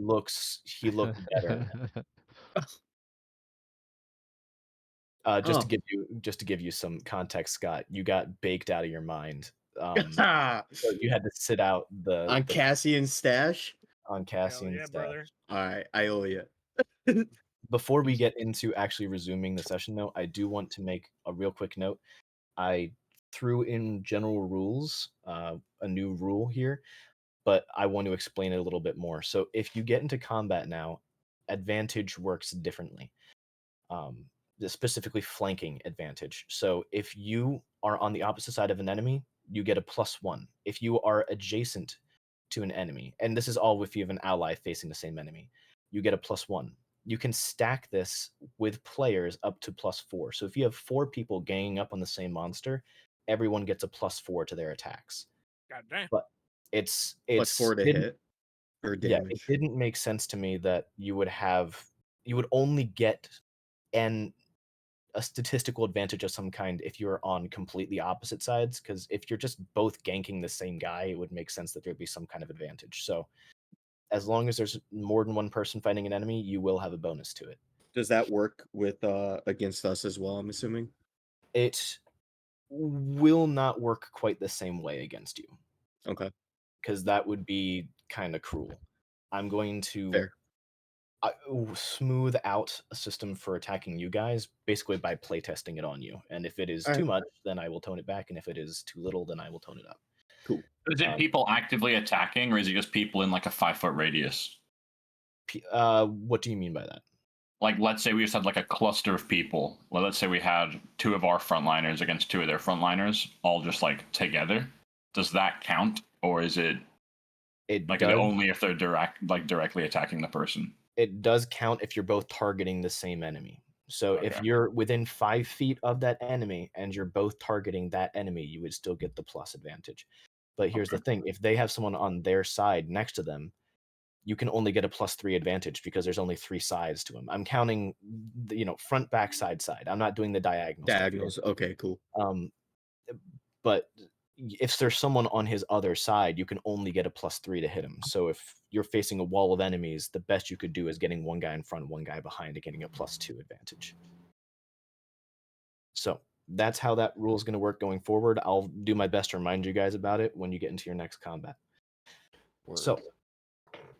looked better. Just to Oh. give you some context, Scott, you got baked out of your mind. On So you had to sit out the Cassian's stash? on Hell Cassian's yeah, staff. brother. Alright, I owe you. Before we get into actually resuming the session, though, I do want to make a real quick note. I threw in general rules, a new rule here, but I want to explain it a little bit more. So if you get into combat now, advantage works differently. Specifically flanking advantage. So if you are on the opposite side of an enemy, you get a +1. If you are adjacent to an enemy, and this is all if you have an ally facing the same enemy, you get a +1. You can stack this with players up to +4. So if you have 4 people ganging up on the same monster, everyone gets a +4 to their attacks. God damn. But it's +4 to didn't- hit or yeah, damage. it didn't make sense to me that you would only get a statistical advantage of some kind if you're on completely opposite sides, because if you're just both ganking the same guy, it would make sense that there'd be some kind of advantage. So as long as there's more than one person fighting an enemy, you will have a bonus to it. Does that work with against us as well, I'm assuming? It will not work quite the same way against you, Okay. because that would be kind of cruel. I'm going to Fair. smooth out a system for attacking you guys basically by playtesting it on you. And if it is Alright. too much, then I will tone it back. And if it is too little, then I will tone it up. Cool. Is it people actively attacking, or is it just people in like a 5-foot radius? What do you mean by that? Like, let's say we just had like a cluster of people. Well, let's say we had 2 of our frontliners against 2 of their frontliners, all just like together. Does that count, or is it like only if they're directly attacking the person? It does count if you're both targeting the same enemy. So if you're within 5 feet of that enemy and you're both targeting that enemy, you would still get the plus advantage. But here's the thing: if they have someone on their side next to them, you can only get a +3 advantage because there's only 3 sides to them. I'm counting, front, back, side, side. I'm not doing the diagonal. Diagonals. Okay, cool. But if there's someone on his other side, you can only get a +3 to hit him. So if you're facing a wall of enemies, the best you could do is getting one guy in front, one guy behind, and getting a +2 advantage. So that's how that rule is going to work going forward. I'll do my best to remind you guys about it when you get into your next combat. So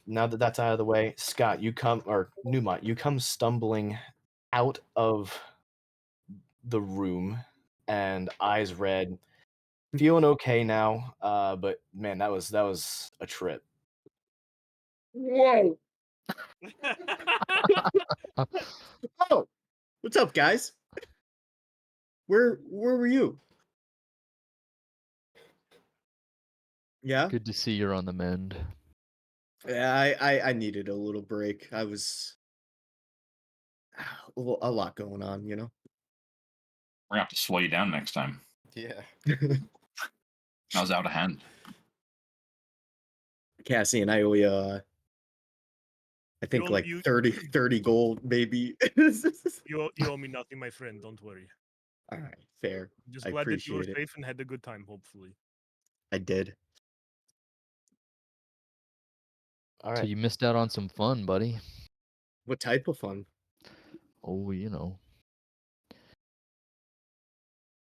now that that's out of the way, Scott, Newmont, you come stumbling out of the room and eyes red, feeling okay now. But man, that was a trip. Whoa! Oh, what's up, guys? Where were you? Yeah. Good to see you're on the mend. Yeah, I needed a little break. I was a lot going on, We're gonna have to slow you down next time. Yeah. I was out of hand. Cassie and I owe you, I think like 30 gold, maybe. You owe me nothing, my friend. Don't worry. All right, fair. Just I glad that you were appreciate it. safe and had a good time, hopefully. I did. All right. So you missed out on some fun, buddy. What type of fun? Oh, you know.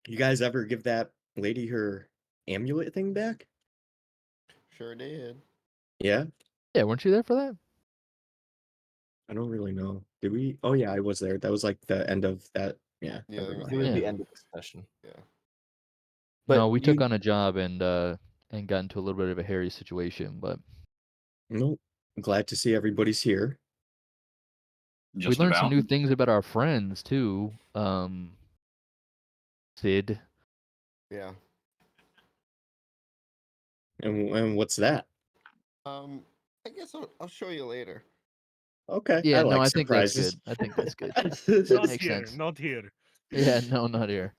You guys ever give that lady her amulet thing back? Sure did. Yeah? Yeah, weren't you there for that? I don't really know. Did we? Oh yeah, I was there. That was like the end of that. Yeah. Yeah, never it was mind. It was Yeah. the end of the session. Yeah. But no, we took on a job and got into a little bit of a hairy situation, but Nope. I'm glad to see everybody's here. Just we learned about. some new things about our friends too. Sid. Yeah. And what's that? I guess I'll show you later. Okay. Yeah, I like think that's surprises. good. I think that's good. Not makes here. sense. Not here. Yeah, no, not here.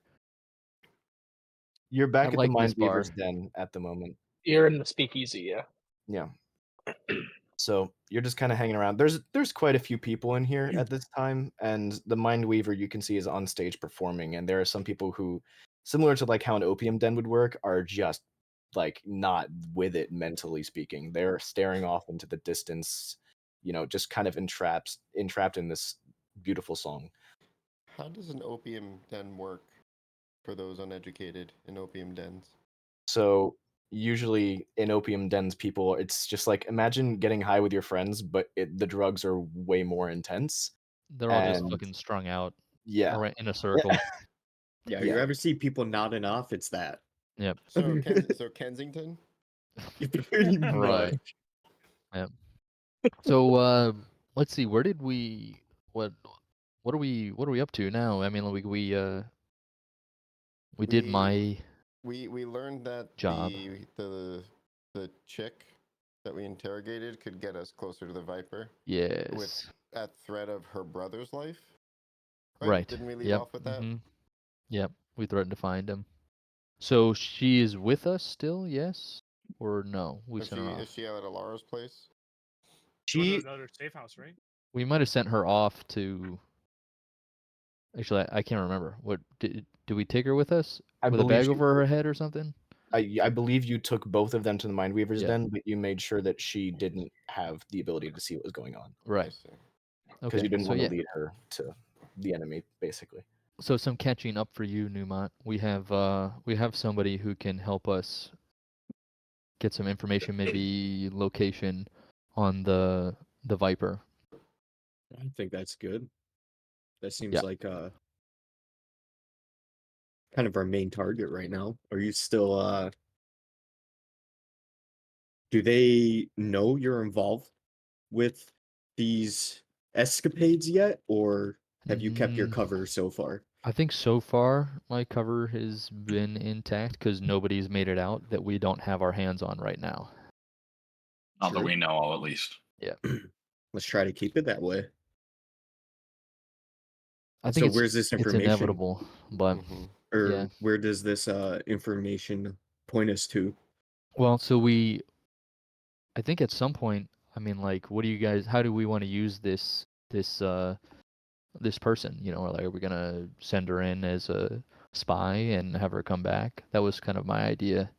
You're back I at like the this bar. Mindweaver's Den at the moment. You're in the speakeasy, yeah. Yeah. So you're just kind of hanging around. There's quite a few people in here at this time, and the Mindweaver you can see is on stage performing, and there are some people who, similar to like how an opium den would work, are just like not with it mentally speaking. They're staring off into the distance, just kind of entrapped in this beautiful song. How does an opium den work for those uneducated in opium dens? So usually in opium dens, people, it's just like, imagine getting high with your friends, but the drugs are way more intense. They're all just And fucking strung out yeah, in a circle. Yeah, Yeah. you ever see people nodding off? It's that. Yep. So, so Kensington? Pretty Right. much. Yep. So let's see. Where did we? What are we up to now? I mean, we did We- my We learned that job. the chick that we interrogated could get us closer to the Viper Yes. at threat of her brother's life. Right. Didn't we leave Yep. off with that? Mhm. Yep. We threatened to find him. So she is with us still? Yes or no? We sent her off. Is she out at Alara's place? Go to She another safe house, right? We might have sent her off to. Actually, I can't remember. What did we take her with us I with a believe bag she- over her head or something? I believe you took both of them to the Mindweaver's Yeah. den, but you made sure that she didn't have the ability to see what was going on, I Right. see. because Okay. you didn't So want to yeah. lead her to the enemy, basically. So some catching up for you, Newmont. We have somebody who can help us get some information, maybe location on the Viper. I think that's good. That seems Yeah. like kind of our main target right now. Are you still do they know you're involved with these escapades yet, or have you kept your Mm, cover so far? I think so far my cover has been intact because nobody's made it out that we don't have our hands on right now. Not that True. we know of, at least. Let's try to keep it that way. I think So where's this it's information? inevitable, but Mhm. Or yeah. where does this information point us to? Well, so I think at some point, I mean, like, what do you guys? How do we want to use this person? Like, are we gonna send her in as a spy and have her come back? That was kind of my idea.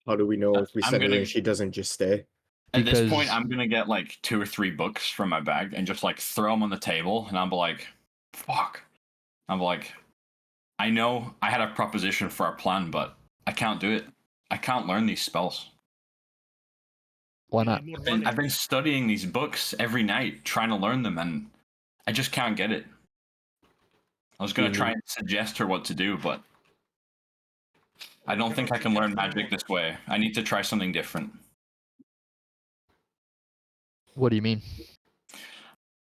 How do we know if we I'm send her gonna- in, she doesn't just stay? At this point, Because- I'm gonna get like 2 or 3 books from my bag and just like throw them on the table, and I'm like, "Fuck!" I'm like, I know I had a proposition for our plan, but I can't do it. I can't learn these spells. Why We not? need more I've money. been studying these books every night, trying to learn them, and I just can't get it. I was gonna try and suggest her what to do, but I don't think I can learn magic this way. I need to try something different. What do you mean?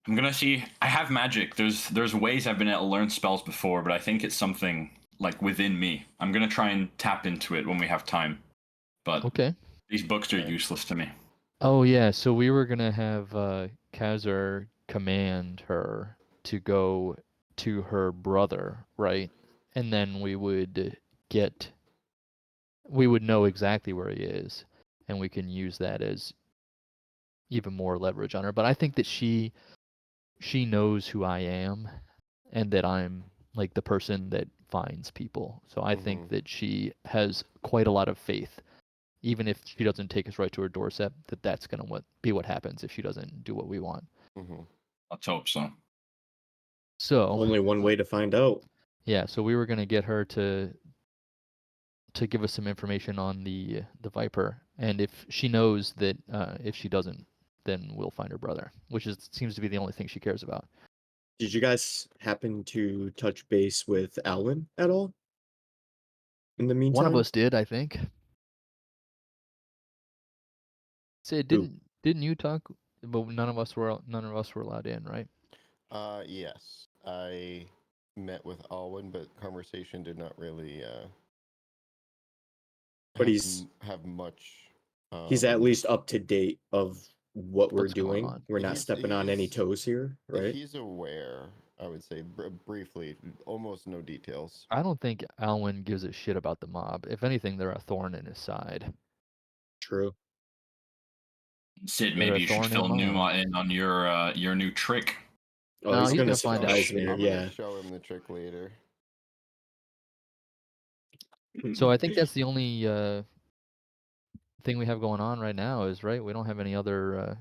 I'm gonna see. I have magic. There's ways I've been able to learn spells before, but I think it's something like within me. I'm gonna try and tap into it when we have time. But Okay. these books are Okay. useless to me. Oh yeah, so we were gonna have Kazar command her to go to her brother, right? And then we would know exactly where he is, and we can use that as even more leverage on her. But I think that she knows who I am, and that I'm like the person that finds people. So I think Mhm. that she has quite a lot of faith, even if she doesn't take us right to her doorstep. That's gonna be what happens if she doesn't do what we want. Mhm. Let's hope so. So Only one way to find out. yeah, so we were gonna get her to give us some information on the Viper, and if she knows that, if she doesn't, then we'll find her brother, which seems to be the only thing she cares about. Did you guys happen to touch base with Alan at all? In the meantime, One of us did, I think. Say, Who? didn't you talk? But none of us were allowed in, right? Yes. I met with Alwyn, but conversation did not really But he's have much. he's at least up to date of what we're What's going doing. on. We're not He's- stepping on any he's- toes here, right? He's aware. I would say briefly, almost no details. I don't think Alwyn gives a shit about the mob. If anything, they're a thorn in his side. True. Sid, They're maybe a you should thorn in fill my Numa eye. in on your new trick. Oh, No, he's he's gonna gonna find out. surprise me. I'm Yeah. gonna show him the trick later. So I think that's the only thing we have going on right now. Is right. We don't have any other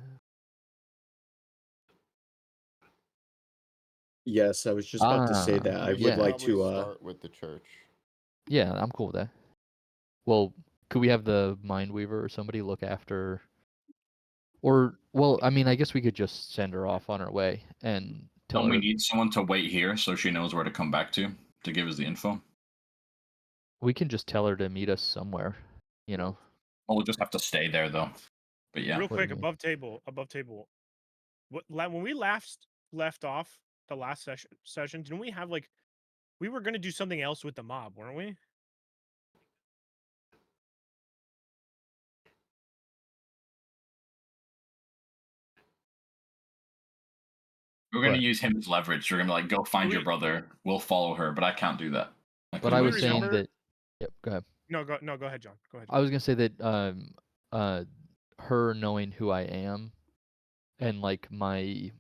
Yes, I was just about to say Ah, that. I We would should yeah. like probably to. start with the church. Yeah, I'm cool with that. Well, could we have the Mindweaver or somebody look after? Or, well, I mean, I guess we could just send her off on her way and tell Don't we her. need someone to wait here so she knows where to come back to give us the info? We can just tell her to meet us somewhere, you know. Well, we'll just have to stay there though. But yeah, Real What do you quick, mean? above table. When we left off the last session, didn't we have like we were gonna do something else with the mob, weren't we? we're gonna What? use him as leverage. We're gonna be like, go find your we- brother. We'll follow her, but I can't do that. But Do I we was saying remember- that. Yep, go ahead. No, go ahead, John. Go ahead. I was gonna say that her knowing who I am and like my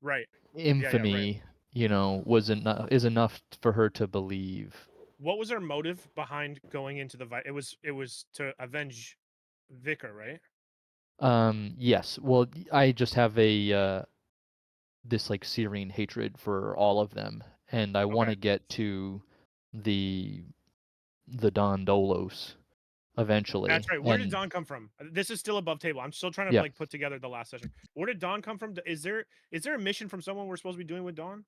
Right. infamy, you know, is enough for her to believe. What was our motive behind going into the It was to avenge Vicar, right? Yes. Well, I just have a this like searing hatred for all of them, and I want to Okay. get to the Don Dolos eventually. That's right. Where did And Don come from? This is still above table. I'm still trying to Yeah. like put together the last session. Where did Don come from? Is there a mission from someone we're supposed to be doing with Don?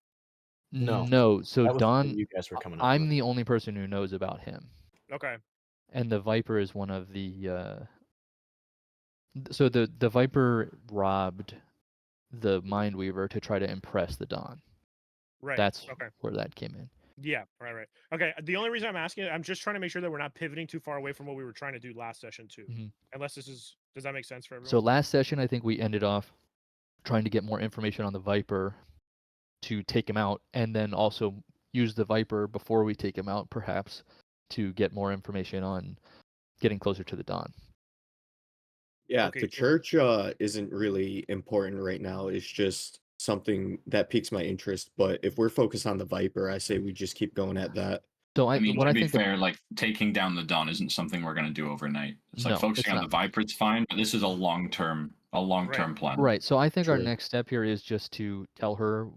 No, so That was something Don, you guys were coming up I'm with. the only person who knows about him, Okay. and the Viper is one of the. So the Viper robbed the Mindweaver to try to impress the Don. Right. That's Okay. where that came in. Yeah. Right. Okay. The only reason I'm asking, I'm just trying to make sure that we're not pivoting too far away from what we were trying to do last session too. Mhm. Unless does that make sense for everyone? So last session, I think we ended off trying to get more information on the Viper to take him out, and then also use the Viper before we take him out, perhaps, to get more information on getting closer to the Don. Yeah, Okay, the cool. church isn't really important right now. It's just something that piques my interest. But if we're focused on the Viper, I say we just keep going at that. So I mean, what to I be think the- fair, like taking down the Dawn isn't something we're gonna do overnight. It's like No, focusing it's on the not. Viper's fine, but this is a long term plan. Right. So I think our True. next step here is just to tell her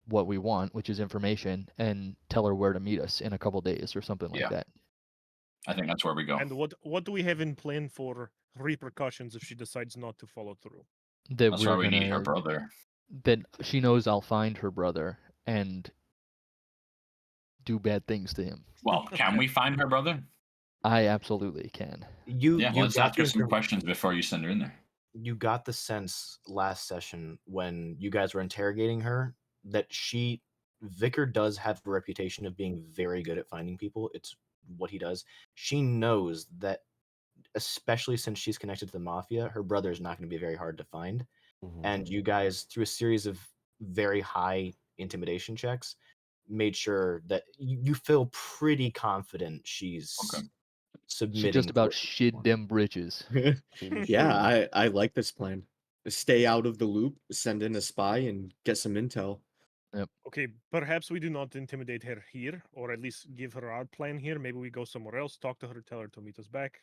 what we want, which is information, and tell her where to meet us in a couple days or something like Yeah. that. I think that's where we go. And what do we have in plan for repercussions if she decides not to follow through? That That's why we're we need her gonna brother. that she knows I'll find her brother and do bad things to him. Well, can we find her brother? I absolutely can. Yeah, You let's got ask her the some inform- questions before you send her in there. you got the sense last session when you guys were interrogating her that Vicar does have a reputation of being very good at finding people. It's what he does. She knows that, especially since she's connected to the mafia, her brother is not going to be very hard to find. Mhm. And you guys, through a series of very high intimidation checks, made sure that you feel pretty confident she's Okay. submitting. She just to about what you shit want. them britches. Yeah, I like this plan. Stay out of the loop, send in a spy, and get some intel. Okay, perhaps we do not intimidate her here, or at least give her our plan here. Maybe we go somewhere else, talk to her, tell her to meet us back.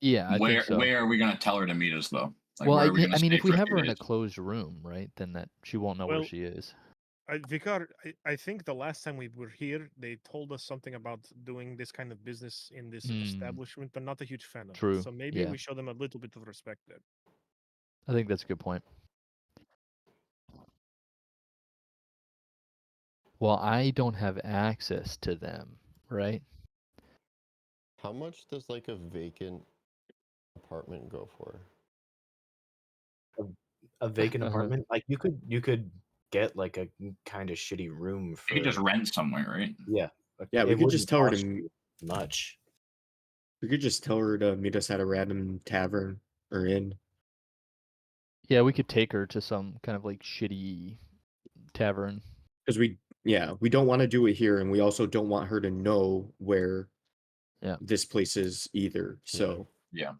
Yeah, I think so. Where are we gonna tell her to meet us though? Like, Well, where are we gonna I mean, stay if we for a have few her in a days? closed room, right, then that she won't know where Well, she is. Vicar, I think the last time we were here, they told us something about doing this kind of business in this establishment, but not a huge fan of True, it. So maybe yeah. we show them a little bit of respect there. I think that's a good point. Well, I don't have access to them, right? How much does like a vacant apartment go for? A vacant apartment, like you could get like a kind of shitty room for. You could just rent somewhere, right? Yeah. Yeah, we it could just wouldn't tell her cost to. you much. We could just tell her to meet us at a random tavern or inn. Yeah, we could take her to some kind of like shitty tavern. Because we don't want to do it here, and we also don't want her to know where Yeah. this place is either. So Yeah.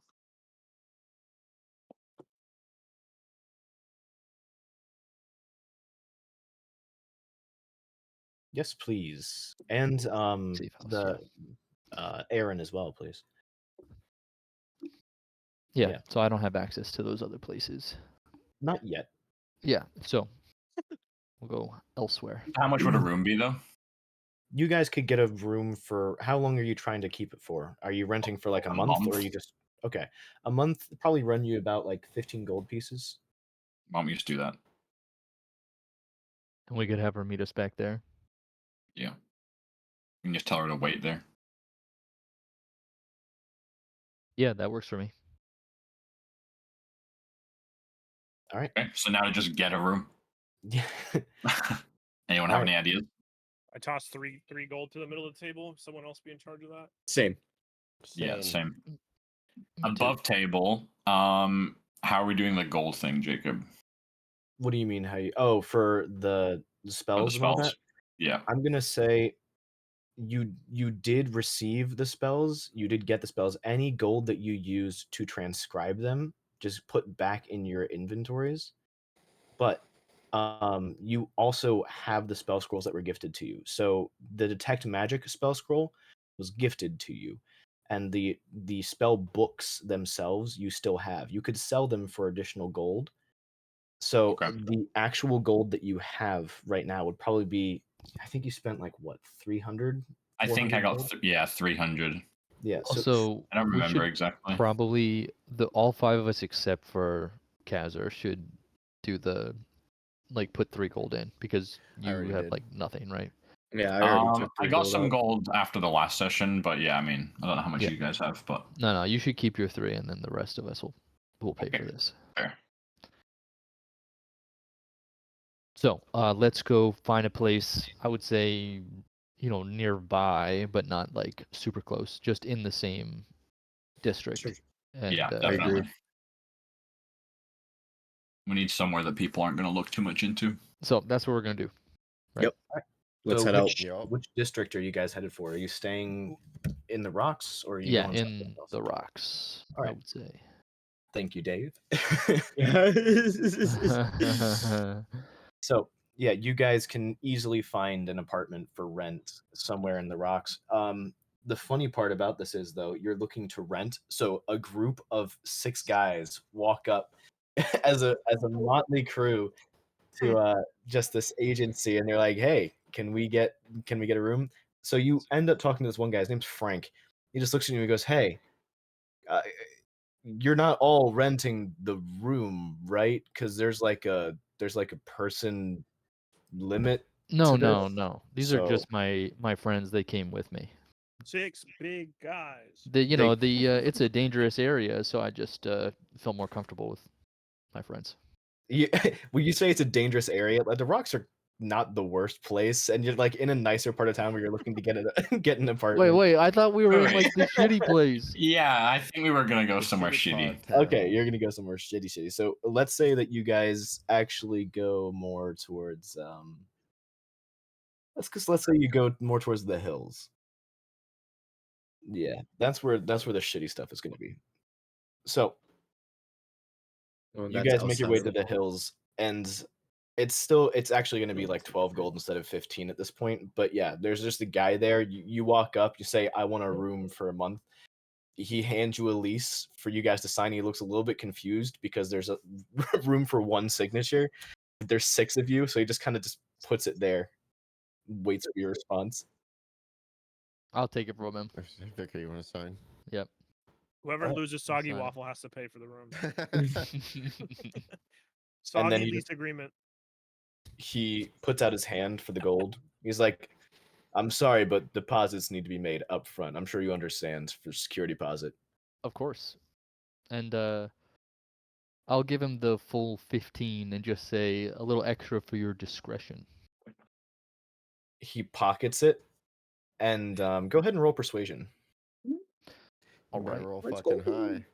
Yes, please. And Safe house, Aaron as well, please. Yeah, Yeah. so I don't have access to those other places. Not yet. Yeah, so We'll go elsewhere. How much would a room be though? You guys could get a room for how long are you trying to keep it for? Are you renting for like a month, or are month. you just okay? A month probably run you about like 15 gold pieces. Why don't we just do that? And we could have her meet us back there. Yeah. You can just tell her to wait there. Yeah, that works for me. All right. Okay. So now to just get a room. Yeah. Anyone All have right. any ideas? I tossed three gold to the middle of the table. Someone else be in charge of that. Same. Yeah, same. Me too. Above table. How are we doing the gold thing, Jacob? What do you mean? How you? Oh, for the For the spells and all that. spells? Yeah. I'm gonna say you did receive the spells. You did get the spells. Any gold that you used to transcribe them, just put back in your inventories. But you also have the spell scrolls that were gifted to you. So the detect magic spell scroll was gifted to you, and the spell books themselves you still have. You could sell them for additional gold. So Okay. the actual gold that you have right now would probably be, I think you spent like what, 300? I think I 400 got gold? 300. Yeah. So Also, I don't we remember should exactly. probably all 5 of us except for Kazar should do the put 3 gold in because I you already have did. nothing, right? Yeah, I already took I 3 got gold some out. gold after the last session, but yeah, I mean, I don't know how much Yeah. you guys have, but No, you should keep your 3, and then the rest of us will pay for Okay. this. fair. So let's go find a place. I would say, nearby, but not like super close, just in the same district. Sure. And Yeah, agree. definitely. We need somewhere that people aren't going to look too much into. so that's what we're gonna do. Right. Yep. Let's so head out. Yup. which district are you guys headed for? Are you staying in the rocks, or are you Yeah, going someplace in else? the rocks, All I right. would say. Thank you, Dave. Yeah. So yeah, you guys can easily find an apartment for rent somewhere in the rocks. The funny part about this is though, you're looking to rent, so a group of 6 guys walk up as a motley crew to just this agency, and they're like, "Hey, can we get a room?" So you end up talking to this one guy. His name's Frank. He just looks at you and he goes, "Hey, uh, you're not all renting the room, right? Because there's like a person limit No, to this." no. These are So just my friends. They came with me. 6 big guys. It's a dangerous area, so I just feel more comfortable with my friends. you, when you say it's a dangerous area, like, the rocks are not the worst place, and you're like in a nicer part of town where you're looking to get get an apartment. Wait, I thought we were in Wait. like the shitty place. Yeah, I think we were going to go The somewhere shitty shitty. pod town. Okay, you're gonna go somewhere shitty. So let's say that you guys actually go more towards let's say you go more towards the hills. Yeah, that's where the shitty stuff is gonna be. So Oh, you that's guys make your way to outside. the hills, and it's actually going to be like 12 gold instead of 15 at this point. But yeah, there's just a guy there. You walk up, you say, "I want a room for a month." He hands you a lease for you guys to sign. He looks a little bit confused because there's a room for one signature. There's 6 of you, so he just kind of just puts it there, waits for your response. I'll take it from him. Vicar, you want to sign? Yep. Whoever Oh, loses soggy sign it. waffle has to pay for the room. And Soggy then he lease agreement. he puts out his hand for the gold. He's like, "I'm sorry, but deposits need to be made up front. I'm sure you understand for security deposit." Of course. And I'll give him the full 15 and just say a little extra for your discretion. He pockets it, and go ahead and roll persuasion. All You better right. roll fucking high.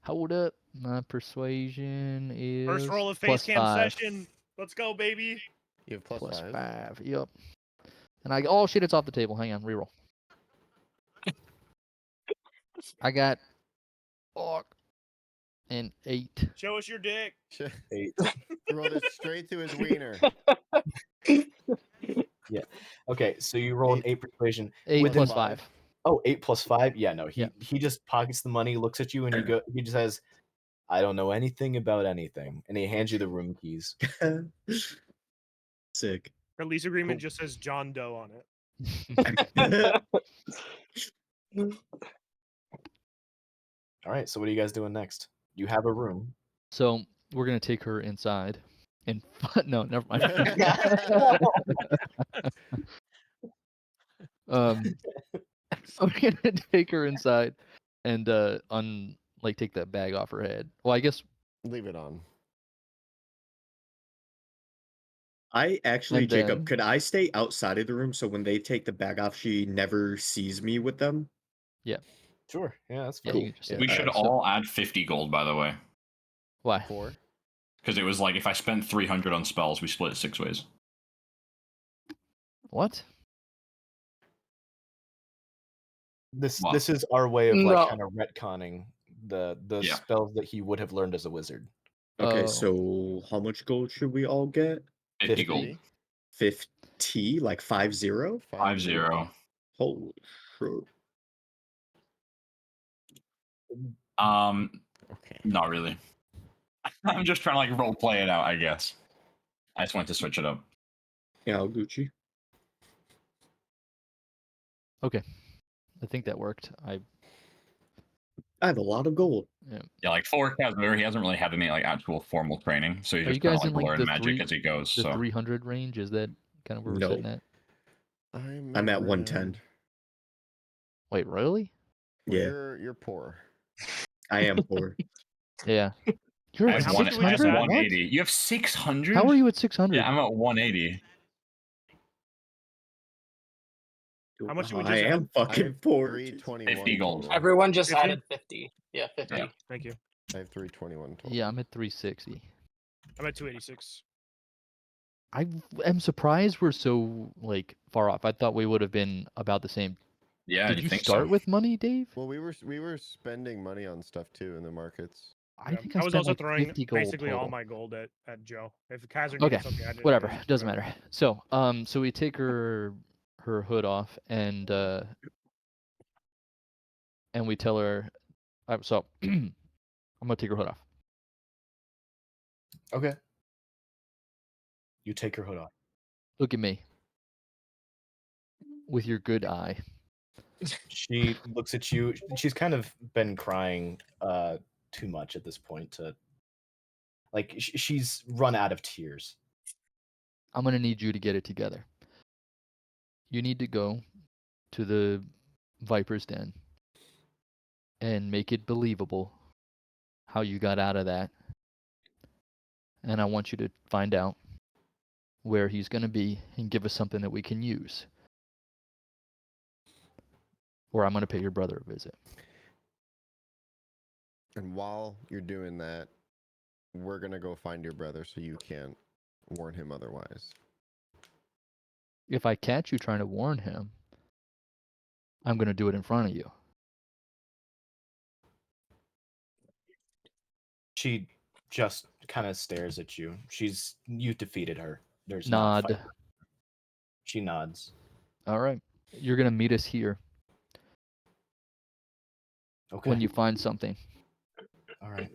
Hold up. My persuasion is First roll of face cam +5. session. Let's go, baby. You have plus Plus 5. 5. Yep. And oh shit, it's off the table. Hang on, reroll. I got an 8. Show us your dick. Shit. 8. You rolled it straight to his wiener. Yeah. Okay, so you roll an 8 persuasion. 8 With plus an- 5. Oh, 8 plus 5? Yeah, no. Yeah. He just pockets the money, looks at you, and he just says, "I don't know anything about anything." And he hands you the room keys. Sick. Our lease agreement Cool. just says John Doe on it. All right. So what are you guys doing next? You have a room. So we're gonna take her inside, and no, never mind. We're gonna take her inside and take that bag off her head. Well, I guess. Leave it on. I actually, And Jacob, then- could I stay outside of the room so when they take the bag off, she never sees me with them? Sure. Yeah, that's Yeah, fine. you can just Yeah. say We that. should So- all add 50 gold, by the way. Why? 4. Because it was like if I spent 300 on spells, we split it 6 ways. What? This Wow. this is our way of like No. kind of retconning the Yeah. spells that he would have learned as a wizard. Okay, Oh. so how much gold should we all get? 50 gold. 50? Like 50? 5-0. Holy shit. Okay. Not really. I'm just trying to like role play it out, I guess. I just wanted to switch it up. Yeah, Gucci. Okay. I think that worked. I have a lot of gold. Yeah, like for Casimir, he hasn't really had any like actual formal training, so he's Are just you kind guys of in like like learn the magic as he goes. the So 300 range? Is that kind of where we're No. sitting at? I'm at 110. Wait, really? Well, Yeah. you're poor. I am poor. Yeah. You're I at how have, much did we just 600? add? What? 180. You have 600? How are you at 600? Yeah, I'm at 180. How much did we I just am I fucking have poor. 321 50 gold. total. Everyone just 50? added 50. Yeah, 50. Yeah. Thank you. I have 321 total. Yeah, I'm at 360. I'm at 286. I am surprised we're so like far off. I thought we would have been about the same. Yeah, Did you think start so. with money, Dave? Well, we were spending money on stuff too in the markets. I Yeah, think I was spent also like throwing 50 gold basically all total. my gold at Joe. If Kaiser needed Okay, something, I didn't. whatever. need it, Doesn't whatever. matter. So, so we take her hood off and we tell her. So I'm gonna take her hood off. Okay. You take your hood off. Look at me with your good eye. She looks at you. She's kind of been crying too much at this point to like she's run out of tears. I'm gonna need you to get it together. You need to go to the Viper's Den and make it believable how you got out of that. And I want you to find out where he's going to be and give us something that we can use. Or I'm going to pay your brother a visit. And while you're doing that, we're gonna go find your brother so you can't warn him otherwise. If I catch you trying to warn him, I'm going to do it in front of you. She just kind of stares at you. You defeated her. There's not a Nod. fight. She nods. All right. You're going to meet us here Okay. when you find something. All right.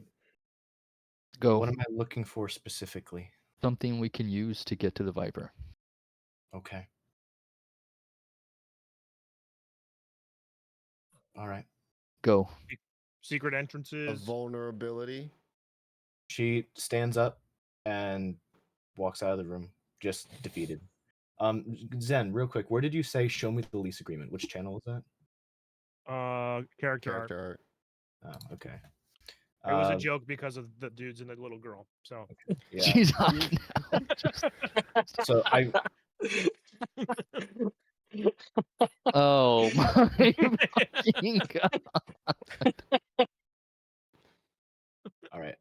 Go. What am I looking for specifically? Something we can use to get to the Viper. Okay. All right. Go. Secret A entrances. vulnerability. She stands up and walks out of the room, just defeated. Zen, real quick, where did you say show me the lease agreement? Which channel was that? Character art. Character art. Oh, okay. It was a joke because of the dudes and the little girl. So Yeah. She's hot now. So I Oh my fucking god. all right.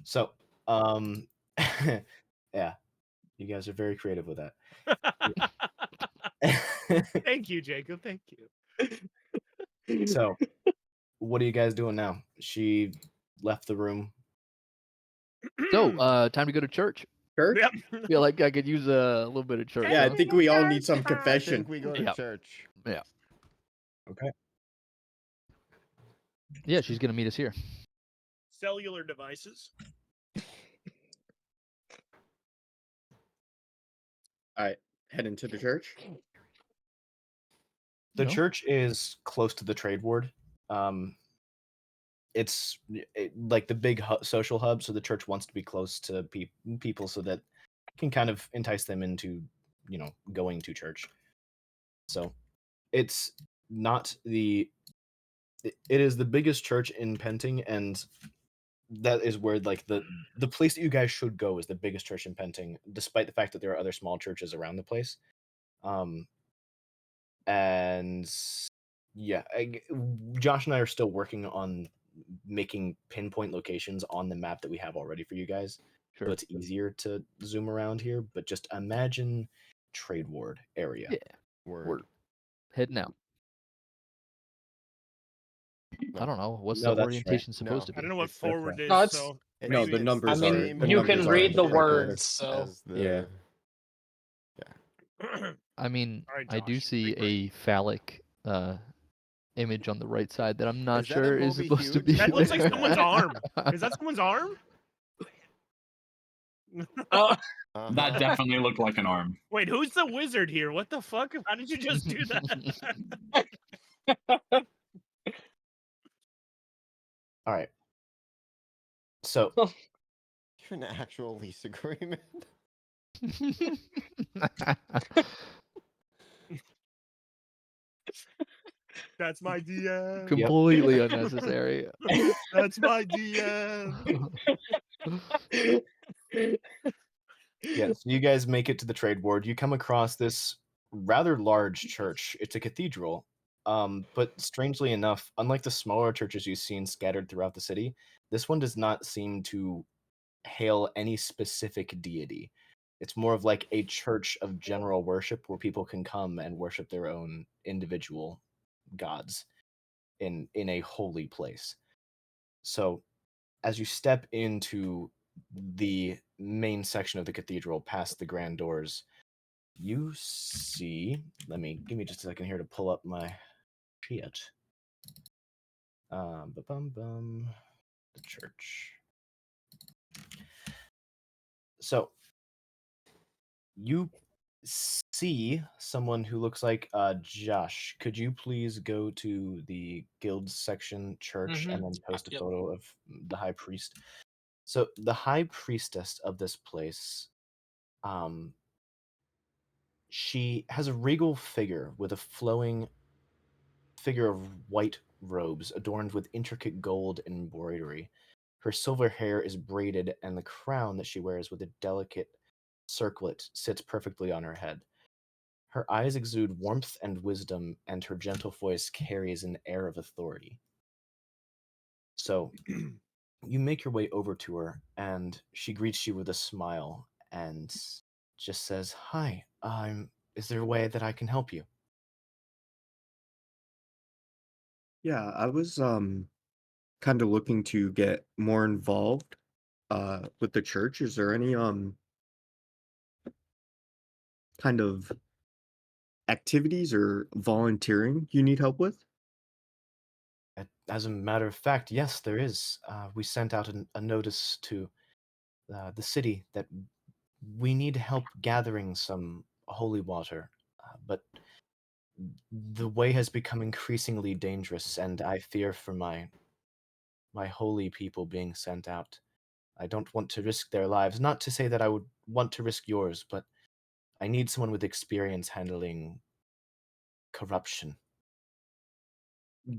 So yeah, you guys are very creative with that. Thank you, Jacob. Thank you. So what are you guys doing now? She left the room. So, time to go to church. Church? Yep. Feel like I could use a little bit of church. Yeah, I huh? think we all need some I confession. think we go to Yep. church. Okay. Yeah, she's gonna meet us here. Cellular devices. All right, head into the church. The No? church is close to the trade ward. It's like the big social hub, so the church wants to be close to people so that can kind of entice them into, going to church. So it's not it is the biggest church in Penting, and that is where like the place that you guys should go is the biggest church in Penting, despite the fact that there are other small churches around the place. And yeah, Josh and I are still working on making pinpoint locations on the map that we have already for you guys, Sure. so it's easier to zoom around here. But just imagine trade ward area. Yeah. Word. Heading out. No. I don't know. What's No, the that's right. orientation supposed to I be? don't know what It's- forward is, No, it's- so It's- No, maybe the it's- numbers I are. mean, the you numbers can are read the right there. words, so As the Yeah. I mean, All right, I do Josh, see big brain. a phallic image on the right side that I'm not Is that a sure is Moby supposed to Huge? be. That looks like there. someone's arm. Is that someone's arm? Uh-huh. That definitely looked like an arm. Wait, who's the wizard here? What the fuck? How did you just do that? All right. So You're an actual lease agreement. That's my DM. Completely unnecessary. That's my DM. yeah, so you guys make it to the trade ward. You come across this rather large church. It's a cathedral. But strangely enough, unlike the smaller churches you've seen scattered throughout the city, this one does not seem to hail any specific deity. It's more of like a church of general worship where people can come and worship their own individual gods in a holy place. So as you step into the main section of the cathedral past the grand doors, you see, give me just a second here to pull up my shit. The church. So you see someone who looks like Josh. Could you please go to the guild section church and then post a Yep. photo of the high priest? So the high priestess of this place, she has a regal figure with a flowing figure of white robes adorned with intricate gold embroidery. Her silver hair is braided, and the crown that she wears with a delicate circlet sits perfectly on her head. Her eyes exude warmth and wisdom, and her gentle voice carries an air of authority. So, you make your way over to her, and she greets you with a smile and just says, "Hi, is there a way that I can help you?" Yeah, I was kind of looking to get more involved with the church. Is there any kind of activities or volunteering you need help with? As a matter of fact, yes, there is. We sent out a notice to the city that we need help gathering some holy water, but the way has become increasingly dangerous, and I fear for my holy people being sent out. I don't want to risk their lives. Not to say that I would want to risk yours, but I need someone with experience handling corruption.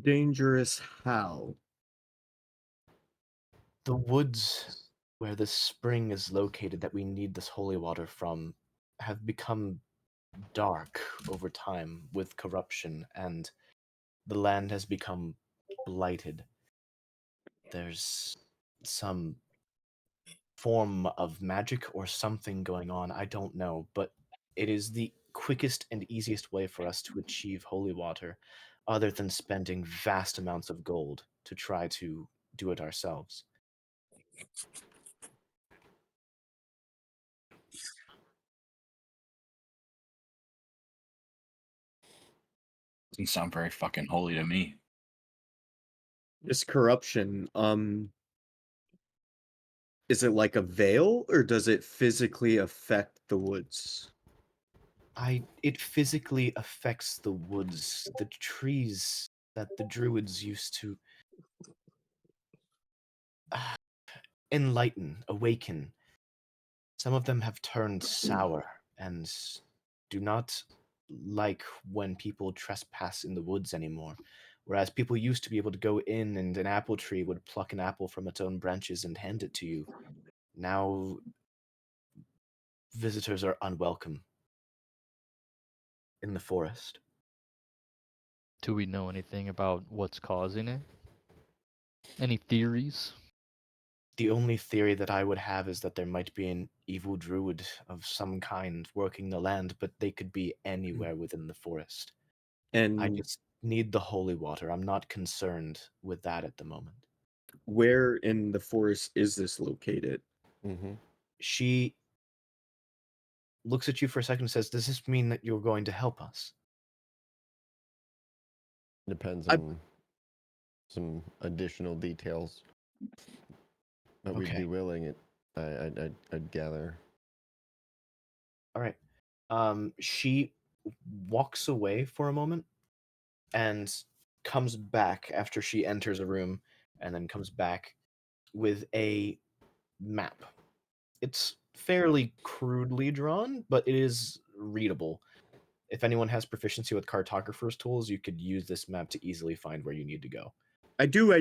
Dangerous how? The woods where this spring is located that we need this holy water from have become dark over time with corruption, and the land has become blighted. There's some form of magic or something going on, I don't know, but it is the quickest and easiest way for us to achieve holy water, other than spending vast amounts of gold to try to do it ourselves. Doesn't sound very fucking holy to me. This corruption, is it like a veil or does it physically affect the woods? It physically affects the woods, the trees that the druids used to enlighten, awaken. Some of them have turned sour and do not like when people trespass in the woods anymore. Whereas people used to be able to go in and an apple tree would pluck an apple from its own branches and hand it to you. Now visitors are unwelcome in the forest. Do we know anything about what's causing it? Any theories? The only theory that I would have is that there might be an evil druid of some kind working the land, but they could be anywhere within the forest. I And just need the holy water. I'm not concerned with that at the moment. where in the forest is this located? Mm-hmm. She looks at you for a second and says, "Does this mean that you're going to help us?" Depends I- on some additional details. But we'd Okay. be willing. I'd gather. All right. She walks away for a moment and comes back after she enters a room and then comes back with a map. It's fairly crudely drawn, but it is readable. If anyone has proficiency with cartographer's tools, you could use this map to easily find where you need to go. I do.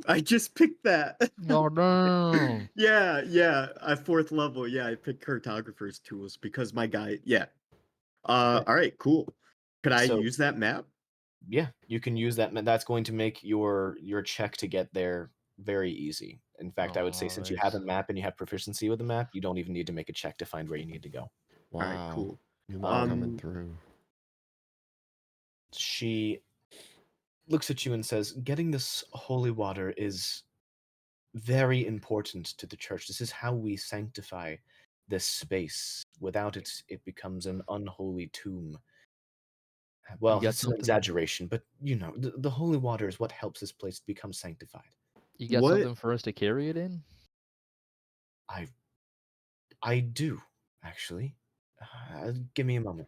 I just picked that. Oh no! Yeah. At 4th level, yeah, I picked cartographer's tools because my guy, yeah. Okay. All right, cool. Could I So use that map? yeah, you can use that. That's going to make your check to get there very easy. In fact, I would say since you have a Nice. map and you have proficiency with the map, you don't even need to make a check to find where you need to go. All right, Wow. cool. Newmont coming through. She looks at you and says, "Getting this holy water is very important to the church. This is how we sanctify this space. Without it, it becomes an unholy tomb." Well, got it's an something? exaggeration, but the holy water is what helps this place become sanctified. You got What? something for us to carry it in? I do, actually. Give me a moment.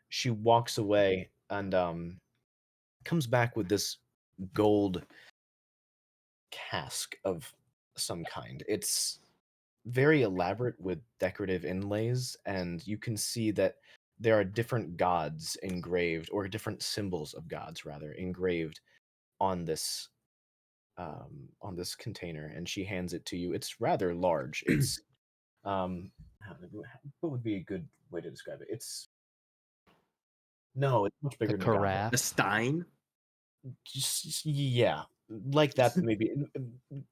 She walks away and comes back with this gold cask of some kind. It's very elaborate with decorative inlays, and you can see that there are different gods engraved, or different symbols of gods rather, engraved on this container. And she hands it to you. It's rather large. It's what would be a good way to describe it? It's much bigger A than a goblet. A carafe? Stein? Yeah, like that, but maybe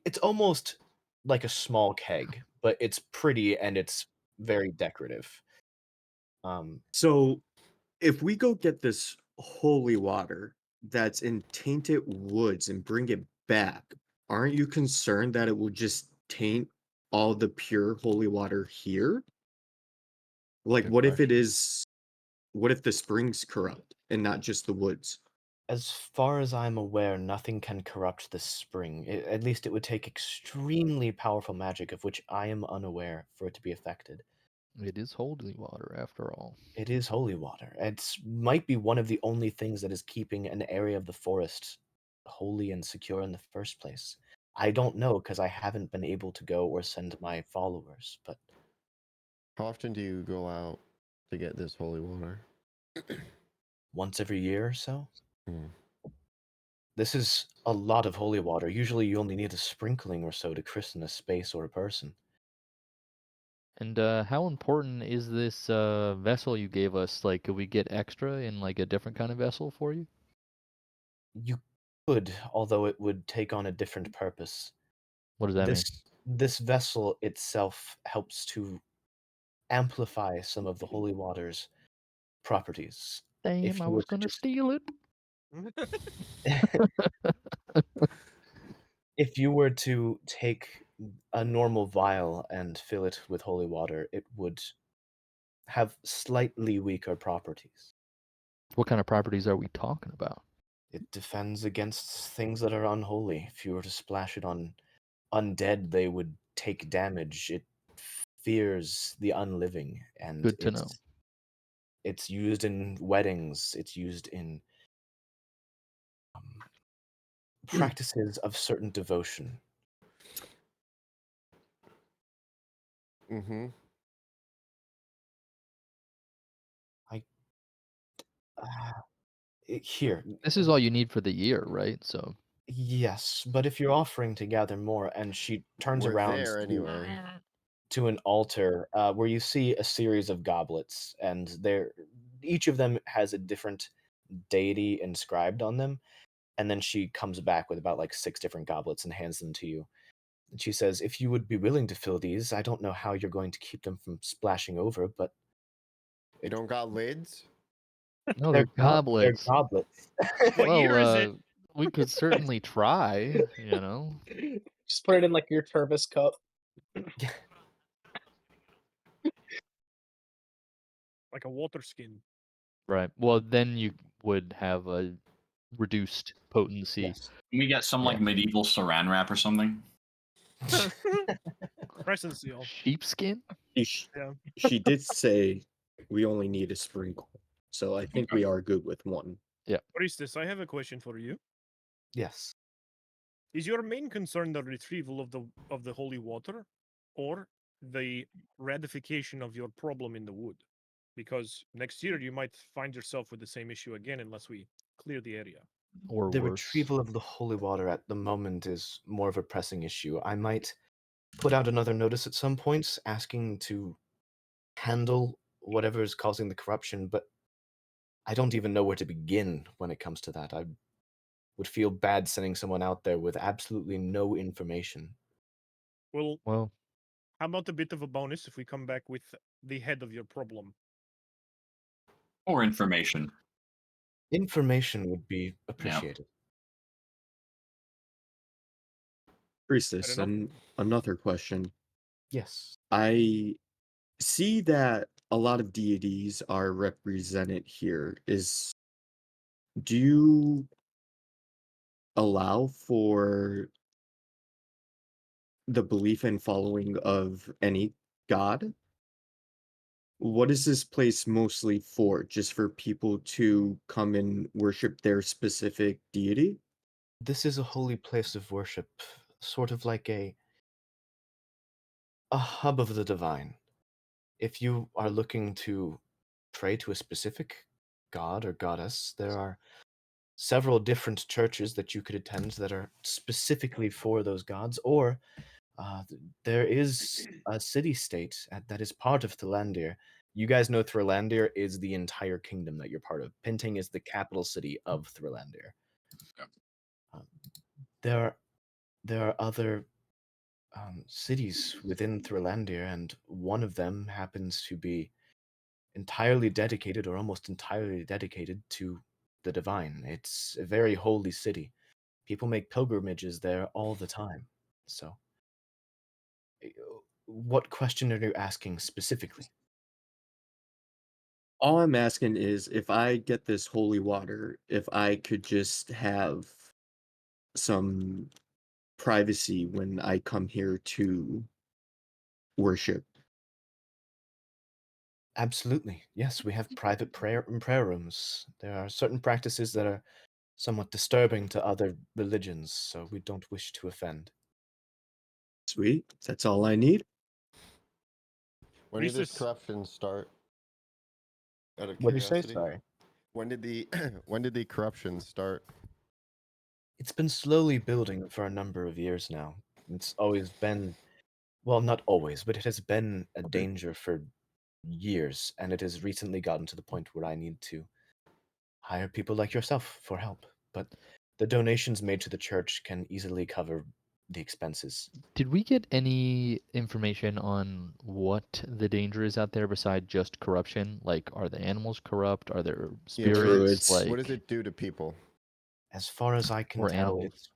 it's almost like a small keg, but it's pretty and it's very decorative. So if we go get this holy water that's in tainted woods and bring it back, aren't you concerned that it will just taint all the pure holy water here? Like, Good what if it question. is, what if the spring's corrupt and not just the woods? As far as I'm aware, nothing can corrupt this spring. At least it would take extremely powerful magic, of which I am unaware, for it to be affected. It is holy water, after all. It is holy water. It might be one of the only things that is keeping an area of the forest holy and secure in the first place. I don't know because I haven't been able to go or send my followers, but How often do you go out to get this holy water? once every year or so. Hmm. This is a lot of holy water. Usually you only need a sprinkling or so to christen a space or a person. And how important is this vessel you gave us? Like, could we get extra in like a different kind of vessel for you? You could, although it would take on a different purpose. What does that mean? This vessel itself helps to amplify some of the holy water's properties. Damn, If I you were was to gonna just steal it. if you were to take a normal vial and fill it with holy water, it would have slightly weaker properties. What kind of properties are we talking about? It defends against things that are unholy. If you were to splash it on undead, they would take damage. It fears the unliving, and Good to know. It's used in weddings. It's used in practices of certain devotion. Mm-hmm. Here, This is all you need for the year, right? So yes, but if you're offering to gather more, and she turns We're around there anyway. to an altar where you see a series of goblets, and each of them has a different deity inscribed on them. And then she comes back with about like 6 different goblets and hands them to you. And she says, "If you would be willing to fill these, I don't know how you're going to keep them from splashing over, but You don't got lids? no, they're they're goblets. goblets." What year is it? We could certainly try, you know. Just put it in like your Tervis cup. Like a water skin. Right. Well, then you would have a reduced potency. Yes. Can we get some like Yeah. medieval saran wrap or something? Crescent seal. Sheepskin? Yeah. She did say we only need a sprinkle, so I think we are good with one. Priestess, I have a question for you. Yes. Is your main concern the retrieval of the holy water, or the ratification of your problem in the wood? Because next year you might find yourself with the same issue again unless we clear the area. Or The worse. retrieval of the holy water at the moment is more of a pressing issue. I might put out another notice at some point asking to handle whatever is causing the corruption, but I don't even know where to begin when it comes to that. I would feel bad sending someone out there with absolutely no information. Well, Well, how about a bit of a bonus if we come back with the head of your problem? Or information? Information would be appreciated. Priestess, Fair enough. and another question. Yes. I see that a lot of deities are represented here. Do you allow for the belief and following of any god? What is this place mostly for? Just for people to come and worship their specific deity? This is a holy place of worship, sort of like a hub of the divine. If you are looking to pray to a specific god or goddess, there are several different churches that you could attend that are specifically for those gods, or there is a city-state that is part of Thrandir. You guys know Thrandir is the entire kingdom that you're part of. Pinting is the capital city of Thrandir. Yep. There are other cities within Thrandir, and one of them happens to be entirely dedicated, or almost entirely dedicated, to the divine. It's a very holy city. People make pilgrimages there all the time. So, what question are you asking specifically? All I'm asking is if I get this holy water, if I could just have some privacy when I come here to worship. Absolutely. Yes, we have private prayer rooms. There are certain practices that are somewhat disturbing to other religions, so we don't wish to offend. Sweet. That's all I need. When did this Priestess. corruption start? Out of What did you say? curiosity. Sorry. When did the corruption start? It's been slowly building for a number of years now. It's always been, well, not always, but it has been a danger for years, and it has recently gotten to the point where I need to hire people like yourself for help. But the donations made to the church can easily cover the expenses. did we get any information on what the danger is out there beside just corruption? Like, are the animals corrupt? Are there Yeah, spirits? Druids. what does it do to people? As far as I can Or tell, animals.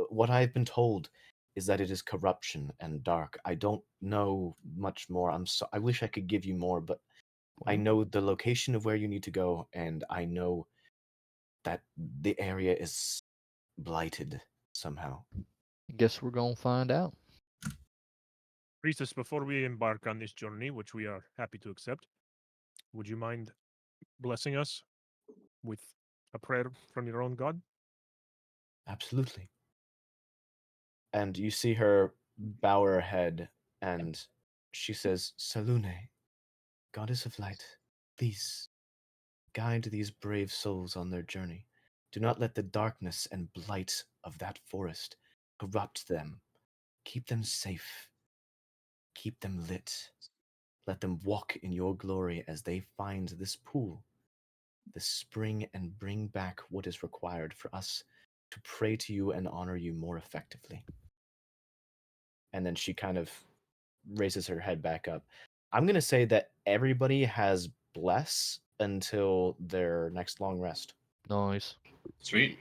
what I've been told is that it is corruption and dark. I don't know much more. I wish I could give you more, but I Well, know the location of where you need to go, and I know that the area is blighted somehow. I guess we're gonna find out. Priestess, before we embark on this journey, which we are happy to accept, would you mind blessing us with a prayer from your own god? Absolutely. And you see her bow her head, and she says, Salune, goddess of light, please guide these brave souls on their journey. Do not let the darkness and blight of that forest corrupt them. Keep them safe. Keep them lit. Let them walk in your glory as they find this pool, this spring, and bring back what is required for us to pray to you and honor you more effectively. And then she kind of raises her head back up. I'm going to say that everybody has bless until their next long rest. Nice. Sweet.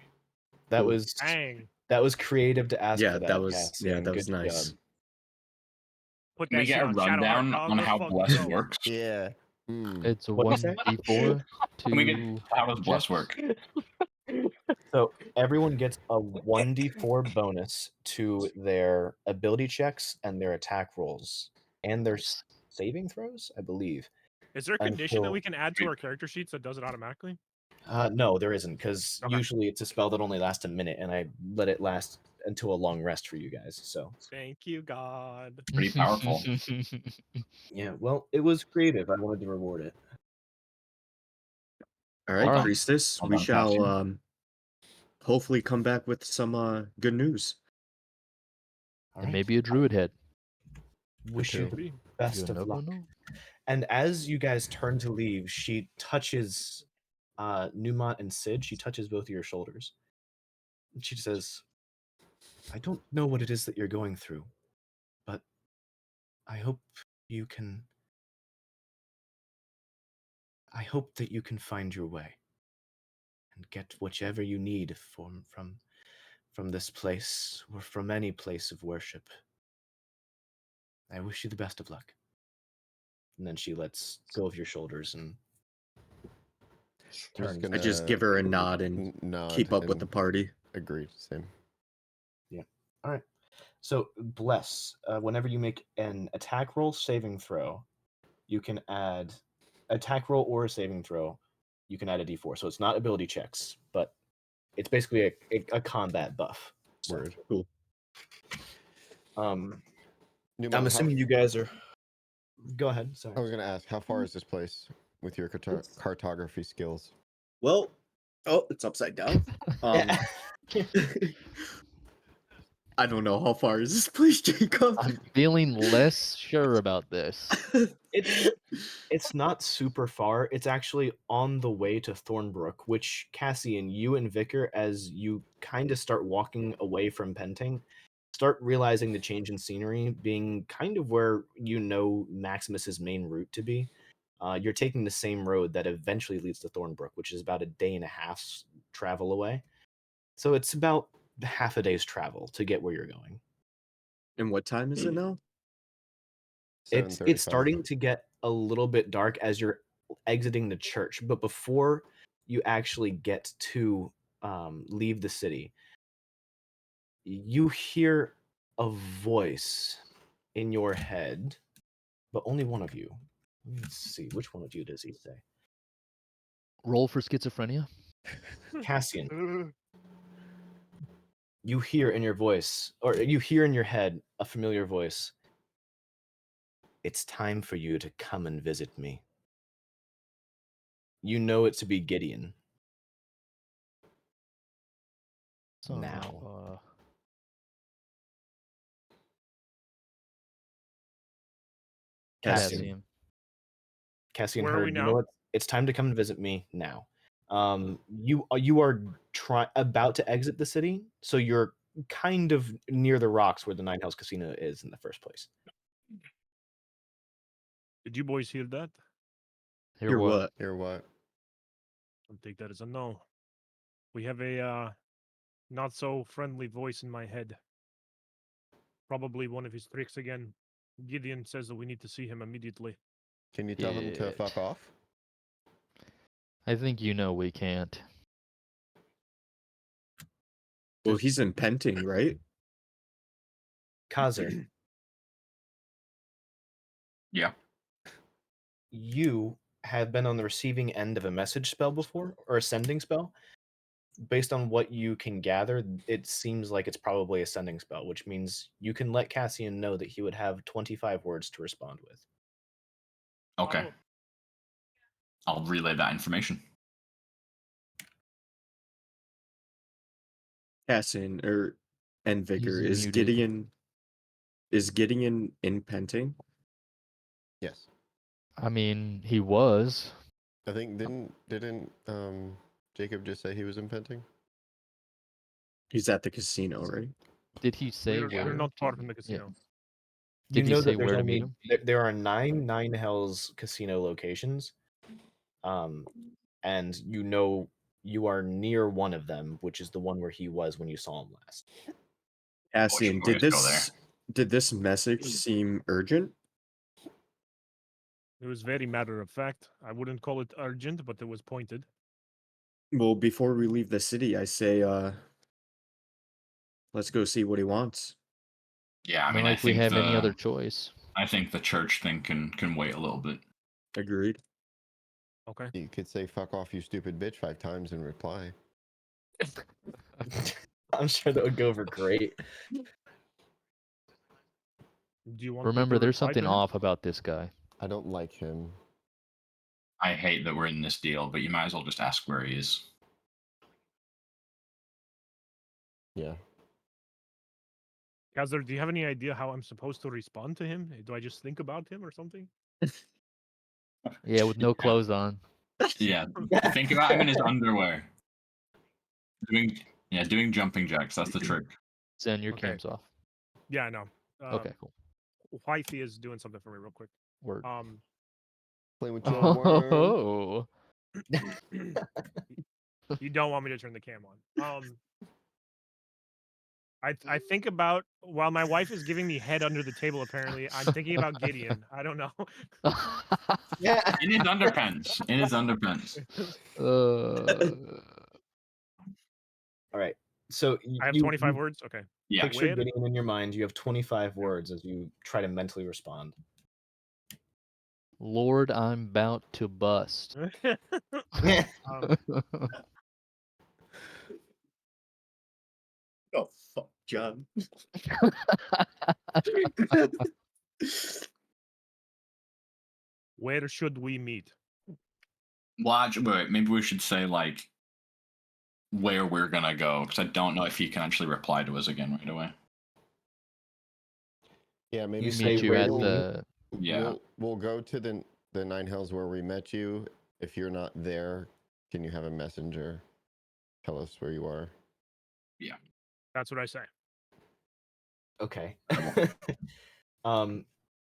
That Cool. was Dang. creative to ask Yeah, for that. that was Cassian. that was Good nice. job. Put Can we that get shit a on Shadowheart, rundown dog. on Let's how fucking bless go. works? Yeah. It's What'd you say? 1d4 Can we get to how does bless checks. work? So everyone gets a 1d4 bonus to their ability checks and their attack rolls and their Nice. saving throws, I believe. Is there a condition that Until- we can add to our character sheets that does it automatically? No, there isn't, because Okay. usually it's a spell that only lasts a minute, and I let it last until a long rest for you guys. So Thank you, God. Pretty powerful. yeah, well, it was creative. I wanted to reward it. All right, Alright. priestess. Well We done, shall Cassian. hopefully come back with some good news. All And right. maybe a druid head. Wish you too. the You best of never luck. know. And as you guys turn to leave, she touches Newmont and Sid. She touches both of your shoulders. And she says, I don't know what it is that you're going through, but I hope you can. I hope that you can find your way and get whichever you need from this place or from any place of worship. I wish you the best of luck. And then she lets go of your shoulders and I'm turns. I just give her a nod and nod keep up with and the party. Agreed. Same. All right. So bless. Whenever you make an attack roll saving throw, you can add attack roll or a saving throw. You can add a d4. So it's not ability checks, but it's basically a combat buff. So, Word. Cool. I'm Newmont, assuming you guys are. Go ahead. Sorry. I was gonna ask, how far is this place with your cartography skills? Well, oh, it's upside down. I don't know how far is this place, Jacob. I'm feeling less sure about this. It's not super far. It's actually on the way to Thornbrook, which Cassian, you and Vicar, as you kind of start walking away from Penting, start realizing the change in scenery being kind of where you know Maximus's main route to be. You're taking the same road that eventually leads to Thornbrook, which is about a day and a half's travel away. So it's about half a day's travel to get where you're going. And what time is it now? It's 7:35. starting to get a little bit dark as you're exiting the church, but before you actually get to leave the city, you hear a voice in your head, but only one of you. Let's see, which one of you does he say? Roll for schizophrenia. Cassian. You hear in your voice, or you hear in your head, a familiar voice. It's time for you to come and visit me. You know it to be Gideon. Son Now. of, Cassian. Cassian Where are we heard, you know now? what? It's time to come and visit me now. You are about to exit the city, so you're kind of near the rocks where the Nine Hells Casino is in the first place. Did you boys hear that? Hear Hear what? what? Hear what? I'll take that as a no. We have a not so friendly voice in my head. Probably one of his tricks again. Gideon says that we need to see him immediately. Can you tell him to Shit. fuck off? I think you know we can't. Well, he's in Penting, right? Kazir, Yeah. you have been on the receiving end of a message spell before, or a sending spell. Based on what you can gather, it seems like it's probably a sending spell, which means you can let Cassian know that he would have 25 words to respond with. Okay. I'll relay that information. Cassian and Vicar, He's muted. is Gideon in Penting? Yes. I mean, he was. I think didn't Jacob just say he was impending? He's at the casino, right? Did he say We're where? not far from the casino. Did he know say that there's where to only meet him? there are 9 Hells casino locations, and you are near one of them, which is the one where he was when you saw him last. Cassian, always go there. did this message seem urgent? It was very matter of fact. I wouldn't call it urgent, but it was pointed. Well, before we leave the city, I say let's go see what he wants. Yeah, I Not mean, like we have any other choice. I think the church thing can wait a little bit. Agreed. Okay. You could say "fuck off, you stupid bitch" 5 times in reply. I'm sure that would go over great. Do you want Remember, me to there's reply something to him? off about this guy. I don't like him. I hate that we're in this deal, but you might as well just ask where he is. Yeah. Kazar, do you have any idea how I'm supposed to respond to him? Do I just think about him or something? Yeah, with no clothes on. Yeah, think about him in his underwear. Doing jumping jacks. That's the trick. Send your Okay. cams off. Yeah, I know. Okay, cool. Wifey is doing something for me real quick. Word. Play with your worm. Oh, You don't want me to turn the cam on. I think about while my wife is giving me head under the table. Apparently, I'm thinking about Gideon. I don't know. Yeah. In his underpants. In his underpants. All right. So I have 25 words. Okay. Yeah. Picture Where? Gideon in your mind. You have 25 words as you try to mentally respond. Lord, I'm about to bust. Oh fuck, John. Where should we meet? Well, actually, wait, maybe we should say like where we're gonna go, because I don't know if he can actually reply to us again right away. Yeah, maybe You Meet say you where at do we meet? the. Yeah. We'll go to the 9 Hells where we met you. If you're not there, can you have a messenger tell us where you are? Yeah. That's what I say. Okay.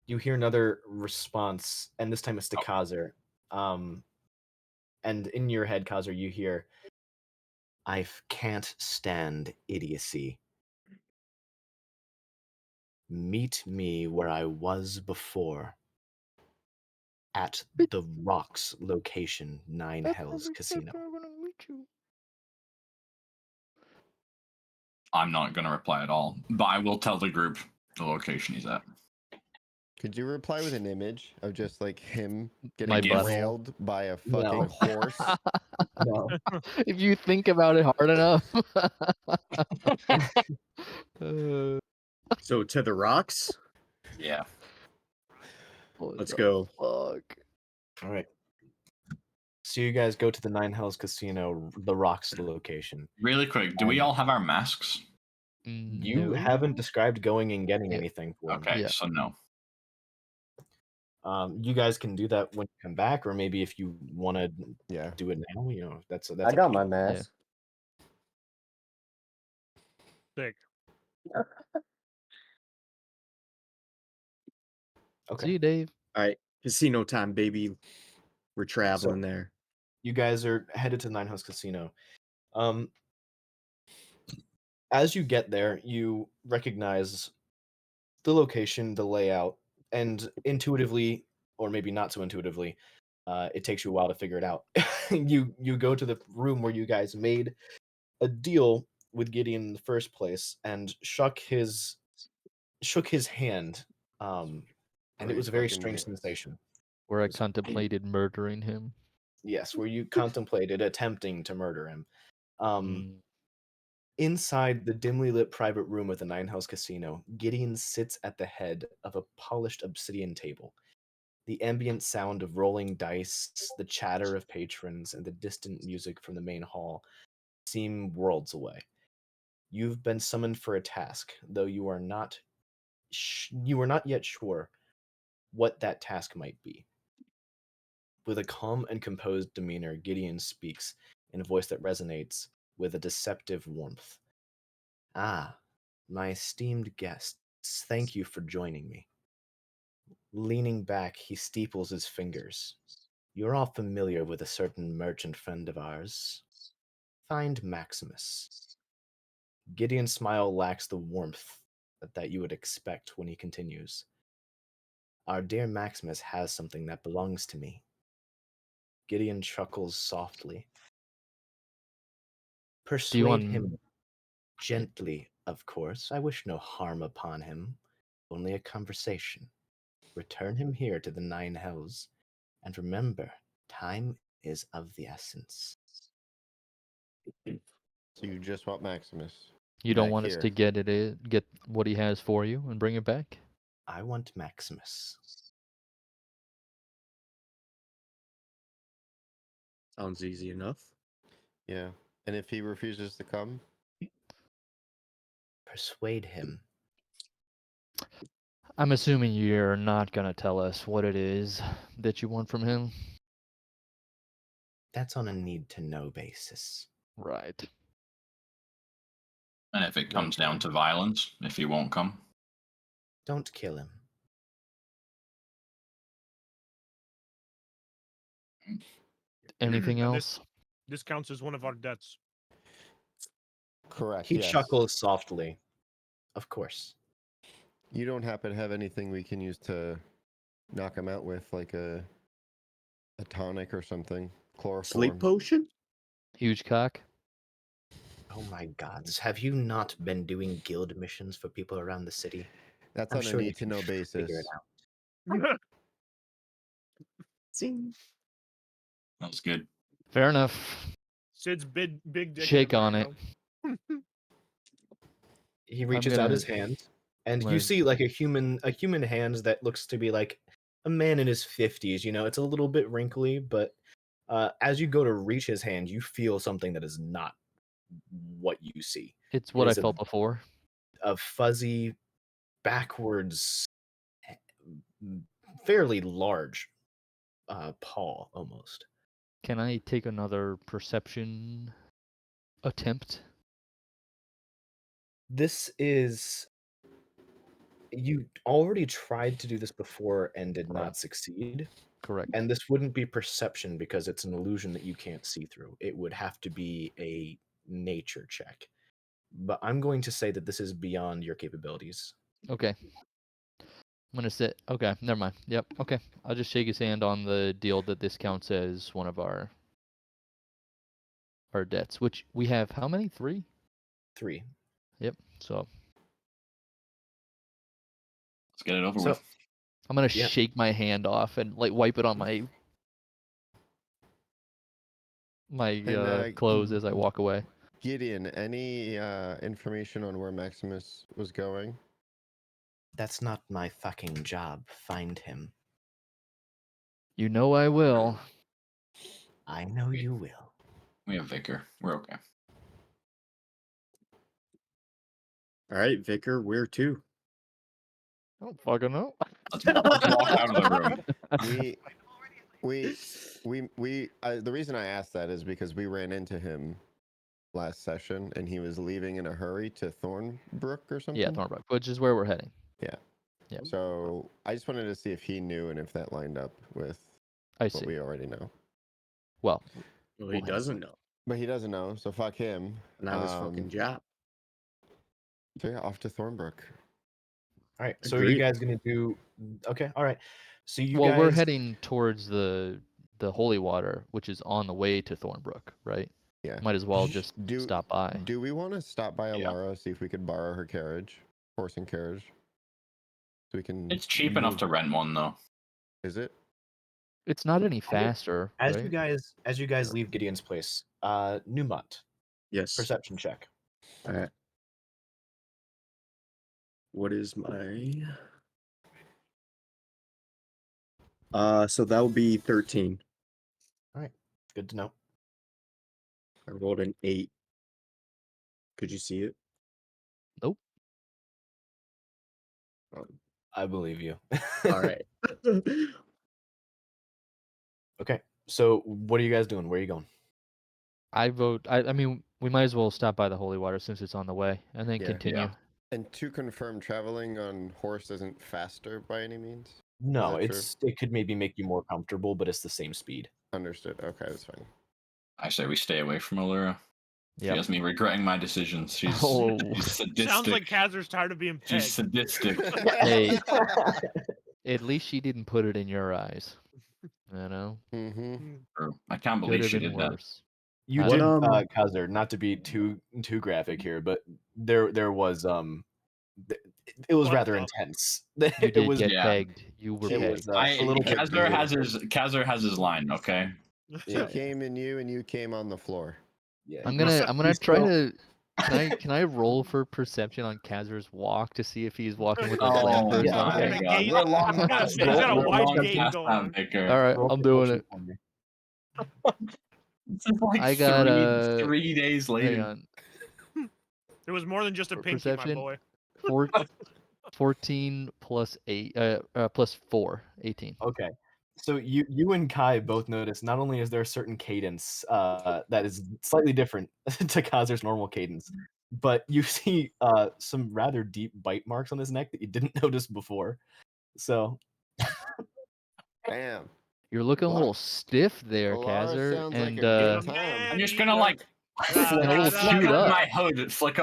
You hear another response, and this time it's to Kazar. And in your head, Kazar, you hear, "I can't stand idiocy. Meet me where I was before, at the Rocks location, 9 Hells Casino." I'm not gonna reply at all, but I will tell the group the location he's at. Could you reply with an image of just like him My getting bus. railed by a No. fucking horse? No. If you think about it hard enough. So to the rocks? Yeah. Let's go. Fuck. All right. So you guys go to the 9 Hells Casino, the Rocks location. Really quick, do we all have our masks? You No. haven't described going and getting Yeah. anything for him. Okay, Yeah. so no. You guys can do that when you come back, or maybe if you want to Yeah. do it now, that's I up got to my you. mask. Sick. Okay. See you, Dave. All right, casino time, baby. We're traveling there. You guys are headed to 9 Hells Casino. As you get there, you recognize the location, the layout, and intuitively, or maybe not so intuitively, it takes you a while to figure it out. You go to the room where you guys made a deal with Gideon in the first place and shook his hand, and it Great was a very fucking strange deal. sensation. Where I contemplated murdering him. Yes, where you contemplated attempting to murder him. Mm. Inside the dimly lit private room of the Nine Hells Casino, Gideon sits at the head of a polished obsidian table. The ambient sound of rolling dice, the chatter of patrons, and the distant music from the main hall seem worlds away. You've been summoned for a task, though you are not yet sure what that task might be. With a calm and composed demeanor, Gideon speaks in a voice that resonates with a deceptive warmth. Ah, my esteemed guests, thank you for joining me. Leaning back, he steeples his fingers. You're all familiar with a certain merchant friend of ours. Find Maximus. Gideon's smile lacks the warmth that you would expect when he continues. Our dear Maximus has something that belongs to me. Gideon chuckles softly. Do you Persuade want him gently, of course. I wish no harm upon him. Only a conversation. Return him here to the Nine Hells. And remember, time is of the essence. So you just want Maximus. You don't back want us here. to get what he has for you and bring it back? I want Maximus. Sounds easy enough. Yeah. And if he refuses to come, Persuade him. I'm assuming you're not gonna tell us what it is that you want from him. That's on a need-to-know basis. Right. And if it comes down to violence, if he won't come, Don't kill him. Anything And else? this counts as one of our debts. correct. He yes. chuckles softly. Of course. You don't happen to have anything we can use to knock him out with, like a tonic or something? Chloroform. Sleep potion? Huge cock? Oh my gods. Have you not been doing guild missions for people around the city? That's I'm on sure a you need to can know figure it basis. out. Zing. that was good. Fair enough. Sid's big dick. Shake energy, on you it. know? He reaches out his hand, and I'm you gonna- see like a human hand that looks to be like a man in his 50s. You know, it's a little bit wrinkly, but as you go to reach his hand, you feel something that is not what you see. It's It what I is felt before. a fuzzy, backwards, fairly large paw almost. Can I take another perception attempt? This is you already tried to do this before and did not succeed. Correct. And this wouldn't be perception because it's an illusion that you can't see through. It would have to be a nature check. But I'm going to say that this is beyond your capabilities. Okay. I'm gonna sit. Okay, never mind. Yep. Okay. I'll just shake his hand on the deal that this counts as one of our debts, which we have how many? 3? 3. Yep. So Let's get it over So with. I'm gonna Yeah. shake my hand off and like wipe it on my clothes as I walk away. Gideon, any information on where Maximus was going? that's not my fucking job. Find him. You know I will. I know you will. We have Vicar. We're okay. All right, Vicar, where to? I don't fucking know. Let's walk out of the room. The reason I asked that is because we ran into him last session and he was leaving in a hurry to Thornbrook or something. Yeah, Thornbrook, which is where we're heading. Yeah. Yeah. So I just wanted to see if he knew and if that lined up with I what see. we already know. Well, Well, he doesn't know. But he doesn't know, so fuck him. Not his fucking job. So yeah, off to Thornbrook. All right. So are you Agreed. guys going to do Okay. All right. So you well, guys we're heading towards the holy water, which is on the way to Thornbrook, right? Yeah. Might as well just Do- stop by. Do we want to stop by Yeah. Alara, see if we could borrow her carriage, horse and carriage? So we can. It's cheap enough to rent one, though. Is it? It's not any faster, As right? you guys leave Gideon's place, Newmont, Yes. perception check. All right. What is my? So that would be 13. All right, good to know. I rolled an 8. Could you see it? Nope. I believe you. All right. Okay, so what are you guys doing? Where are you going? I vote. I mean, we might as well stop by the holy water since it's on the way, and then Yeah. continue. Yeah. And to confirm, traveling on horse isn't faster by any means? No, that true? it could maybe make you more comfortable, but it's the same speed. Understood. Okay, that's fine. I say we stay away from Allura. She Yep. has me regretting my decisions. She's, Oh. she's sadistic. Sounds like Kazer's tired of being She's pegged. sadistic. Hey, at least she didn't put it in your eyes. You know, Mm-hmm. I can't could believe have she been did that. worse. You What, did, um, Kaiser, not to be too graphic here, but there was it was What rather the- intense. You It did was get Yeah. pegged. You were it pegged. was a little bit Kazar brutal. has his line. Okay. She came in you, and you came on the floor. Yeah, I'm you gonna try still- to. Can I roll for perception on Kazer's walk to see if he's walking with a Oh limp or my something? The god. gate- We're long he's got a- past he's got that. a We're wide long gate past going. that, Vicar. All right, roll I'm doing compulsion it. for me. This is like I got, 3 days Hang later. on. It was more than just a For pinky, perception? my boy. 14 plus 8, plus 4, 18. Okay. So you and Kai both notice not only is there a certain cadence that is slightly different to Kazer's normal cadence, but you see some rather deep bite marks on his neck that you didn't notice before. So Bam. You're looking a Wow. little stiff there, Alara Kazer, sounds like and a good The time. I'm just man gonna like eater. a little flick chewed up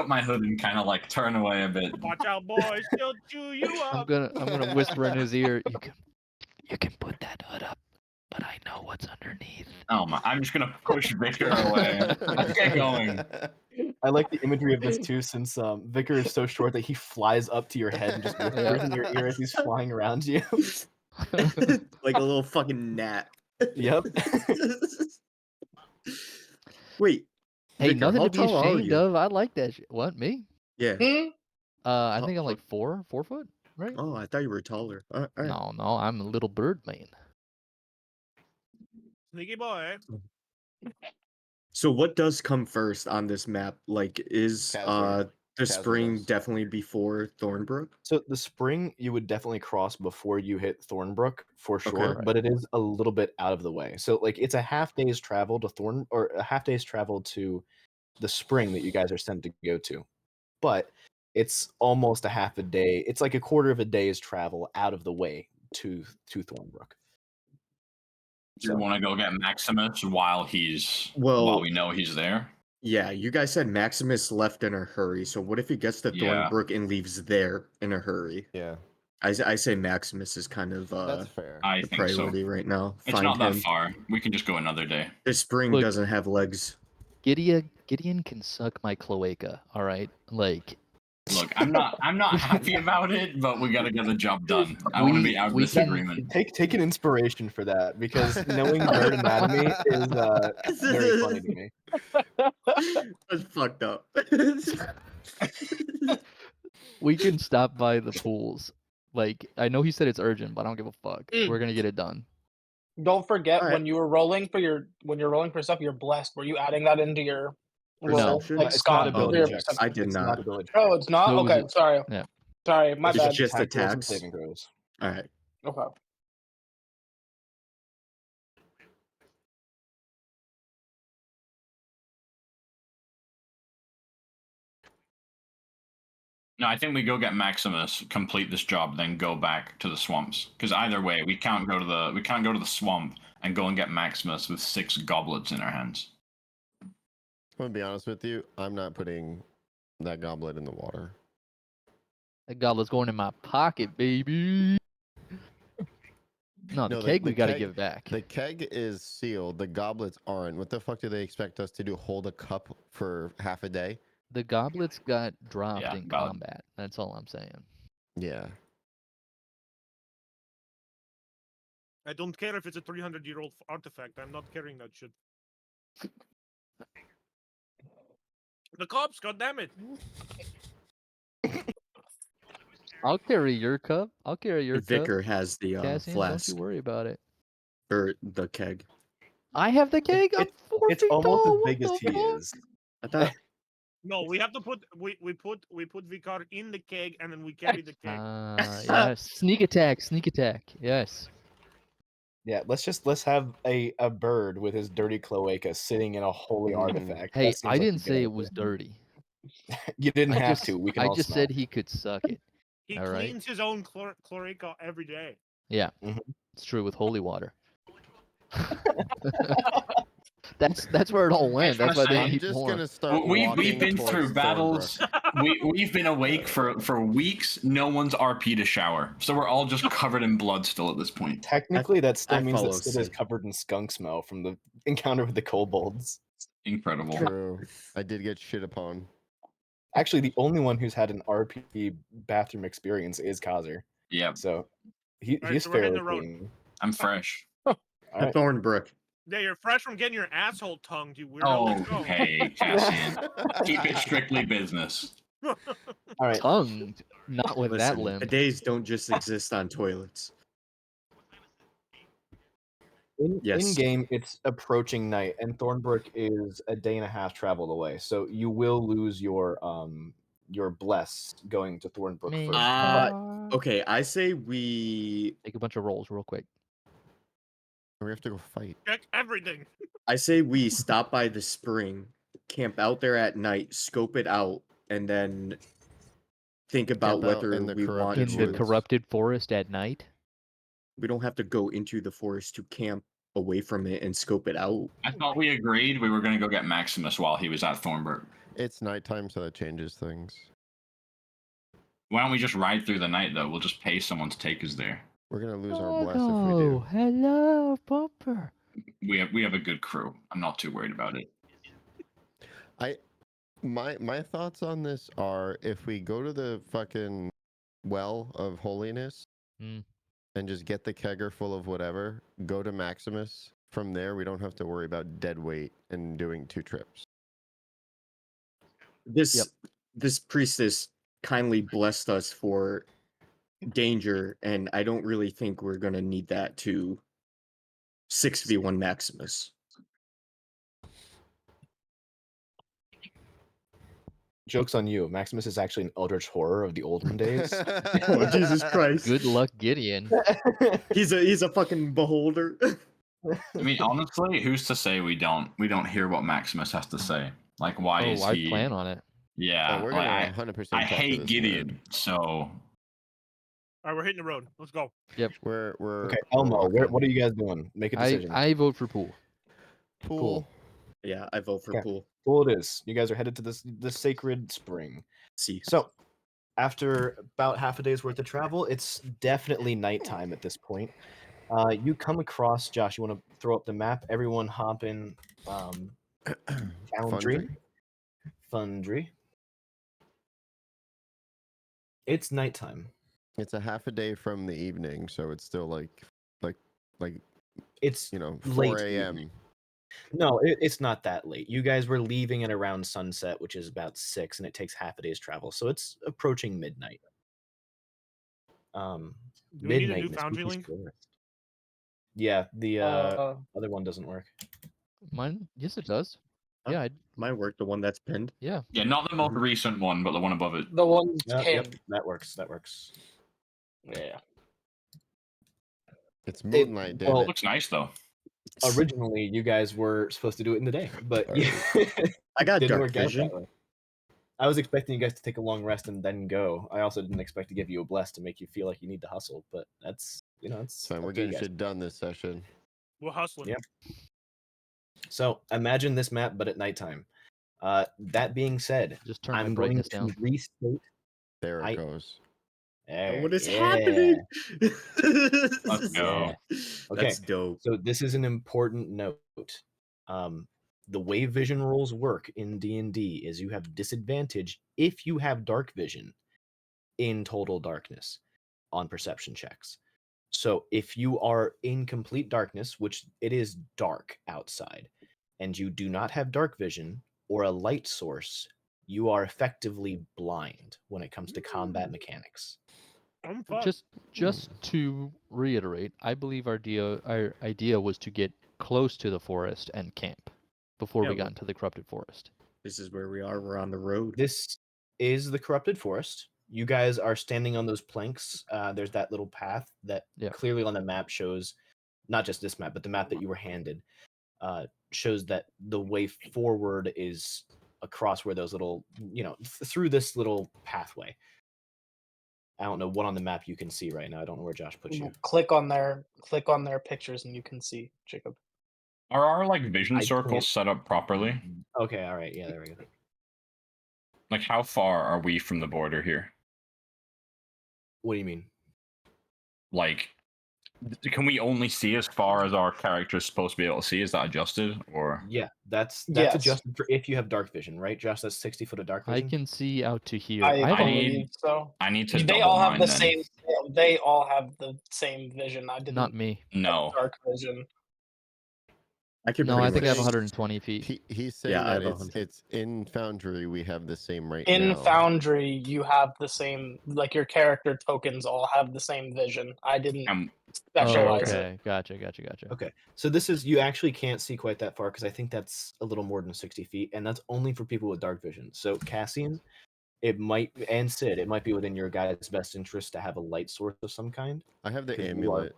up. my hood, and kind of like turn away a bit. Watch out, boys! She'll chew you I'm up. gonna whisper in his ear. You can put that hood up, but I know what's underneath. Oh my! I'm just gonna push Vicar away. Let's get going. I like the imagery of this too, since Vicar is so short that he flies up to your head and just whispers in your ear as he's flying around you. Like a little fucking gnat. Yep. Wait. Hey, Vicar, nothing how to be tall are ashamed you? of. I like that shit. What, me? Yeah. I How- think I'm how- like 4 foot, right? Oh, I thought you were taller. All right. No, I'm a little bird man. Sneaky boy. So what does come first on this map? Like, is Kazar. the Kazar spring does. definitely before Thornbrook? So the spring you would definitely cross before you hit Thornbrook for sure, Okay. but it is a little bit out of the way. So like it's a half day's travel to or a half day's travel to the spring that you guys are sent to go to. But it's almost a half a day. It's like a quarter of a day's travel out of the way to Thornbrook. Do you want to go get Maximus while Well- we know he's there? Yeah, you guys said Maximus left in a hurry. So what if he gets to Yeah. Thornbrook and leaves there in a hurry? Yeah, I say Maximus is kind of that's fair. I the think so. priority right now. It's Find not that him. far. We can just go another day. The spring Look- doesn't have legs. Gideon can suck my cloaca. All right, like Look, I'm not happy about it, but we gotta get the job done. I want to be out of we this can- agreement. Take an inspiration for that because knowing bird anatomy is very funny to me. That's fucked up. we can stop by the pools. Like I know he said it's urgent, but I don't give a fuck. We're gonna get it done. Don't forget Alright. when you're rolling for stuff, you're blessed. Were you adding that into your roll? Perception? Like It's Scott, not ability your checks. perception. I did It's not. ability Oh, checks. it's not. So Okay, sorry. Yeah. Sorry, my It's bad. just Attack rolls and attacks. saving throws. All right. Okay. No, I think we go get Maximus, complete this job, then go back to the swamps. Because either way, we can't go to the swamp and go and get Maximus with 6 goblets in our hands. I'm gonna be honest with you. I'm not putting that goblet in the water. That goblet's going in my pocket, baby. No, the keg we gotta keg- give back. The keg is sealed. The goblets aren't. What the fuck do they expect us to do? Hold a cup for half a day? The goblets got dropped Yeah, in valid. combat. That's all I'm saying. Yeah. I don't care if it's a 300-year-old artifact. I'm not carrying that shit. The cops, goddammit! I'll carry your cup. I'll carry your cup. Vicar has the Cassian, don't flask you worry about it. or the keg. I have the keg. I'm 4 It's feet almost tall. as big as What he the fuck? is. I thought No, we have to put we put Vicar in the keg and then we carry the keg. Yes. Sneak attack. Sneak attack. Yes. Yeah, let's have a bird with his dirty cloaca sitting in a holy Mhm. artifact. Hey, That seems I like a didn't good say it idea. was dirty. You didn't I have just, to. We can I all just smell. said he could suck it. He All right. cleans his own cloaca every day. Yeah, Mhm. it's true with holy water. That's where it all went. That's why they I'm need just more. gonna start We've walking been towards through battles. We've been awake for weeks. No one's RP'd a shower, so we're all just covered in blood still at this point. Technically, that still I means that follow Sid is Sid. covered in skunk smell from the encounter with the kobolds. Incredible. True. I did get shit upon. Actually, the only one who's had an RP bathroom experience is Kazer. Yeah, So Alright, he's so we're hitting fairly the road. clean. I'm fresh. All at right. Thornbrook. Yeah, you're fresh from getting your asshole tongued, you weirdo. Oh, Let's go. hey, Cassian. Keep it strictly business. All right. Tongued, not with that Listen, limb. bidets don't just exist on toilets. In Yes. game, it's approaching night, and Thornbrook is a day and a half traveled away. So you will lose your bless going to Thornbrook Me. first. Okay, I say we Take a bunch of rolls real quick. We have to go fight. Check everything. stop by the spring, camp out there at night, scope it out, and then think about Camp out whether in the we want In corrupted the woods. corrupted forest at night. we don't have to go into the forest to camp away from it and scope it out. I thought we agreed we were going to go get Maximus while he was at Thornbrook. It's nighttime, so that changes things. Why don't we just ride through the night, though? We'll just pay someone to take us there. We're gonna lose our bless if we do. Hello, Bumper. We have a good crew. I'm not too worried about it. My thoughts on this are if we go to the fucking well of holiness Mm. and just get the kegger full of whatever, go to Maximus. From there, we don't have to worry about dead weight and doing 2 trips. This priestess kindly blessed us for danger, and I don't really think we're gonna need that to 6v1 Maximus. Joke's on you. Maximus is actually an eldritch horror of the olden days. Oh, Jesus Christ. Good luck, Gideon. He's a fucking beholder. I mean, honestly, who's to say we don't hear what Maximus has to say? Like, why is I he? plan on it. Yeah, Oh, we're like, gonna 100% I talk to hate this Gideon, nerd. so All right, we're hitting the road. Let's go. We're Okay, we're Elmo, walking. what are you guys doing? Make a decision. I vote for Pool. Pool. Yeah, I vote for Okay. Pool. Cool it is. You guys are headed to the sacred spring. See. So, after about half a day's worth of travel, it's definitely nighttime at this point. You come across, Josh, you want to throw up the map? Everyone hop in Foundry. Fundry. It's nighttime. It's a half a day from the evening, so it's still like It's 4 late a.m. evening. No, it's not that late. You guys were leaving at around sunset, which is about 6, and it takes half a day's travel, so it's approaching midnight. Do we need a Midnight new in the Foundry spooky link? forest. Yeah, the other one doesn't work. Mine? Yes, it does. Huh? Yeah, My work, the one that's pinned. yeah. yeah, not the most recent one, but the one above it. The one's Yep, pinned. that works. That works. Yeah. It's moonlight, damn well, it. Looks nice though. Originally, you guys were supposed to do it in the day, but I got didn't dark work out vision. that way. I was expecting you guys to take a long rest and then go. I also didn't expect to give you a bless to make you feel like you need to hustle, but that's it's Fine, up we're to you getting guys. shit done this session. We're hustling. Yep. So imagine this map, but at nighttime. That being said, Just turn my I'm going brightness to down. restate. There it I- goes. What is happening? Let's go. Okay. That's dope. So this is an important note. The way vision rules work in D&D is you have disadvantage if you have dark vision in total darkness on perception checks. So if you are in complete darkness, which it is dark outside, and you do not have dark vision or a light source, you are effectively blind when it comes to combat mechanics. I'm fine. Just to reiterate, I believe our idea was to get close to the forest and camp before Yeah, we got well- into the corrupted forest. This is where we are. We're on the road. This is the corrupted forest. You guys are standing on those planks. There's that little path that Yeah. clearly on the map shows, not just this map, but the map that you were handed, shows that the way forward is across where those little, through this little pathway. I don't know what on the map you can see right now. I don't know where Josh put you. Click on their pictures and you can see, Jacob. Are our like vision I circles can't- set up properly? Okay, all right. Yeah, there we go. Like, how far are we from the border here? What do you mean? Like, can we only see as far as our character is supposed to be able to see? Is that adjusted, or Yeah, that's Yes. adjusted for if you have dark vision, right, Josh? That's 60 foot of dark I vision. can see out to here. I have need- believe so. I need to They double all have mine the then? same. They all have the same vision. I didn't. not me. have No. dark vision. I could No, pretty I think I have much- 120 feet. He's saying Yeah, I that have it's 100. it's in Foundry we have the same right In now. Foundry, you have the same. Like your character tokens all have the same vision. I didn't Um, Oh, specialize it. okay. Gotcha. Okay, so this is, you actually can't see quite that far because I think that's a little more than 60 feet, and that's only for people with dark vision. So Cassian, and Sid, it might be within your guys' best interest to have a light source of some kind. I have the because you are amulet.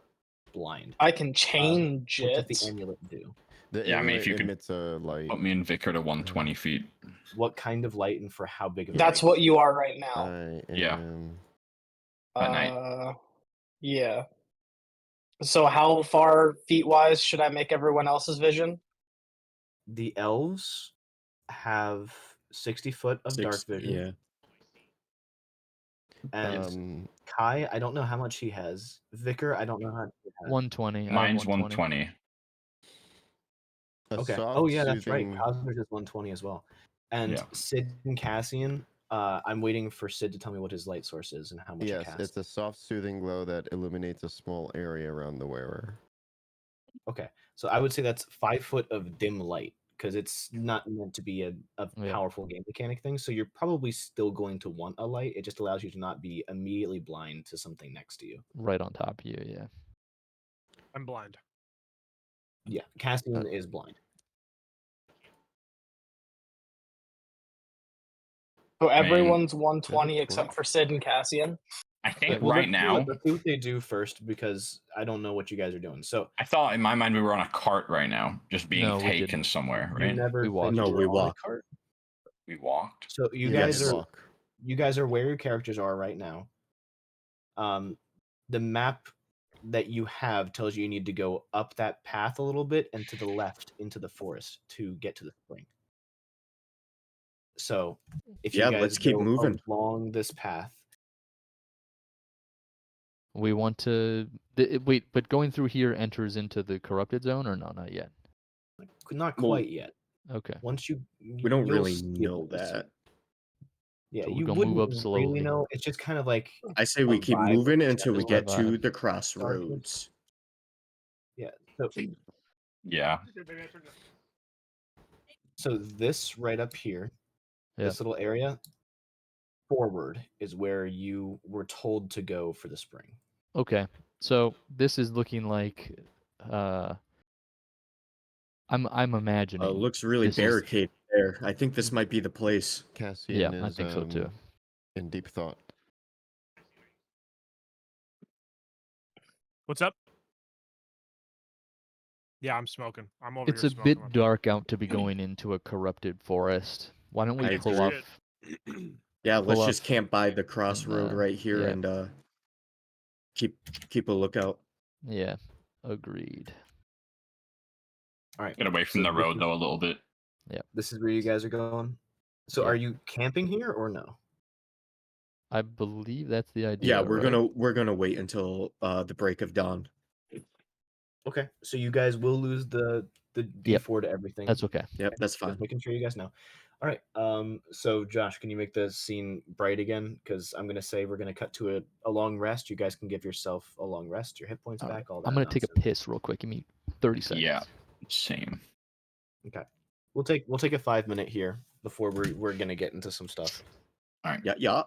blind. I can change What does it. the amulet do? The Yeah, I mean, amulet if you could emits a light. put me and Vicar to 120 feet. What kind of light and for how big of a That's light? what you are right now. I Yeah. am. At night. Yeah. So how far feet wise should I make everyone else's vision? The elves have 60 foot of dark vision. Yeah. And Kai, I don't know how much he has. Vicar, I don't know how much he has. 120. I have Mine's 120. 120. A Okay. soft, Oh yeah, that's right. soothing- Cosmos is 120 as well. And Yeah. Sid and Cassian, I'm waiting for Sid to tell me what his light source is and how much he Yes, casts. it's a soft, soothing glow that illuminates a small area around the wearer. Okay, so I would say that's 5 foot of dim light because it's not meant to be a Yeah. powerful game mechanic thing. So you're probably still going to want a light. It just allows you to not be immediately blind to something next to you. Right on top of you, yeah. I'm blind. Yeah, Cassian is blind. So mean, everyone's 120 12. except for Sid and Cassian. I think Well, right now, let's see what they do first because I don't know what you guys are doing. So I thought in my mind we were on a cart right now, just being No, we taken didn't. somewhere, you right? never We said walked. you No, were we on a walked. cart. We walked. So you Yes. guys are Walk. where your characters are right now. The map that you have tells you need to go up that path a little bit and to the left into the forest to get to the spring. So if you Yeah, guys let's keep go moving. along this path, We want to wait, but going through here enters into the corrupted zone or no? Not yet. not Well, quite yet. Okay. Once you We don't you'll really see it know once. that. Yeah, So we're you gonna wouldn't move up really slowly. know. It's just kind of like I say we a keep vibe moving that until we just get like to vibe. the crossroads. yeah. So Yeah. So this right up here, Yeah. this little area forward is where you were told to go for the spring. Okay. So this is looking like I'm imagining. Looks really This is- barricaded there. I think this might be the place. Cassian Yeah, is I think so too. in deep thought. What's up? Yeah, I'm smoking. I'm over It's here a smoking. bit dark out to be going into a corrupted forest. Why don't we I pull agree. off? Yeah, Pull let's up just camp by the crossroad right here yeah. and keep a lookout. Yeah. Agreed. All right. Get away from so the this road is- though a little bit. This is where you guys are going. So Yeah. are you camping here or no? I believe that's the idea. Yeah, right? we're gonna wait until the break of dawn. Okay. So you guys will lose the D4 to everything. That's okay. Yep, that's fine. Just making sure you guys know. All right. So Josh, can you make the scene bright again? Because I'm gonna say we're gonna cut to a long rest. You guys can give yourself a long rest, your hit points All right. back, all that. I'm gonna take a nonsense. piss real quick. Give me 30 seconds. Yeah, same. Okay. We'll take a 5-minute here before we're gonna get into some stuff. All right. Yeah.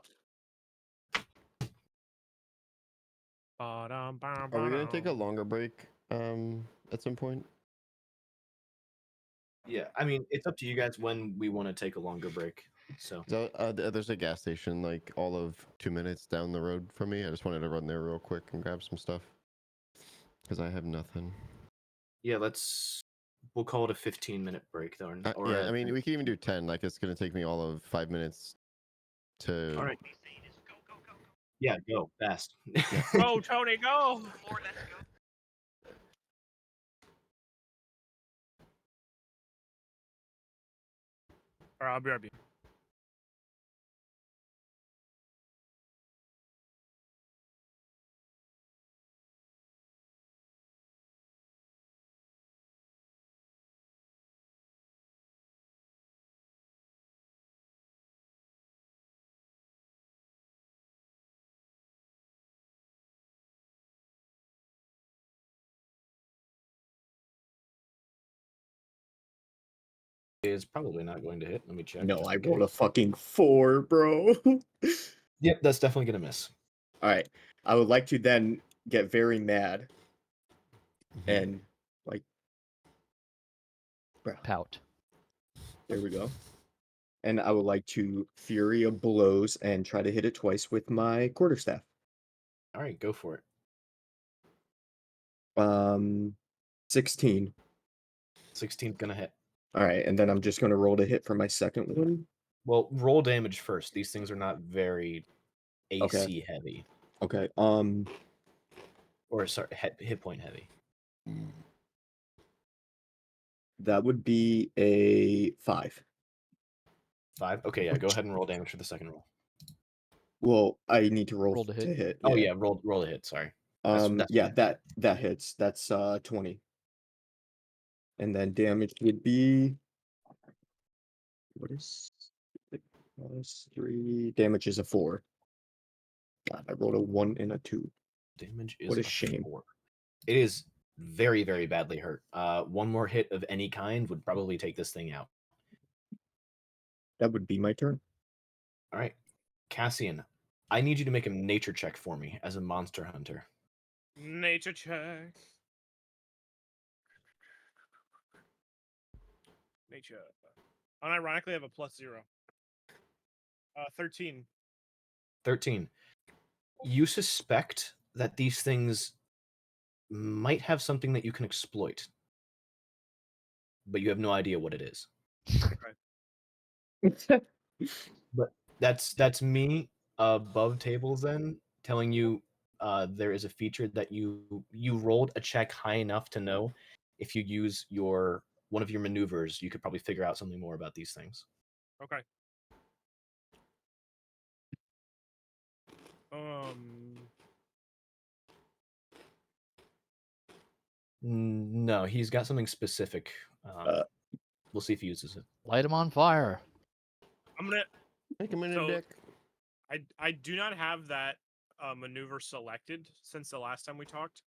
Are we gonna take a longer break at some point? Yeah, I mean it's up to you guys when we want to take a longer break. So There's a gas station like all of 2 minutes down the road from me. I just wanted to run there real quick and grab some stuff because I have nothing. yeah, we'll call it a 15-minute break though. Yeah, I mean we can even do 10. Like it's gonna take me all of 5 minutes to. All right. Yeah, go fast. Go, Tony, go! All right, I'll be right back. Is probably not going to hit. Let me check. No, just I in rolled case. a fucking 4, bro. Yep, that's definitely gonna miss. All right. I would like to then get very mad and like, bro. Pout. There we go. And I would like to Fury of Blows and try to hit it twice with my quarterstaff. All right, go for it. 16. 16's gonna hit. All right, and then I'm just gonna roll to hit for my second one. Well, roll damage first. These things are not very AC Okay. heavy, Okay. or sorry, hit point heavy. That would be a 5. 5. Okay, yeah. Go ahead and roll damage for the second roll. Well, I need to roll Roll to hit. to hit. Oh yeah, roll a hit. Sorry. That's Yeah, fine. that hits. That's 20. And then damage would be what is it? +3? Damage is a 4. God, I rolled a 1 and a 2. Damage is What a shame. 4. It is very, very badly hurt. One more hit of any kind would probably take this thing out. That would be my turn. All right, Cassian, I need you to make a nature check for me as a monster hunter. Nature check. Nature. Unironically, I have a +0. 13. 13. You suspect that these things might have something that you can exploit, but you have no idea what it is. But that's me above tables then telling you there is a feature that you rolled a check high enough to know if you use one of your maneuvers, you could probably figure out something more about these things. Okay. No, he's got something specific. We'll see if he uses it. Light him on fire. I'm gonna. Make him in So- a dick. I do not have that maneuver selected since the last time we talked.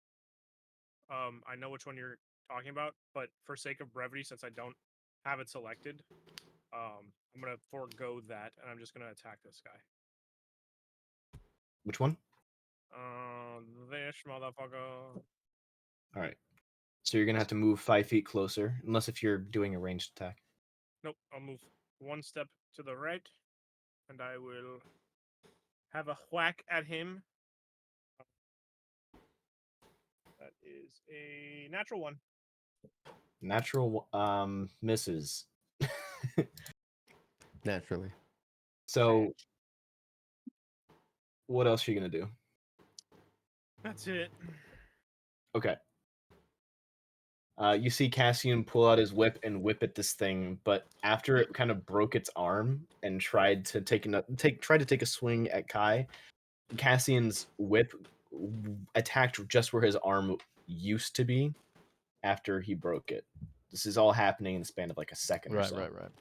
I know which one you're talking about, but for sake of brevity, since I don't have it selected, I'm gonna forego that, and I'm just gonna attack this guy. Which one? This motherfucker. All right. So you're gonna have to move 5 feet closer, unless if you're doing a ranged attack. Nope, I'll move one step to the right, and I will have a whack at him. That is a natural 1. Natural misses. Naturally. So what else are you gonna do? That's it. Okay. You see Cassian pull out his whip and whip at this thing, but after it kind of broke its arm and tried to take a swing at Kai, Cassian's whip attacked just where his arm used to be after he broke it. This is all happening in the span of like a second or Right, so. right, right.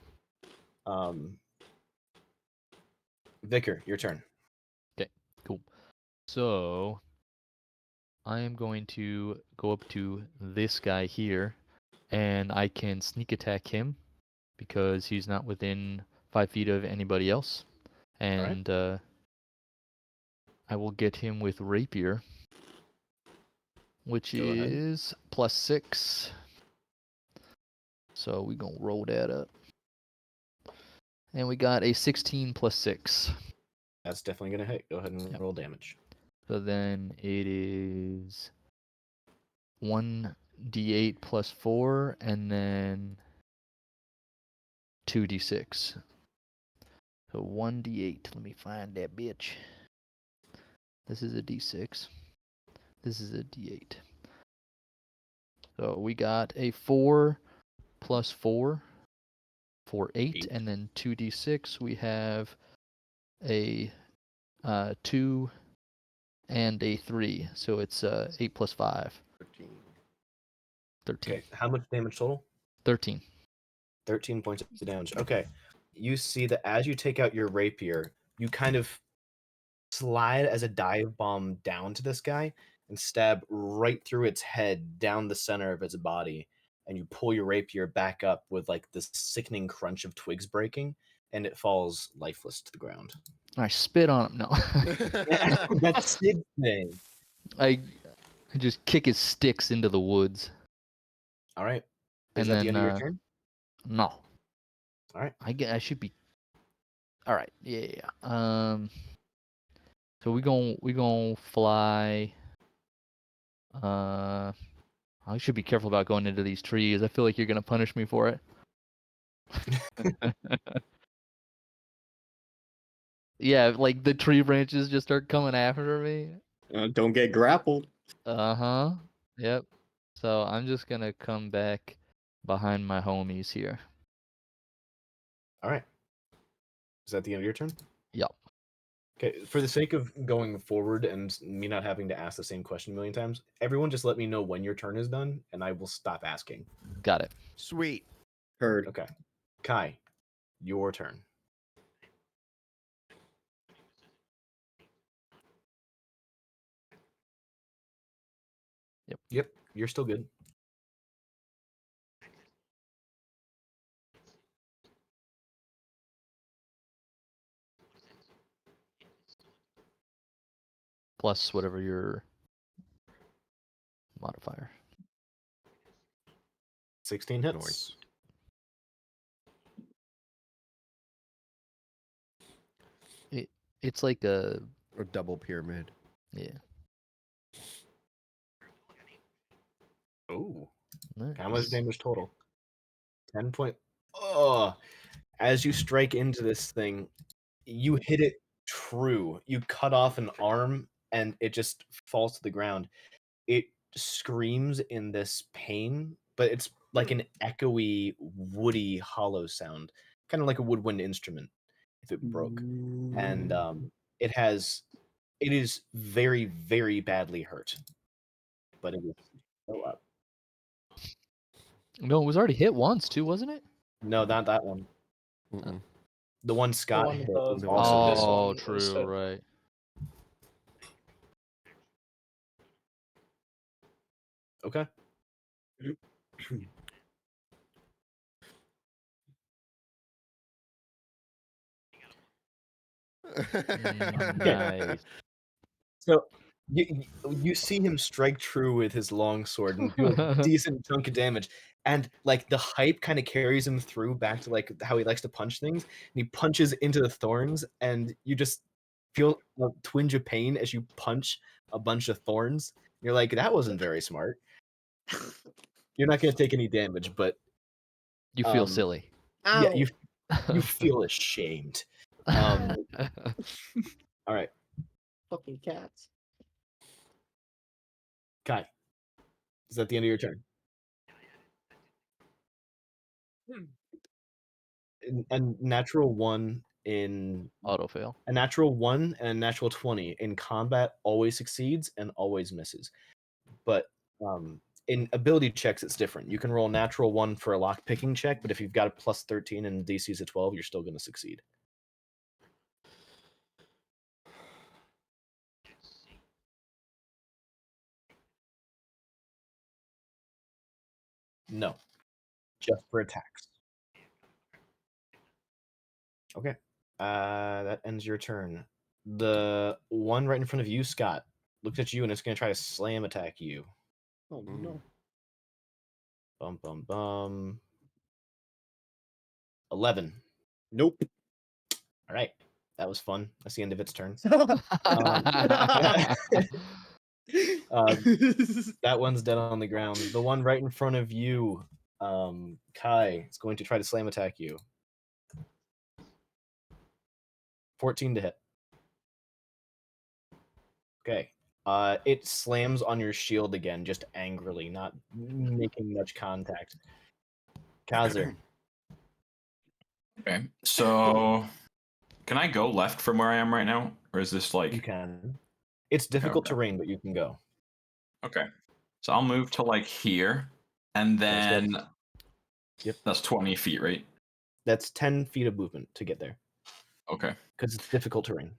Vicar, your turn. Okay, cool. So I am going to go up to this guy here, and I can sneak attack him because he's not within 5 feet of anybody else. And I will get him with rapier, which Go ahead. is +6. So we're going to roll that up. And we got a 16 +6. That's definitely going to hit. Go ahead and Yep. roll damage. So then it is 1d8 +4, and then 2d6. So 1d8. Let me find that bitch. This is a d6. This is a d8. So we got a 4 + 4 for 8, and then 2d6. We have a 2 and a 3. So it's 8 + 5. 13. Okay, how much damage total? 13. 13 points of damage. Okay. You see that as you take out your rapier, you kind of slide as a dive bomb down to this guy and stab right through its head down the center of its body. And you pull your rapier back up with like this sickening crunch of twigs breaking, and it falls lifeless to the ground. I spit on him. No. That's Sid's thing. I just kick his sticks into the woods. All right. And Is that the then end of your turn? no. All right. I should be. All right. Yeah. So we gonna fly. I should be careful about going into these trees. I feel like you're gonna punish me for it. Yeah, like the tree branches just start coming after me. Don't get grappled. Uh-huh. Yep. So I'm just gonna come back behind my homies here. All right. Is that the end of your turn? Yep. Okay, for the sake of going forward and me not having to ask the same question a million times, everyone just let me know when your turn is done, and I will stop asking. Got it. Sweet. Heard. Okay. Kai, your turn. Yep, you're still good. Plus whatever your modifier. 16 hits. Nice. It's like a double pyramid. Yeah. Oh. Nice. How much damage total? 10 point. Oh, as you strike into this thing, you hit it true. You cut off an arm and it just falls to the ground. It screams in this pain, but it's like an echoey, woody, hollow sound, kind of like a woodwind instrument if it broke. And it is very, very badly hurt, but it is still up. No, it was already hit once too, wasn't it? No, not that one. Mm-mm. The one Scott one hit above. was The also one this hit. one Oh, was true, hit. right. Okay. Nice. So you see him strike true with his long sword and do a decent chunk of damage, and like the hype kind of carries him through back to like how he likes to punch things, and he punches into the thorns, and you just feel a twinge of pain as you punch a bunch of thorns. You're like, that wasn't very smart. You're not going to take any damage, but You feel silly. yeah, you feel ashamed. All right, Fucking cats. Kai, is that the end of your turn? A natural 1 in Auto fail. a natural 1 and a natural 20 in combat always succeeds and always misses. But in ability checks, it's different. You can roll natural 1 for a lock picking check, but if you've got a plus 13 and DC is a 12, you're still going to succeed. No, just for attacks. Okay, that ends your turn. The one right in front of you, Scott, looks at you and it's going to try to slam attack you. Oh no. Bum bum bum. 11. Nope. All right, that was fun. That's the end of its turn. That one's dead on the ground. The one right in front of you, Kai, is going to try to slam attack you. 14 to hit. Okay. It slams on your shield again, just angrily, not making much contact. Kazer. Okay. So, can I go left from where I am right now, or is this like? You can. It's difficult Okay. terrain, but you can go. Okay. So I'll move to like here, and then Yep. that's 20 feet, right? That's 10 feet of movement to get there. Okay. Because it's difficult terrain.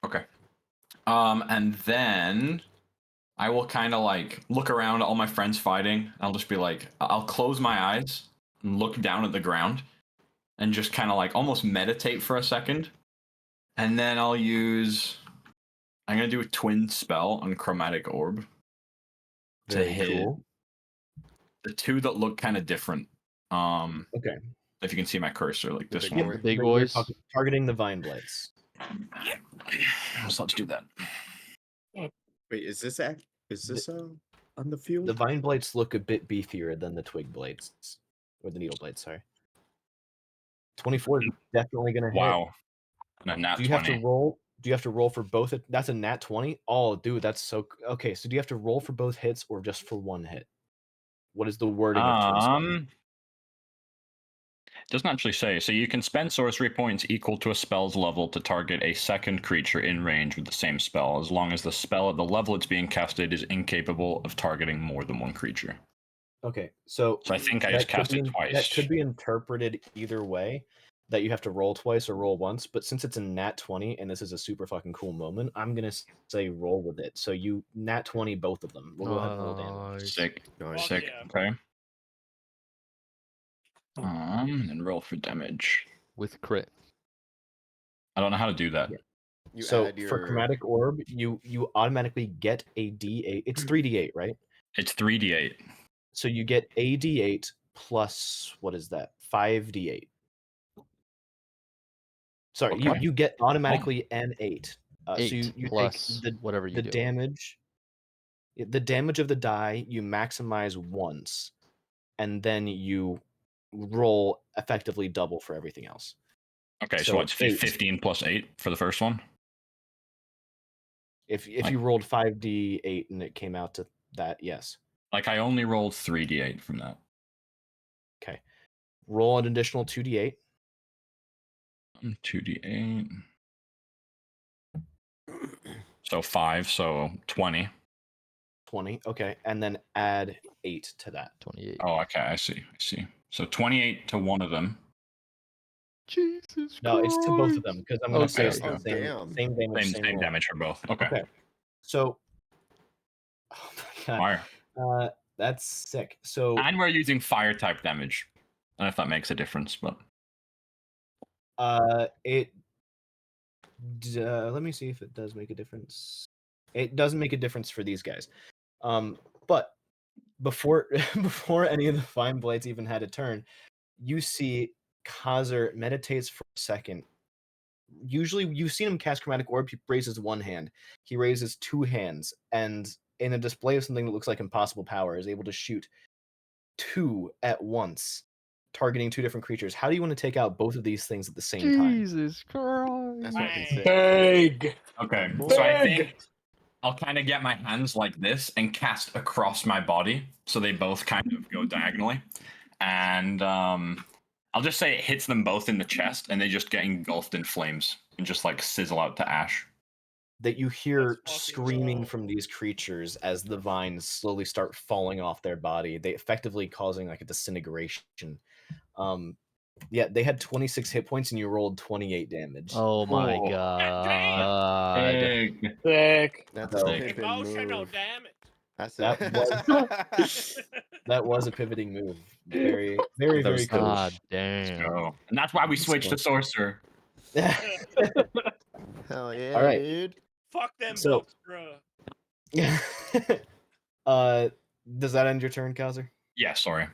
Okay. And then I will kind of like look around at all my friends fighting. I'll just be like, I'll close my eyes and look down at the ground and just kind of like almost meditate for a second. And then I'm going to do a twin spell on Chromatic Orb to Very hit cool. the two that look kind of different. Okay. If you can see my cursor, like The this big one. boy. The big You're boys. targeting the vine blades. So let's do that. Wait, is this on the field? The vine blades look a bit beefier than the twig blades. Or the needle blades, sorry. 24 is definitely going to hit. Wow. And a nat Do you have 20. to roll? Do you have to roll for both? That's a nat 20? Oh, dude, that's so... Okay, so do you have to roll for both hits or just for one hit? What is the wording of twin spell? Doesn't actually say. So you can spend sorcery points equal to a spell's level to target a second creature in range with the same spell, as long as the spell at the level it's being casted is incapable of targeting more than one creature. Okay, so I think I that just could cast be- it twice. That could be interpreted either way, that you have to roll twice or roll once, but since it's a nat 20 and this is a super fucking cool moment, I'm going to say roll with it. So you nat 20 both of them. We'll go ahead and roll damage. Nice. Sick. Nice. Fuck Sick. yeah. Okay. And roll for damage. With crit. I don't know how to do that. Yeah. You So add for your Chromatic Orb, you automatically get a D8. It's 3D8, right? It's 3d8. So you get a D8 plus, what is that? 5D8. Sorry, Okay. you get automatically an 8. So 8 you plus take whatever you the do. damage. The damage of the die you maximize once, and then you roll effectively double for everything else. Okay, so So what's 8. 15 plus 8 for the first one? If Like- you rolled 5D8 and it came out to that, yes. Like I only rolled 3d8 from that. Okay. Roll an additional 2D8. 2d8. So 5, so 20. 20. Okay. And then add 8 to that. 28. Oh, okay, I see. So 28 to one of them. Jesus No, it's to both of Christ. them because I'm going to say Okay. it's the Oh, damn. same damage. Same roll. damage for both. Okay. Okay. So, oh my god, Fire. that's sick. So, And we're using fire type damage. I don't know if that makes a difference, but let me see if it does make a difference. It doesn't make a difference for these guys. But before any of the fine blades even had a turn, you see Kazer meditates for a second. Usually, you've seen him cast Chromatic Orb. He raises one hand. He raises two hands, and in a display of something that looks like impossible power, is able to shoot 2 at once, targeting 2 different creatures. How do you want to take out both of these things at the same time? Jesus Christ. That's fucking sick. Big. okay. Boy. So I think I'll kind of get my hands like this and cast across my body, so they both kind of go diagonally, and I'll just say it hits them both in the chest, and they just get engulfed in flames and just like sizzle out to ash. that you hear Let's fucking screaming go. from these creatures as the vines slowly start falling off their body. They effectively causing like a disintegration. Yeah, they had 26 hit points and you rolled 28 damage. Oh my Oh. god. Egg. Sick. That's So- a pippin Emotional move. damage. That's That That was a pivoting move. Very, very, very cool. God damn. Go. And that's why we switched to sorcerer. Hell yeah, All right. dude. Fuck them So- books, bro. Does that end your turn, Kaiser? Yeah, sorry.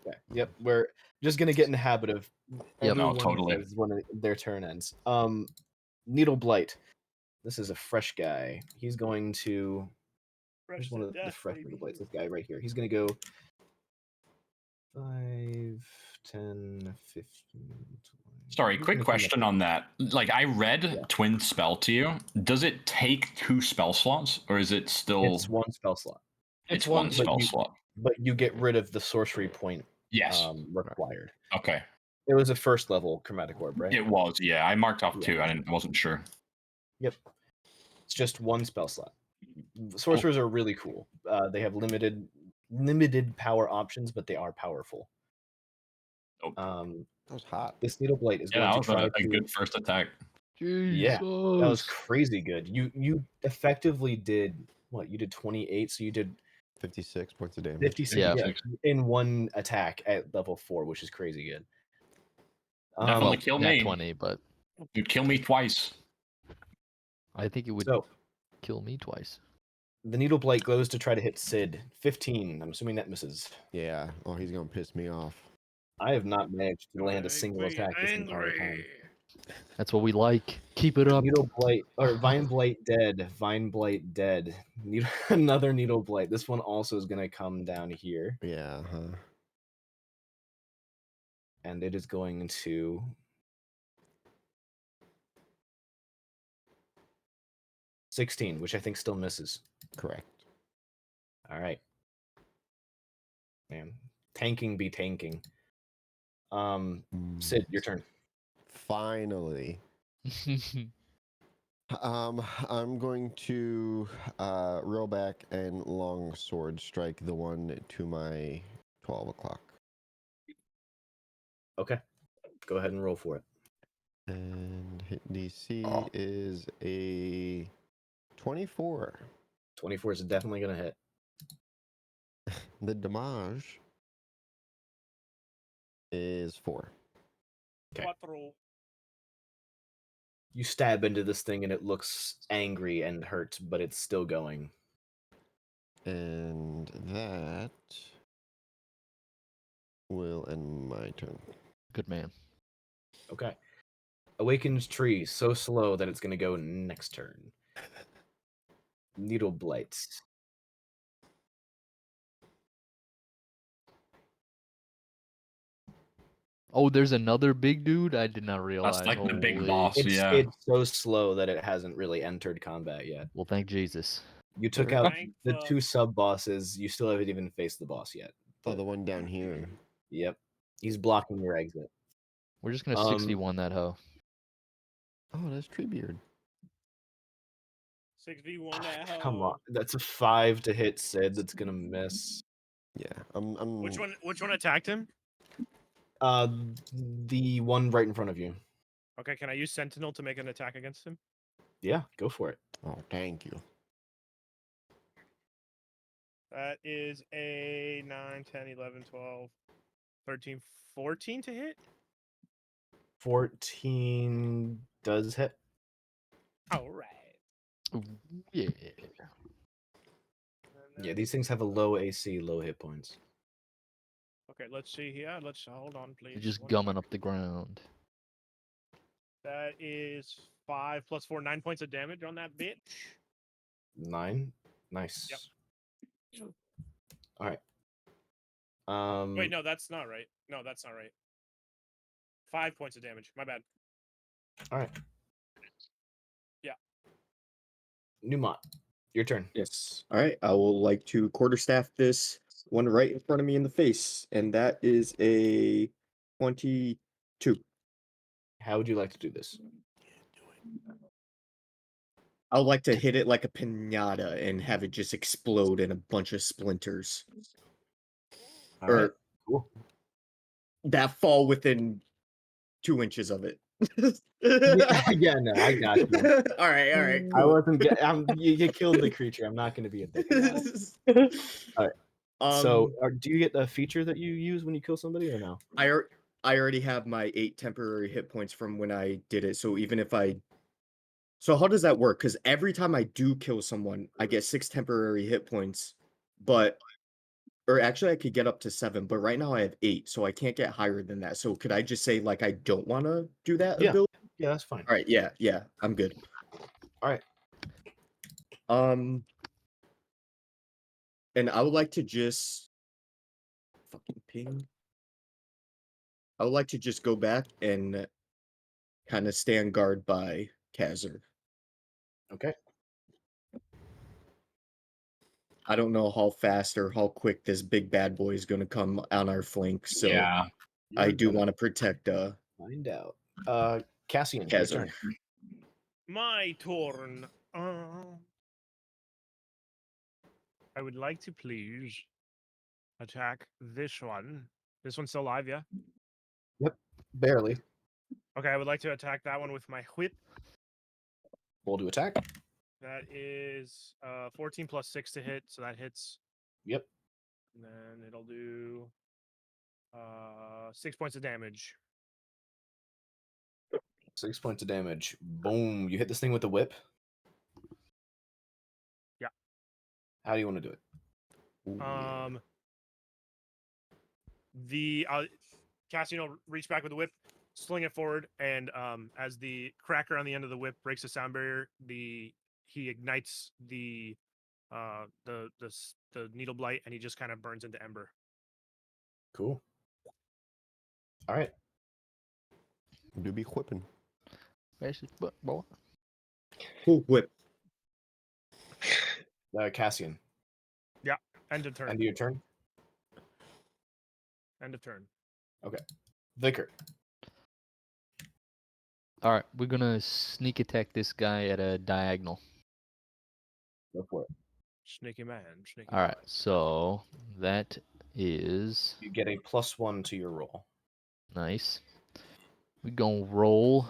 Okay. Yep. We're just gonna get in the habit of everyone totally. says when their turn ends. Needle Blight. This is a fresh guy. He's going to. Fresh Here's to one of the death, fresh baby. Needle Blights. This guy right here. He's gonna go 5, 10, 15, 20. Sorry, He's quick gonna come up question on that. Like, I read Yeah. Twin Spell to you. Does it take 2 spell slots, or is it still? It's one spell slot, It's one- one but spell you- slot. but you get rid of the sorcery point Yes. required. Okay. It was a first level chromatic orb, right? It was. Yeah, I marked off Yeah. 2. I wasn't sure. Yep. It's just one spell slot. Sorcerers are really cool. They have limited power options, but they are powerful. Oh. That was hot. This Needle Blight is Yeah, going that to was try a to. good first attack. Yeah, that was Jesus. crazy good. You effectively did what? You did 28, so you did 56 points of damage. 56 Yeah. in one attack at level 4, which is crazy good. Definitely kill Nat me. 20, but You'd kill me twice. I think it would So kill me twice. the Needle Blight goes to try to hit Sid. 15. I'm assuming that misses. Yeah. Oh, he's gonna piss me off. I have not managed to land a Make single me attack this entire time. angry. That's what we like. Keep it up. Needle Blight or Vine Blight dead. Vine Blight dead. Another Needle Blight. This one also is gonna come down here, Yeah. Huh. and it is going to. $16, which I think still misses. Correct. All right. Man, tanking be tanking. Sid, your turn. Finally. I'm going to reel back and long sword strike the one to my 12 o'clock. Okay. Go ahead and roll for it. And hit DC is a 24. 24 is definitely gonna hit. The damage is 4. Okay. Quattro. You stab into this thing and it looks angry and hurt, but it's still going. And that will end my turn. Good man. Okay. Awakens tree so slow that it's gonna go next turn. Needle Blights. Oh, there's another big dude? I did not realize. That's like the big Holy- boss. It's Yeah. it's so slow that it hasn't really entered combat yet. Well, thank Jesus. You took Sure. out Thank the fuck. 2 sub bosses. You still haven't even faced the boss yet. Oh, the one down here. Yep. He's blocking your exit. We're just gonna 61 that hoe. Oh, that's Treebeard. 6v1 that Come hoe. on. That's a 5 to hit Sid. That's gonna miss. Yeah, I'm. Which one attacked him? Uh, the one right in front of you. Okay, can I use Sentinel to make an attack against him? Yeah, go for it. Oh, thank you. That is a 9, 10, 11, 12, 13, 14 to hit? 14 does hit. All right. Ooh, yeah. Yeah, these things have a low AC, low hit points. Okay, let's see here. Let's hold on, please. You're just One gumming sec. up the ground. That is 5 plus 4, 9 points of damage on that bitch. 9. Nice. Yep. All right. Wait, no, that's not right. No, that's not right. 5 points of damage. My bad. All right. Yeah. Newmont, your turn. Yes. All right. I will like to quarterstaff this one right in front of me in the face, and that is a 22. How would you like to do this? I would like to hit it like a pinata and have it just explode in a bunch of splinters. All right. Or Cool. that fall within 2 inches of it. Yeah, no, I got you. All right, I cool. wasn't. You killed the creature. I'm not going to be a dick about it. All right. So, do you get the feature that you use when you kill somebody, or no? I already have my 8 temporary hit points from when I did it. So even if so how does that work? Because every time I do kill someone, I get 6 temporary hit points, or actually I could get up to 7, but right now I have 8, so I can't get higher than that. So could I just say like I don't want to do that Yeah. ability? Yeah, that's fine. All right, yeah, I'm good. All right. And I would like to just fucking ping. I would like to just go back and kind of stand guard by Kazir. Okay. I don't know how fast or how quick this big bad boy is going to come on our flank, so Yeah. I You're do gonna want to protect find out. Cassian, your Kazir. turn. My turn. I would like to please attack this one. This one's still alive, yeah? Yep. Barely. Okay, I would like to attack that one with my whip. Roll to attack. That is 14 plus 6 to hit, so that hits. Yep. And then it'll do 6 points of damage. 6 points of damage. Boom. You hit this thing with the whip. Yeah. How do you want to do it? The Cassian will reach back with the whip, sling it forward, and as the cracker on the end of the whip breaks the sound barrier, he ignites the needle blight, and he just kind of burns into ember. Cool. All right. Do be whipping. Where's his butt, boy? Cool whip. Cassian. Yeah. End of turn. End of your turn. End of turn. Okay. Vicar. All right, we're gonna sneak attack this guy at a diagonal. Go for it. Sneaky man. Sneaky All right, man. so that is You get a +1 to your roll. nice. We gonna roll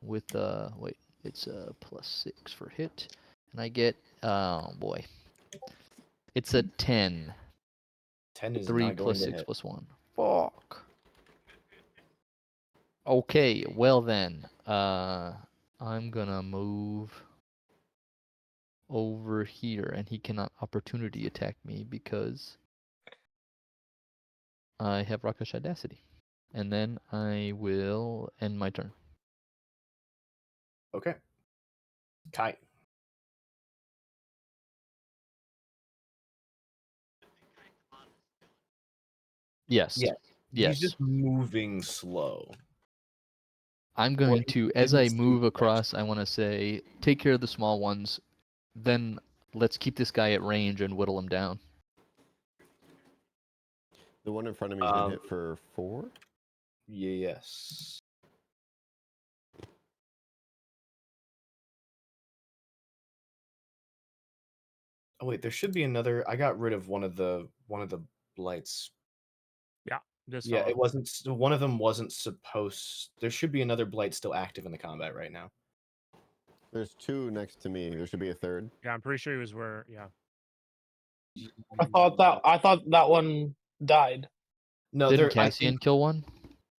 with wait, it's a +6 for hit, and I get oh boy, it's a 10. 10 is 3 not going plus to 6 hit. plus 1. Fuck. Okay, well then, I'm gonna move over here, and he cannot opportunity attack me because I have Rakish Audacity. And then I will end my turn. Okay. Kai. Yes. Yeah. Yes. He's just moving slow. I'm Or going he to, as didn't I seem move fast. across, I want to say, take care of the small ones. Then let's keep this guy at range and whittle him down. The one in front of me has been hit for 4. Yes. Oh wait, there should be another. I got rid of one of the blights. Yeah. This Yeah, fella. it wasn't. One of them wasn't supposed. There should be another blight still active in the combat right now. There's 2 next to me. There should be a 3rd. Yeah, I'm pretty sure he was where. Yeah. I thought that one died. No, Didn't there. I Cassian think. kill one?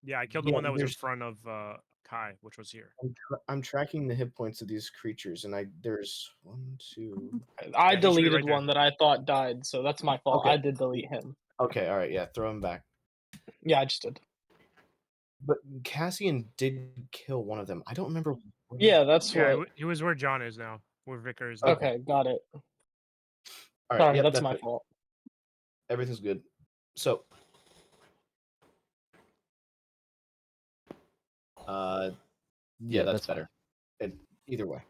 Yeah, I killed the Yeah, one that was in there's- front of Kai, which was here. I'm tracking the hit points of these creatures, and there's 1, 2. I Yeah, he should be deleted right there. one that I thought died, so that's my fault. Okay. I did delete him. Okay, all right, yeah, throw him back. Yeah, I just did. But Cassian did kill one of them. I don't remember. Yeah, that's Yeah, what. he was where John is now, where Vicar is now. Okay, got it. All right, Sorry, yep, that's my it. fault. Everything's good. So, yeah, that's better. Either way.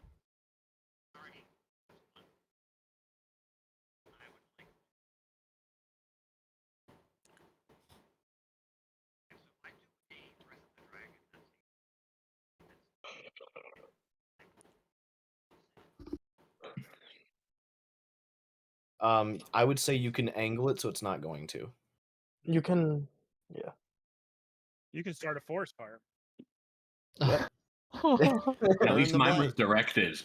I would say you can angle it so it's not going to. You can, yeah. You can start a forest fire. Yep. At least the mine was blight. directed.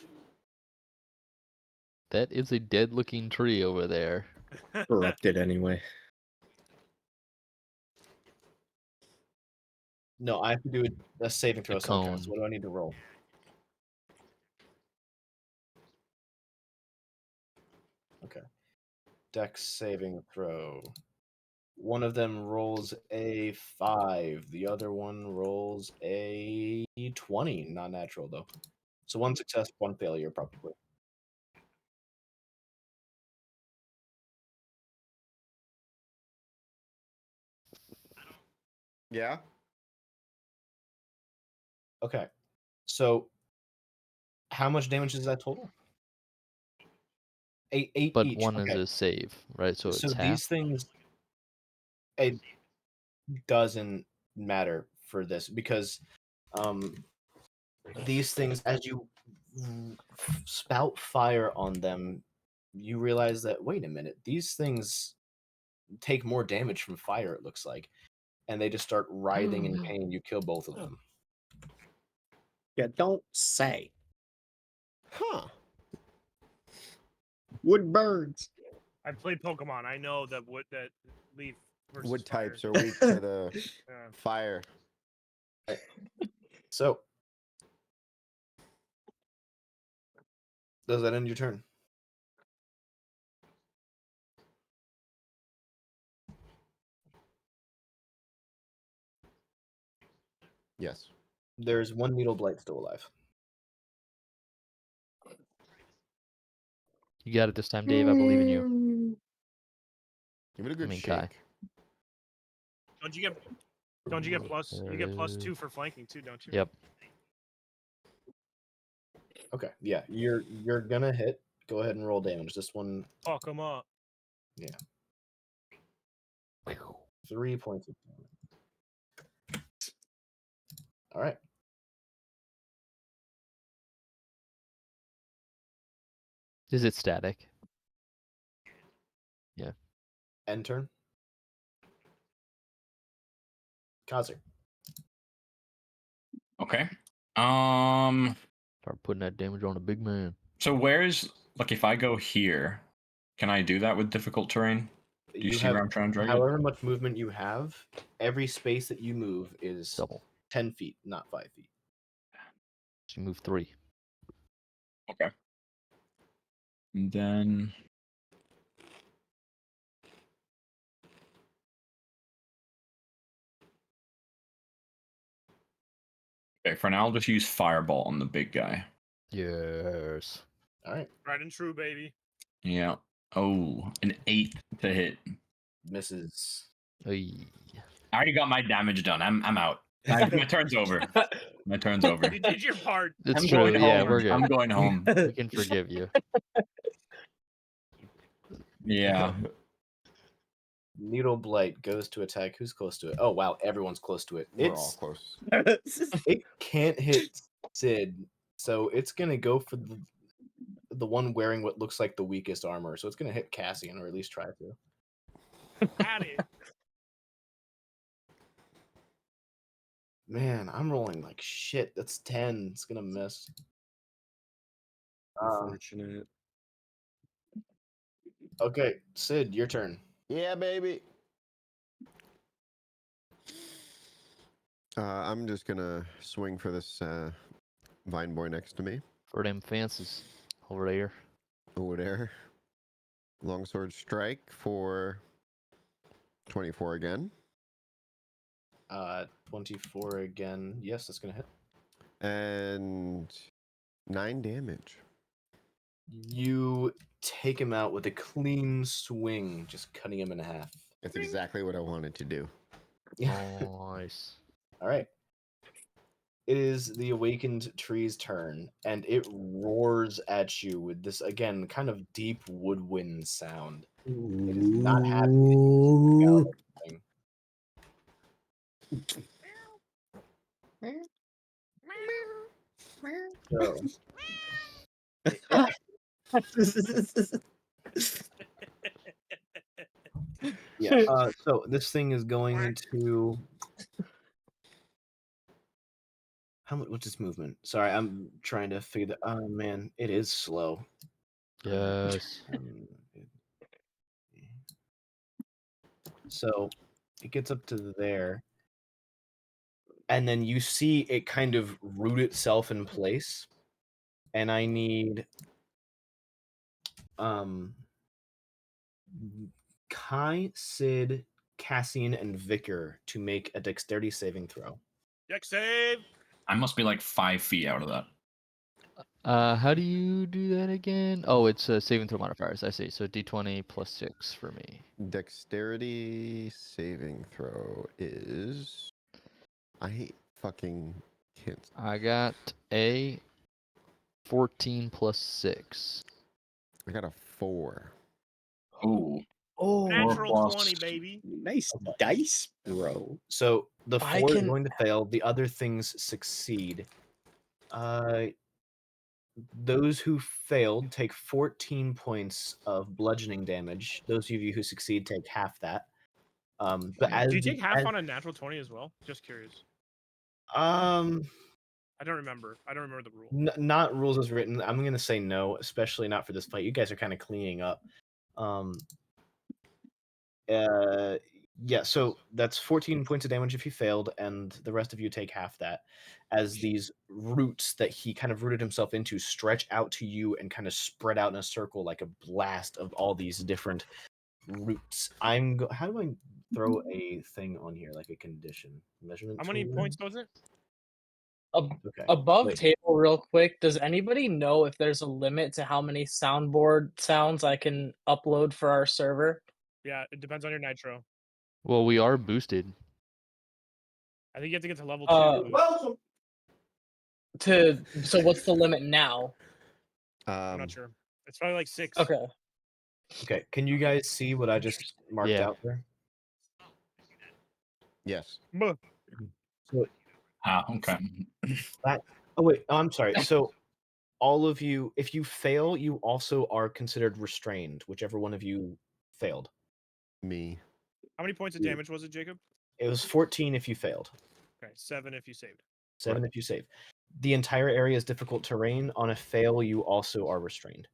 That is a dead-looking tree over there. Corrupted anyway. No, I have to do a saving throw. A of some kind. So cone. what do I need to roll? Okay. Dex saving throw. One of them rolls a 5. The other one rolls a 20. Not natural, though. So 1 success, 1 failure, probably. Yeah. Okay. So how much damage is that total? 8 But each. one is Okay. a save, right? So So it's half. these things, it doesn't matter for this because these things, as you spout fire on them, you realize that, wait a minute, these things take more damage from fire, it looks like. And they just start writhing in pain. You kill both of them. Yeah, don't say. Huh. Wood birds. I played Pokemon. I know that leaf versus Wood fire. types are weak to the Yeah. fire. So, does that end your turn? Yes. There's one Needle Blight still alive. You got it this time, Dave. I believe in you. Give it a good mean, shake. Kai. Don't you get plus? There You it get plus is. 2 for flanking too, don't you? Yep. Okay, yeah, you're gonna hit. Go ahead and roll damage. This one, Fuck him up. 3 points of damage. All right. Is it static? End turn. Kaiser. Okay. Start putting that damage on a big man. So where's like if I go here, can I do that with difficult terrain? Do you see have where I'm trying to drag it? however much movement you have. Every space that you move is Double. 10 feet, not 5 feet. So you move 3. Okay. And then okay, for now I'll just use Fireball on the big guy. Yes. All right. Right and true, baby. Yeah. Oh, an 8 to hit. Misses. Hey. I already got my damage done. I'm out. My turn's over. My turn's over. You did your part. It's I'm true. going Yeah, home. we're good. I'm going home. We can forgive you. Yeah. Needle Blight goes to attack. Who's close to it? Oh, wow. Everyone's close to it. We're all close. It can't hit Sid, so it's going to go for the one wearing what looks like the weakest armor. So it's going to hit Cassian, or at least try to. At it. Man, I'm rolling like shit. That's 10. It's going to miss. Unfortunate. Okay, Sid, your turn. Yeah, baby. I'm just gonna swing for this vine boy next to me For them fences over there. over there. Longsword strike for 24 again. 24 again. Yes, that's going to hit. And 9 damage. You take him out with a clean swing, just cutting him in half. That's exactly what I wanted to do. Nice. All right. It is the awakened tree's turn, and it roars at you with this, again, kind of deep woodwind sound. It is not happy that you're out everything. So, Yeah. So this thing is going into how much? What's its movement? Sorry, I'm trying to figure that. Oh man, it is slow. Yes. So it gets up to there, and then you see it kind of root itself in place. And I need Kai, Sid, Cassian, and Vicar to make a dexterity saving throw. Dex save. I must be like 5 feet out of that. How do you do that again? Oh, it's saving throw modifiers. I see. So d20 plus 6 for me. Dexterity saving throw is. I fucking can't. I got a 14 plus 6. I got a 4. Ooh. Oh, Natural plus- 20, baby. Nice dice, bro. So the I 4 is can- going to fail. The other things succeed. Those who failed take 14 points of bludgeoning damage. Those of you who succeed take half that. But as Do you the- take half as- on a natural 20 as well? Just curious. um I don't remember. I don't remember the rule. not rules as written. I'm gonna say no, especially not for this fight. You guys are kind of cleaning up. Yeah, so that's 14 points of damage if he failed, and the rest of you take half that. As these roots that he kind of rooted himself into stretch out to you and kind of spread out in a circle like a blast of all these different roots. How do I throw a thing on here, like a condition measurement? How many tool? points was it? Okay. above Wait. table, real quick. Does anybody know if there's a limit to how many soundboard sounds I can upload for our server? Yeah, it depends on your nitro. Well, we are boosted. I think you have to get to level 2. So what's the limit now? I'm not sure. It's probably like 6. Okay. Okay, can you guys see what I just marked Yeah. out there? Yes. Buh. So Okay. I'm sorry. So all of you, if you fail, you also are considered restrained, whichever one of you failed. Me. How many points of damage was it, Jacob? It was 14 if you failed, Okay, 7 if you saved. 7 if you save. The entire area is difficult terrain. On a fail, you also are restrained.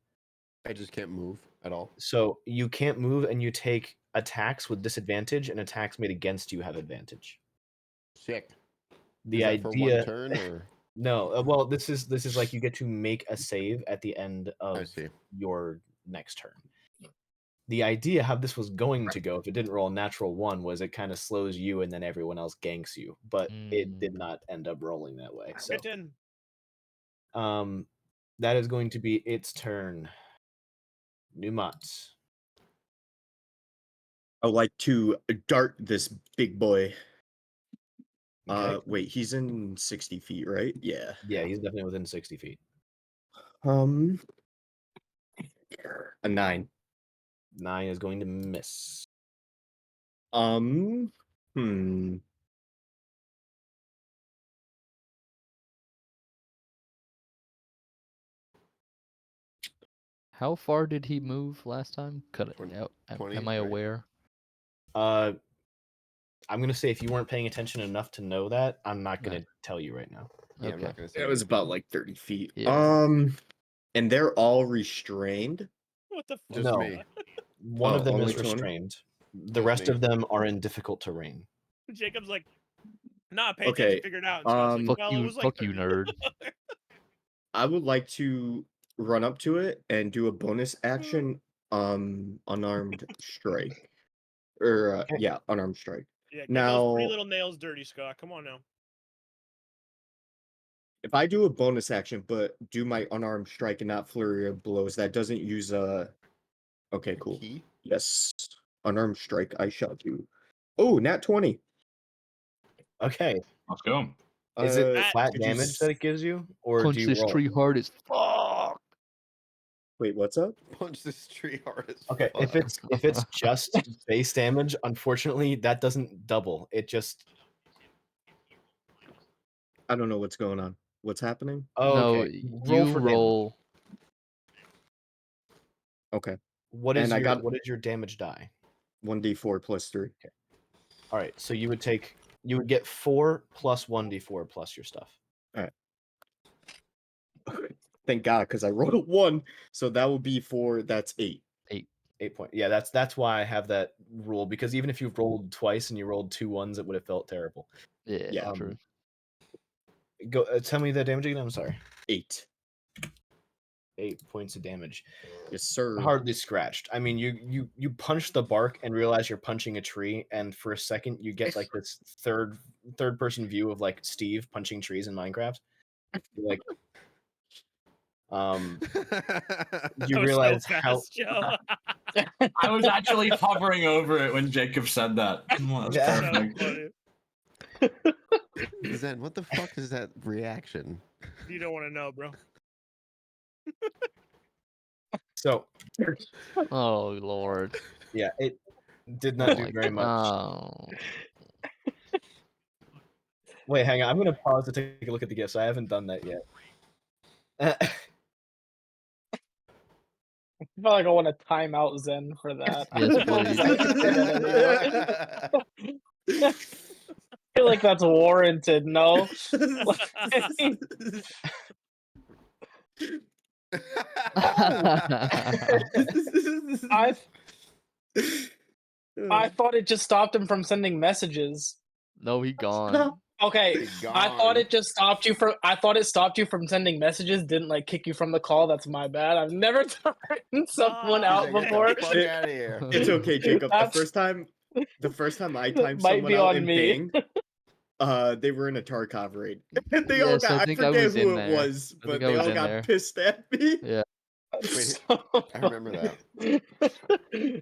I just can't move at all. So you can't move, and you take attacks with disadvantage, and attacks made against you have advantage. Sick. The Is that idea, for 1 turn or? no, well, this is like you get to make a save at the end I of see. your next turn. The idea how this was going to go, if it didn't roll a natural 1, was it kind of slows you and then everyone else ganks you, but it did not end up rolling that way. So Get in. that is going to be its turn. Numat. I would like to dart this big boy. Okay. Wait, he's in 60 feet, right? Yeah. Yeah, he's definitely within 60 feet. A 9. 9 is going to miss. How far did he move last time? Cut it 20, out. 20, Am I right? aware? I'm gonna say if you weren't paying attention enough to know that, I'm not gonna tell you right now. Yeah, I'm Okay. not gonna say It was anything. about like 30 feet. Yeah. And they're all restrained. What the fuck? Just No. me. One of them only is 20? restrained. The Just rest me. of them are in difficult terrain. Jacob's like, nah, pay Okay, attention, figure it out. And Scott's like, Fuck well, it you, was like fuck you, 30. nerd. I would like to run up to it and do a bonus action unarmed strike. Or Okay. yeah, unarmed strike. Yeah, get Now- those 3 little nails dirty, Scott. Come on now. If I do a bonus action but do my unarmed strike and not flurry of blows, that doesn't use a okay, cool. Key? Yes. Unarmed strike I shall do. Oh, nat 20. Okay. Let's go. Is it Uh, flat could you damage s- that it gives you, or Punch do you this roll? tree hard as fuck. Wait, what's up? Punch this tree hard as Okay, if fuck. it's just base damage, unfortunately, that doesn't double. It just I don't know what's going on. What's happening? No, okay. you for damage. roll. Okay. What is and I your got- what is your damage die? 1d4 plus 3. All right, so you would get 4 plus 1d4 plus your stuff. Thank God, because I rolled a 1, so that would be 4. That's 8. 8 point. Yeah, that's why I have that rule, because even if you rolled twice and you rolled 2 1s, it would have felt terrible. Yeah, true. Go tell me the damage again. I'm sorry. 8. 8 points of damage. Yes, sir. Hardly scratched. I mean, you punch the bark and realize you're punching a tree, and for a second you get like this third person view of like Steve punching trees in Minecraft. You're like, you That was realize so how fast, Joe. I was actually hovering over it when Jacob said that. That's Yeah. So perfect. funny. Zen, what the fuck is that reaction? You don't want to know, bro. so. Oh Lord. Yeah, it did not do very much. Oh. Wait, hang on. I'm gonna pause to take a look at the gifts. I haven't done that yet. I feel like I want to time out Zen for that. Yes, I don't know if I can say that anymore. I feel like that's warranted, no? I thought it just stopped him from sending messages. No, he gone. Okay, I thought it just stopped you from. I thought it stopped you from sending messages. Didn't like kick you from the call. That's my bad. I've never timed someone out Get the before. fuck out of here. It's okay, Jacob. That's- The first time I timed might someone be out on in me. Bang, they were in a Tarkov raid. And they all Yes, got, I I think I forget was who in it there. was, I but think I they was all in got there. pissed at me. Yeah. Wait, So I remember that.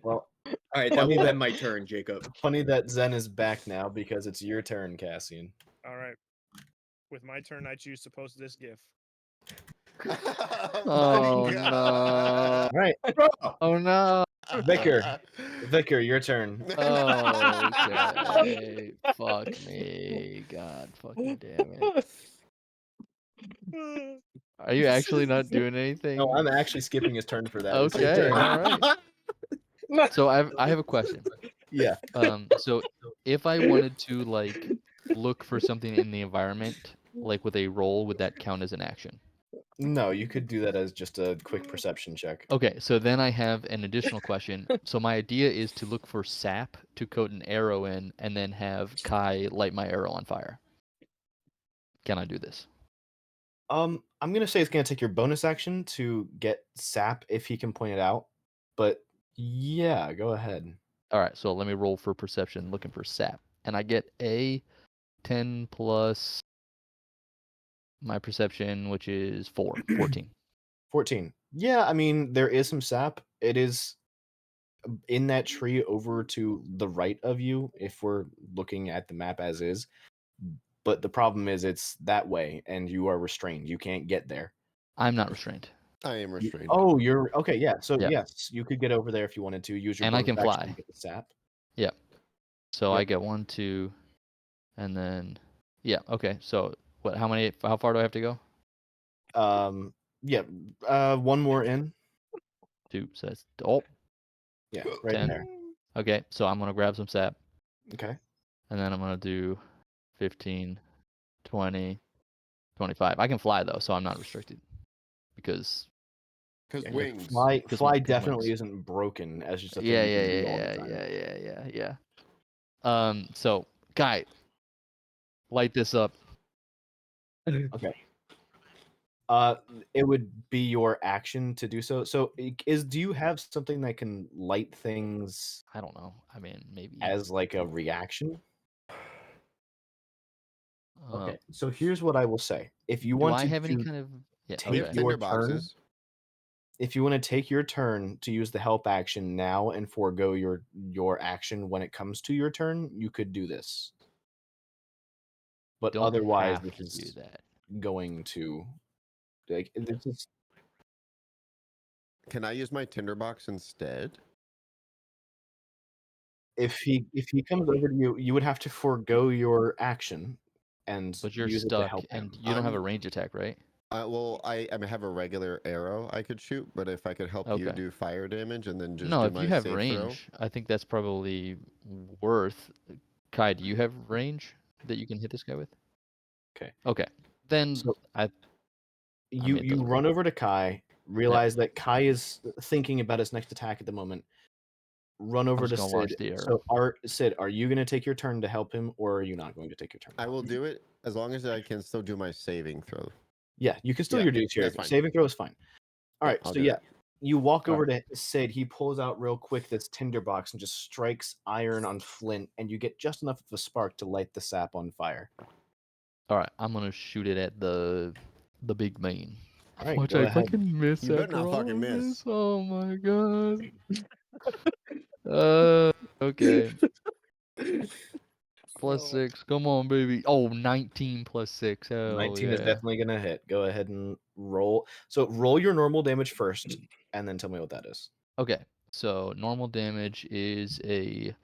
Well, All right, that Funny will that- end my turn, Jacob. funny that Zen is back now because it's your turn, Cassian. All right. With my turn, I choose to post this GIF. Oh no. All right, Oh no. Vicar, your turn. Okay. Fuck me. God fucking damn it. Are you actually not doing anything? No, I'm actually skipping his turn for that. It's your Okay, turn. all right. So I have a question. Yeah. So if I wanted to like look for something in the environment, like with a roll, would that count as an action? No, you could do that as just a quick perception check. Okay, so then I have an additional question. So my idea is to look for sap to coat an arrow in, and then have Kai light my arrow on fire. Can I do this? I'm gonna say it's gonna take your bonus action to get sap if he can point it out. But yeah, go ahead. All right, so let me roll for perception, looking for sap, and I get a 10 plus my perception, which is 14. 14. Yeah, I mean there is some sap. It is in that tree over to the right of you if we're looking at the map as is. But the problem is it's that way and you are restrained. You can't get there. I'm not restrained, I am restrained. Oh, you're okay, yeah. So Yeah. yes, you could get over there if you wanted to use your And I bonus can action fly. to get the sap. so Yep. I get 1, 2, and then yeah. Okay, so what? How far do I have to go? Yeah. One more in. 2 says Yeah, right 10. there. Okay, so I'm gonna grab some sap, Okay. and then I'm gonna do 15, 20, 25. I can fly though, so I'm not restricted because Because Yeah, wings. Fly 'cause definitely wings. isn't broken as just a thing Yeah, you yeah, can do yeah, all the yeah, time. yeah. So Guy, light this up. Okay. It would be your action to do so. So do you have something that can light things I don't know. I mean, maybe. as like a reaction? Uh, Okay. So here's what I will say. If you Do want I to have any kind of? Yeah. take We Okay. have your tinder turn, boxes. if you want to take your turn to use the help action now and forego your action when it comes to your turn, you could do this. But Don't otherwise, have this to do is that. going to like this is Can I use my tinderbox instead? if he comes over to you, you would have to forego your action and But you're use it to stuck, help and him. you don't have a I'm- range attack, right? Well, I have a regular arrow I could shoot, but if I could help you Okay. do fire damage and then just No, do if my you have save range, I think that's probably worth. Kai, do you have range that you can hit this guy with? Okay. Okay. Then So I you mean, it doesn't run over to Kai, realize that Kai is thinking about his next attack at the moment. Run over just to gonna launch Sid. the arrow. So, Sid, are you going to take your turn to help him, or are you not going to take your turn? to I help will him? do it as long as I can still do my saving throw. Yeah, you can still Yeah, reduce your that's fine. saving throw is fine. All Yeah, right, I'll so do yeah, that. you walk All over to Sid. He pulls out real quick this tinderbox and just strikes iron on flint, and you get just enough of a spark to light the sap on fire. All right, I'm gonna shoot it at the big man. All right, Watch, go I ahead. fucking miss You better after not all fucking of miss. this. Oh my god. Okay. Plus 6. Come on, baby. Oh, 19 plus 6. Hell 19 is yeah. definitely going to hit. Go ahead and roll. So roll your normal damage first, and then tell me what that is. Okay, so normal damage is a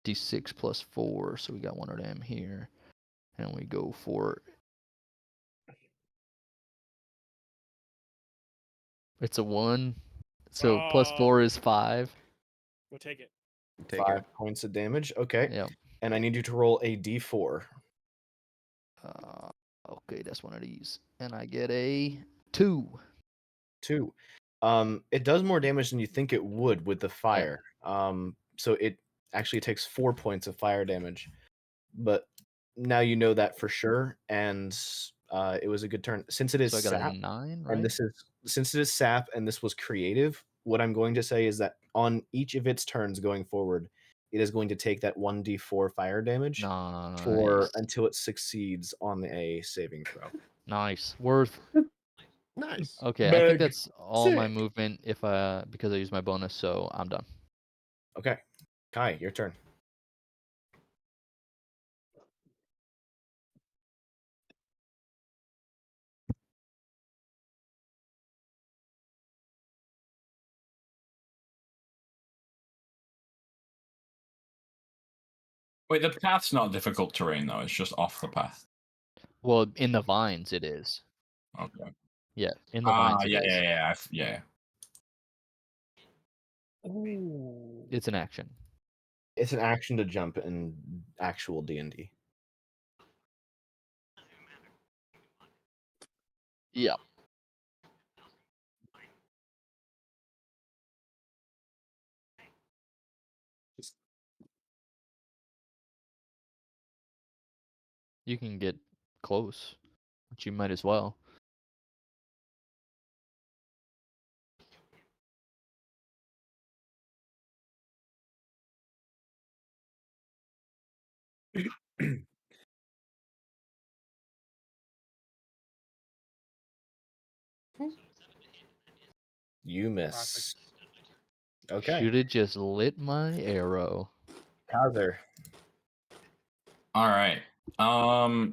d6 plus 4, so we got one of them here. And we go for... It's a 1, so plus 4 is 5. We'll take it. Take 5 it. points of damage. Okay. Yep. And I need you to roll a d4. Okay, that's one of these. And I get a 2. 2. It does more damage than you think it would with the fire. So it actually takes 4 points of fire damage. But now you know that for sure, and it was a good turn. Since it is So I got sap, a 9, right? and since it is sap, and this was creative, what I'm going to say is that on each of its turns going forward, it is going to take that 1d4 fire damage Nice. until it succeeds on a saving throw. Nice. Worth. Nice. Okay, I think Big. that's all my Sick. movement because I used my bonus, so I'm done. Okay, Kai, your turn. Wait, the path's not difficult terrain though. It's just off the path. Well, in the vines it is. Okay. Yeah, in the vines it Yeah, is. yeah. Ooh. It's an action. It's an action to jump in actual D&D. Yeah. You can get close, but you might as well. You miss. Okay. Should have just lit my arrow. Kaiser. All right. So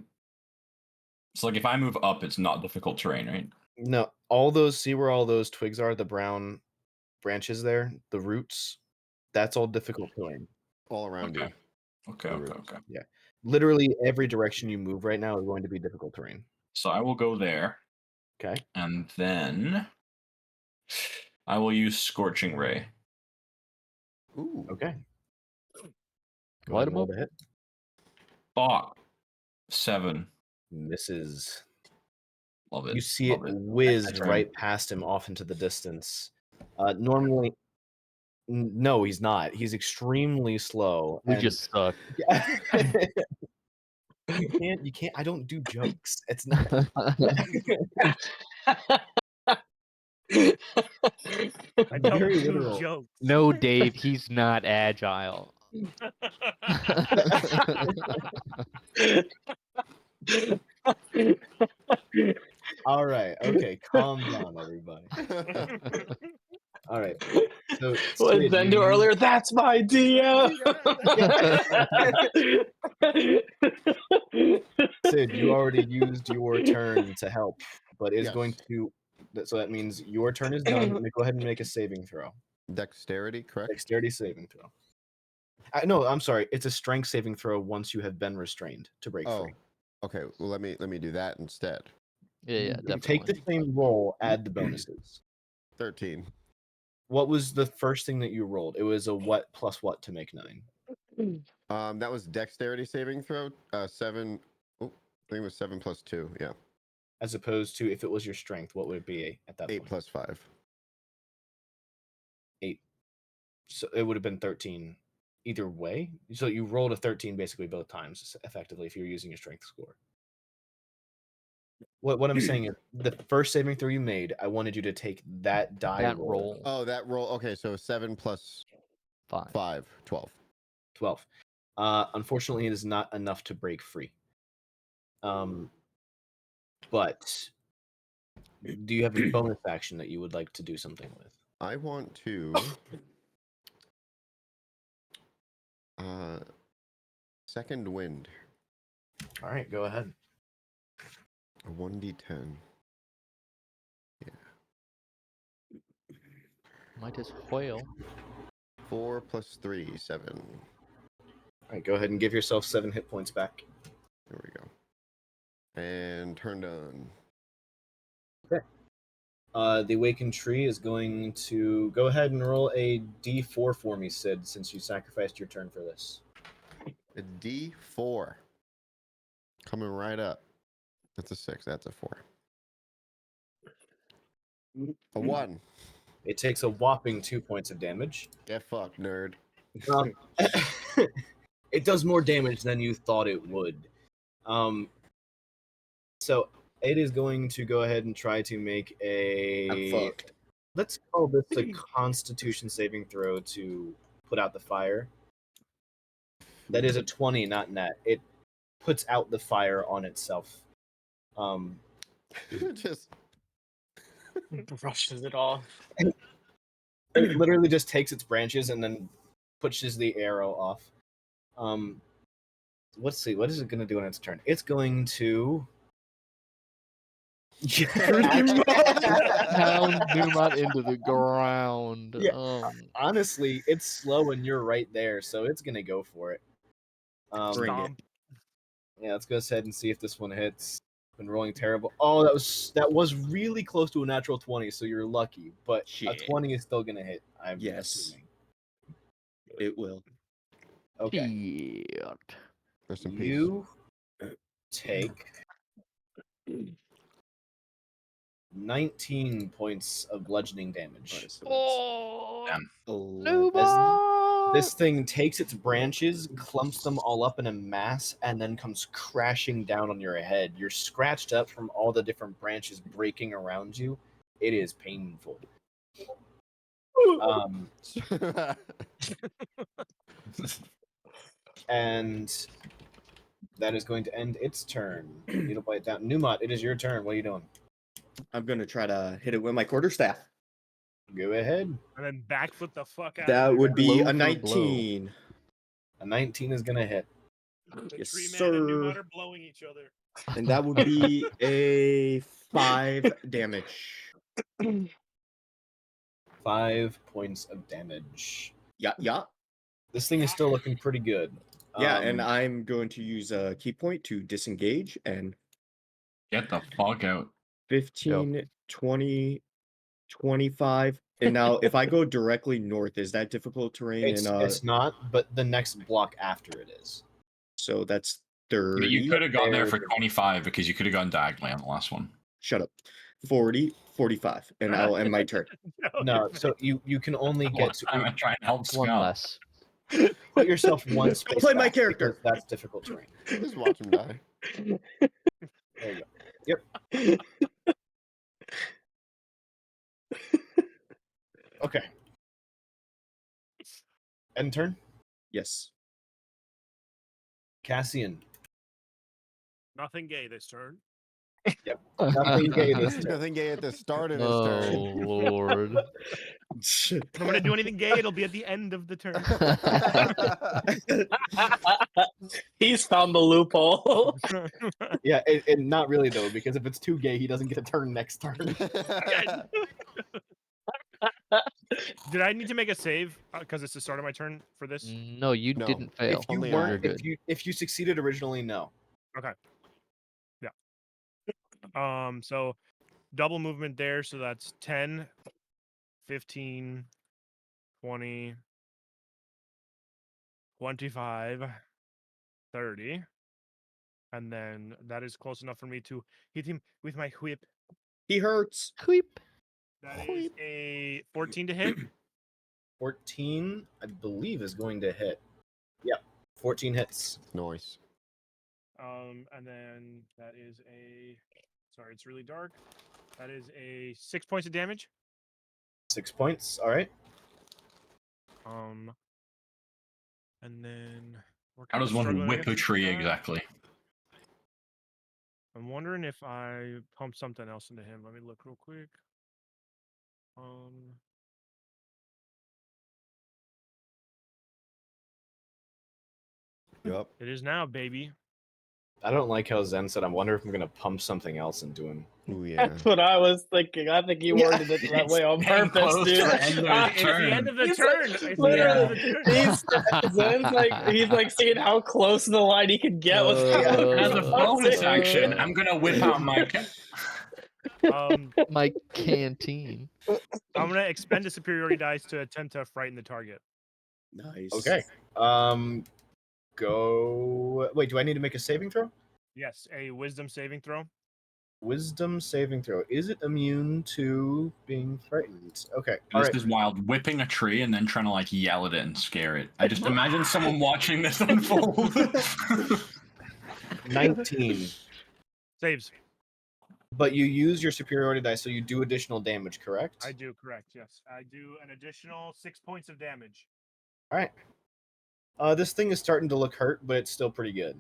like if I move up, it's not difficult terrain, right? No, see where all those twigs are, the brown branches there, the roots, that's all difficult terrain. All around Okay. you. Okay. Yeah. Literally every direction you move right now is going to be difficult terrain. So I will go there. Okay. And then I will use Scorching Ray. Ooh. Okay. Go Light ahead and 'em roll up. the hit. Fuck. 7. Misses. Love it. You see Love it it. whizzed turn. right past him off into the distance. Normally, no, he's not. He's extremely slow. We and just suck. you can't. I don't do jokes. It's not. I don't Very do literal. jokes. No, Dave, he's not agile. All right. Okay. Calm down, everybody. All right. So What did Ben do earlier? That's my idea. Sid, you already used your turn to help, but it's Yes. going to. So that means your turn is done. Go ahead and make a saving throw. Dexterity, correct? Dexterity saving throw. No, I'm sorry. It's a strength saving throw once you have been restrained to break Oh, free. okay. Well, let me do that instead. Yeah, Take the definitely. same roll, add the bonuses. 13. What was the first thing that you rolled? It was a what plus what to make 9? That was dexterity saving throw. 7. Oh, I think it was 7 plus 2. Yeah. As opposed to if it was your strength, what would it be at that 8 point? plus 5. 8. So it would have been 13 either way. So you rolled a 13 basically both times, effectively, if you're using your strength score. What I'm saying is, the first saving throw you made, I wanted you to take that die That roll. roll. Oh, that roll. Okay, so 7 plus 5. 12. 12. Unfortunately, it is not enough to break free. But do you have a bonus action that you would like to do something with? I want to second wind. All right, go ahead. A 1d10. Might as well. 4 plus 3, 7. All right, go ahead and give yourself 7 hit points back. There we go. And turned on. Okay. The awakened tree is going to go ahead and roll a d4 for me, Sid, since you sacrificed your turn for this. A d4. Coming right up. That's a 6. That's a 4. A 1. It takes a whopping 2 points of damage. Get fucked, nerd. It does more damage than you thought it would. So it is going to go ahead and try to make I'm fucked. let's call this a Constitution saving throw to put out the fire. That is a 20, not net. It puts out the fire on itself. Just Brushes it off. It literally just takes its branches and then pushes the arrow off. Let's see, what is it going to do on its turn? It's going to Pound Newmont into the ground. Yeah. Honestly, it's slow and you're right there, so it's going to go for it. Bring it. Stomp. Yeah, let's go ahead and see if this one hits. Been rolling terrible. Oh, that was really close to a natural 20, so you're lucky. But Shit. a 20 is still gonna hit. I'm Yes. assuming. It will. Okay. Shit. rest in peace. You take 19 points of bludgeoning damage. Oh, Damn. This thing takes its branches, clumps them all up in a mass, and then comes crashing down on your head. You're scratched up from all the different branches breaking around you. It is painful. And that is going to end its turn. It'll bite down. Newmont, it is your turn. What are you doing? I'm gonna try to hit it with my quarterstaff. Go ahead. And then backfoot the fuck out. That of would be Blow a for 19. A 19 is going to hit. The Yes, tree man sir. and Newmont are blowing each other. And that would be a 5 damage. 5 points of damage. Yeah. This thing is still looking pretty good. Yeah, and I'm going to use a key point to disengage and Get the fuck out. 15, 20, 25. And now if I go directly north, is that difficult terrain? It's not, but the next block after it is. So that's 30. You could have gone there for 25 because you could have gone diagonally on the last one. Shut up. 40, 45. And I'll end my turn. No, so you can only get to I'm trying to help one Scott. less. put yourself one space play my back character. because that's difficult terrain. Just watch him die. There you go. Yep. Okay. End turn. Yes. Cassian. Nothing gay this turn. Yep. Nothing gay this turn. Nothing gay at the start of his Oh turn. Lord. If I'm gonna do anything gay, it'll be at the end of the turn. He's found the loophole. Yeah, and not really though, because if it's too gay, he doesn't get a turn next turn. Did I need to make a save because it's the start of my turn for this? No, you No. didn't fail. If you Only weren't, You're if good. you succeeded originally, no. Okay. Yeah. So double movement there, so that's 10, 15, 20, 25, 30. And then that is close enough for me to hit him with my whip. He hurts. Creep. That is a 14 to hit. 14, I believe, is going to hit. Yep, 14 hits. Nice. And then that is a... Sorry, it's really dark. That is a 6 points of damage. 6 points, all right. And then... How does one whip a tree exactly? I'm wondering if I pump something else into him. Let me look real quick. Yep. It is now, baby. I don't like how Zen said, I wonder if I'm going to pump something else into him. Ooh, yeah. That's what I was thinking. I think you worded it that way on Getting purpose, close dude. to the end of the It's the end of the He's turn. like, It's literally, the end of the turn. he's like seeing how close to the line he can get with As a bonus action, I'm gonna whip out my My canteen. I'm gonna expend a superiority dice to attempt to frighten the target. Nice. Okay. Go. Wait, do I need to make a saving throw? Yes, a wisdom saving throw. Wisdom saving throw. Is it immune to being frightened? Okay. This is wild. Whipping a tree and then trying to like yell at it and scare it. I just imagine someone watching this unfold. 19. Saves. But you use your superiority dice, so you do additional damage, correct? I do, correct. Yes, I do an additional 6 points of damage. All right. This thing is starting to look hurt, but it's still pretty good.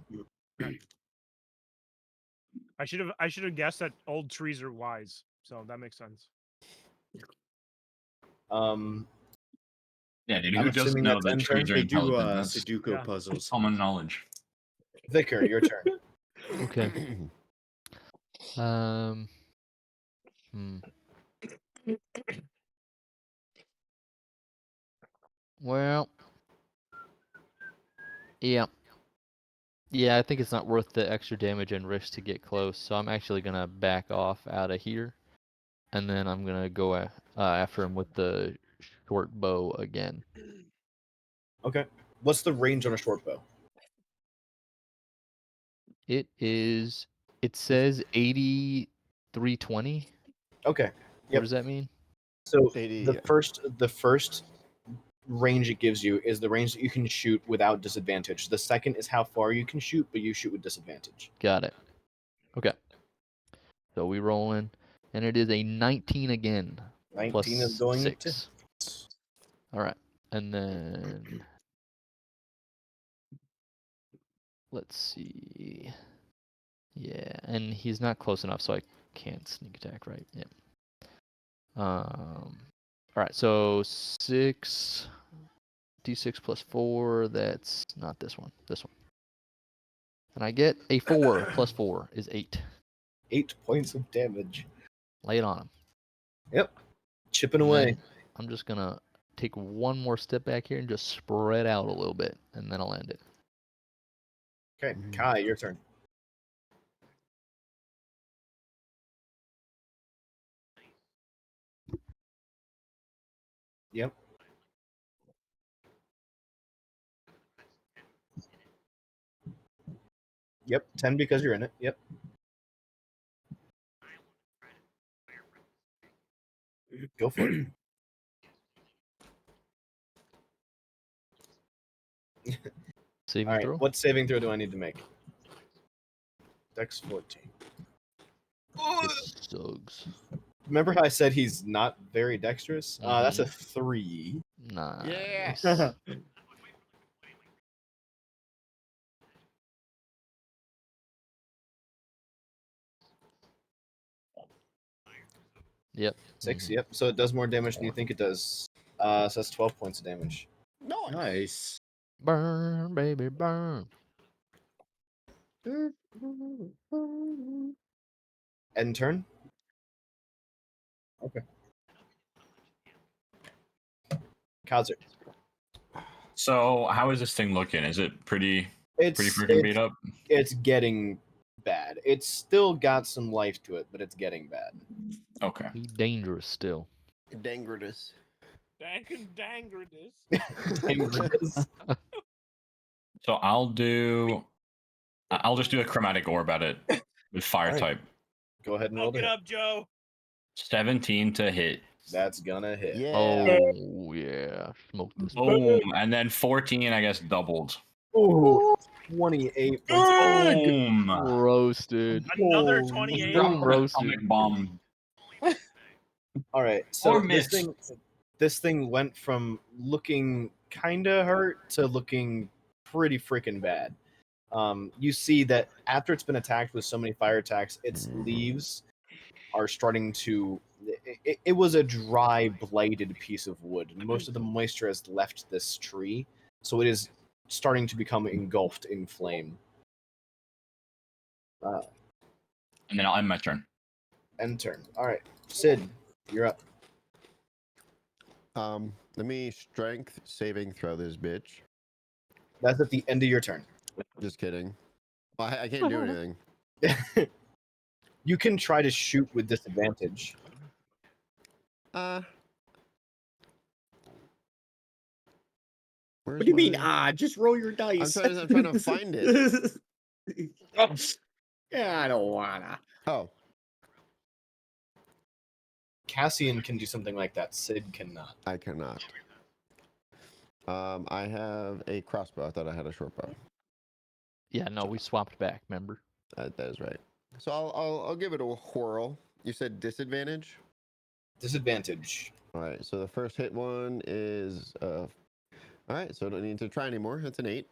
I should have guessed that old trees are wise, so that makes sense. Yeah, dude, I'm who doesn't assuming know that's that end trees turn? are They do intelligent? That's Sudoku Yeah. puzzles. common knowledge. Vicar, your turn. Okay. Hmm. Well. Yeah. Yeah, I think it's not worth the extra damage and risk to get close, so I'm actually gonna back off out of here, and then I'm gonna go after him with the short bow again. Okay. What's the range on a short bow? It says 8320. Okay. What Yep. does that mean? So 80. the first range it gives you is the range that you can shoot without disadvantage. The second is how far you can shoot, but you shoot with disadvantage. Got it. Okay. So we roll in, and it is a 19 again. 19 plus is going 6. All right, and then let's see. Yeah, and he's not close enough, so I can't sneak attack, right? Yeah. All right, so 6 d6 plus 4. That's not this one. This one. And I get a 4 plus 4 is 8. 8 points of damage. Lay it on him. Yep. Chipping And away. then I'm just gonna take one more step back here and just spread out a little bit, and then I'll end it. Okay, Kai, your turn. Yep. Yep, 10 because you're in it. Yep. Go for it. Saving All right, throw. what saving throw do I need to make? Dex 14. It sucks. Remember how I said he's not very dexterous? That's a 3. Nice. Yes. Yep. 6, yep. So it does more damage than you think it does. So that's 12 points of damage. Nice. Burn, baby, burn. End turn? Okay. Kaiser. So, how is this thing looking? Is it pretty It's freaking beat up? It's getting bad. It's still got some life to it, but it's getting bad. Okay. He dangerous still. Dangridus. Dangridus. So I'll just do a chromatic orb at it with fire Alright. type. Go ahead and roll Hook it it. up, Joe. 17 to hit. That's gonna hit. Yeah. Oh yeah, smoke this. Boom. And then 14, I guess, doubled. Ooh, 28 points. Boom. Roasted. Another Holy 28. Boom, Drop an roasted. atomic bomb. All right, so Or this thing went from looking kind of hurt to looking pretty freaking bad. You see that after it's been attacked with so many fire attacks, its leaves are starting to. It was a dry, blighted piece of wood. Most of the moisture has left this tree, so it is starting to become engulfed in flame. And then I'll end my turn. End turn. All right, Sid, you're up. Let me strength saving throw this bitch. That's at the end of your turn. Just kidding. I can't do anything. You can try to shoot with disadvantage. Where's What do you mean? my- Just roll your dice. I'm trying to find it. Yeah, I don't wanna. Oh, Cassian can do something like that. Sid cannot. I cannot. I have a crossbow. I thought I had a short bow. Yeah, no, we swapped back. Remember? That is right. So I'll give it a whirl. You said disadvantage. Disadvantage. All right. So the first hit one is all right. So I don't need to try anymore. That's an 8.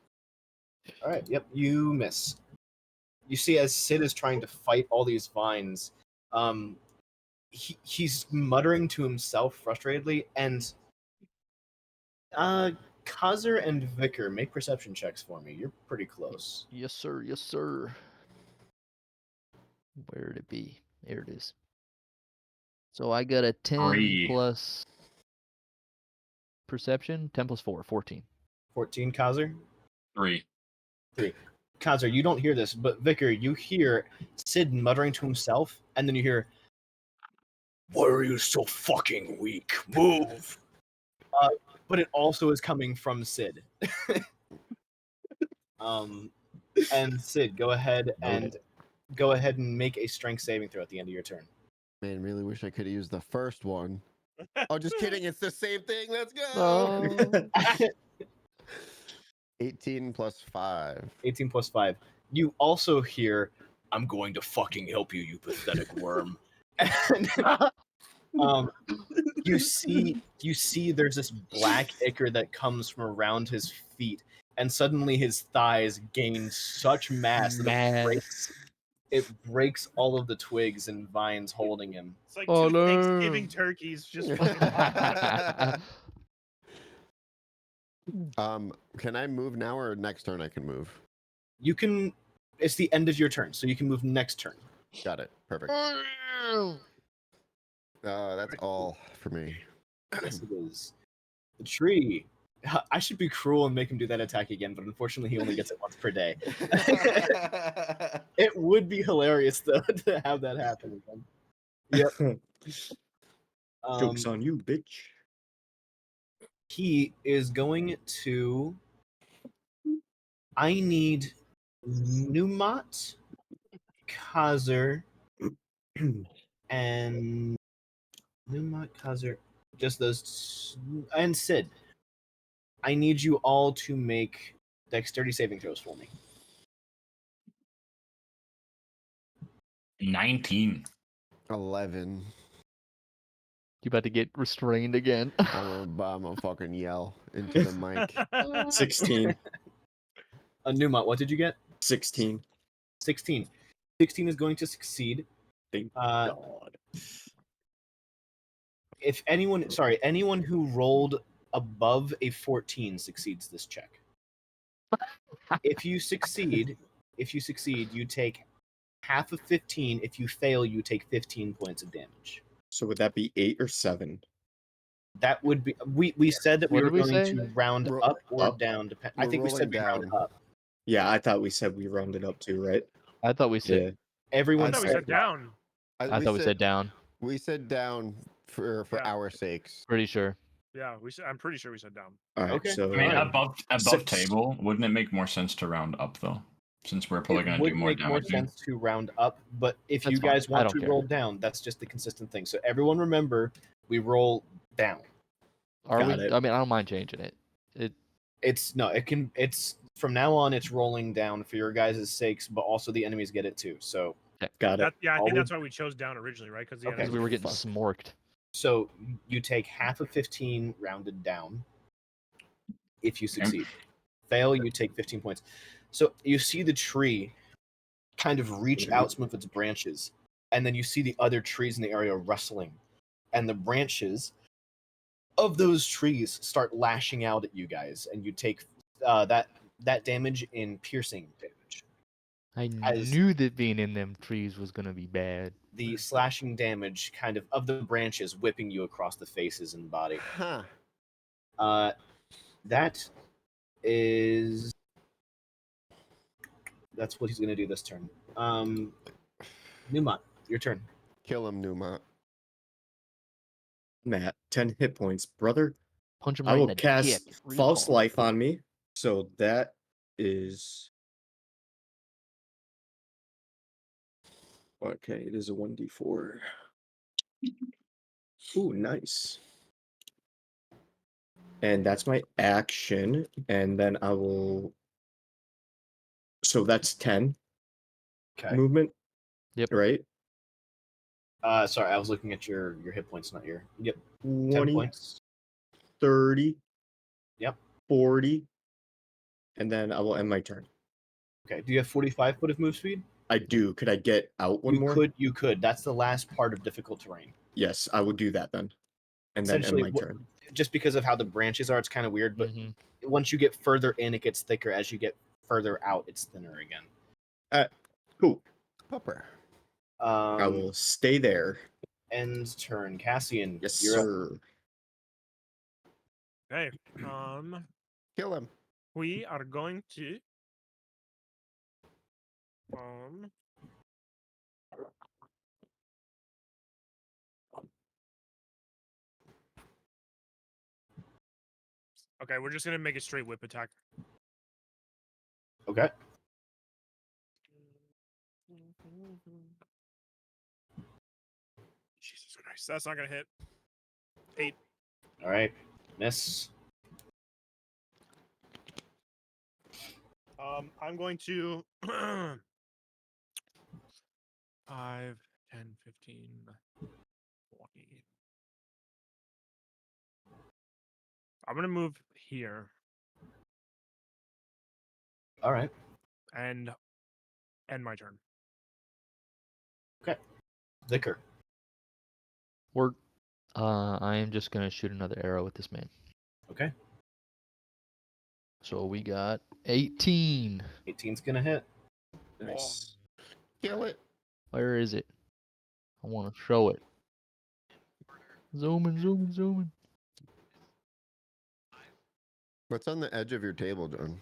All right. Yep. You miss. You see, as Sid is trying to fight all these vines, he's muttering to himself frustratedly, and Kazir and Vicar, make perception checks for me. You're pretty close. Yes, sir. Yes, sir. Where'd it be? There it is. So I got a 10 Three. plus perception. 10 plus 4, 14. 14, Kazir? 3. 3. Kazir, you don't hear this, but Vicar, you hear Sid muttering to himself, and then you hear, "Why are you so fucking weak? Move!" But it also is coming from Sid. And Sid, go ahead and make a strength saving throw at the end of your turn. Man, really wish I could have used the first one. Oh, just kidding. It's the same thing. Let's go. Oh. 18 plus 5. 18 plus 5. You also hear, "I'm going to fucking help you, you pathetic worm." And you see there's this black ichor that comes from around his feet, and suddenly his thighs gain such mass that it breaks all of the twigs and vines holding him. It's like Oh, two no. Thanksgiving turkeys just fucking Can I move now or next turn I can move? You can. It's the end of your turn, so you can move next turn. Got it. Perfect. That's all for me. Yes, it is. The tree. I should be cruel and make him do that attack again, but unfortunately he only gets it once per day. It would be hilarious though to have that happen again. Yep. Joke's on you, bitch. He is going to. I need Numat, Kazir, and Numat, Kazir, just those, and Sid. I need you all to make dexterity saving throws for me. 19. 11. You about to get restrained again? I'm gonna fucking yell into the mic. 16. Numat, what did you get? 16. 16. 16 is going to succeed. Thank Uh, God. If anyone who rolled above a 14 succeeds this check. If you succeed, you take half of 15. If you fail, you take 15 points of damage. So would that be 8 or 7? That would be. We said that we What were did we going say? to round up or Up. down. I We're think we said we rolling rounded down. up. Yeah, I thought we said we rounded up too, right? I thought we said. Yeah. I Everyone thought we said said down. I thought we said down. We said down for Yeah. our sakes. Pretty sure. Yeah, I'm pretty sure we said down. All right. Okay. So I mean, Alright. above 6. table, wouldn't it make more sense to round up though? Since we're probably It going to would do more make more damage. sense to round up, but if That's you fine. guys I want don't to care. roll down, that's just the consistent thing. So everyone remember, we roll down. Are Got we? it. I mean, I don't mind changing it. It's from now on it's rolling down for your guys' sakes, but also the enemies get it too. So Got it. I All think we- that's why we chose down originally, right? Because Okay. Because we were getting Fuck. smorked. so you take half of 15 rounded down if you succeed. Fail, you take 15 points. So you see the tree kind of reach out some of its branches, and then you see the other trees in the area rustling, and the branches of those trees start lashing out at you guys, and you take that damage in piercing damage. I As- knew that being in them trees was gonna be bad. The slashing damage kind of the branches whipping you across the faces and body. Huh. That is that's what he's gonna do this turn. Newmont, your turn. Kill him, Numa. Matt, 10 hit points, brother. Punch him I right in will the cast dick. false Recall. life on me. So that is okay. It is a 1d4. Ooh, nice. And that's my action, and then I will. So that's 10 Okay. movement. Yep. Right. Sorry, I was looking at your hit points, not your. Yep. 10 20, points. 30. Yep. 40. And then I will end my turn. Okay. Do you have 45 foot of move speed? I do. Could I get out one more? You could. That's the last part of difficult terrain. Yes, I would do that then. And then end Essentially, my turn. Just because of how the branches are, it's kind of weird. But Mhm. once you get further in, it gets thicker. As you get further out, it's thinner again. Cool. Pupper. I will stay there. End turn. Cassian. Yes, you're up. sir. Okay. Kill him. We are going to okay, we're just gonna make a straight whip attack. Okay. Jesus Christ, that's not gonna hit. 8. All right. Miss. I'm going to 5, 10, 15, 20. I'm gonna move here All right. and end my turn. Vicar. I am just gonna shoot another arrow at this man. Okay. So we got 18. 18's gonna hit. Nice. Kill it. Where is it? I want to show it. Zooming, zooming, zooming. What's on the edge of your table, John?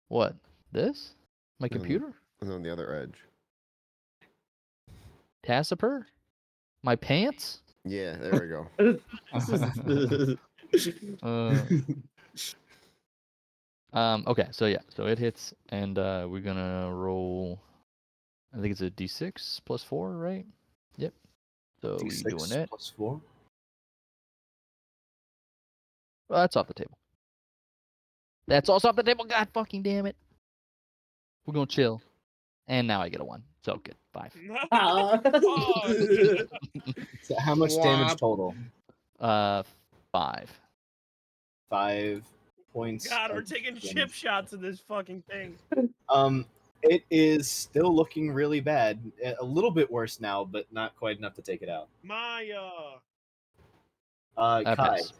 What? This? My No, no. computer? What's on the other edge? Tassiper? My pants? Yeah, there we go. Okay, so yeah, so it hits, and we're gonna roll. I think it's a d6 plus 4, right? Yep. So we doing D6 that. plus 4. Well, that's off the table. That's also off the table. God fucking damn it. We're gonna chill, and now I get a 1. So good. 5. So how much damage total? 5. 5 points. God, we're of taking damage. chip shots of this fucking thing. It is still looking really bad. A little bit worse now, but not quite enough to take it out. Maya. I Kai. pass.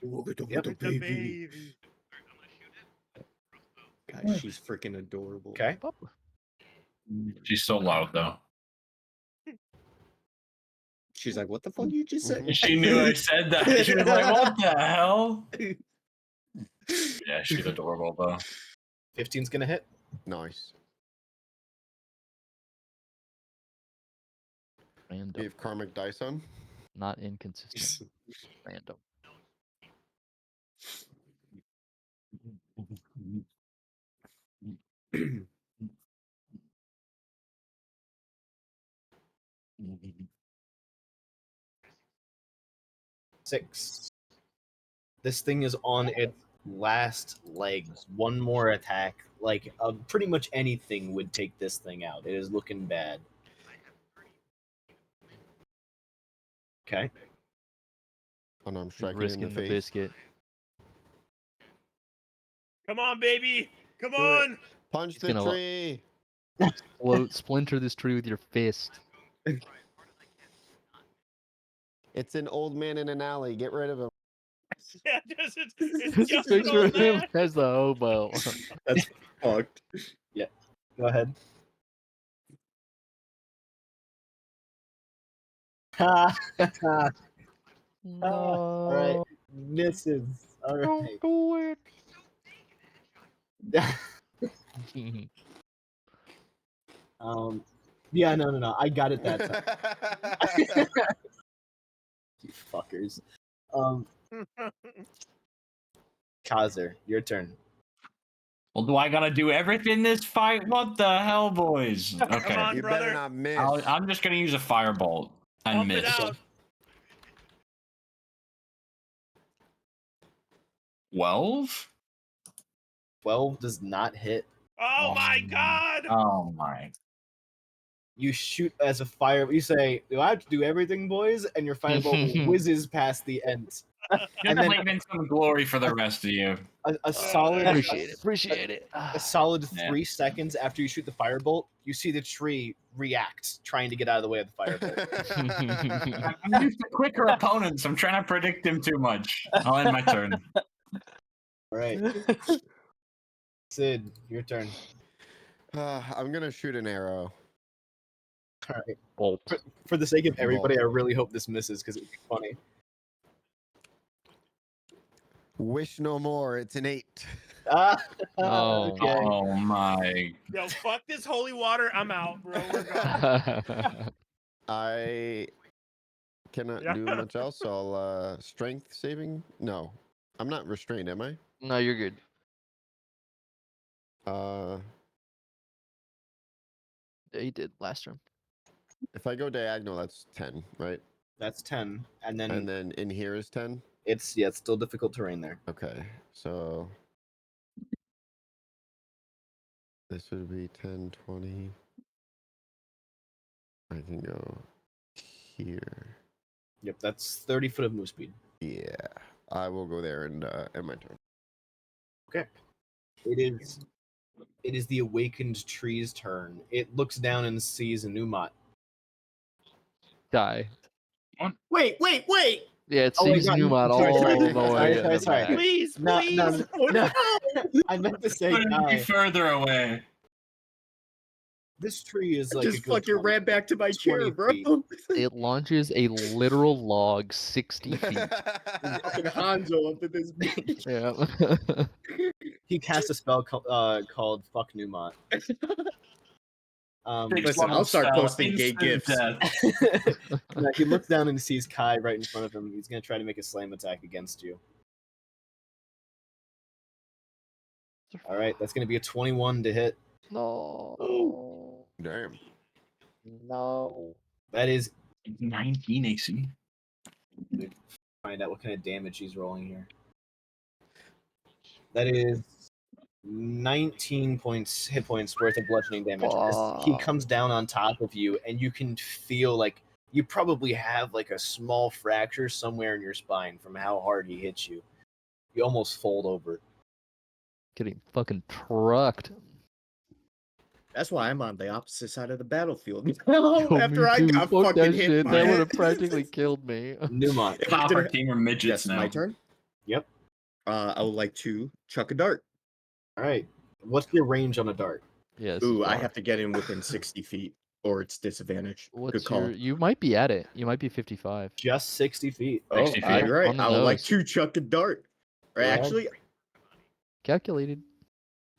With the baby. God, she's freaking adorable. Okay. She's so loud though. She's like, what the fuck you just said? She knew I said that. She was like, "What the hell?" Yeah, she's adorable though. 15's gonna hit. Nice. You Random. have karmic dice on? Not inconsistent. Random. Six. This thing is on its last legs. One more attack. Like, pretty much anything would take this thing out. It is looking bad. Okay. Oh no, I'm He's striking in risking the the face. biscuit. Come on, baby. Come Do it. on. Punch He's the gonna tree. Splinter this tree with your fist. It's an old man in an alley. Get rid of him. Yeah, it's Just just an picture old him man. as the hobo. That's fucked. Go ahead. Ha! No. All right. Misses. All Don't right. do it. Yeah, no. I got it that time. You fuckers. Kaiser, your turn. Well, do I gotta do everything this fight? What the hell, boys? Okay. on, You brother. better not miss. I'm just gonna use a firebolt and Pump it miss. out. 12? 12 does not hit. Oh my god. Oh my. You shoot as a fire. You say, "Do I have to do everything, boys?" And your firebolt whizzes past the ends. Just And then leaving some glory for the rest of you. a solid, Appreciate it. a solid Yeah. 3 seconds after you shoot the firebolt, you see the tree react, trying to get out of the way of the firebolt. I'm used to quicker opponents. I'm trying to predict him too much. I'll end my turn. All right, Sid, your turn. I'm gonna shoot an arrow. All right. Bolt. For the sake of everybody, I really hope this misses because it would be funny. Wish no more. It's an 8. Ah, Oh. okay. Oh my. Yo, fuck this holy water. I'm out, bro. We're gone. I cannot Yeah. do much else. So I'll strength saving. No, I'm not restrained, am I? No, you're good. Yeah, you did last turn. If I go diagonal, that's 10, right? That's 10, and then And then in here is 10. it's still difficult terrain there. Okay, so this would be 10, 20. I can go here. Yep, that's 30 foot of move speed. Yeah, I will go there and end my turn. Okay. It is the awakened tree's turn. It looks down and sees a Numat. Die. Wait. Yeah, it Oh my sees God, Numot sorry, all sorry, the way in the sorry. back. Please, No, please. no. I meant to say Couldn't be Kai. further away. This tree is like Just a good fucking 20 ran back to my 20 chair, bro. feet. It launches a literal log 60 feet. Fucking Hanzo up at this bitch. Yeah. He cast a spell called Fuck Numat. Listen, I'll start posting gay gifs. No, he looks down and sees Kai right in front of him. He's going to try to make a slam attack against you. All right, that's going to be a 21 to hit. No. Damn. No. That is 19 AC. find out what kind of damage he's rolling here. That is 19 hit points worth of bludgeoning damage. As he comes down on top of you, and you can feel like you probably have like a small fracture somewhere in your spine from how hard he hits you. You almost fold over. Getting fucking trucked. That's why I'm on the opposite side of the battlefield. Yo, After me I too. got Fuck fucking that hit shit. by That would it. have practically killed me. Newmont. If I Half our didn't- team are midgets Yes, now. my turn. Yep. I would like to chuck a dart. All right. What's your range on a dart? Yes. Ooh, I have to get in within 60 feet, or it's disadvantage. Good What's call. You might be at it. You might be 55. Just 60 feet. Oh, 60 feet. you're right. On the I would like nose. to chuck a dart. Or Go ahead. actually, Calculated.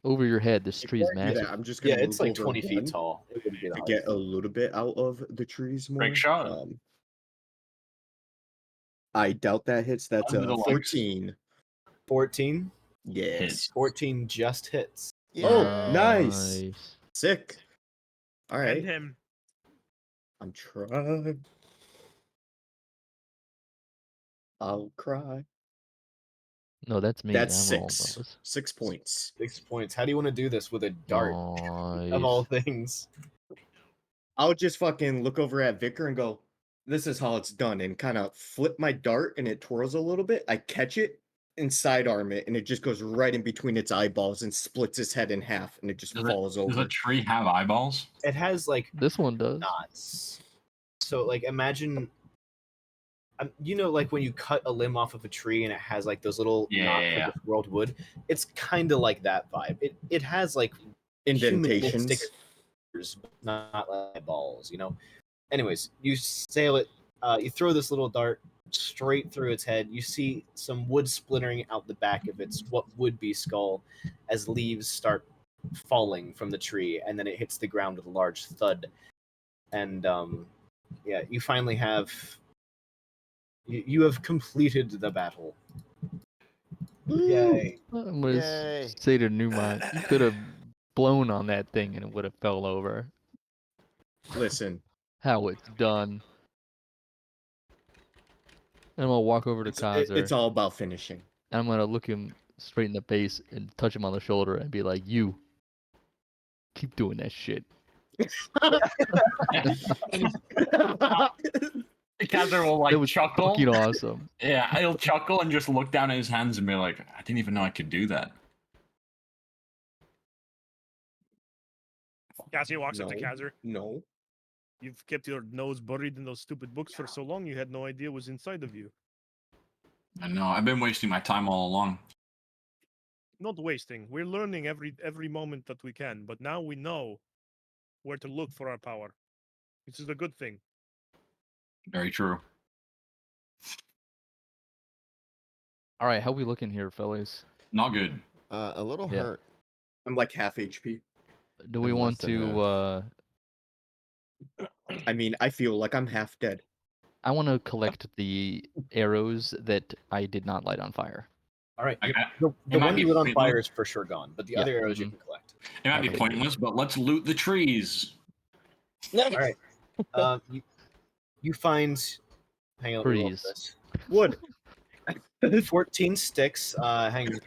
Over your head. This tree is before I do massive. that, I'm just Yeah, gonna it's move like over 20 feet one. tall. It wouldn't be the to hardest. get a little bit out of the trees more. Great shot. I doubt that hits. That's Under the a legs. 14. 14. Yes. Hits. 14 just hits. Oh, nice. Sick. All And right. him. I'm trying. I'll cry. No, that's me. That's I'm rolling 6. those. 6 points. 6 points. How do you want to do this with a dart of all things? I'll just fucking look over at Vicar and go, this is how it's done, and kind of flip my dart and it twirls a little bit. I catch it and sidearm it, and it just goes right in between its eyeballs and splits its head in half, and it just falls Does over. a tree have eyeballs? It has like This one does. knots. So like imagine, you know, like when you cut a limb off of a tree and it has like those little knots Yeah. of the swirled wood. It's kind of like that vibe. It has like Indentations. humanistic fingers, but not like balls, you know. Anyways, you sail it. You throw this little dart straight through its head. You see some wood splintering out the back of its what would be skull as leaves start falling from the tree, and then it hits the ground with a large thud. And yeah, you finally have you have completed the battle. Yay! I'm gonna Yay. say to Newmont, you could have blown on that thing and it would have fell over. Listen, How it's done. And I'm gonna walk over to Kaiser. it's all about finishing. And I'm gonna look him straight in the face and touch him on the shoulder and be like, "You keep doing that shit." Cather will That like was chuckle. fucking awesome. Yeah, he'll chuckle and just look down at his hands and be like, I didn't even know I could do that. Cassie walks up to No. Kazir. No. You've kept your nose buried in those stupid books for so long, you had no idea what was inside of you. I know, I've been wasting my time all along. Not wasting. We're learning every moment that we can, but now we know where to look for our power. This is a good thing. Very true. All right, how we looking here, fellas? Not good. A little Yeah. hurt. I'm like half HP. Do we And want less than to? I mean, I feel like I'm half dead. I want to collect the arrows that I did not light on fire. All right, Okay. the might one be you lit on pointless. fire is for sure gone, but the Yeah. other arrows you Mhm. can collect. It might be Okay. pointless, but let's loot the trees. All right, you find. Hang on, let me roll for Trees. this. Wood. 14 sticks. Hang.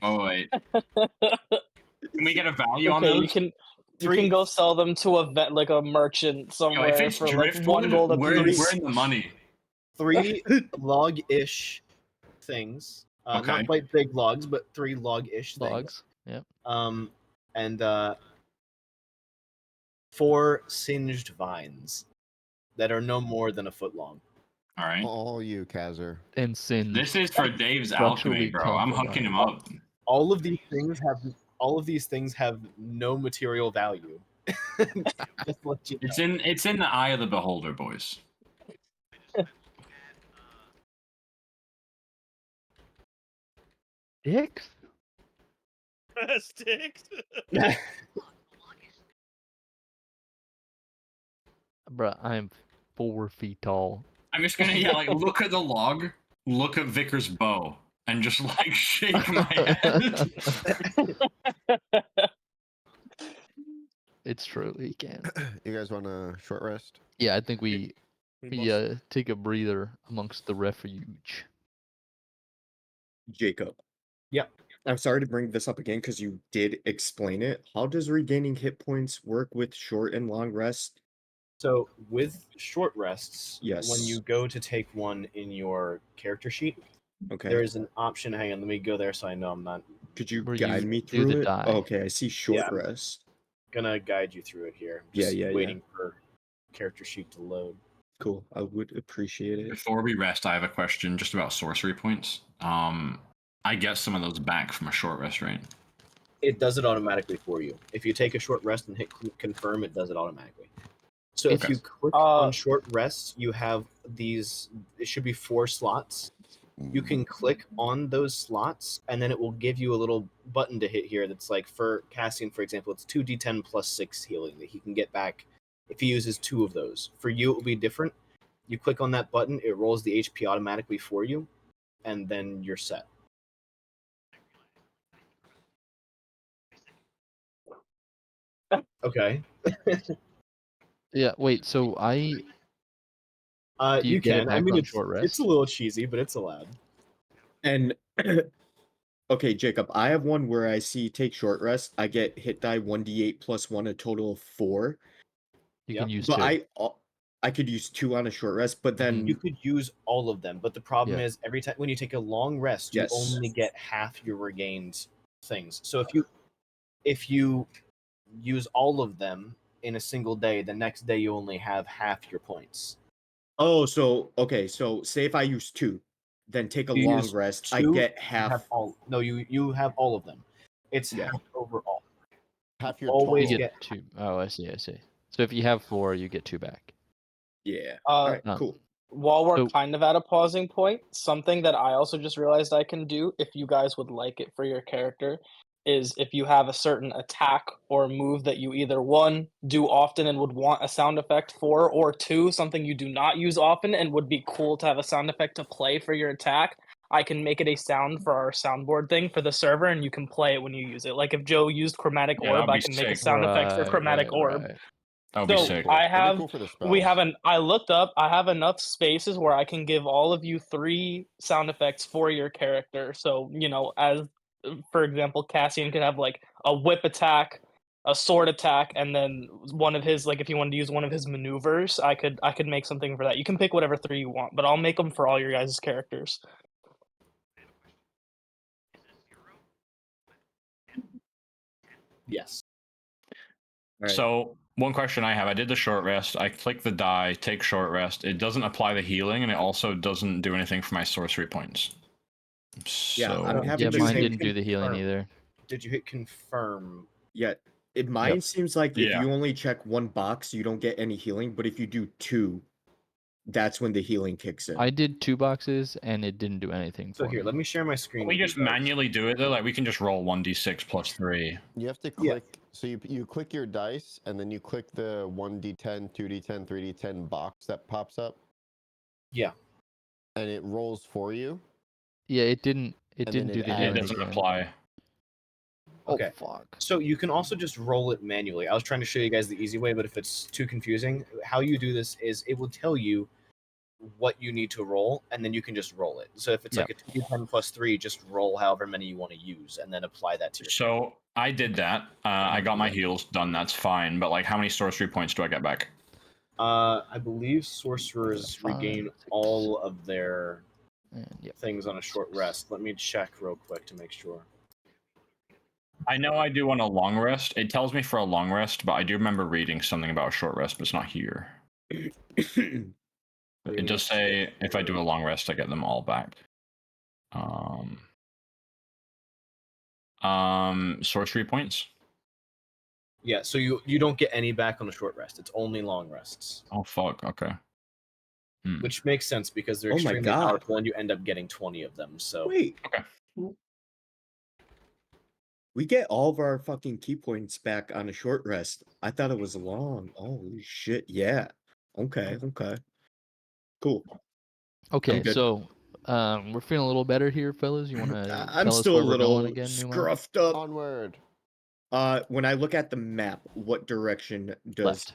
Oh wait. Can we get a value on Okay, those? you can go sell them to a vet, like a merchant Yo, somewhere if it's for like driftwood, 1 gold a we're piece. in the money. 3 log-ish things. Okay. Not quite big logs, but 3 log-ish things. Logs. Yep. And 4 singed vines that are no more than a foot long. All right. All you, Kazir. And sin. This is for Dave's Structurally alchemy, bro. I'm hooking him up. All of these things have no material value. Just to let you know. It's in the eye of the beholder, boys. Dicks. Sticks. Bruh, I'm 4 feet tall. I'm just gonna look at the log, look at Vicar's bow, and just like shake my head. It's true, he can. You guys want a short rest? Yeah, I think we must- take a breather amongst the refuge. Jacob. Yep. I'm sorry to bring this up again because you did explain it. How does regaining hit points work with short and long rest? So with short rests, Yes. when you go to take one in your character sheet, Okay. there is an option. Hang on, let me go there so I know I'm not Could you Where guide you me do through the it? die. Oh, okay, I see short Yeah. rest. gonna guide you through it here. Yeah, Just yeah, yeah. waiting for character sheet to load. Cool. I would appreciate it. Before we rest, I have a question just about sorcery points. I get some of those back from a short rest, right? It does it automatically for you. If you take a short rest and hit confirm, it does it automatically. So if Okay. you click on short rests, you have these. It should be 4 slots. you can click on those slots, and then it will give you a little button to hit here that's like, for Cassian, for example, it's 2d10 plus 6 healing that he can get back if he uses 2 of those. For you, it will be different. You click on that button, it rolls the HP automatically for you, and then you're set. Okay. Yeah, wait, so do you You get it can. I back mean, on it's short a rest? little cheesy, but it's allowed. And okay, Jacob, I have one where I see take short rest. I get hit die 1d8 plus 1, a total of 4. You Yep. can use But 2. I could use 2 on a short rest, but then You could use all of them, but the problem Yeah. is every time when you take a long rest, you Yes. only get half your regained things. So if you use all of them in a single day, the next day you only have half your points. Oh, so okay, so say if I use 2, then take a You long use rest, I 2, get you half. have all. No, you have all of them. It's Yeah. half overall. Half your Always You total. get 2. Oh, I see. So if you have 4, you get 2 back. Yeah. All right, Um, cool. While we're So- kind of at a pausing point, something that I also just realized I can do, if you guys would like it for your character, is if you have a certain attack or move that you either 1 do often and would want a sound effect for, or 2 something you do not use often and would be cool to have a sound effect to play for your attack, I can make it a sound for our soundboard thing for the server, and you can play it when you use it. Like if Joe used Chromatic Yeah, Orb, that'd I be can make a sick. sound effect for Chromatic Orb. Right. That would be So sick. I That'd be have cool for the we have spells. I looked up, I have enough spaces where I can give all of you 3 sound effects for your character. So, as for example, Cassian could have like a whip attack, a sword attack, and then one of his, like if you wanted to use one of his maneuvers, I could make something for that. You can pick whatever 3 you want, but I'll make them for all your guys' characters. Yes. All right. So one question I have: I did the short rest. I click the die, take short rest. It doesn't apply the healing, and it also doesn't do anything for my sorcery points. Yeah, So I'm having Yeah, the mine same. didn't do the healing confirm. either. Did you hit confirm? Yeah, mine seems like if Yeah. you only check 1 box, you don't get any healing. But if you do 2, that's when the healing kicks in. I did 2 boxes and it didn't do anything So for here, me. let me share my screen. we with you just guys. manually do it though. Like we can just roll 1d6 plus 3. You have to Yeah. click. So you click your dice, and then you click the 1d10, 2d10, 3d10 box that pops up. Yeah. And it rolls for you. Yeah, it didn't And do then the it It healing doesn't again. apply. Okay. Oh fuck. So you can also just roll it manually. I was trying to show you guys the easy way, but if it's too confusing, how you do this is it will tell you what you need to roll, and then you can just roll it. So if it's like a 2d10 plus 3, just roll however many you want to use, and then apply that to your. So I did that. I got my heals done. That's fine. But like, how many sorcery points do I get back? I believe sorcerers 5, regain 6, all of their and things on a short rest. Let me check real quick to make sure. I know I do on a long rest. It tells me for a long rest, but I do remember reading something about a short rest, but it's not here. It does say if I do a long rest, I get them all back. Sorcery points. Yeah, so you don't get any back on a short rest. It's only long rests. Oh fuck. Okay. Which makes sense because they're Oh my extremely God. powerful, and you end up getting 20 of them. So Wait. Okay. We get all of our fucking key points back on a short rest. I thought it was long. Holy shit. Yeah. Okay. Cool. Okay, good. so we're feeling a little better here, fellas. You want to I'm tell us still where a we're going little again, Newmont? scruffed up. Onward. When I look at the map, what direction does Left.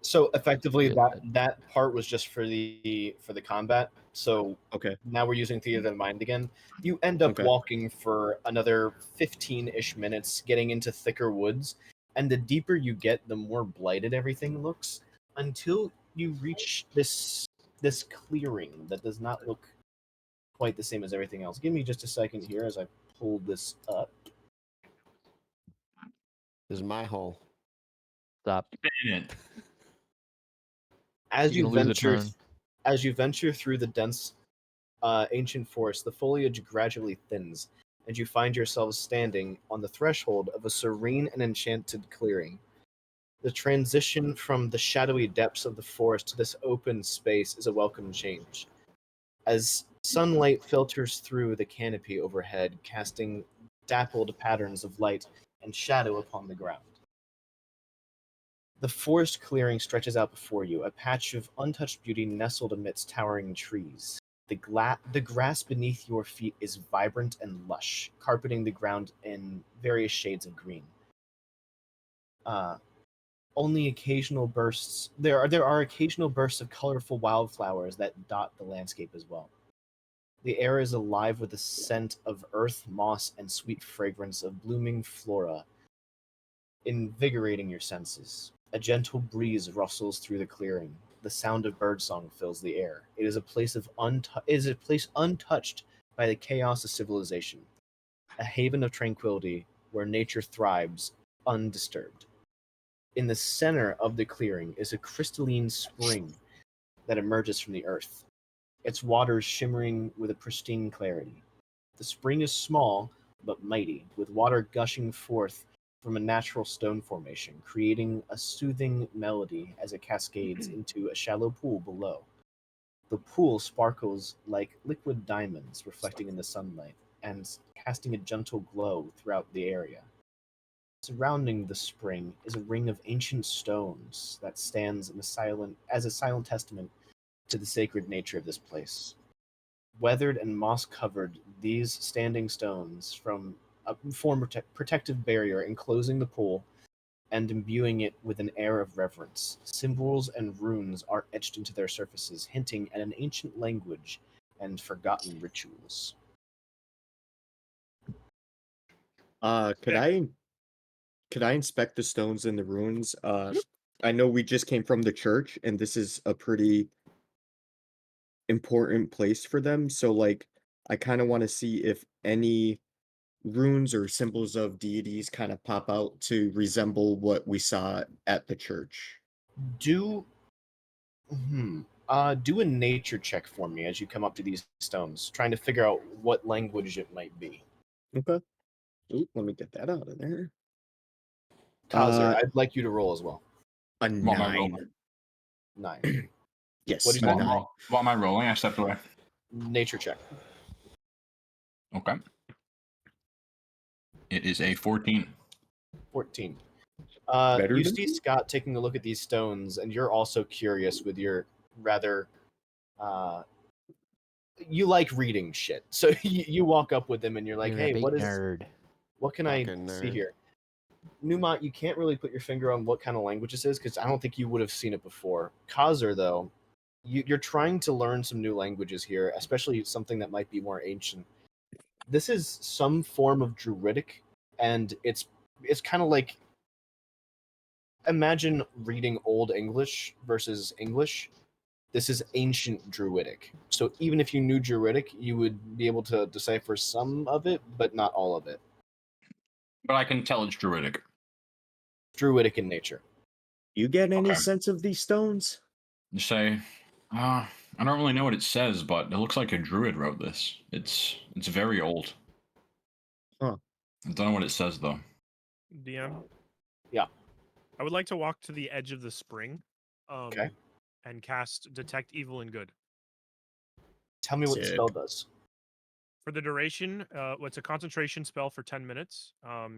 So effectively, Feel that part was just for the combat. So Okay. now we're using theater of the mind again. You end up walking for another 15-ish minutes, getting into thicker woods, and the deeper you get, the more blighted everything looks, until you reach this clearing that does not look quite the same as everything else. Give me just a second here as I pull this up. This is my hole. Stop. As You're you gonna lose a turn. venture through the dense ancient forest, the foliage gradually thins, and you find yourselves standing on the threshold of a serene and enchanted clearing. The transition from the shadowy depths of the forest to this open space is a welcome change. As Sunlight filters through the canopy overhead, casting dappled patterns of light and shadow upon the ground. The forest clearing stretches out before you, a patch of untouched beauty nestled amidst towering trees. The grass beneath your feet is vibrant and lush, carpeting the ground in various shades of green. Only occasional bursts. There are occasional bursts of colorful wildflowers that dot the landscape as well. The air is alive with the scent of earth, moss, and sweet fragrance of blooming flora, invigorating your senses. A gentle breeze rustles through the clearing. The sound of birdsong fills the air. It is a place untouched by the chaos of civilization, a haven of tranquility where nature thrives undisturbed. In the center of the clearing is a crystalline spring that emerges from the earth, its waters shimmering with a pristine clarity. The spring is small but mighty, with water gushing forth from a natural stone formation, creating a soothing melody as it cascades into a shallow pool below. The pool sparkles like liquid diamonds reflecting in the sunlight and casting a gentle glow throughout the area. Surrounding the spring is a ring of ancient stones that stands as a silent testament to the sacred nature of this place. Weathered and moss-covered, these standing stones form a protective barrier enclosing the pool and imbuing it with an air of reverence. Symbols and runes are etched into their surfaces, hinting at an ancient language and forgotten rituals. Could I inspect the stones in the ruins? I know we just came from the church, and this is a pretty important place for them. So, like, I kind of want to see if any runes or symbols of deities kind of pop out to resemble what we saw at the church. Do do a nature check for me as you come up to these stones, trying to figure out what language it might be. Okay. Ooh, let me get that out of there. Kaiser, Uh, I'd like you to roll as well. a What am I 9. rolling? 9. Yes, What'd you a say? 9. What am I rolling? I stepped away. Nature check. Okay. It is a 14. 14. Better You than see me? Scott taking a look at these stones, and you're also curious with your rather. You like reading shit, so you walk up with them and you're like, You're a "Hey, big what nerd. can I Fucking see nerd. here?" Newmont, you can't really put your finger on what kind of language this is because I don't think you would have seen it before. Kaiser, though, you're trying to learn some new languages here, especially something that might be more ancient. This is some form of Druidic, and it's kind of like, imagine reading Old English versus English. This is ancient Druidic. So even if you knew Druidic, you would be able to decipher some of it, but not all of it. But I can tell it's druidic. Druidic in nature. You get any Okay. sense of these stones? You say, I don't really know what it says, but it looks like a druid wrote this. It's very old. Huh. I don't know what it says though. DM. Yeah. I would like to walk to the edge of the spring. Okay. And cast Detect Evil and Good. Tell me what the Sick. spell does. For the duration, it's a concentration spell for 10 minutes.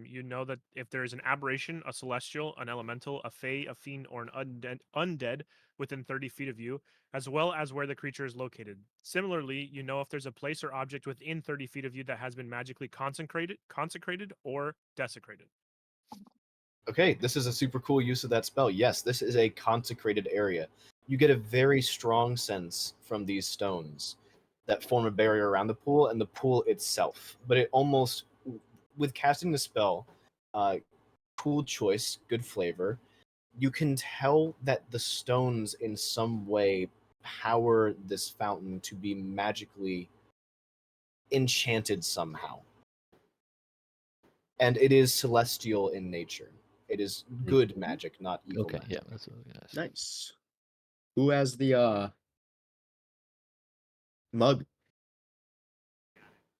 You know that if there is an aberration, a celestial, an elemental, a fae, a fiend, or an undead within 30 feet of you, as well as where the creature is located. Similarly, you know if there's a place or object within 30 feet of you that has been magically consecrated, or desecrated. Okay, this is a super cool use of that spell. Yes, this is a consecrated area. You get a very strong sense from these stones that form a barrier around the pool and the pool itself. But it almost, with casting the spell, cool choice, good flavor, you can tell that the stones in some way power this fountain to be magically enchanted somehow. And it is celestial in nature. It is good magic, not evil Okay, magic. yeah, that's what I was gonna ask. Nice. Who has the mug?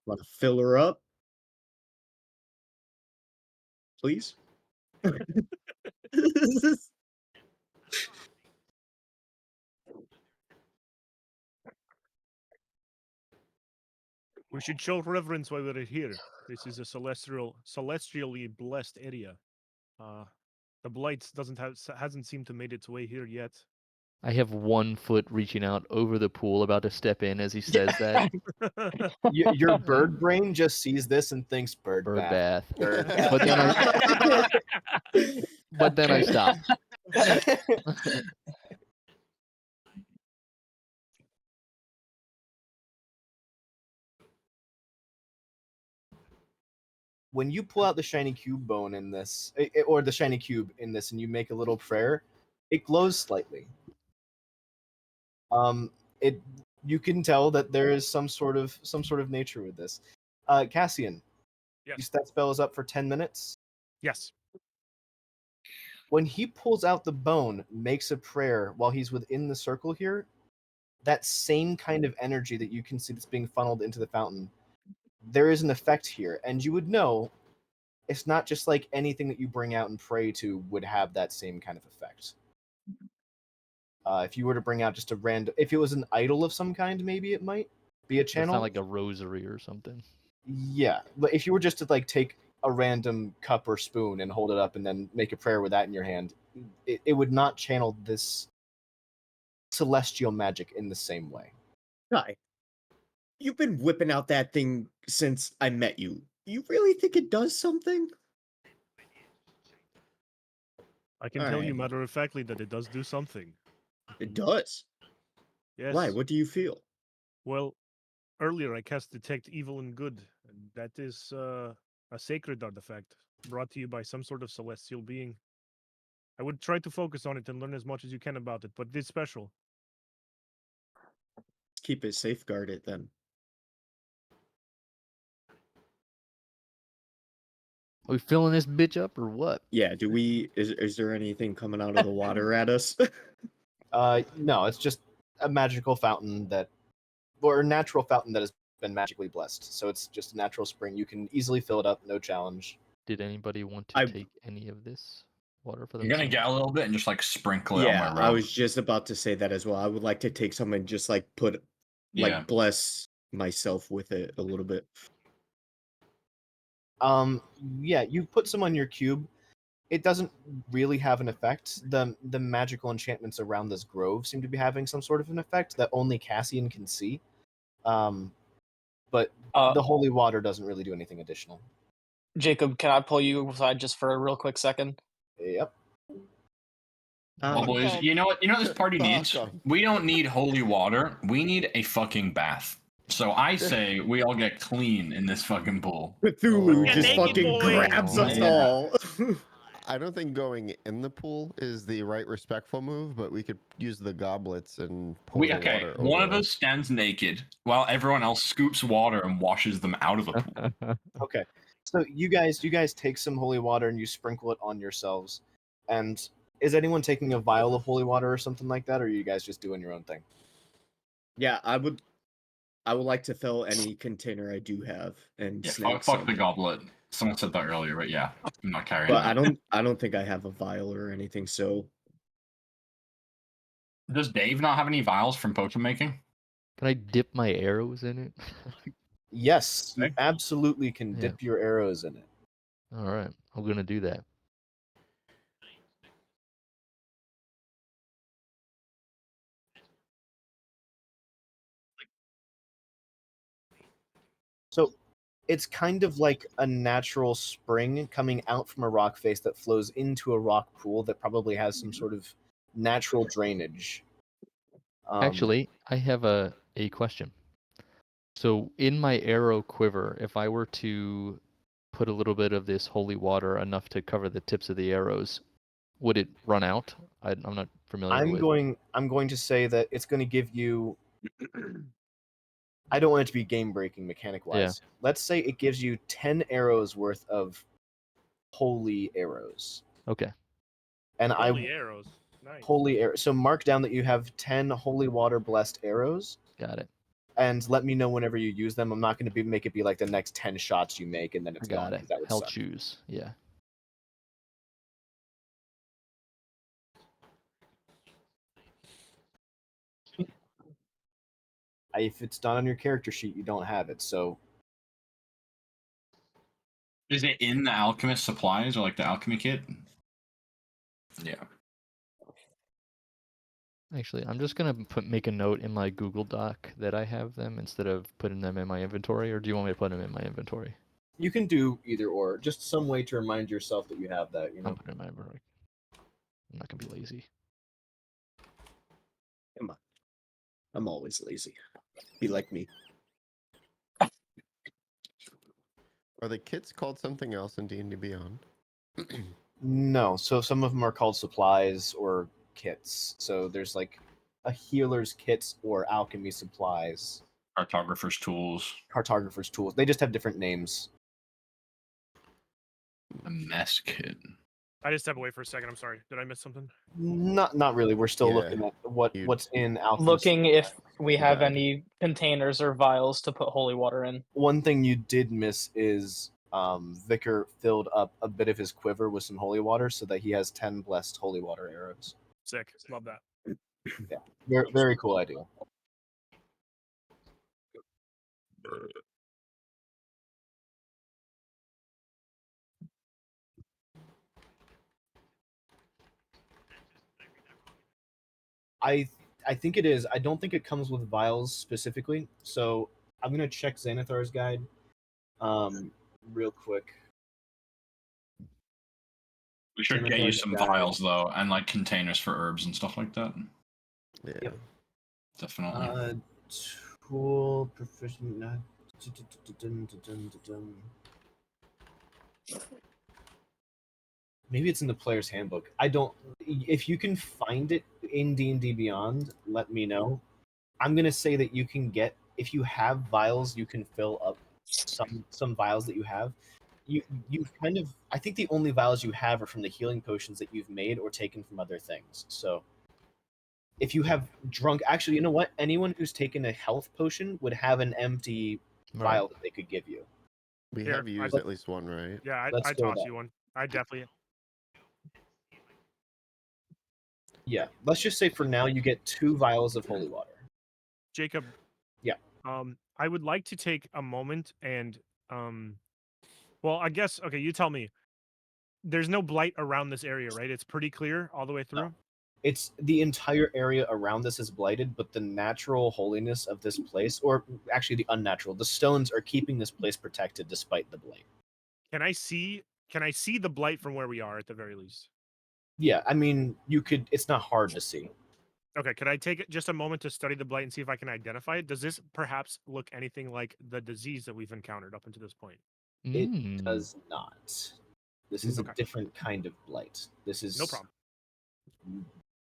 Want to fill her up? Please? We should show reverence while we're here. This is a celestially blessed area. The blight hasn't seemed to made its way here yet. I have 1 foot reaching out over the pool, about to step in as he says that. Your bird brain just sees this and thinks bird bath. Bird bath. But then I stop. When you pull out the shiny cube bone in this, or the shiny cube in this, and you make a little prayer, it glows slightly. You can tell that there is some sort of nature with this. Cassian, Yes. that spell is up for 10 minutes. Yes. When he pulls out the bone, makes a prayer while he's within the circle here, that same kind of energy that you can see that's being funneled into the fountain, there is an effect here, and you would know it's not just like anything that you bring out and pray to would have that same kind of effect. If you were to bring out just a random, if it was an idol of some kind, maybe it might be a channel. It's not like a rosary or something. Yeah, but if you were just to like take a random cup or spoon and hold it up and then make a prayer with that in your hand, it would not channel this celestial magic in the same way. Guy, you've been whipping out that thing since I met you. You really think it does something? I can tell you matter-of-factly that it does do something. It does? Yes. Why? What do you feel? Well, earlier I cast Detect Evil and Good, and that is a sacred artifact brought to you by some sort of celestial being. I would try to focus on it and learn as much as you can about it, but it's special. Keep it safeguarded then. Are we filling this bitch up or what? Yeah, do we is there anything coming out of the water at us? No, it's just a magical fountain or a natural fountain that has been magically blessed. So it's just a natural spring. You can easily fill it up, no challenge. Did anybody want to take any of this water for I'm themselves? gonna get a little bit and just like sprinkle it on Yeah, my robe. I was just about to say that as well. I would like to take some and just like bless myself with it a little bit. Yeah, you put some on your cube. It doesn't really have an effect. The magical enchantments around this grove seem to be having some sort of an effect that only Cassian can see. But the holy water doesn't really do anything additional. Jacob, can I pull you aside just for a real quick second? Yep. Well, boys, you know what this party needs? We don't need holy water. We need a fucking bath. So I say we all get clean in this fucking pool. Cthulhu just fucking grabs us all. I don't think going in the pool is the right respectful move, but we could use the goblets and pour the water over one of us stands naked while everyone else scoops water and washes them out of the pool. Okay. So you guys take some holy water and you sprinkle it on yourselves. And is anyone taking a vial of holy water or something like that, or are you guys just doing your own thing? Yeah, I would like to fill any container I do have and fuck the goblet. Someone said that earlier, but yeah, I'm not carrying But that. I don't think I have a vial or anything, so Does Dave not have any vials from potion making? Can I dip my arrows in it? Yes, you absolutely can Yeah. dip your arrows in it. All right, I'm gonna do that. So it's kind of like a natural spring coming out from a rock face that flows into a rock pool that probably has some sort of natural drainage. Actually, I have a question. So in my arrow quiver, if I were to put a little bit of this holy water, enough to cover the tips of the arrows, would it run out? I'm not familiar with. I'm going to say that it's going to give you. I don't want it to be game breaking mechanic wise. Yeah. Let's say it gives you 10 arrows worth of holy arrows. Okay. And holy arrows. Nice. Holy arrows. So mark down that you have 10 holy water blessed arrows. Got it. And let me know whenever you use them. I'm not going to make it be like the next 10 shots you make and then it's gone. Got it. That would I'll suck. choose. Yeah. if it's not on your character sheet, you don't have it. So Is it in the alchemist supplies or like the alchemy kit? Yeah. Actually, I'm just gonna make a note in my Google Doc that I have them instead of putting them in my inventory. Or do you want me to put them in my inventory? you can do either or. Just some way to remind yourself that you have that. I'm putting it in my inventory. I'm not gonna be lazy. Come on. I'm always lazy. Be like me. Are the kits called something else in D&D Beyond? No, so some of them are called supplies or kits. So there's like a healer's kit or alchemy supplies, Cartographer's tools. cartographer's tools. They just have different names. A mess kit. I just step away for a second. I'm sorry. Did I miss something? Not really. We're still Yeah, looking at what's in alchemy. Looking if we have bad. any containers or vials to put holy water in. One thing you did miss is Vicar filled up a bit of his quiver with some holy water so that he has 10 blessed holy water arrows. Sick. Love that. Yeah, very, very cool idea. I think it is. I don't think it comes with vials specifically. So I'm gonna check Xanathar's guide real quick. We should get you some vials though, and like containers for herbs and stuff like that. Yeah. Yep. Definitely. Tool proficient. Maybe it's in the player's handbook. I don't. If you can find it in D&D Beyond, let me know. I'm gonna say that you can get, if you have vials, you can fill up some vials that you have. You kind of, I think the only vials you have are from the healing potions that you've made or taken from other things. So if you have drunk, actually, you know what? Anyone who's taken a health potion would have an empty vial that they could give you. We Here, have used at least one, right? Yeah, Let's I go with toss that. you one. I definitely. Yeah, let's just say for now you get 2 vials of holy water. Jacob. Yeah. I would like to take a moment and well, I guess okay, you tell me. There's no blight around this area, right? It's pretty clear all the way through. No. It's the entire area around this is blighted, but the natural holiness of this place, or actually the unnatural, the stones are keeping this place protected despite the blight. Can I see the blight from where we are at the very least? Yeah, I mean, you could. It's not hard to see. Okay, could I take just a moment to study the blight and see if I can identify it? Does this perhaps look anything like the disease that we've encountered up until this point? It does not. This is Okay. a different kind of blight. This is No problem.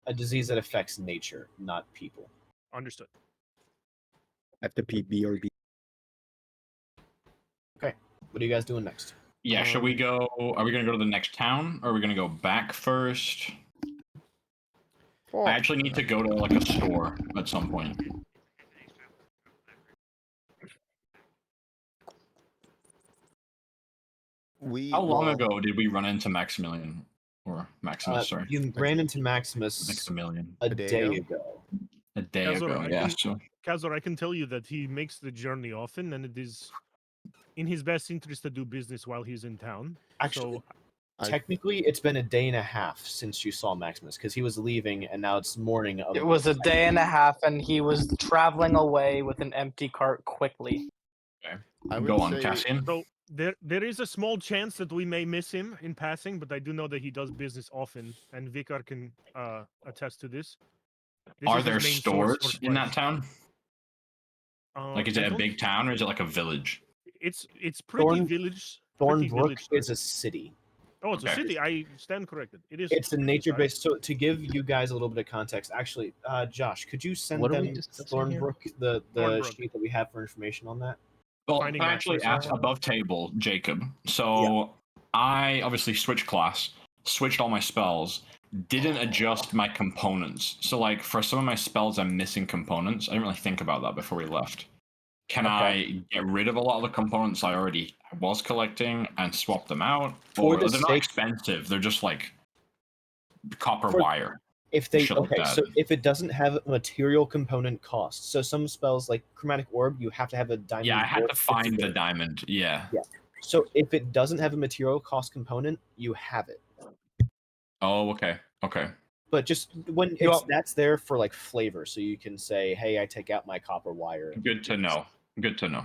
a disease that affects nature, not people. Understood. I have to pee BRB. Okay, what are you guys doing next? Yeah, should we go? Are we gonna go to the next town, or are we gonna go back first? I actually need to go to like a store at some point. How long ago did we run into Maximilian or Maximus? Sorry, You ran into Maximus Maximilian a day ago. A day Kazor, ago, yeah. So Kazor, I can tell you that he makes the journey often, and it is in his best interest to do business while he's in town. Actually, so, technically, it's been a day and a half since you saw Maximus because he was leaving, and now it's morning. It was a day and a half, and he was traveling away with an empty cart quickly. okay. I would Go on, say- Cassian. So there is a small chance that we may miss him in passing, but I do know that he does business often, and Vicar can attest to this. Are is his there main stores source for in that supplies. town? Like, is I it a don't- big town or is it like a village? It's pretty village. Pretty Thornbrook village is size. a city. Oh, it's a Okay. city. I stand corrected. It is. It's a pretty nature-based. size. So to give you guys a little bit of context, actually, Josh, could you send What are we them discussing here? Thornbrook the Thornbrook. sheet that we have for information on that? Well, Finding I actually Maximus. asked above table, Jacob. So I obviously switched class, switched all my spells, didn't adjust my components. So like for some of my spells, I'm missing components. I didn't really think about that before we left. Can I get rid of a lot of the components I already was collecting and swap them out? For Or the they're not sake- expensive. They're just like copper For- wire. If they Shit like okay, so that. if it doesn't have a material component cost, so some spells like Chromatic Orb, you have to have a diamond. Yeah, I had to worth find 50 the gold. diamond. Yeah. So if it doesn't have a material cost component, you have it. Oh, okay. Okay. But just when You that's there for like flavor, so you can say, "Hey, I take out my copper wire." Good to know. Good to know.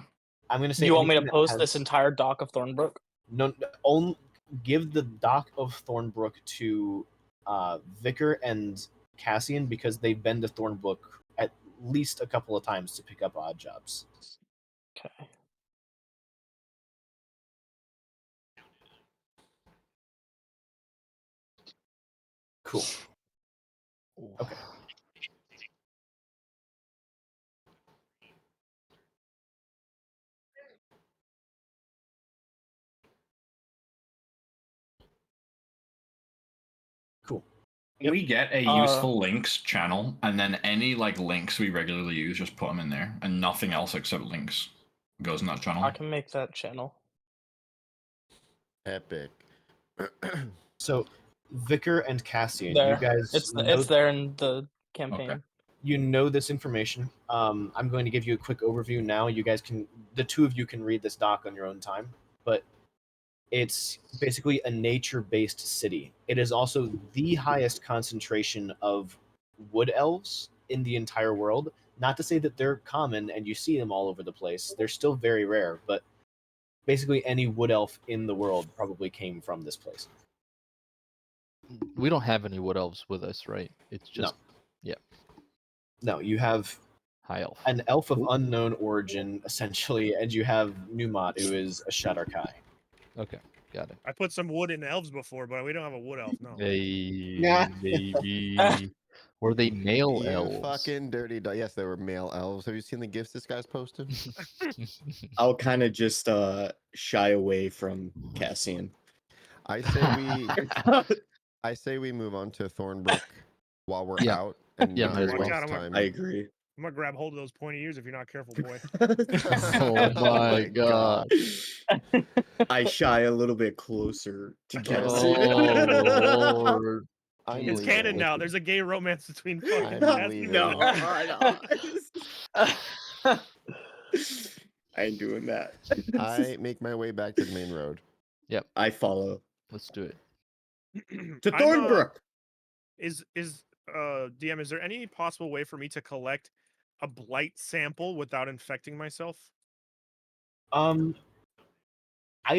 I'm gonna say. You want me to anything that post has- this entire dock of Thornbrook? No, only give the dock of Thornbrook to Vicar and Cassian because they've been to Thornbrook at least a couple of times to pick up odd jobs. Okay. Cool. Okay. Cool. Yep. We get a useful links channel, and then any like links we regularly use, just put them in there, and nothing else except links goes in that channel. I can make that channel. Epic. So, Vicar and Cassian, There. you guys, It's there in the campaign. Okay. you know this information. I'm going to give you a quick overview now. You guys can, the two of you can read this doc on your own time, but it's basically a nature-based city. It is also the highest concentration of wood elves in the entire world. Not to say that they're common and you see them all over the place. They're still very rare, but basically any wood elf in the world probably came from this place. We don't have any wood elves with us, right? It's just No, you have high elf. an elf of unknown origin, essentially, and you have Numat, who is a Shadar-kai. Okay, got it. I put some wood in elves before, but we don't have a wood elf. No. Maybe were they male You elves? fucking dirty dog. Yes, they were male elves. Have you seen the gifts this guy's posted? I'll kind of just shy away from Cassian. I say we move on to Thornbrook while we're Yeah. out and Yeah, not might as well. waste Watch out, time. I agree. I'm gonna grab hold of those pointy ears if you're not careful, boy. Oh my god. I shy a little bit closer to Oh, Cassian. Oh Lord. I'm It's leaving. canon now. There's a gay romance between fucking I'm Cassian leaving. and I ain't doing that. I make my way back to the main road. I follow. Let's do it. To I'm, Thornbrook! DM, is there any possible way for me to collect a blight sample without infecting myself? I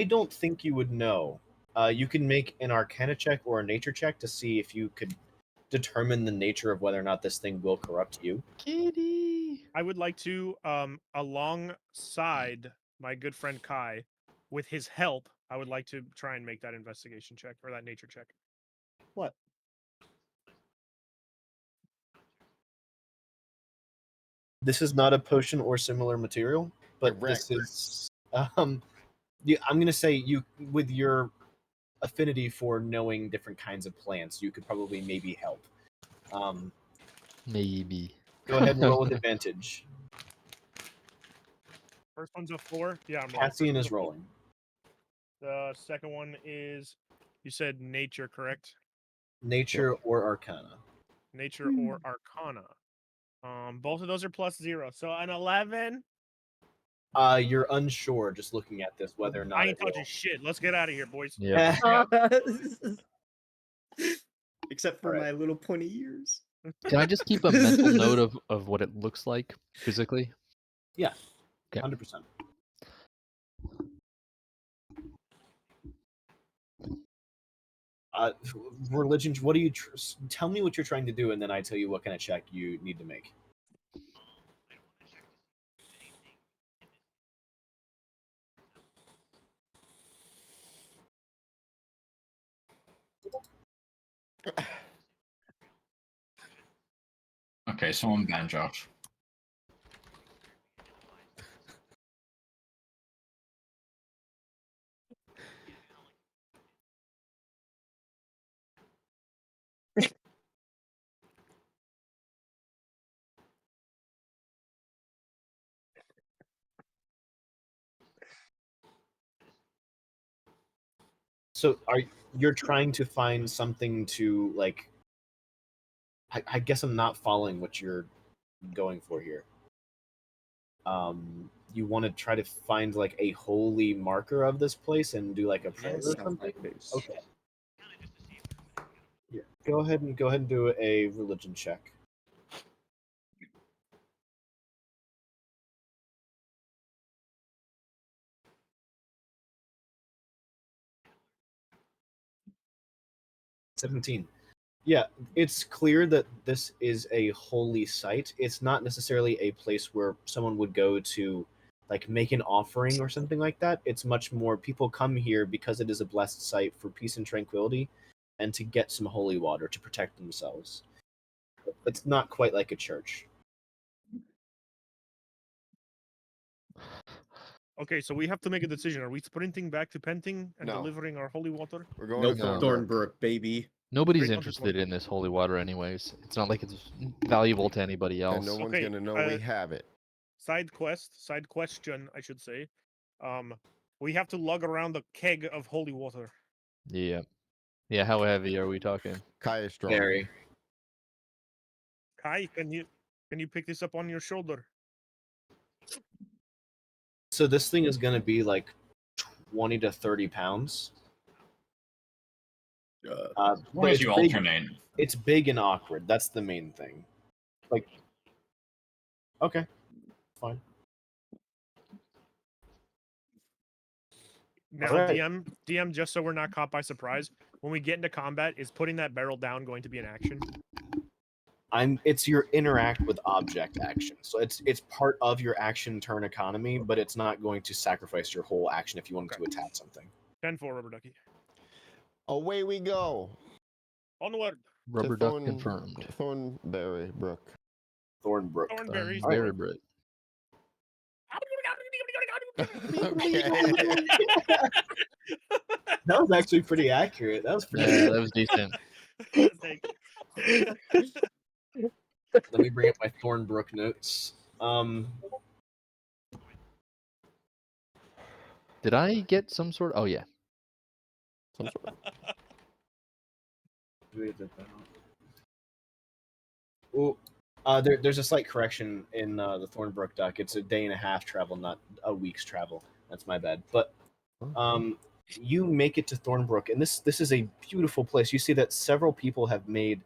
don't think you would know. You can make an Arcana check or a Nature check to see if you could determine the nature of whether or not this thing will corrupt you. Kitty. I would like to, alongside my good friend Kai, with his help, I would like to try and make that investigation check or that nature check. What? This is not a potion or similar material, but Correct. this is I'm gonna say you, with your affinity for knowing different kinds of plants, you could probably maybe help. Maybe. Go ahead and roll with advantage. First one's a 4. Yeah, I'm rolling. Cassian First is one's a 4. rolling. The second one is, you said nature, correct? Nature or Arcana. Nature or Arcana. Both of those are +0, so an 11. You're unsure just looking at this whether or not I it ain't will. touching shit. Let's get out of here, boys. Yeah. Except for Alright. my little pointy ears. Can I just keep a mental note of what it looks like physically? Yeah. Okay. 100%. Religion. What do you tell me what you're trying to do, and then I tell you what kind of check you need to make. Okay, someone ban Josh. So you're trying to find something to like I guess I'm not following what you're going for here. You want to try to find like a holy marker of this place and do like a prayer or Stop my something? face. Okay. Yeah. Go ahead and do a religion check. $17. Yeah, it's clear that this is a holy site. It's not necessarily a place where someone would go to like make an offering or something like that. It's much more people come here because it is a blessed site for peace and tranquility and to get some holy water to protect themselves. It's not quite like a church. Okay, so we have to make a decision. Are we sprinting back to Penting and No. delivering our holy water? We're going Nope, to No. Thornbrook, baby. Nobody's Straight on to interested in this holy water, anyways. It's not like it's valuable to anybody else. And no one's Okay, gonna know we have it. Side question, I should say. We have to lug around a keg of holy water. Yeah. Yeah, how heavy are we talking? Kai is strong. Very. Kai, can you pick this up on your shoulder? So this thing is going to be like 20 to 30 pounds. As long But as you alternate. It's big and awkward. That's the main thing. Like, okay, fine. Now, Alright. DM, just so we're not caught by surprise, when we get into combat, is putting that barrel down going to be an action? It's your interact with object action. So it's part of your action turn economy, but it's not going to sacrifice your whole action if you wanted to attack something. 10-4, Rubber Ducky. Away we go. Onward. Rubber to duck confirmed. Thornberry Brook. Thornberry. Thornberries. Very bright. Okay. That was actually pretty accurate. That was pretty Yeah, good. that was decent. Thank you. Let me bring up my Thornbrook notes. Did I get some sort of... Oh, yeah. Some sort Oh, there's a slight correction in the Thornbrook duck. It's a day and a half travel, not a week's travel. That's my bad. But you make it to Thornbrook, and this is a beautiful place. You see that several people have made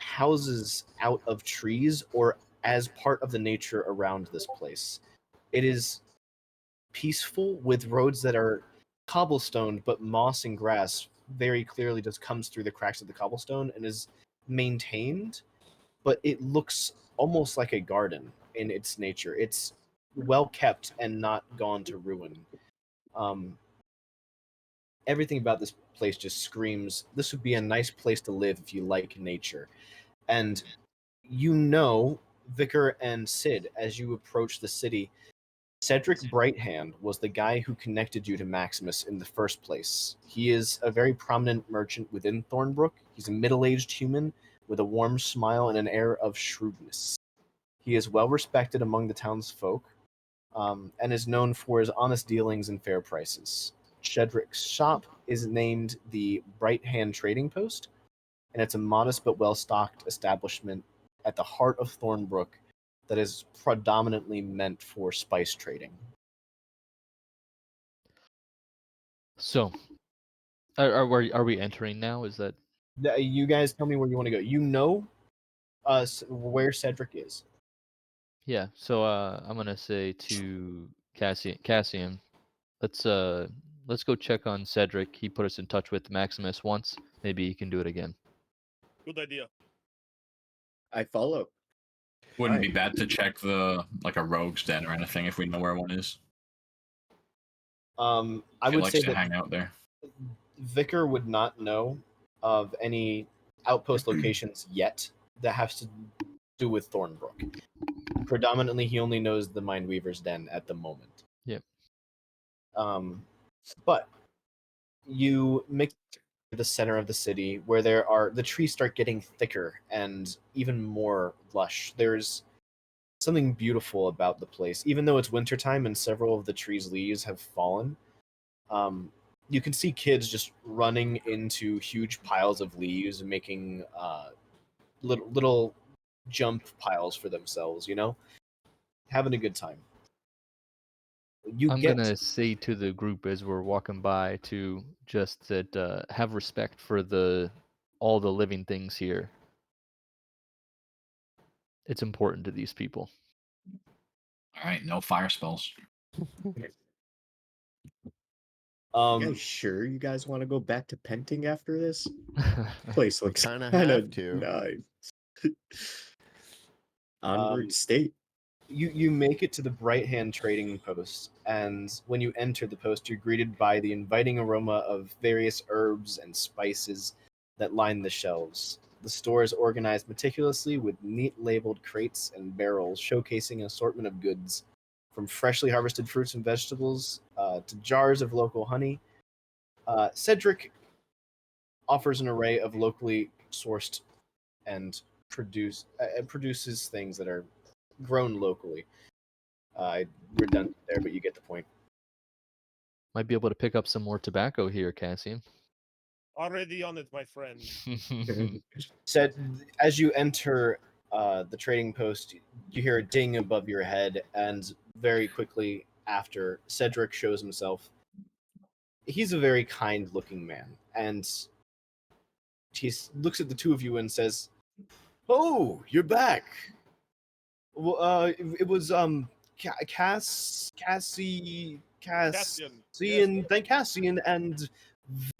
houses out of trees or as part of the nature around this place. It is peaceful with roads that are cobblestone, but moss and grass very clearly just comes through the cracks of the cobblestone and is maintained, but it looks almost like a garden in its nature. It's well kept and not gone to ruin. Everything about this place just screams this would be a nice place to live if you like nature. And you know, Vicar and Sid, as you approach the city, Cedric Brighthand was the guy who connected you to Maximus in the first place. He is a very prominent merchant within Thornbrook. He's a middle-aged human with a warm smile and an air of shrewdness. He is well respected among the townsfolk and is known for his honest dealings and fair prices. Cedric's shop is named the Brighthand Trading Post, and it's a modest but well-stocked establishment at the heart of Thornbrook that is predominantly meant for spice trading. So, are we entering now? Is that... You guys tell me where you want to go. You know where Cedric is. Yeah, so I'm gonna say to Cassian, let's go check on Cedric. He put us in touch with Maximus once. Maybe he can do it again. Good idea. I follow. Wouldn't be Right. bad to check the like a rogue's den or anything if we know where one is. I If he would likes say to that hang out there. Vicar would not know of any outpost locations yet that has to do with Thornbrook. Predominantly, he only knows the Mindweaver's Den at the moment. Yep. But you make the center of the city where the trees start getting thicker and even more lush. There's something beautiful about the place, even though it's wintertime and several of the trees' leaves have fallen. You can see kids just running into huge piles of leaves, making little jump piles for themselves, having a good time. I'm gonna say to the group as we're walking by to just that have respect for all the living things here. It's important to these people. All right, no fire spells. You guys sure you guys want to go back to Penting after this? Place looks kind of kind have of to. nice. En route state. You make it to the Bright Hand trading post, and when you enter the post, you're greeted by the inviting aroma of various herbs and spices that line the shelves. The store is organized meticulously with neat labeled crates and barrels showcasing an assortment of goods, from freshly harvested fruits and vegetables to jars of local honey. Cedric offers an array of locally sourced and produces things that are grown locally. Redundant there, but you get the point. Might be able to pick up some more tobacco here, Cassian. Already on it, my friend. Said as you enter the trading post, you hear a ding above your head, and very quickly after, Cedric shows himself. He's a very kind-looking man, and he looks at the two of you and says, "Oh, you're back. Well, it was Cassian, Cassian and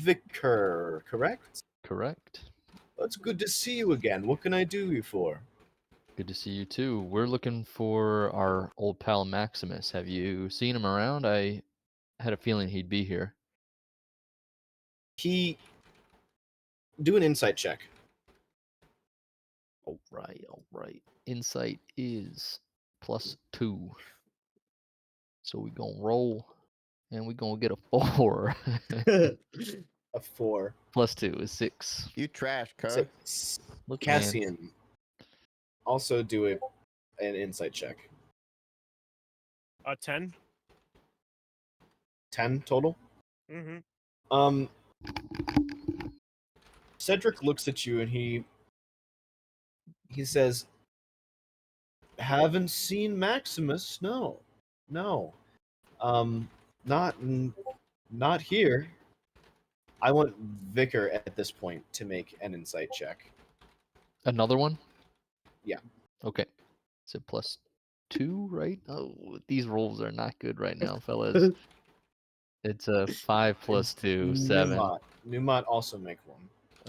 Vicar, correct? Correct. It's good to see you again. What can I do you for? Good to see you too. We're looking for our old pal Maximus. Have you seen him around? I had a feeling he'd be here. Do an insight check. All right. Insight is +2. So we're going to roll, and we're going to get a 4. A 4. +2 is 6. You trash, cuz. 6. Look, Cassian. man. Also do an insight check. 10. 10 total? Mm-hmm. Cedric looks at you and he says, "Haven't seen Maximus? No. Not here. I want Vicar at this point to make an insight check." Another one? Yeah. Okay. So +2, right? Oh, these rolls are not good right now, fellas. It's a 5 + 2, 7. Newmont also make one.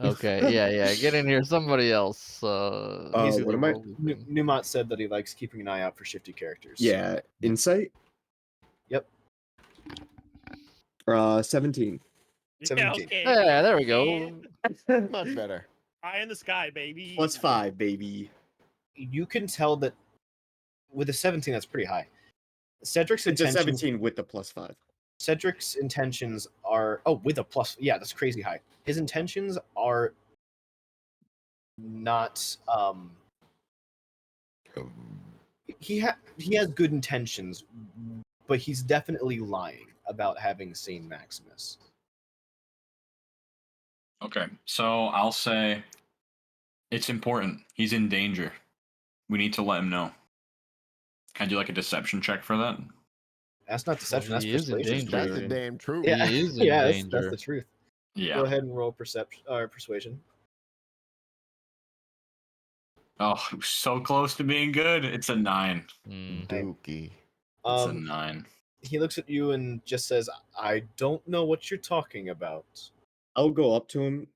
Okay, yeah. Get in here, somebody else. What am I? Newmont said that he likes keeping an eye out for shifty characters. Yeah, insight. Yep. 17. 17. Okay. Yeah, there we go. Much better. Eye in the sky, baby. +5, baby. You can tell that with a 17, that's pretty high. Cedric's It's a intentions. 17 with the +5. Cedric's intentions are with a plus. Yeah, that's crazy high. His intentions are not. He has good intentions, but he's definitely lying about having seen Maximus. Okay, so I'll say it's important. He's in danger. We need to let him know. Can I do like a deception check for that? That's not deception. Well, That's he is in persuasion. danger. That's the damn truth. Yeah, He is in that's danger. the truth. Yeah. Go ahead and roll perception or persuasion. Oh, so close to being good. It's a 9. Dookie. It's a 9. He looks at you and just says, "I don't know what you're talking about." I'll go up to him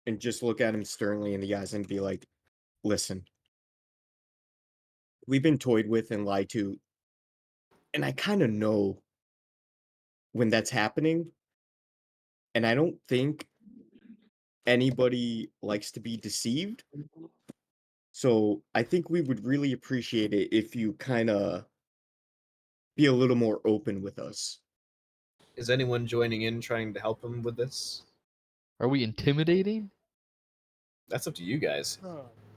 and just look at him sternly in the eyes and be like, "Listen, we've been toyed with and lied to, and I kind of know when that's happening, and I don't think anybody likes to be deceived. So I think we would really appreciate it if you kind of be a little more open with us." Is anyone joining in trying to help him with this? Are we intimidating? That's up to you guys.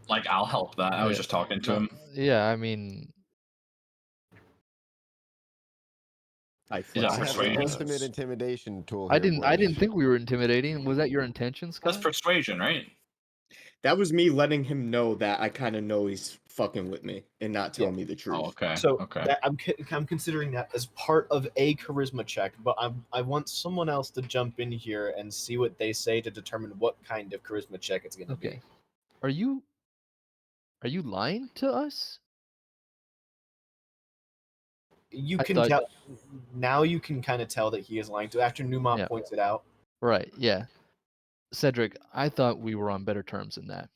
Like, I'll help that. I was just talking to him. Yeah, I mean, I Is that have an persuasion? ultimate intimidation tool. I Here, didn't boys. think we were intimidating. Was that your intention, Scott? That's persuasion, right? That was me letting him know that I kind of know he's fucking with me and not telling me the truth. Oh, okay. So okay. that, I'm considering that as part of a charisma check, but I want someone else to jump in here and see what they say to determine what kind of charisma check it's going to Okay. be. Are you lying to us? You I can thought- tell now. You can kind of tell that he is lying to. After Newmont Yeah. points it out, Right, yeah. Cedric, I thought we were on better terms than that.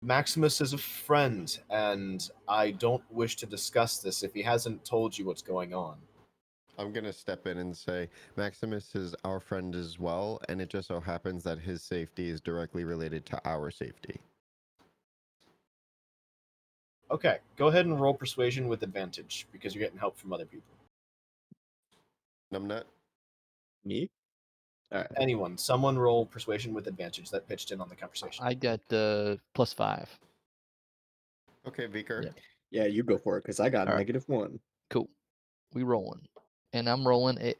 Maximus is a friend, and I don't wish to discuss this if he hasn't told you what's going on. I'm going to step in and say Maximus is our friend as well, and it just so happens that his safety is directly related to our safety. Okay, go ahead and roll persuasion with advantage because you're getting help from other people. Numbnut? Me? All right. Anyone, someone roll persuasion with advantage that pitched in on the conversation. I got +5. Okay, Vicar. Yeah. Yeah, you go for it because I got All right. -1. Cool. We rolling. And I'm rolling it.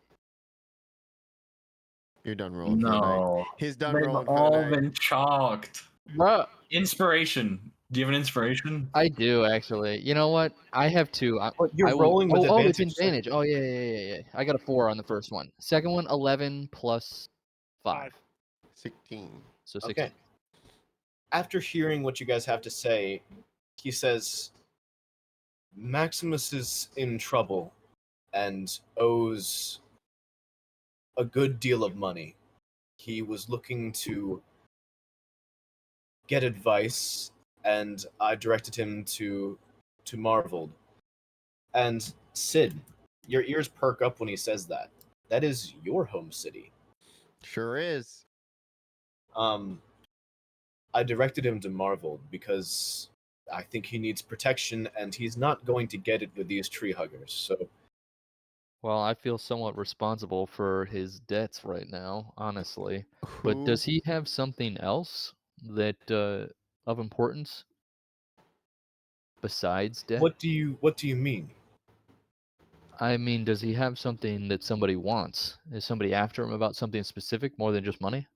You're done rolling for the night. No. He's done They've rolling for all the night. been chalked. Bruh. Inspiration. Do you have an inspiration? I do actually. You know what? I have 2. But you're I will, rolling with oh, it's advantage. so- advantage. Oh yeah. I got a 4 on the first one. Second one, 11 plus 5. 16. So 16. Okay. After hearing what you guys have to say, he says, Maximus is in trouble and owes a good deal of money. He was looking to get advice, and I directed him to Marvold. And Sid, your ears perk up when he says that. That is your home city. Sure is. I directed him to Marvold because I think he needs protection, and he's not going to get it with these tree huggers. So Well, I feel somewhat responsible for his debts right now, honestly. But Who- does he have something else that of importance besides debt? what do you mean? I mean, does he have something that somebody wants? Is somebody after him about something specific more than just money?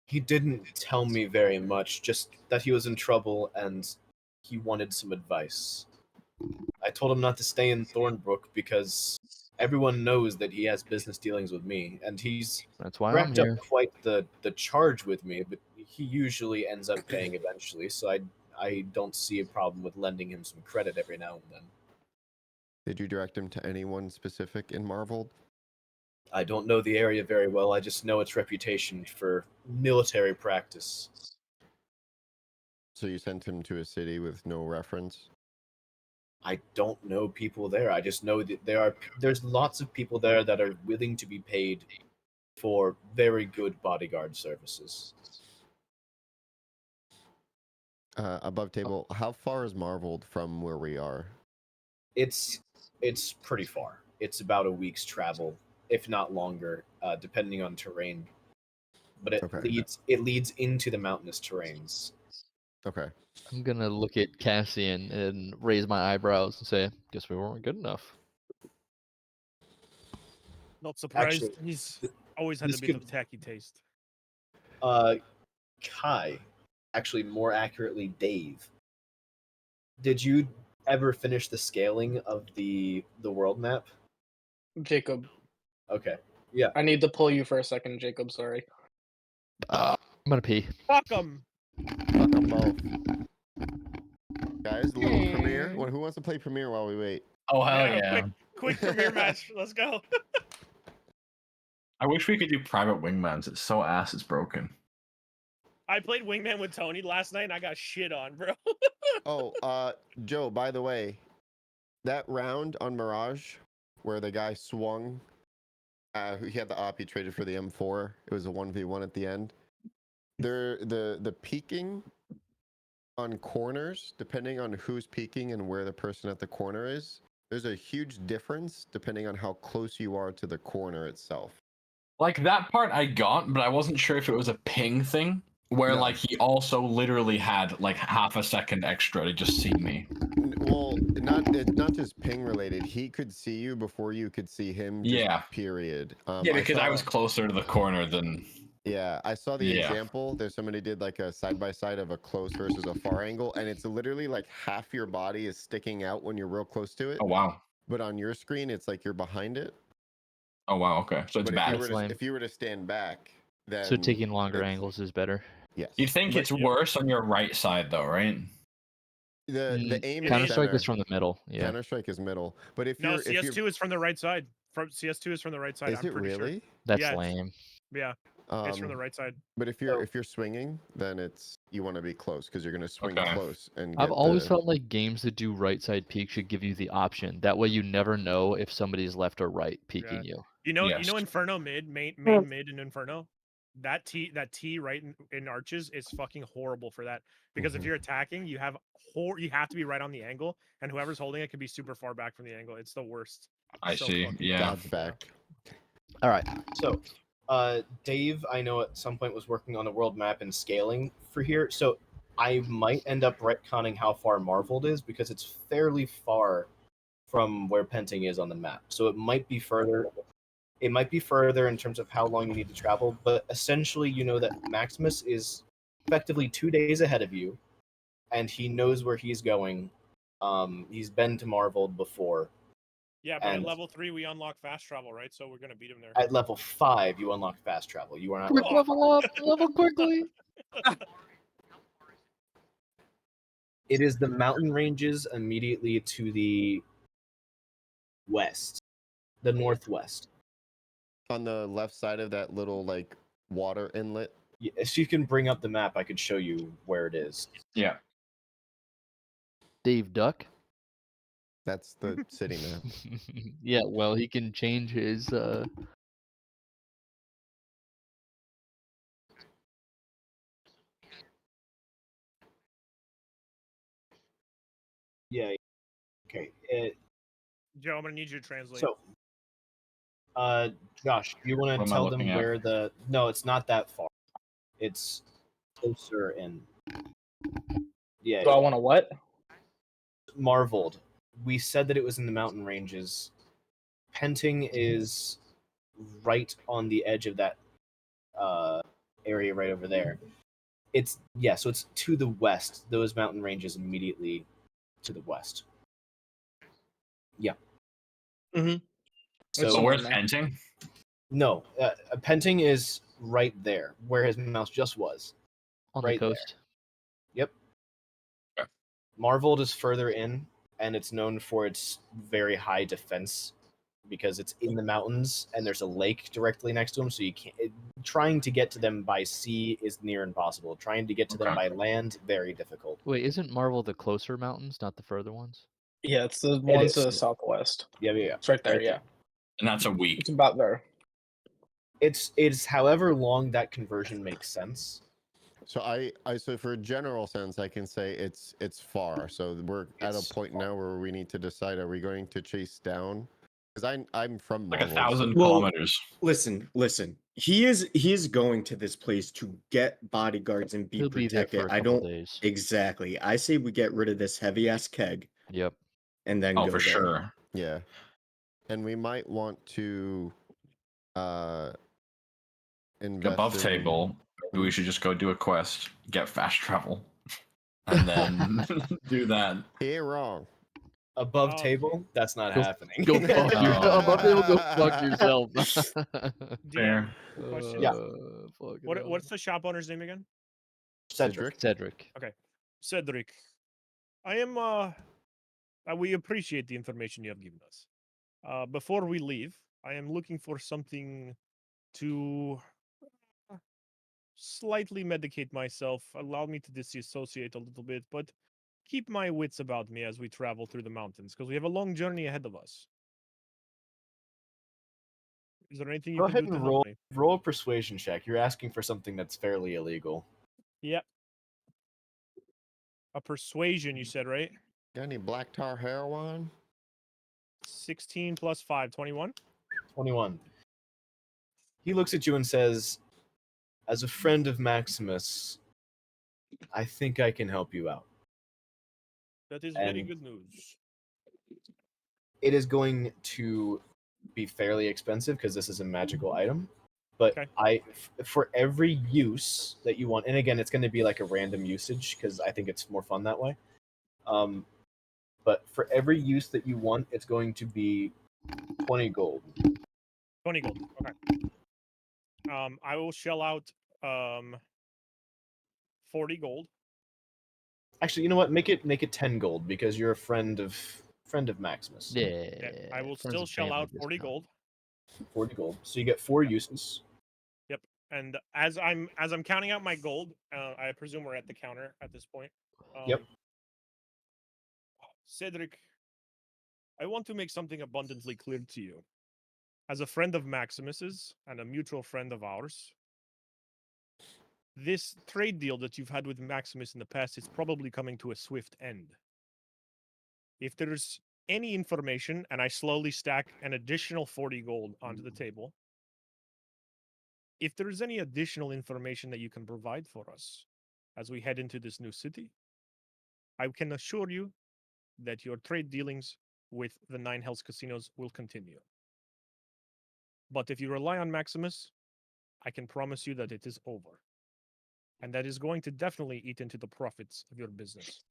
He didn't tell me very much, just that he was in trouble and he wanted some advice. I told him not to stay in Thornbrook because everyone knows that he has business dealings with me, and he's That's why I'm racked up here. quite the charge with me, but he usually ends up paying eventually, so I don't see a problem with lending him some credit every now and then. Did you direct him to anyone specific in Marvel? I don't know the area very well, I just know its reputation for military practice. So you sent him to a city with no reference? I don't know people there. I just know that there's lots of people there that are willing to be paid for very good bodyguard services. Above table, how far is Marveled from where we are? It's pretty far. It's about a week's travel, if not longer, depending on terrain. But it Okay. leads into the mountainous terrains. Okay. I'm gonna look at Cassian and raise my eyebrows and say, "Guess we weren't good enough." Not surprised. Actually, He's always had a this bit could- of tacky taste. Kai, actually more accurately, Dave. Did you ever finish the scaling of the world map? Jacob, Okay. Yeah. I need to pull you for a second, Jacob. Sorry. I'm gonna pee. Fuck him. Fuck them both. Guys, a little premiere. Who wants to play premiere while we wait? Oh, hell Yeah, yeah. Quick premiere match. Let's go. I wish we could do private wingmans. It's so ass it's broken. I played Wingman with Tony last night and I got shit on, bro. Oh, Joe, by the way, that round on Mirage where the guy swung, he had the op, he traded for the M4. It was a 1v1 at the end. The peeking on corners, depending on who's peeking and where the person at the corner is, there's a huge difference depending on how close you are to the corner itself. Like, that part I got, but I wasn't sure if it was a ping thing, where, No. like, he also literally had, like, half a second extra to just see me. Well, it's not just ping related. He could see you before you could see him. Just Yeah. Period. Yeah, because I saw- was closer to the corner than Yeah, I saw the Yeah. example. There's somebody did like a side by side of a close versus a far angle, and it's literally like half your body is sticking out when you're real close to it. Oh wow. But on your screen, it's like you're behind it. Oh wow. Okay. So it's But bad. That's lame. if you were to stand back, then So taking longer it's- angles is better. Yes. You'd think But it's yeah. worse on your right side though, right? The aim is Counter Strike center. is from the middle. Yeah. Counter Strike is middle. But if No, you're if you're CS2 is from the right side. From CS2 is from the right side. is I'm it pretty really? sure. That's Yeah, lame. Yeah, it's from the right side. But if So- you're swinging, then it's you want to be close because you're gonna swing Okay. close and. I've get always the- felt like games that do right side peek should give you the option. That way you never know if somebody's left or right peeking you. You know Yes. Inferno main mid in Inferno. That T right in arches is fucking horrible for that because if Mhm. you're attacking, you have to be right on the angle, and whoever's holding it can be super far back from the angle. It's the worst. I So see. fucking Yeah. God's back. All right. So, Dave, I know at some point was working on the world map and scaling for here. So I might end up retconning how far Marveled is because it's fairly far from where Penting is on the map. So it might be further. It might be further in terms of how long you need to travel, but essentially, you know that Maximus is effectively 2 days ahead of you, and he knows where he's going. He's been to Marveled before. Yeah, but at And- level 3 we unlock fast travel, right? So we're gonna beat him there. At level 5, you unlock fast travel. You are not. Quick level up. Level quickly. It is the mountain ranges immediately to the west, the northwest. On the left side of that little like water inlet. If you can bring up the map, I could show you where it is. Yeah. Dave Duck. That's the city map. Yeah, well, he can change his Yeah. Okay. Joe, I'm gonna need you to translate. So, Josh, you want What to am I tell them looking at? where the? No, it's not that far. It's closer in. Yeah. Do I want to what? Marveled. We said that it was in the mountain ranges. Penting is right on the edge of that area right over there. So it's to the west. Those mountain ranges immediately to the west. Yeah. Mhm. So It's So somewhere where's in there. Penting? no, Penting is right there where his mouse just was. on Right the there. coast. Yep. Okay. Marveled is further in, and it's known for its very high defense because it's in the mountains and there's a lake directly next to them. So you can't. Trying to get to them by sea is near impossible. Trying to get to them Okay. by land, very difficult. Wait, isn't Marvel the closer mountains, not the further ones? Yeah, it's the one is. to the southwest. Yeah. It's right there. Yeah, And that's a week. it's about there. It's however long that conversion makes sense. So so for a general sense, I can say it's far. So we're at It's a point now where we need to decide: are we going to chase down? Because I'm from Like Marvel, 1,000 Well- kilometers. Listen. He is going to this place to get bodyguards and be He'll be there protected. for a I couple don't days. exactly. I say we get rid of this heavy ass keg Yep. and then Oh, go for there. sure. Yeah, and we might want to invest Above in- table, maybe we should just go do a quest, get fast travel, and then do that. He ain't wrong. above Oh. table. That's not Go- happening. Go fuck yourself. Above table, go fuck yourself. DM, Fair. question. Yeah. Fucking hell. What's the shop owner's name again? Cedric. Cedric? Cedric. I am we appreciate the information you have given us. Before we leave, I am looking for something to slightly medicate myself, allow me to disassociate a little bit, but keep my wits about me as we travel through the mountains, because we have a long journey ahead of us. Is there anything you Go can ahead do to and help me? roll a persuasion check. You're asking for something that's fairly illegal. Yep. A persuasion, you said, right? Got any black tar heroin? 16 plus 5, 21? 21. He looks at you and says, as a friend of Maximus, I think I can help you out. That is very And- good news. It is going to be fairly expensive because this is a magical item. But Okay. for every use that you want, and again, it's going to be like a random usage because I think it's more fun that way. But for every use that you want, it's going to be 20 gold. 20 gold. Okay. I will shell out 40 gold. Actually, you know what? Make it 10 gold because you're a friend of Maximus. Yeah. I will friends still and shell family out 40 discount. gold. 40 gold. So you get 4 uses. Yep. And as I'm counting out my gold, I presume we're at the counter at this point. Yep. Cedric, I want to make something abundantly clear to you. As a friend of Maximus's and a mutual friend of ours, this trade deal that you've had with Maximus in the past is probably coming to a swift end. If there's any information, and I slowly stack an additional 40 gold onto the table, if there's any additional information that you can provide for us as we head into this new city, I can assure you that your trade dealings with the Nine Hells casinos will continue. But if you rely on Maximus, I can promise you that it is over. And that is going to definitely eat into the profits of your business.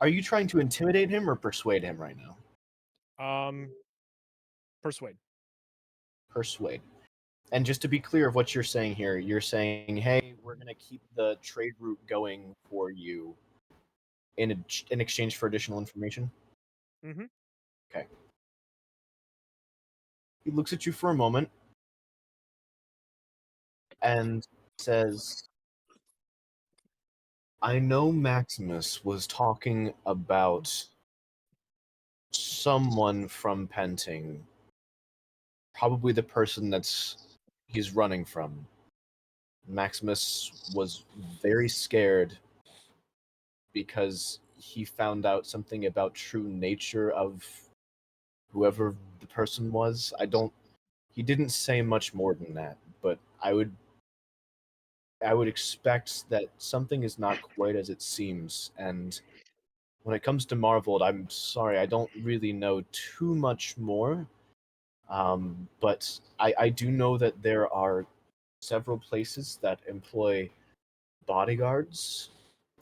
Are you trying to intimidate him or persuade him right now? Persuade. Persuade. And just to be clear of what you're saying here, you're saying, hey, we're going to keep the trade route going for you in exchange for additional information? Mm-hmm. Okay. He looks at you for a moment and says, I know Maximus was talking about someone from Penting, probably the person he's running from. Maximus was very scared because he found out something about true nature of whoever the person was. He didn't say much more than that, but I would expect that something is not quite as it seems. And when it comes to Marvel, I'm sorry, I don't really know too much more. But I do know that there are several places that employ bodyguards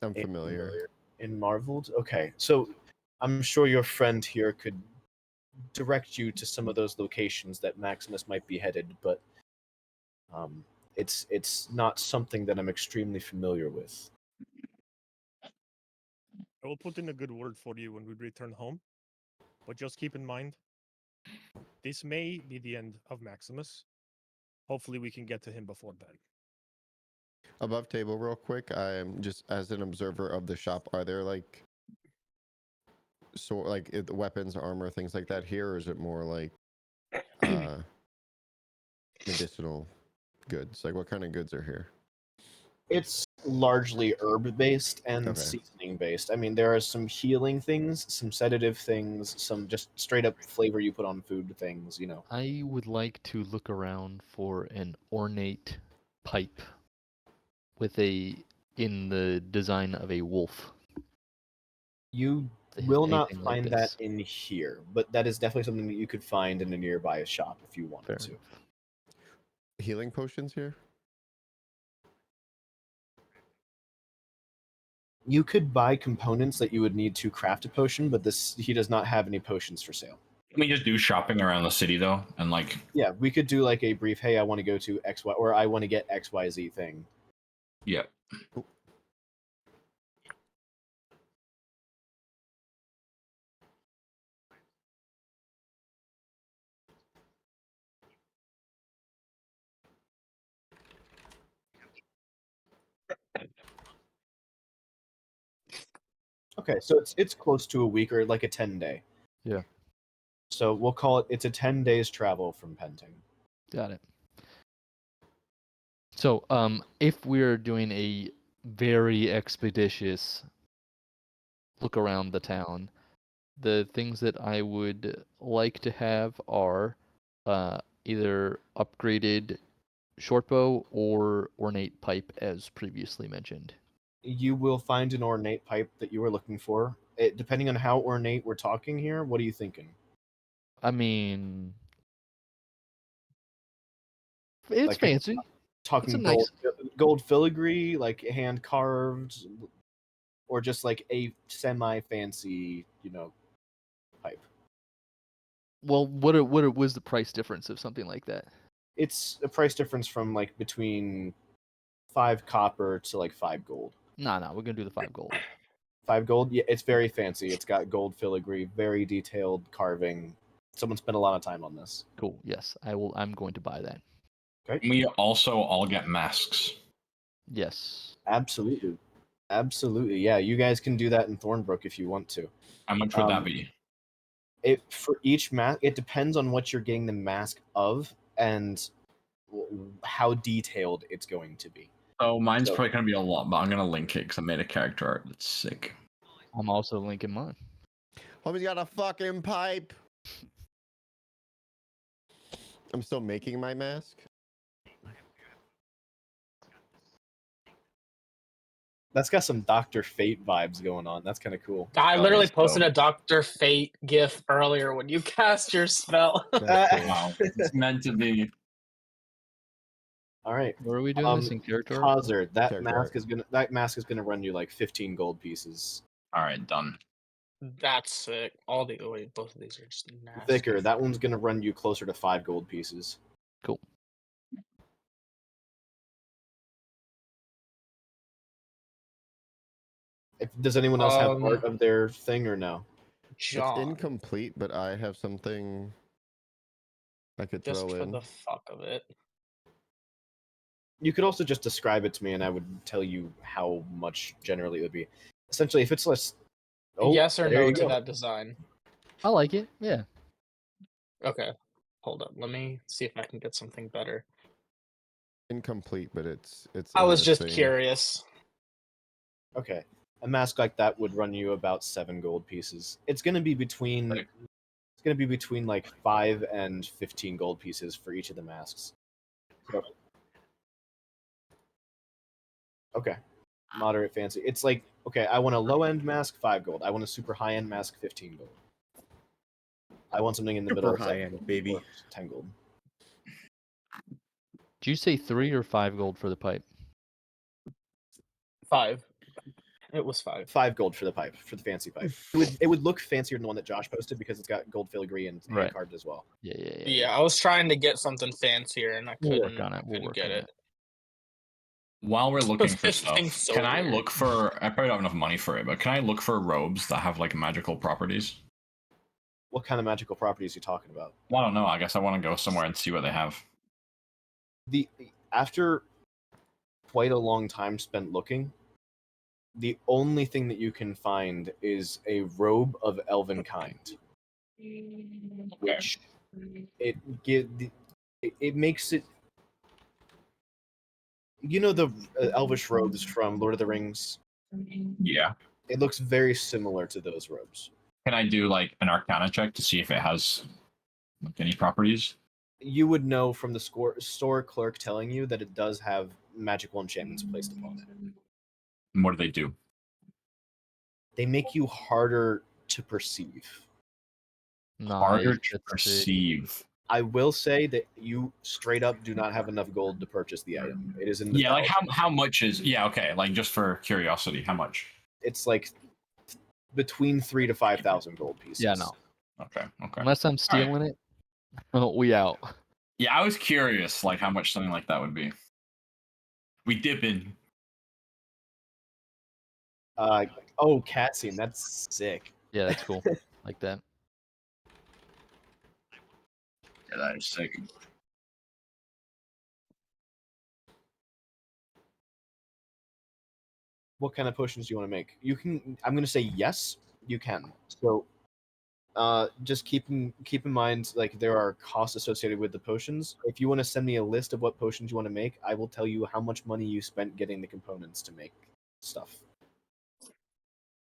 I'm familiar. in Marvel. Okay, so I'm sure your friend here could direct you to some of those locations that Maximus might be headed, but it's not something that I'm extremely familiar with. I will put in a good word for you when we return home. But just keep in mind, this may be the end of Maximus. Hopefully we can get to him before then. Above table, real quick. I am just as an observer of the shop. Are there like weapons, armor, things like that here, or is it more like medicinal goods? Like what kind of goods are here? It's largely herb based and Okay. seasoning based. I mean, there are some healing things, some sedative things, some just straight up flavor you put on food things, you know. I would like to look around for an ornate pipe with in the design of a wolf. You will not Anything like find that this. in here, but that is definitely something that you could find in a nearby shop if you wanted Fair to. enough. Healing potions here? You could buy components that you would need to craft a potion, but he does not have any potions for sale. Can we just do shopping around the city though, and like? Yeah, we could do like a brief, hey, I want to go to XY, or I want to get XYZ thing. Yeah. Okay, so it's close to a week or like a 10-day. Yeah. So we'll call it's a 10 days travel from Penting. Got it. So, if we're doing a very expeditious look around the town, the things that I would like to have are either upgraded shortbow or ornate pipe, as previously mentioned. You will find an ornate pipe that you were looking for. Depending on how ornate we're talking here, what are you thinking? I mean, It's Like, fancy. talking It's a gold filigree, like hand carved, or just like a semi fancy, pipe. Well, what was the price difference of something like that? It's a price difference from like between 5 copper to like 5 gold. No, we're gonna do the 5 gold. 5 gold, yeah, it's very fancy. It's got gold filigree, very detailed carving. Someone spent a lot of time on this. Cool. Yes, I will. I'm going to buy that. Okay. We also all get masks. Yes. Absolutely. Yeah, you guys can do that in Thornbrook if you want to. How much would that be? For each mask, it depends on what you're getting the mask of and how detailed it's going to be. Oh, mine's probably gonna be a lot, but I'm gonna link it because I made a character art that's sick. I'm also linking mine. Homie's got a fucking pipe. I'm still making my mask. That's got some Dr. Fate vibes going on. That's kind of cool. I Oh, literally it's posted dope. a Dr. Fate gif earlier when you cast your spell. That's cool. Wow, it's meant to be. All right. Where are we doing this in character? art? Hazard, that Character mask is gonna run you like 15 gold pieces. All right, done. That's sick. Both of these are just nasty. Vicar, that one's gonna run you closer to 5 gold pieces. Cool. Does anyone else have art of their thing or no? John, It's incomplete, but I have something I could just throw for in. the fuck of it. You could also just describe it to me, and I would tell you how much generally it would be. Essentially, if it's less. Oh, Yes or there no you to go. that design? I like it. Yeah. Okay. Hold up. Let me see if I can get something better. Incomplete, but it's. I in was our just thing. curious. Okay. A mask like that would run you about 7 gold pieces. It's gonna be between. Right. It's gonna be between like 5 and 15 gold pieces for each of the masks. So, okay. Moderate fancy. It's like, okay, I want a low end mask, 5 gold. I want a super high end mask, 15 gold. I want something in the middle. Super high end, baby. 10 gold. Did you say 3 or 5 gold for the pipe? 5. It was 5. 5 gold for the pipe, for the fancy pipe. It would look fancier than the one that Josh posted because it's got gold filigree and hand Right. carved as well. Yeah, I was trying to get something fancier and I We'll couldn't. work on it. We'll couldn't work get on it. While we're looking for This stuff, thing's so can I weird. look for? I probably don't have enough money for it, but can I look for robes that have like magical properties? What kind of magical properties are you talking about? Well, I don't know. I guess I want to go somewhere and see what they have. After quite a long time spent looking, the only thing that you can find is a robe of elven kind, which it makes it. You know the elvish robes from Lord of the Rings? Yeah. It looks very similar to those robes. Can I do like an Arcana check to see if it has like, any properties? You would know from the store clerk telling you that it does have magical enchantments placed upon it. And what do they do? They make you harder to perceive. Harder Nice, to that's sick. perceive. I will say that you straight up do not have enough gold to purchase the item. It is in the Yeah, like thousands. how much is? Yeah, okay. Like just for curiosity, how much? It's like between 3,000 to 5,000 gold pieces. Yeah, no. Okay. Unless I'm stealing it, we out. Yeah, I was curious, like how much something like that would be. We dip in. Cat scene. That's sick. Yeah, that's cool. Like that. Yeah, that is sick. What kind of potions do you want to make? You can. I'm going to say yes. You can. So, just keep in mind, like there are costs associated with the potions. If you want to send me a list of what potions you want to make, I will tell you how much money you spent getting the components to make stuff.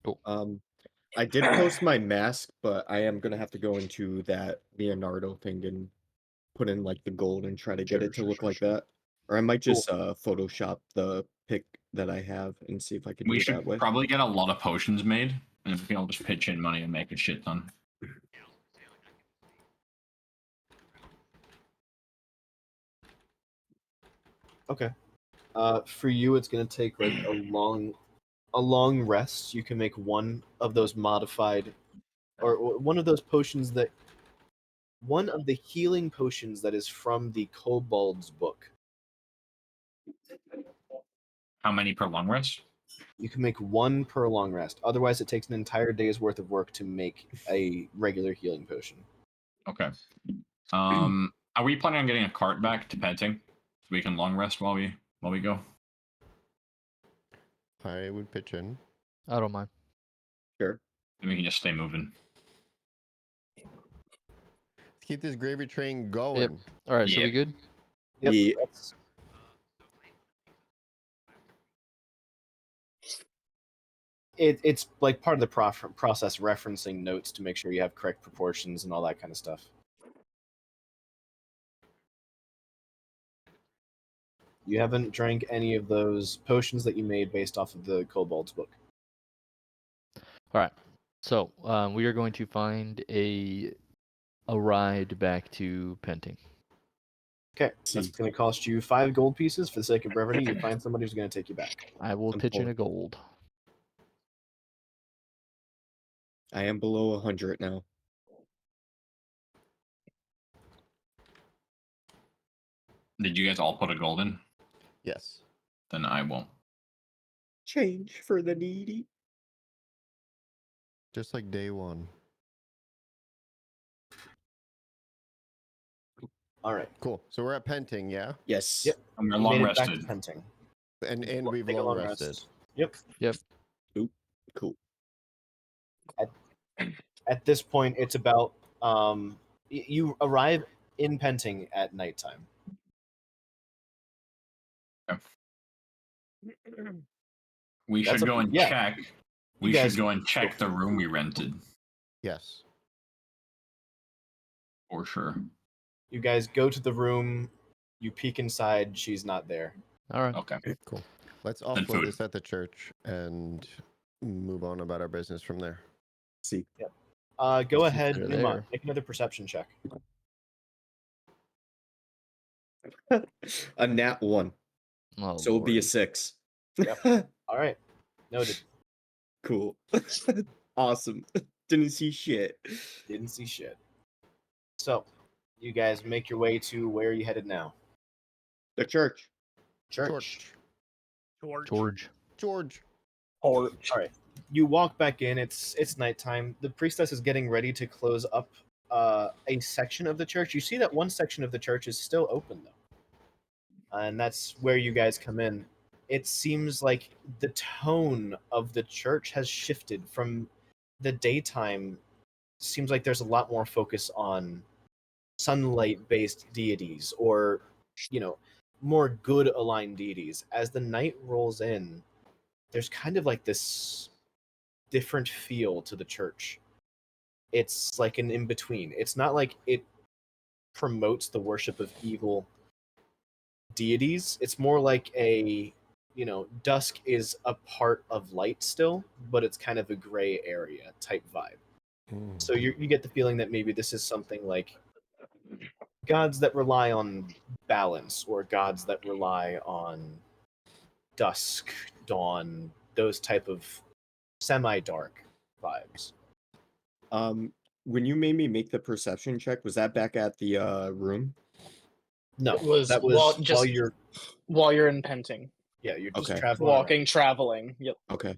Cool. I did post my mask, but I am gonna have to go into that Leonardo thing and put in like the gold and try to get it to look like that. Or I might just Photoshop the pic that I have and see if I can do We it that should way. probably get a lot of potions made, and we can all just pitch in money and make a shit ton. Okay. For you, it's gonna take like a long rest. You can make one of those modified, or one of those potions that, one of the healing potions that is from the Kobold's book. How many per long rest? You can make one per long rest. Otherwise, it takes an entire day's worth of work to make a regular healing potion. Okay. Are we planning on getting a cart back to Penting so we can long rest while we go? I would pitch in. I don't mind. Sure. And we can just stay moving. Let's keep this gravy train going. All right, so Yeah. we good? Yep. Yeah. It's like part of the process referencing notes to make sure you have correct proportions and all that kind of stuff. You haven't drank any of those potions that you made based off of the Kobold's book. All right. So we are going to find a ride back to Penting. Okay, that's going to cost you 5 gold pieces for the sake of brevity. You find somebody who's going to take you back. I will I'm pitch in poor. a gold. I am below 100 now. Did you guys all put a gold in? Yes. Then I won't. Change for the needy. Just like day one. All right. Cool. So we're at Penting, yeah? Yes. Yep. And we're You long made it back to rested. Penting. And we've Take a long long rested. rest. Yep. Oop. Cool. At this point, it's about you arrive in Penting at nighttime. We That's should up go to and you. Yeah. check. We You should guys go and check the room we rented Yes. for sure. You guys go to the room. You peek inside. She's not there. All right. Okay. Cool. Let's Then offload food. this at the church and move on about our business from there. See. Go ahead, They're Numa. there. Make another perception check. A nat 1. Oh, So it'll be a Lord. 6. Yep. All right. Noted. Cool. Awesome. Didn't see shit. Didn't see shit. So, you guys make your way to where are you headed now? The church. Church. George. George. All right. You walk back in. It's nighttime. The priestess is getting ready to close up a section of the church. You see that one section of the church is still open though, and that's where you guys come in. It seems like the tone of the church has shifted from the daytime. Seems like there's a lot more focus on sunlight-based deities, or more good aligned deities. As the night rolls in, there's kind of like this different feel to the church. It's like an in-between. It's not like it promotes the worship of evil deities. It's more like a, dusk is a part of light still, but it's kind of a gray area type vibe. So you get the feeling that maybe this is something like gods that rely on balance, or gods that rely on dusk, dawn, those type of semi-dark vibes. When you made me make the perception check, was that back at the room? No, It was that was while you're in Penting, you're just Okay. traveling around. walking, traveling. Yep. Okay.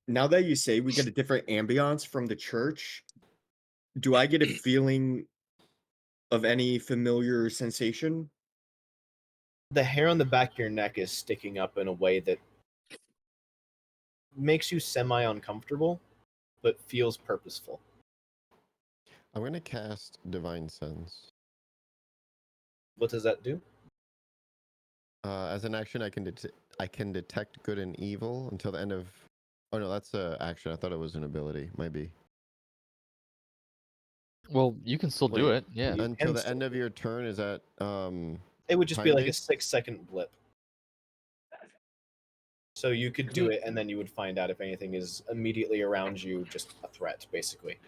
Now that you say we get a different ambiance from the church, do I get a feeling of any familiar sensation? The hair on the back of your neck is sticking up in a way that makes you semi uncomfortable, but feels purposeful. I'm going to cast Divine Sense. What does that do? As an action, I can detect good and evil until the end of... Oh, no, that's an action. I thought it was an ability. Might be. Well, you can still do Wait, it. Yeah. You Until can the still end of do your turn, is that... It would just be like a time-based? 6-second blip. So you could do it, and then you would find out if anything is immediately around you, just a threat, basically.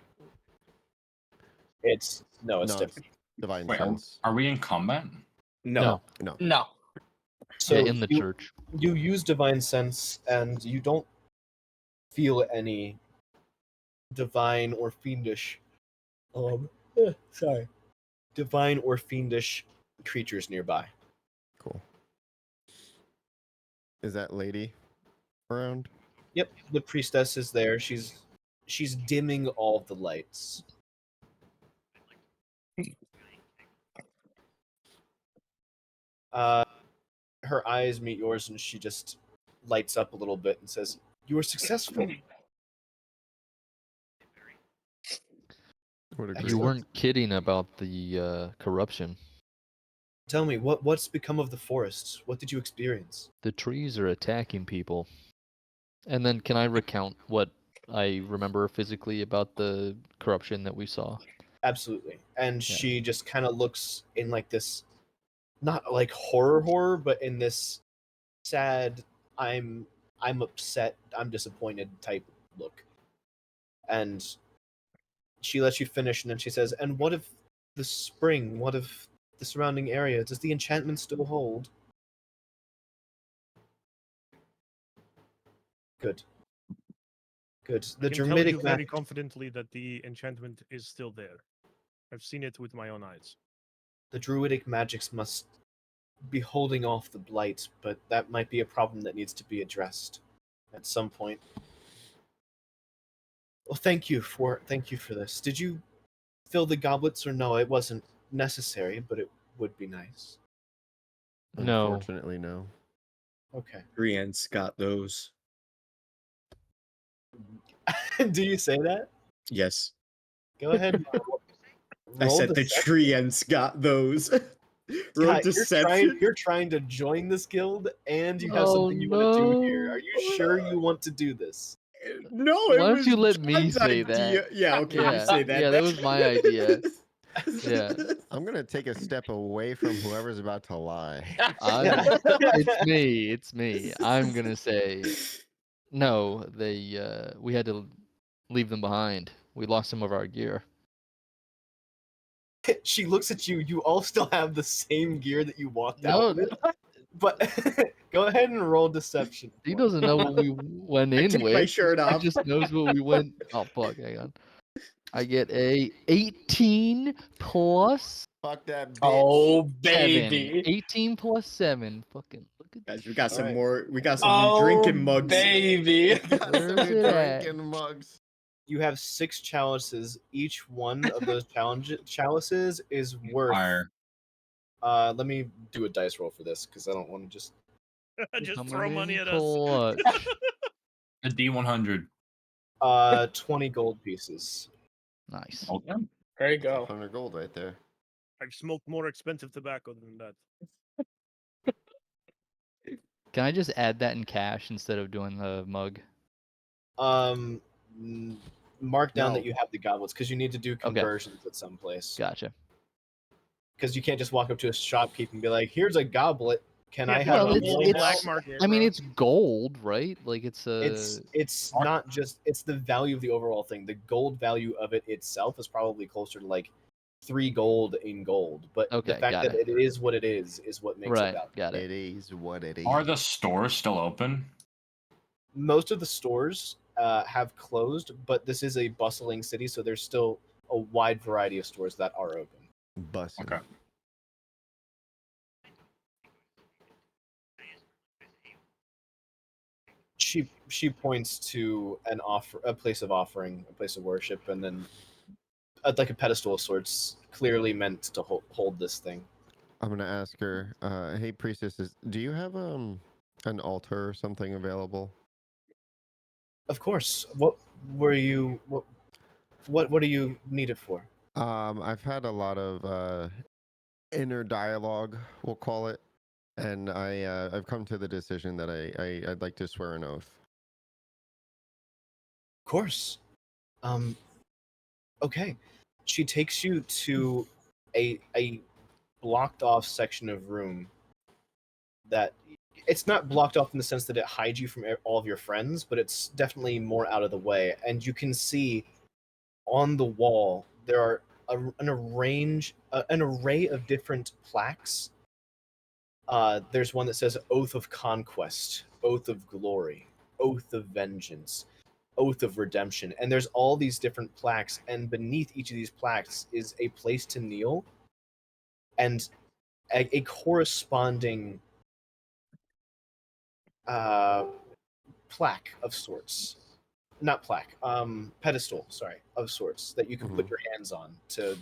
It's No, different. Divine Wait, Sense. are we in combat? No. No. So yeah, in the you, church. you use divine sense, and you don't feel any divine or fiendish, divine or fiendish creatures nearby. Cool. Is that lady around? Yep, the priestess is there. She's dimming all of the lights. Her eyes meet yours, and she just lights up a little bit and says, "You were successful." What a You great You weren't kidding about the corruption. Tell me, what's become of the forests? What did you experience? The trees are attacking people. And then can I recount what I remember physically about the corruption that we saw? Absolutely. And Yeah. she just kind of looks in like this, not like horror, but in this sad, I'm upset, I'm disappointed type look. And she lets you finish, and then she says, "And what of the spring? What of the surrounding area? Does the enchantment still hold?" Good. Good. The I can tell you Druidic very magic. confidently that the enchantment is still there. I've seen it with my own eyes. The druidic magics must be holding off the blight, but that might be a problem that needs to be addressed at some point. Well, thank you for this. Did you fill the goblets, or no? It wasn't necessary, but it would be nice. No. Unfortunately, no. Okay. Brienne's got those. Do you say that? Yes. Go ahead. I Roll said the deception. Brienne's got those. Roll Scott, deception. You're trying to join this guild, and you have Oh, something you want to do here. Are no. you sure you want to do this? No, Why it don't was you let me John's say idea. that? Yeah, okay, you Yeah, say that. yeah, that was my idea. Yeah. I'm gonna take a step away from whoever's about to lie. It's me. I'm gonna say no. We had to leave them behind. We lost some of our gear. She looks at you. You all still have the same gear that you walked No, out with. But go ahead and roll deception. he for doesn't me. know what we went I in take with. my shirt He off. just knows what we went. Oh fuck! Hang on. I get a 18 plus Fuck that bitch. Oh 7. baby. 18 plus 7. Fucking look at Guys, we got some Alright. more. We got some new Oh drinking mugs. baby. Got Where some is new it at? drinking mugs. You have 6 chalices. Each one of those chalices is worth. Fire. Let me do a dice roll for this because I don't want to just. Just throw money at us. clutch. A D100. 20 gold pieces. Nice. Okay. There you go. 100 gold right there. I've smoked more expensive tobacco than that. Can I just add that in cash instead of doing the mug? Mark down No. that you have the goblets because you need to do conversions at some place. Gotcha. Because you can't just walk up to a shopkeep and be like, "Here's a goblet. Can I have well, a it's- more it's- black now?" market. I mean, bro. it's gold, right? Like it's a. It's not just it's the value of the overall thing. The gold value of it itself is probably closer to like 3 gold in gold. But the Okay, fact got that it. it is what it is what makes it Right. valuable. Got it. It is what it is. Are the stores still open? Most of the stores have closed, but this is a bustling city, so there's still a wide variety of stores that are open. Bussin'. Okay. She points to a place of offering, a place of worship, and then like a pedestal of sorts, clearly meant to hold this thing. I'm gonna ask her, hey priestesses, do you have an altar or something available? Of course. What were you? What do you need it for? I've had a lot of inner dialogue, we'll call it, and I've come to the decision that I'd like to swear an oath. Of course. Okay. She takes you to a blocked off section of room that it's not blocked off in the sense that it hides you from all of your friends, but it's definitely more out of the way. And you can see on the wall there are an array of different plaques There's one that says Oath of Conquest, Oath of Glory, Oath of Vengeance, Oath of Redemption. And there's all these different plaques, and beneath each of these plaques is a place to kneel and a corresponding plaque of sorts. Not plaque, pedestal, sorry, of sorts that you can put your hands on to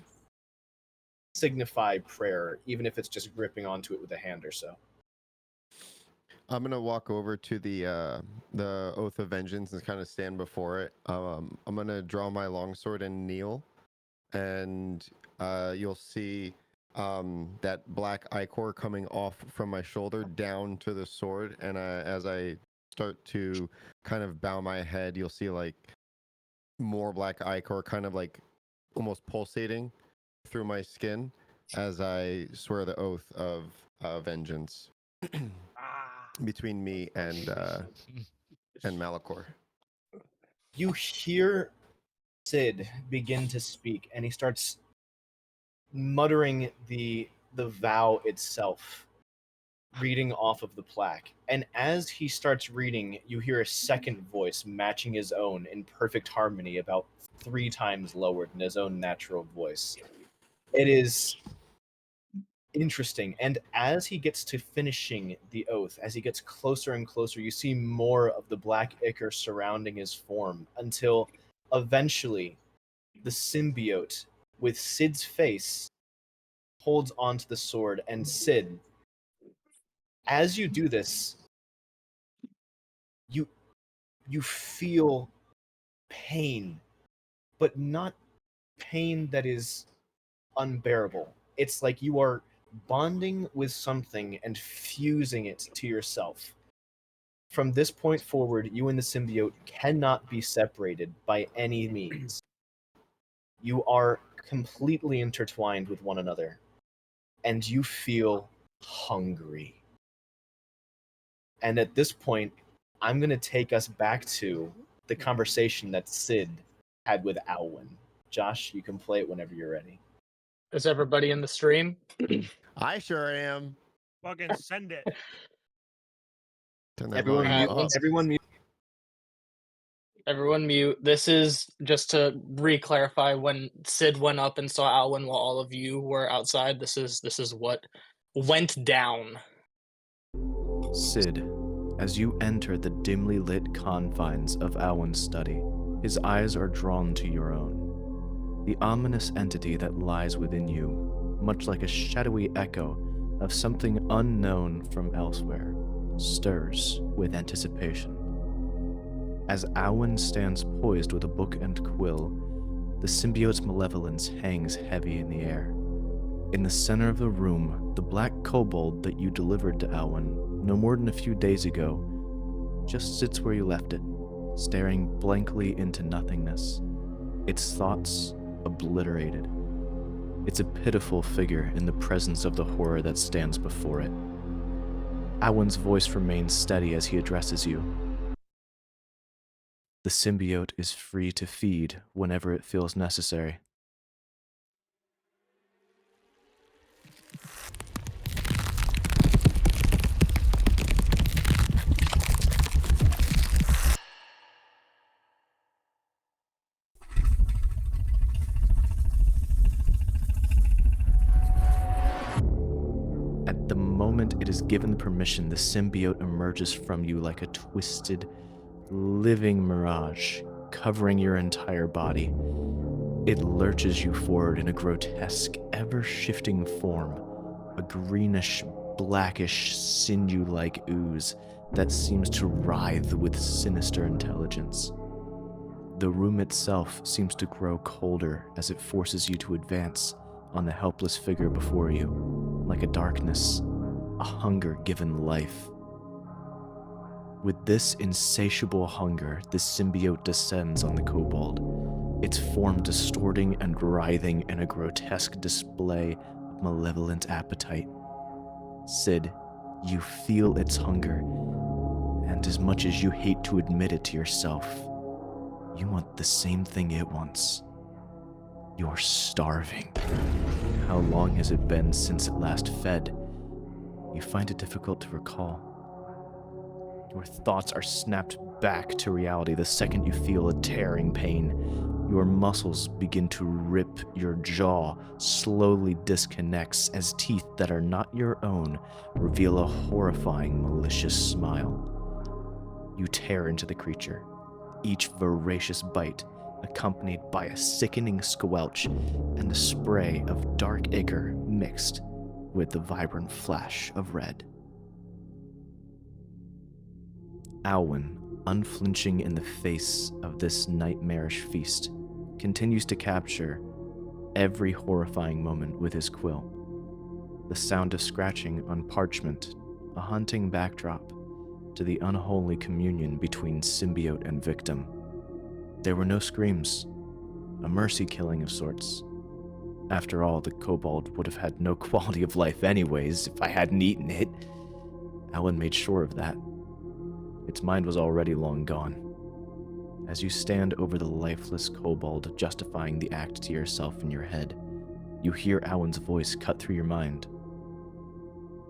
signify prayer, even if it's just gripping onto it with a hand or so. I'm gonna walk over to the Oath of Vengeance and kind of stand before it. I'm gonna draw my longsword and kneel, and you'll see that black ichor coming off from my shoulder down to the sword. And as I start to kind of bow my head, you'll see like more black ichor kind of like almost pulsating through my skin as I swear the oath of vengeance between me and Malachor. You hear Sid begin to speak, and he starts muttering the vow itself, reading off of the plaque. And as he starts reading, you hear a second voice matching his own in perfect harmony, about 3 times lower than his own natural voice. It is interesting. And as he gets to finishing the oath, as he gets closer and closer, you see more of the black ichor surrounding his form until eventually the symbiote with Sid's face holds onto the sword. And Sid, as you do this, you feel pain, but not pain that is unbearable. It's like you are bonding with something and fusing it to yourself. From this point forward, you and the symbiote cannot be separated by any means. You are completely intertwined with one another, and you feel hungry. And at this point, I'm going to take us back to the conversation that Sid had with Alwyn. Josh, you can play it whenever you're ready. Is everybody in the stream? I sure am. Fucking send it. Turn that Everyone volume mute. up. Everyone mute. Everyone mute. This is just to re-clarify, when Sid went up and saw Alwyn while all of you were outside. This is what went down. Sid, as you enter the dimly lit confines of Alwyn's study, his eyes are drawn to your own. The ominous entity that lies within you, much like a shadowy echo of something unknown from elsewhere, stirs with anticipation. As Alwyn stands poised with a book and quill, the symbiote's malevolence hangs heavy in the air. In the center of the room, the black kobold that you delivered to Alwyn no more than a few days ago just sits where you left it, staring blankly into nothingness, its thoughts obliterated. It's a pitiful figure in the presence of the horror that stands before it. Alwyn's voice remains steady as he addresses you. The symbiote is free to feed whenever it feels necessary. At the moment it is given the permission, the symbiote emerges from you like a twisted, living mirage, covering your entire body. It lurches you forward in a grotesque, ever-shifting form, a greenish, blackish, sinew-like ooze that seems to writhe with sinister intelligence. The room itself seems to grow colder as it forces you to advance on the helpless figure before you, like a darkness, a hunger given life. With this insatiable hunger, the symbiote descends on the kobold, its form distorting and writhing in a grotesque display of malevolent appetite. Sid, you feel its hunger, and as much as you hate to admit it to yourself, you want the same thing it wants. You're starving. How long has it been since it last fed? you find it difficult to recall. Your thoughts are snapped back to reality the second you feel a tearing pain. Your muscles begin to rip, your jaw slowly disconnects as teeth that are not your own reveal a horrifying, malicious smile. You tear into the creature, each voracious bite accompanied by a sickening squelch and a spray of dark ichor mixed with the vibrant flash of red. Alwyn, unflinching in the face of this nightmarish feast, continues to capture every horrifying moment with his quill. The sound of scratching on parchment, a haunting backdrop to the unholy communion between symbiote and victim. There were no screams, a mercy killing of sorts. After all, the kobold would have had no quality of life anyways if I hadn't eaten it. Alwyn made sure of that. Its mind was already long gone. As you stand over the lifeless kobold, justifying the act to yourself in your head, you hear Alwyn's voice cut through your mind.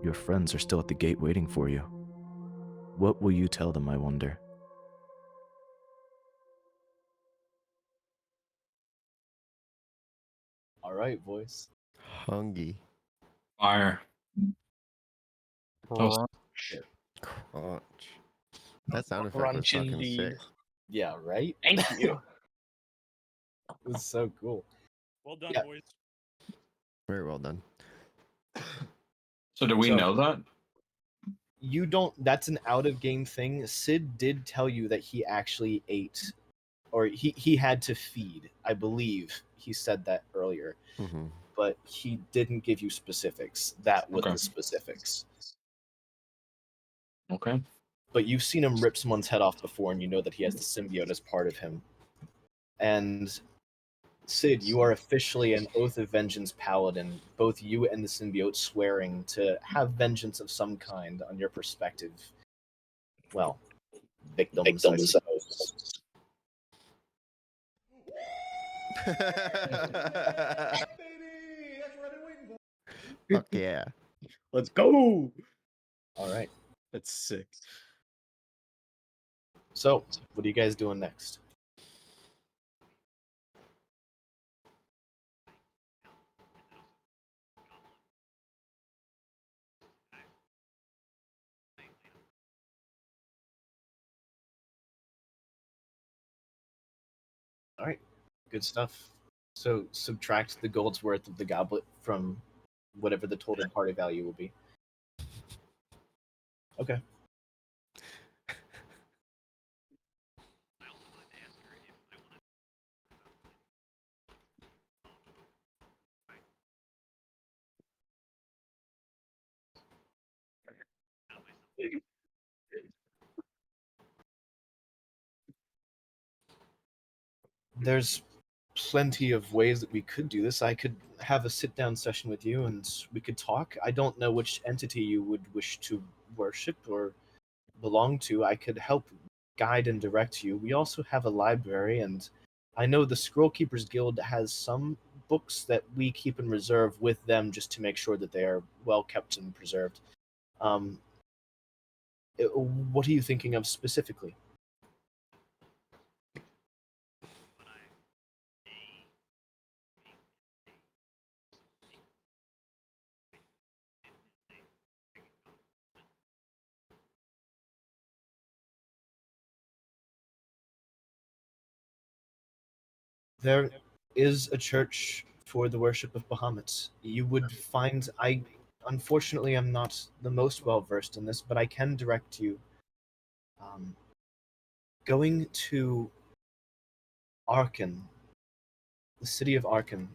Your friends are still at the gate waiting for you. What will you tell them, I wonder? All right, voice. Hungry. Fire. Toast. Crunch. That sound effect was Crunch fucking indeed. sick. Yeah, right? Thank you. It was so cool. Well done, Yeah. boys. Very well done. So do we So- know that? You don't, that's an out of game thing. Sid did tell you that he actually ate, or he had to feed. I believe he said that earlier, Mm-hmm. but he didn't give you specifics. That was Okay. the specifics. Okay. But you've seen him rip someone's head off before, and you know that he has the symbiote as part of him. And Sid, you are officially an Oath of Vengeance paladin, both you and the symbiote swearing to have vengeance of some kind on your perspective. Well, victims, I suppose. Fuck yeah. Let's go. All right. That's sick. So, what are you guys doing next? All right. Good stuff. So, subtract the gold's worth of the goblet from whatever the total party value will be. Okay. There's plenty of ways that we could do this. I could have a sit down session with you and we could talk. I don't know which entity you would wish to worship or belong to. I could help guide and direct you. We also have a library, and I know the Scroll Keepers Guild has some books that we keep in reserve with them just to make sure that they are well kept and preserved. What are you thinking of specifically? There is a church for the worship of Bahamut. You would find, unfortunately, I'm not the most well versed in this, but I can direct you. Going to Arkan, the city of Arkan,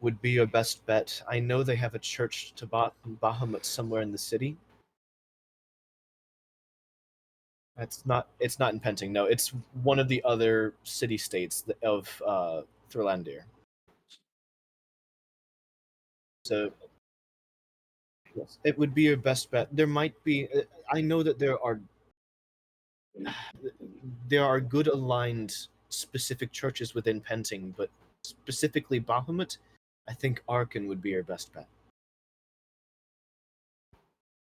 would be your best bet. I know they have a church to Bahamut somewhere in the city. It's not in Penting. No, it's one of the other city states of Thurlandir. So yes, it would be your best bet. There might be. I know that there are good aligned specific churches within Penting, but specifically Bahamut, I think Arkan would be your best bet.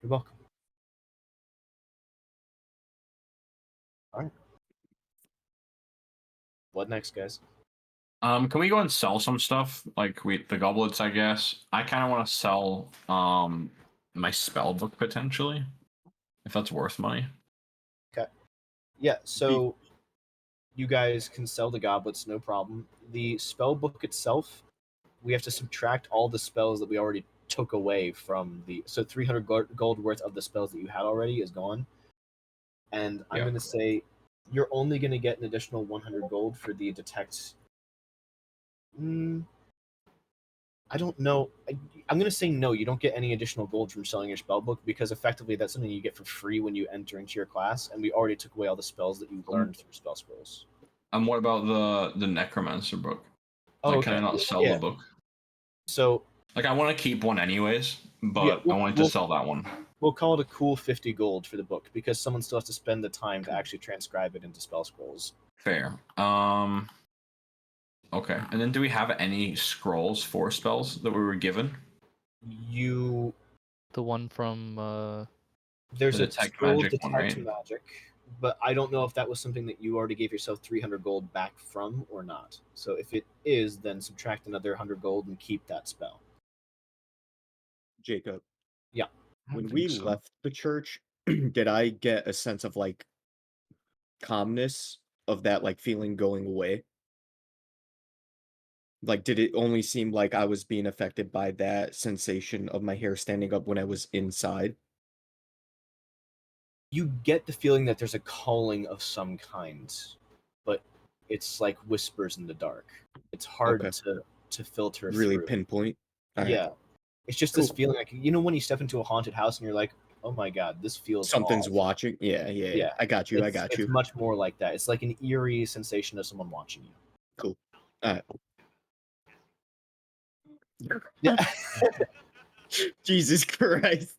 You're welcome. All right. What next, guys? Can we go and sell some stuff? Like the goblets, I guess. I kind of want to sell my spell book potentially, if that's worth money. Okay. Yeah, so you guys can sell the goblets, no problem. The spell book itself, we have to subtract all the spells that we already took away from the. So 300 gold worth of the spells that you had already is gone. And I'm Yeah. going to say you're only going to get an additional 100 gold for the detect. I don't know. I'm going to say no. You don't get any additional gold from selling your spell book because effectively that's something you get for free when you enter into your class, and we already took away all the spells that you learned through spell scrolls. And what about the necromancer book? Oh, Like, okay. can I not sell the book? So, like, I want to keep one anyways, but Yeah, I wanted to sell that one. We'll call it a cool 50 gold for the book because someone still has to spend the time to actually transcribe it into spell scrolls. Fair. Okay. And then do we have any scrolls for spells that we were given? You The one from there's The a detect scroll magic one, detect right? magic, but I don't know if that was something that you already gave yourself 300 gold back from or not. So if it is, then subtract another 100 gold and keep that spell. Jacob. Yeah. When we left the church, did I get a sense of like calmness of that like feeling going away? Like, did it only seem like I was being affected by that sensation of my hair standing up when I was inside? You get the feeling that there's a calling of some kind, but it's like whispers in the dark. It's hard Okay. to filter Really through. pinpoint. All right. Yeah. It's just this feeling like, you know, when you step into a haunted house and you're like, oh my god, this feels Something's off. watching. Yeah. I got you. It's much more like that. It's like an eerie sensation of someone watching you. Cool. All right. Yeah. Jesus Christ.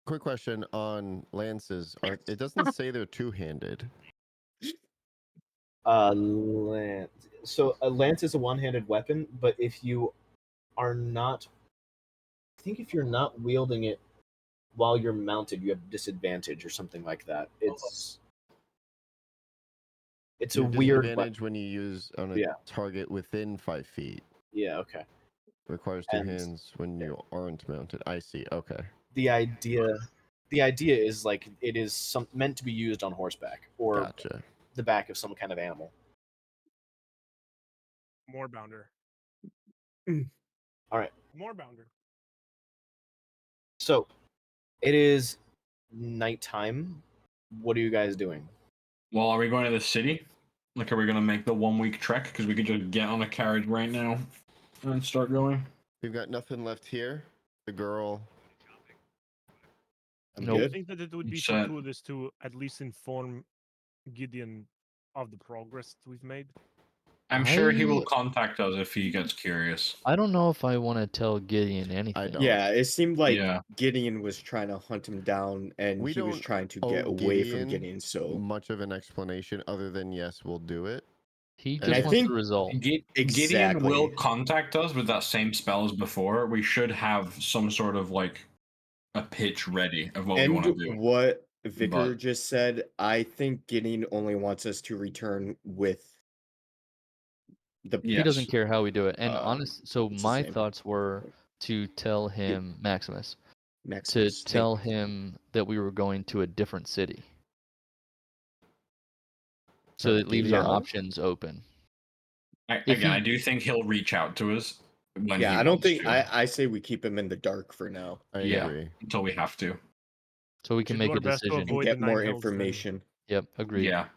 Quick question on lances. It doesn't say they're two-handed. Lance. So a lance is a one-handed weapon, but if you are not, I think if you're not wielding it while you're mounted, you have disadvantage or something like that. It's You a have weird disadvantage weapon. when you use on a target within 5 feet. Yeah. Okay. Requires two And- hands when you aren't mounted. I see. Okay. The idea is like it is meant to be used on horseback or Gotcha. the back of some kind of animal. More bounder. All right. More bounder. So it is nighttime. What are you guys doing? Well, are we going to the city? Like, are we going to make the 1 week trek? Because we could just get on a carriage right now and start going. We've got nothing left here. The girl. I'm Do you good. think that it would be Set. fortuitous to at least inform Gideon of the progress that we've made? I'm sure he will I- contact us if he gets curious. I don't know if I want to tell Gideon anything. don't. Yeah, it seemed like Yeah. Gideon was trying to hunt him down and We he was don't trying to owe get away from Gideon Gideon, so much of an explanation other than yes, we'll do it. He And just I wants think- the result. Gideon Exactly. will contact us with that same spell as before. We should have some sort of like a pitch ready of what we want to do. What Vicar But- just said, I think Gideon only wants us to return with the He doesn't Yes. care how we do it. And so what's his my name? thoughts were to tell him Maximus Maximus. to tell him that we were going to a different city. So it leaves our Yeah. options open. I do think he'll reach out to us when Yeah, he I don't wants think to, I say we keep him in the dark for now I Yeah. agree. until we have to. So we can should make do a our best to decision. and avoid get the more Nine Hells then. information. Yep, agreed. Yeah.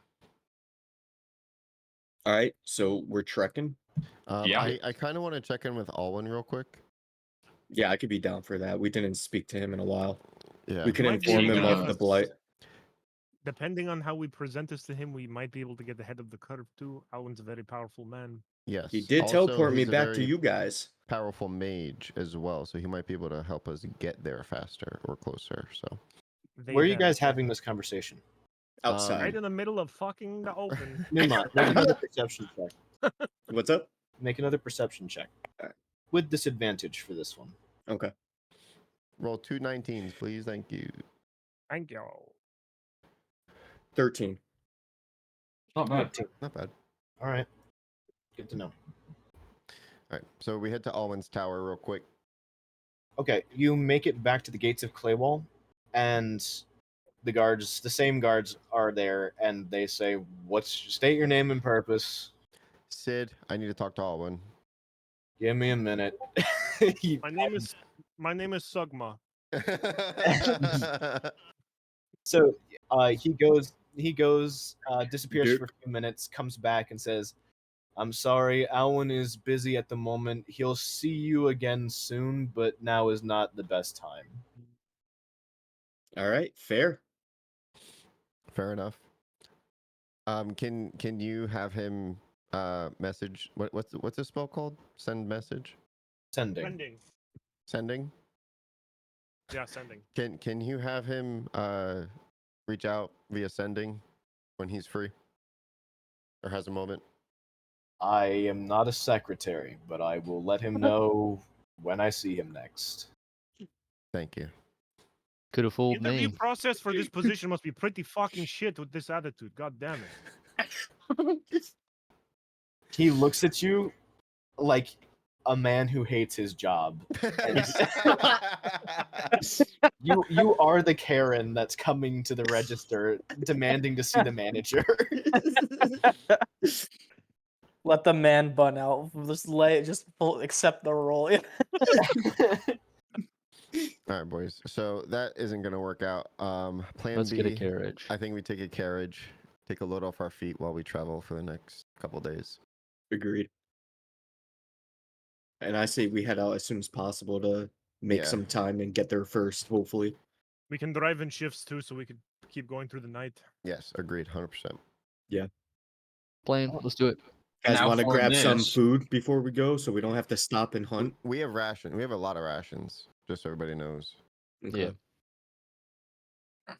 All right, so we're trekking. Yeah. I kind of want to check in with Alwyn real quick. Yeah, I could be down for that. We didn't speak to him in a while. Yeah. We can Might be inform able him to of give the us- blight. Depending on how we present this to him, we might be able to get ahead of the curve too. Alwyn's a very powerful man. Yes. He did Also, teleport me he's a back to very you guys. powerful mage as well, so he might be able to help us get there faster or closer. So Where are you They guys have- having this conversation? Outside. Right in the middle of fucking the open. Numa, make another perception check. What's up? Make another perception check. with disadvantage for this one. Okay. Roll 2 19s, please. Thank you. Thank you. 13. Not bad. 13. Not bad. All right. Good to know. All right, so we head to Alwyn's tower real quick. Okay, you make it back to the gates of Claywall, and the same guards are there, and they say, state your name and purpose. Sid, I need to talk to Alwyn. Give me a minute. My name is Sugma. So he goes, disappears Dick. for a few minutes, comes back and says, I'm sorry, Alwyn is busy at the moment. He'll see you again soon, but now is not the best time. All right, fair. Fair enough. Can you have him message? What's the spell called? Send message. Sending. Sending. Yeah, sending. Can you have him reach out via sending when he's free or has a moment? I am not a secretary, but I will let him know when I see him next. Thank you. Could have fooled Interview me. process for this position must be pretty fucking shit with this attitude. God damn it. He looks at you like a man who hates his job. You are the Karen that's coming to the register demanding to see the manager. Let the man bun out. Just accept the role. All right, boys. So that isn't gonna work out. Plan Let's B. get a carriage. I think we take a carriage, take a load off our feet while we travel for the next couple days. Agreed. And I say we head out as soon as possible to make Yeah. some time and get there first, hopefully. We can drive in shifts too, so we could keep going through the night. Yes, agreed, 100%. Plan. Let's do it. And Guys now want to for grab some this- food before we go so we don't have to stop and hunt? We have ration. We have a lot of rations, just so everybody knows. Yeah.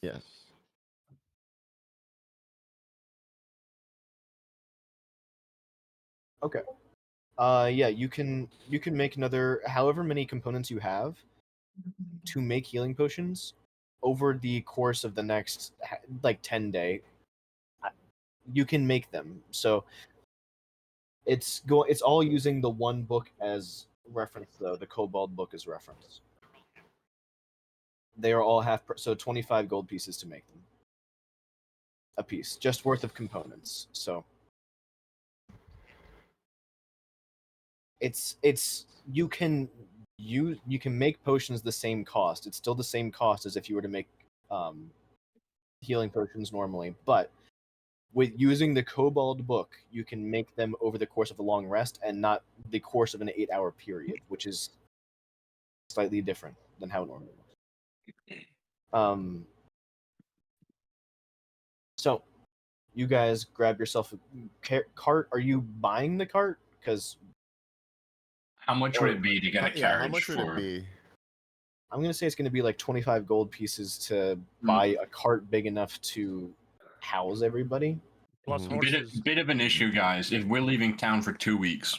Yes. Okay. Yeah, you can make another however many components you have to make healing potions over the course of the next 10 day. You can make them. So it's all using the one book as reference though, the Kobold book as reference. They are all so 25 gold pieces to make them. A piece, just worth of components. So it's you can make potions the same cost. It's still the same cost as if you were to make healing potions normally, but with using the Kobold book, you can make them over the course of a long rest and not the course of an 8-hour period, which is slightly different than how it normally works. So you guys grab yourself a cart. Are you buying the cart? Because How much would it be to get a Yeah, carriage how much would for? it be? I'm gonna say it's gonna be like 25 gold pieces to buy a cart big enough to house everybody. Plus Mhm. horses. Bit of an issue, guys. If we're leaving town for 2 weeks,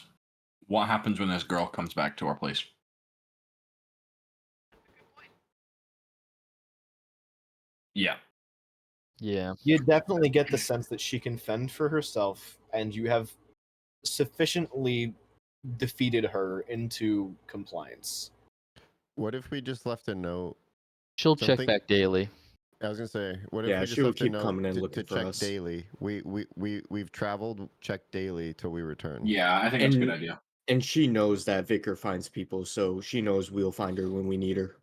what happens when this girl comes back to our place? Yeah. Yeah. You definitely get the sense that she can fend for herself, and you have sufficiently defeated her into compliance. What if we just left a note? She'll check Something- back daily. I was gonna say, what if Yeah, we just she will left a keep note coming in to looking for check us. daily? We've traveled, check daily till we return. Yeah, I think that's a good And- idea. And she knows that Vicar finds people, so she knows we'll find her when we need her.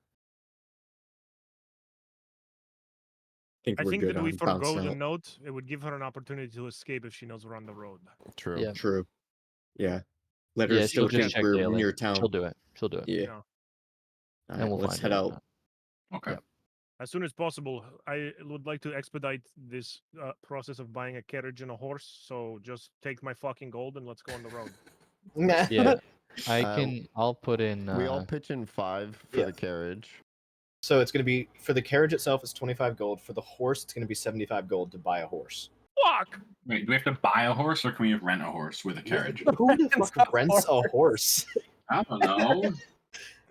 I we're think good that we on forgo bouncing the out. note. It would give her an opportunity to escape if she knows we're on the road. True. Yeah. True. Yeah. Let her Yeah, still she'll just think check we're daily. near town. She'll do it. She'll do it. Yeah. Yeah. All And right, we'll let's find head her. out. Okay. Yep. As soon as possible. I would like to expedite this process of buying a carriage and a horse. So just take my fucking gold and let's go on the road. Yeah. Uh, I'll put in we all pitch in 5 for yeah. the carriage. So it's going to be, for the carriage itself, it's 25 gold. For the horse, it's going to be 75 gold to buy a horse. Fuck! Wait, do we have to buy a horse or can we rent a horse with a carriage? Who the fuck rents a horse? I don't know.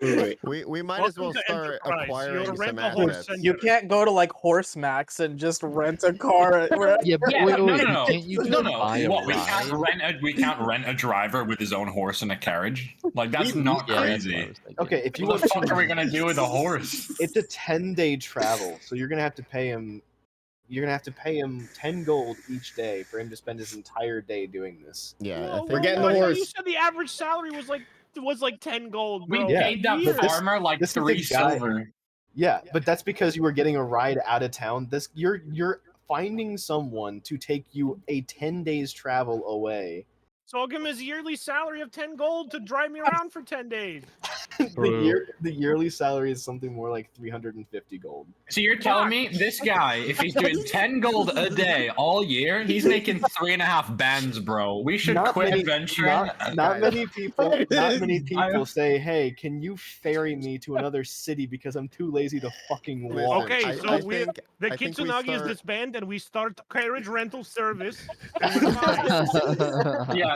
Wait. We might as Welcome well to start Enterprise. acquiring You'll some rent a horse assets. and You can't go to like Horse Max and just rent a car. Yeah, but Yeah, wait, no, wait, no, can't you just no, no. buy a What, ride? we can't rent a driver with his own horse and a carriage. Like that's We- not Yeah, that's what I crazy. was thinking. Okay, if you What want the fuck to, are we gonna do with a horse? it's a 10-day travel, so you're gonna have to pay him. You're gonna have to pay him 10 gold each day for him to spend his entire day doing this. Yeah, I Whoa, think We're getting whoa, the I thought horse. You said the average salary was like 10 gold, We bro. Yeah, paid that Yeah. farmer like this is the 3 guy- silver. Yeah, but that's because you were getting a ride out of town. You're finding someone to take you a 10 days travel away. So I'll give him his yearly salary of 10 gold to drive me around for 10 days. True. The yearly salary is something more like 350 gold. So you're telling me this guy, if he's doing 10 gold a day all year, he's making 3.5 bands, bro. We should Not quit many- adventuring. Not Guys. many people. Not many people say, "Hey, can you ferry me to another city because I'm too lazy to fucking walk." Okay, I so think The I think we Kintsugi is start- disbanded and we start carriage rental service. And we're fine. Yeah,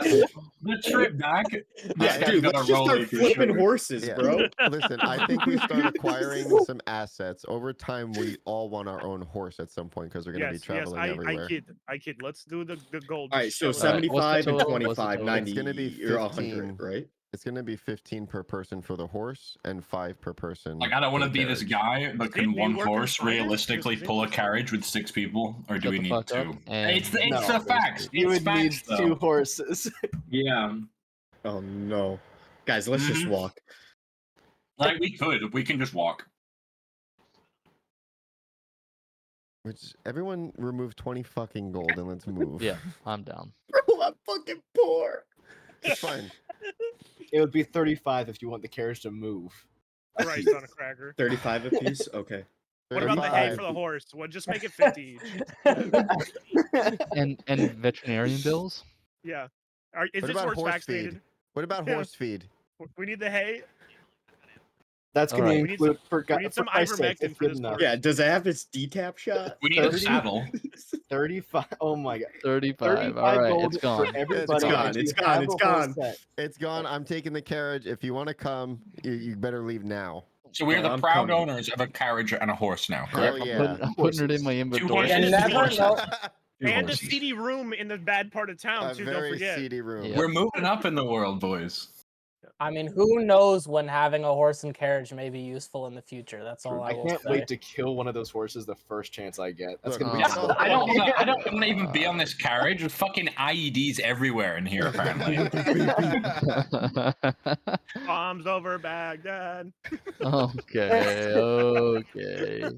the trip back. Yeah, I- dude, got let's a just roller start flipping coaster. horses, Yeah. bro. Listen, I think we start acquiring some assets. Over time, we all want our own horse at some point because we're going to be traveling everywhere. I kid. Let's do the gold. All right, so Just chilling. 75 and total? What's the 25, total? 90, It's gonna be or 15. 100, right? It's going to be 15 per person for the horse and 5 per person. Like, I don't for want to the be this carriage. guy, but Did can we one work in horse Flanders? realistically Just pull a Vintage? carriage with 6 people, or do Shut we the need fuck up 2? and- It's No. the facts. You It's would need facts, though. 2 horses. Yeah, Oh no. Guys, let's just Mhm. walk. like we could. We can just walk. Which everyone remove 20 fucking gold and let's move. Yeah, I'm down. Bro, I'm fucking poor. It's fine. It would be 35 if you want the carriage to move. Christ on a cracker. 35 apiece? Okay. What about the hay 35. for the horse? Well, just make it 50 each. And veterinarian bills? Yeah. Is What this about horse horse vaccinated? feed? What about Yeah. horse feed? We need the hay. That's going Alright. to We need include for we need some Christ's sake, ivermectin it's for good this enough. horse. Yeah, does it have its DTAP shot? We need a 30? saddle. 35. Oh my god. 35. All right, gold it's gone. for everybody. It's gone, and you it's gone, have it's a horse gone. set. It's gone. I'm taking the carriage. If you want to come, you better leave now. So we're Oh, the I'm proud coming. owners of a carriage and a horse now. Hell Correct? yeah. I'm putting it in my inventory. horses. You never know. And a seedy room in the bad part of town, A too. Don't very forget. seedy room. Yeah. We're moving up in the world, boys. I mean, who knows when having a horse and carriage may be useful in the future? That's all I I will can't say. wait to kill one of those horses the first chance I get. That's Look, gonna be we so don't- I don't. fun. I don't want to even be on this carriage. There's fucking IEDs everywhere in here, apparently. Bombs over Baghdad. Okay, okay.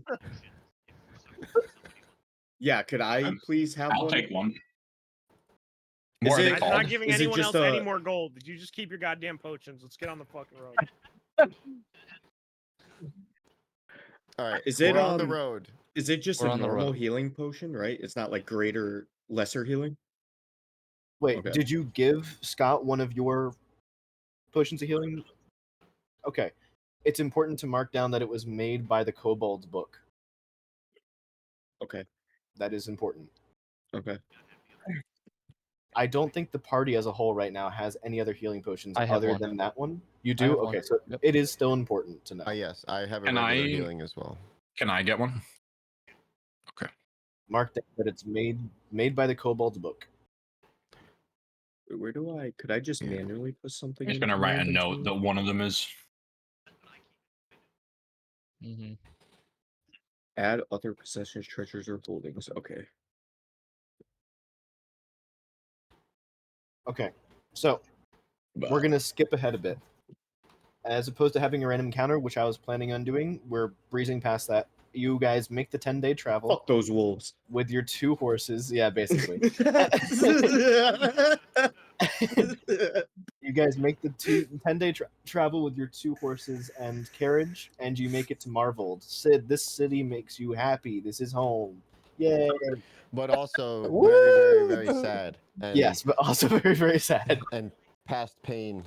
Yeah, could I please have I'll one? take one. Is More are they it- I'm called? not giving Is it anyone else just any a- more gold. You just keep your goddamn potions. Let's get on the fucking road. All right. Is it, we're on the um, road? Is it just We're a on the normal road. healing potion, right? It's not like greater, lesser healing? Wait, Okay. did you give Scott one of your potions of healing? Okay. It's important to mark down that it was made by the Kobold's book. Okay. That is important. Okay. I don't think the party as a whole right now has any other healing potions I have other one. than that one. You I do? have one. Okay, so Yep. it is still important to know. Yes, I have a Can regular I- healing as well. Can I get one? Mark down that it's made by the Kobold's book. Wait, where do I? Could I just Yeah. manually put something? I'm just into gonna my write a note inventory? that one of them is. hmm Add other possessions, treasures, or holdings. Okay. Okay, so we're gonna skip ahead a bit. As opposed to having a random encounter, which I was planning on doing, we're breezing past that. You guys make the 10-day travel Fuck those wolves. with your 2 horses. Yeah, basically. You guys make the 10-day travel with your 2 horses and carriage, and you make it to Marvold. Sid, this city makes you happy. This is home. Yay! But also very, very, very Woo! sad. And, Yes, but also very, very sad. And past pain.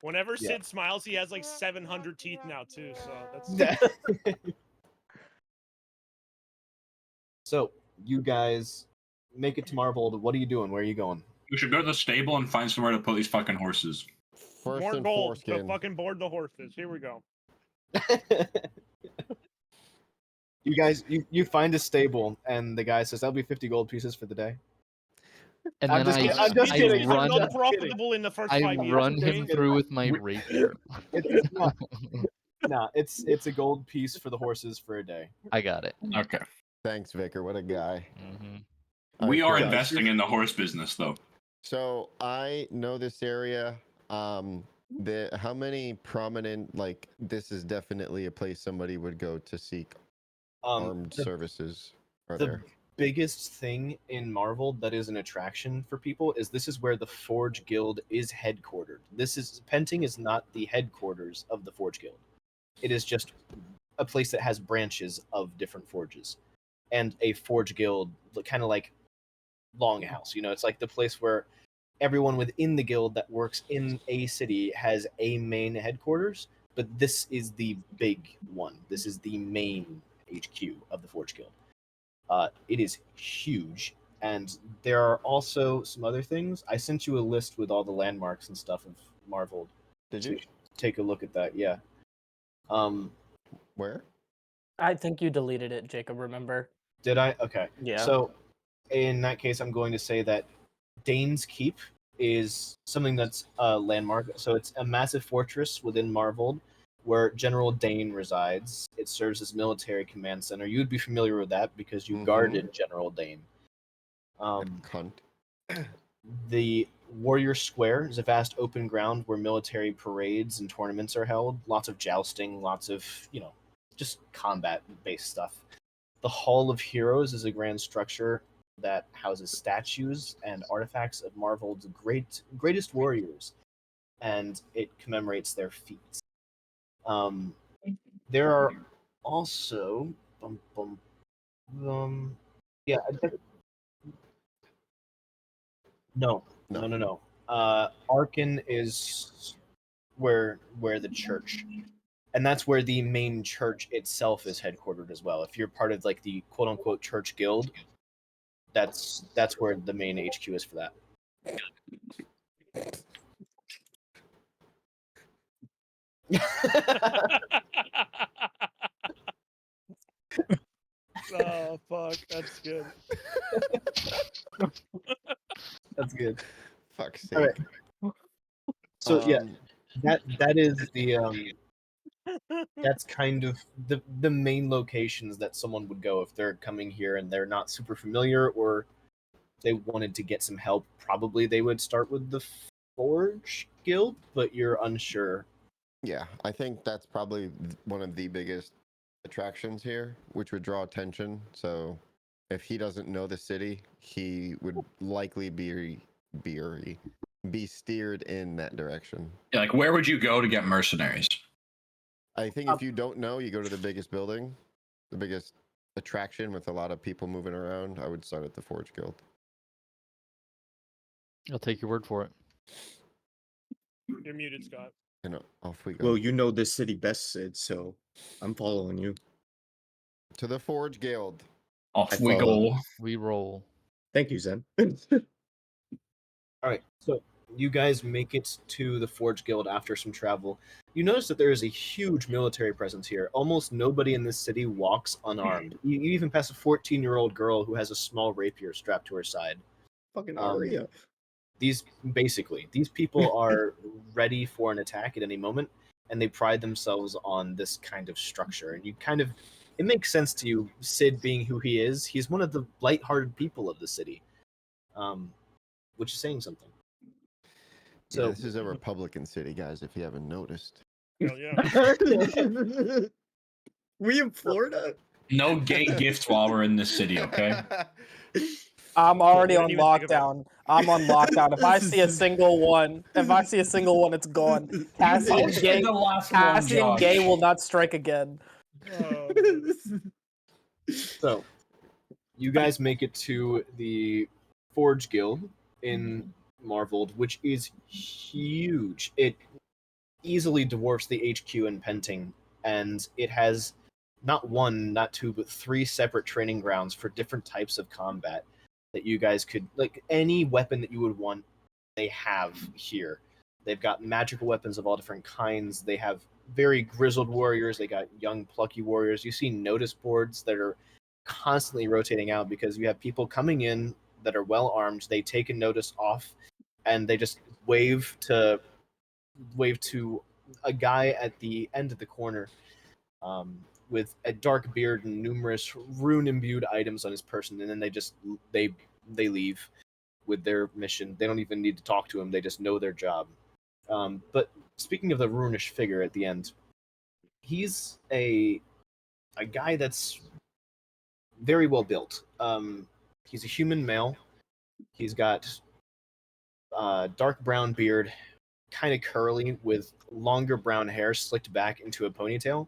Whenever Yeah. Sid smiles, he has like 700 teeth now, too. So that's. So, you guys make it to Marvold. What are you doing? Where are you going? We should go to the stable and find somewhere to put these fucking horses. First More and gold to foreskin. fucking board the horses. Here we go. You guys, you find a stable, and the guy says that'll be 50 gold pieces for the day. And I'm then just I, I'm just I kidding. These are run, not profitable in the first I 5 years. run okay? him through with my rapier. It's not, nah, it's a gold piece for the horses for a day. I got it. Okay. Thanks, Vicar. What a guy. Hmm. All We right, are cool. investing in the horse business, though. So I know this area. How many prominent, like, this is definitely a place somebody would go to seek armed The, services are the there? biggest thing in Marvel that is an attraction for people is this is where the Forge Guild is headquartered. Penting is not the headquarters of the Forge Guild. It is just a place that has branches of different forges, and a Forge Guild, kind of like Longhouse. It's like the place where everyone within the guild that works in a city has a main headquarters, but this is the big one. This is the main HQ of the Forge Guild. It is huge, and there are also some other things. I sent you a list with all the landmarks and stuff of Marvel. Did you? Take a look at that? Yeah. Where? I think you deleted it, Jacob. Remember? Did I? Okay. Yeah. So, in that case, I'm going to say that Dane's Keep is something that's a landmark. So it's a massive fortress within Marvold where General Dane resides. It serves as military command center. You'd be familiar with that because you guarded General Dane. Cunt. The Warrior Square is a vast open ground where military parades and tournaments are held. Lots of jousting, lots of, just combat-based stuff. The Hall of Heroes is a grand structure that houses statues and artifacts of Marvold's greatest warriors, and it commemorates their feats. There are also yeah. No. Arkin is where the church, and that's where the main church itself is headquartered as well. If you're part of like the quote unquote church guild, that's where the main HQ is for that. Oh fuck, that's good. That's good. Fuck's sake. All right. So yeah, that is the that's kind of the main locations that someone would go if they're coming here and they're not super familiar, or they wanted to get some help. Probably they would start with the Forge Guild, but you're unsure. Yeah, I think that's probably one of the biggest attractions here, which would draw attention. So if he doesn't know the city, he would likely be steered in that direction. Yeah, like where would you go to get mercenaries? I think if you don't know, you go to the biggest building, the biggest attraction with a lot of people moving around. I would start at the Forge Guild. I'll take your word for it. You're muted, Scott. And off we go. Well, you know this city best, Sid, so I'm following you. To the Forge Guild. Off I we follow. go. We roll. Thank you, Zen. All right, so you guys make it to the Forge Guild after some travel. You notice that there is a huge military presence here. Almost nobody in this city walks unarmed. You even pass a 14-year-old girl who has a small rapier strapped to her side. Fucking Aria. These people are ready for an attack at any moment, and they pride themselves on this kind of structure. And it makes sense to you, Sid being who he is. He's one of the lighthearted people of the city, which is saying something. So this is a Republican city, guys, if you haven't noticed. Hell yeah. We in Florida? No gay gifts while we're in this city, okay? I'm already on Didn't even think about lockdown. I'm on lockdown. If I see a single one, it's gone. Cassie and Gay, Gay will not strike again. So, you guys make it to the Forge Guild in Marvold, which is huge. It easily dwarfs the HQ in Penting, and it has not one, not two, but 3 separate training grounds for different types of combat that you guys could, like, any weapon that you would want, they have here. They've got magical weapons of all different kinds. They have very grizzled warriors. They got young, plucky warriors. You see notice boards that are constantly rotating out because you have people coming in that are well armed. They take a notice off, and they just wave to a guy at the end of the corner with a dark beard and numerous rune-imbued items on his person, and then they leave with their mission. They don't even need to talk to him. They just know their job. But speaking of the runish figure at the end, he's a guy that's very well built. He's a human male. He's got dark brown beard, kind of curly, with longer brown hair slicked back into a ponytail.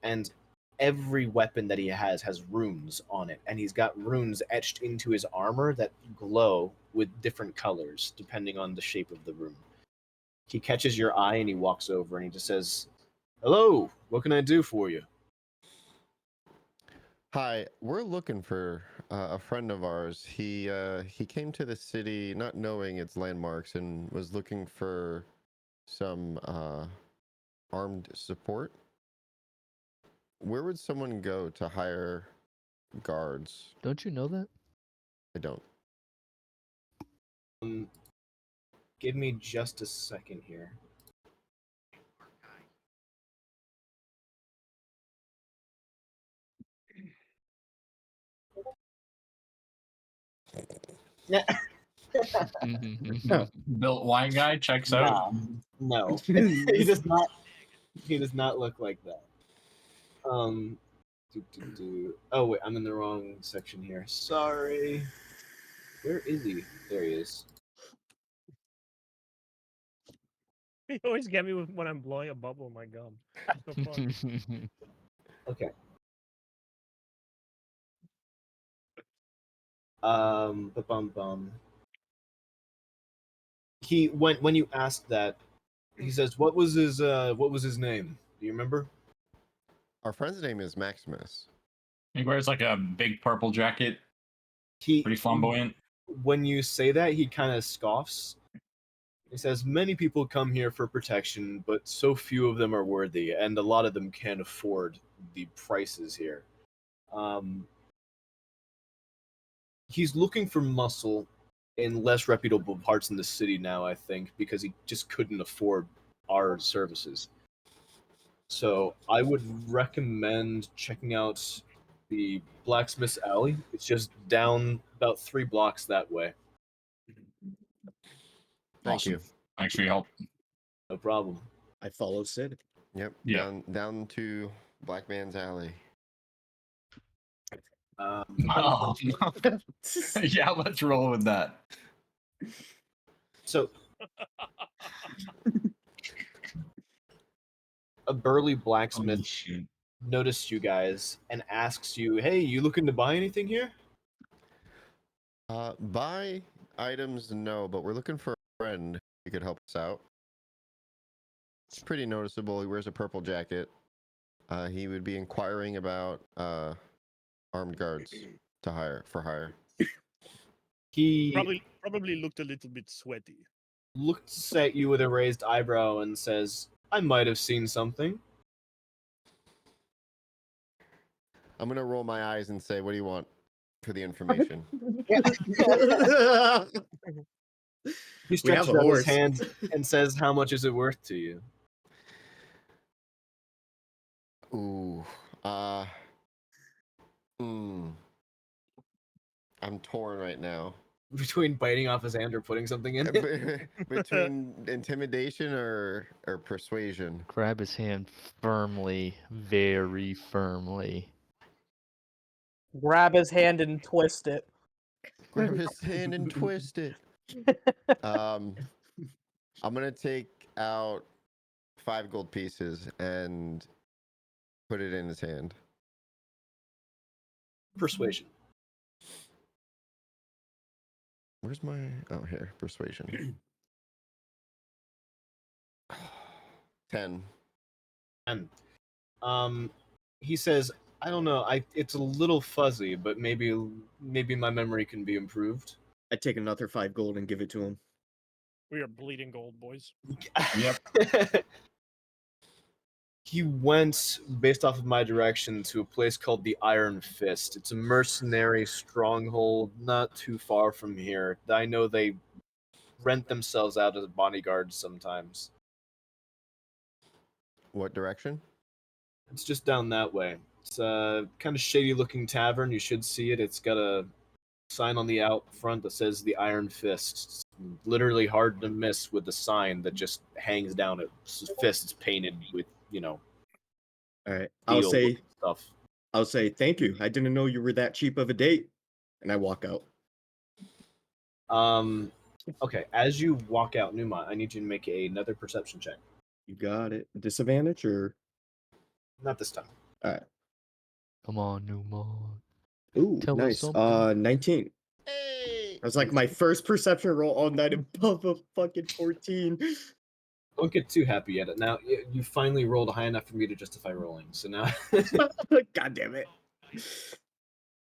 And every weapon that he has runes on it, and he's got runes etched into his armor that glow with different colors depending on the shape of the rune. He catches your eye and he walks over and he just says, "Hello, what can I do for you?" Hi, we're looking for a friend of ours. He came to the city not knowing its landmarks and was looking for some armed support. Where would someone go to hire guards? Don't you know that? I don't. Give me just a second here. Built wine guy checks out. No. He does not. He does not look like that. Oh wait, I'm in the wrong section here. Sorry. Where is he? There he is. You always get me when I'm blowing a bubble in my gum. So fun. Okay. He when you asked that, he says, what was his name? Do you remember? Our friend's name is Maximus. He wears like a big purple jacket, He pretty flamboyant. When you say that, he kind of scoffs. He says, many people come here for protection, but so few of them are worthy, and a lot of them can't afford the prices here. He's looking for muscle in less reputable parts in the city now, I think, because he just couldn't afford our services. So I would recommend checking out the Blacksmith's Alley. It's just down about 3 blocks that way. Thank Awesome. you. Thanks for your help. No problem. I follow Sid. Yep. Yeah. Down to Black Man's Alley. Oh, yeah, let's roll with that. So a burly blacksmith noticed you guys and asks you, "Hey, you looking to buy anything here?" Buy items, no, but we're looking for a friend who could help us out. It's pretty noticeable. He wears a purple jacket. He would be inquiring about armed guards to hire. He Probably looked a little bit sweaty. looks at you with a raised eyebrow and says, "I might have seen something." I'm gonna roll my eyes and say, "What do you want for the information?" He stretches out his hand and says, "How much is it worth to you?" Ooh, I'm torn right now. Between biting off his hand or putting something in it? Between intimidation or persuasion. Grab his hand firmly, very firmly. Grab his hand and twist it. Grab his hand and twist it. I'm gonna take out 5 gold pieces and put it in his hand. Persuasion. Where's my... Oh, here. Persuasion. 10. He says, "I don't know. It's a little fuzzy, but maybe my memory can be improved." I take another 5 gold and give it to him. We are bleeding gold, boys. Yep. He went, based off of my direction, to a place called the Iron Fist. It's a mercenary stronghold not too far from here. I know they rent themselves out as bodyguards sometimes. What direction? It's just down that way. It's a kind of shady-looking tavern. You should see it. It's got a sign on the out front that says the Iron Fist. It's literally hard to miss with the sign that just hangs down. Its fist is painted with, All right. steel stuff. I'll say thank you. I didn't know you were that cheap of a date. And I walk out. Okay, as you walk out, Numa, I need you to make another perception check. You got it. Disadvantage or? Not this time. All right. Come on, Newmont. Ooh, Tell us nice. something. 19. Hey! That was like my first perception roll all night above a fucking 14. Don't get too happy yet. Now, you finally rolled high enough for me to justify rolling. So now... God damn it.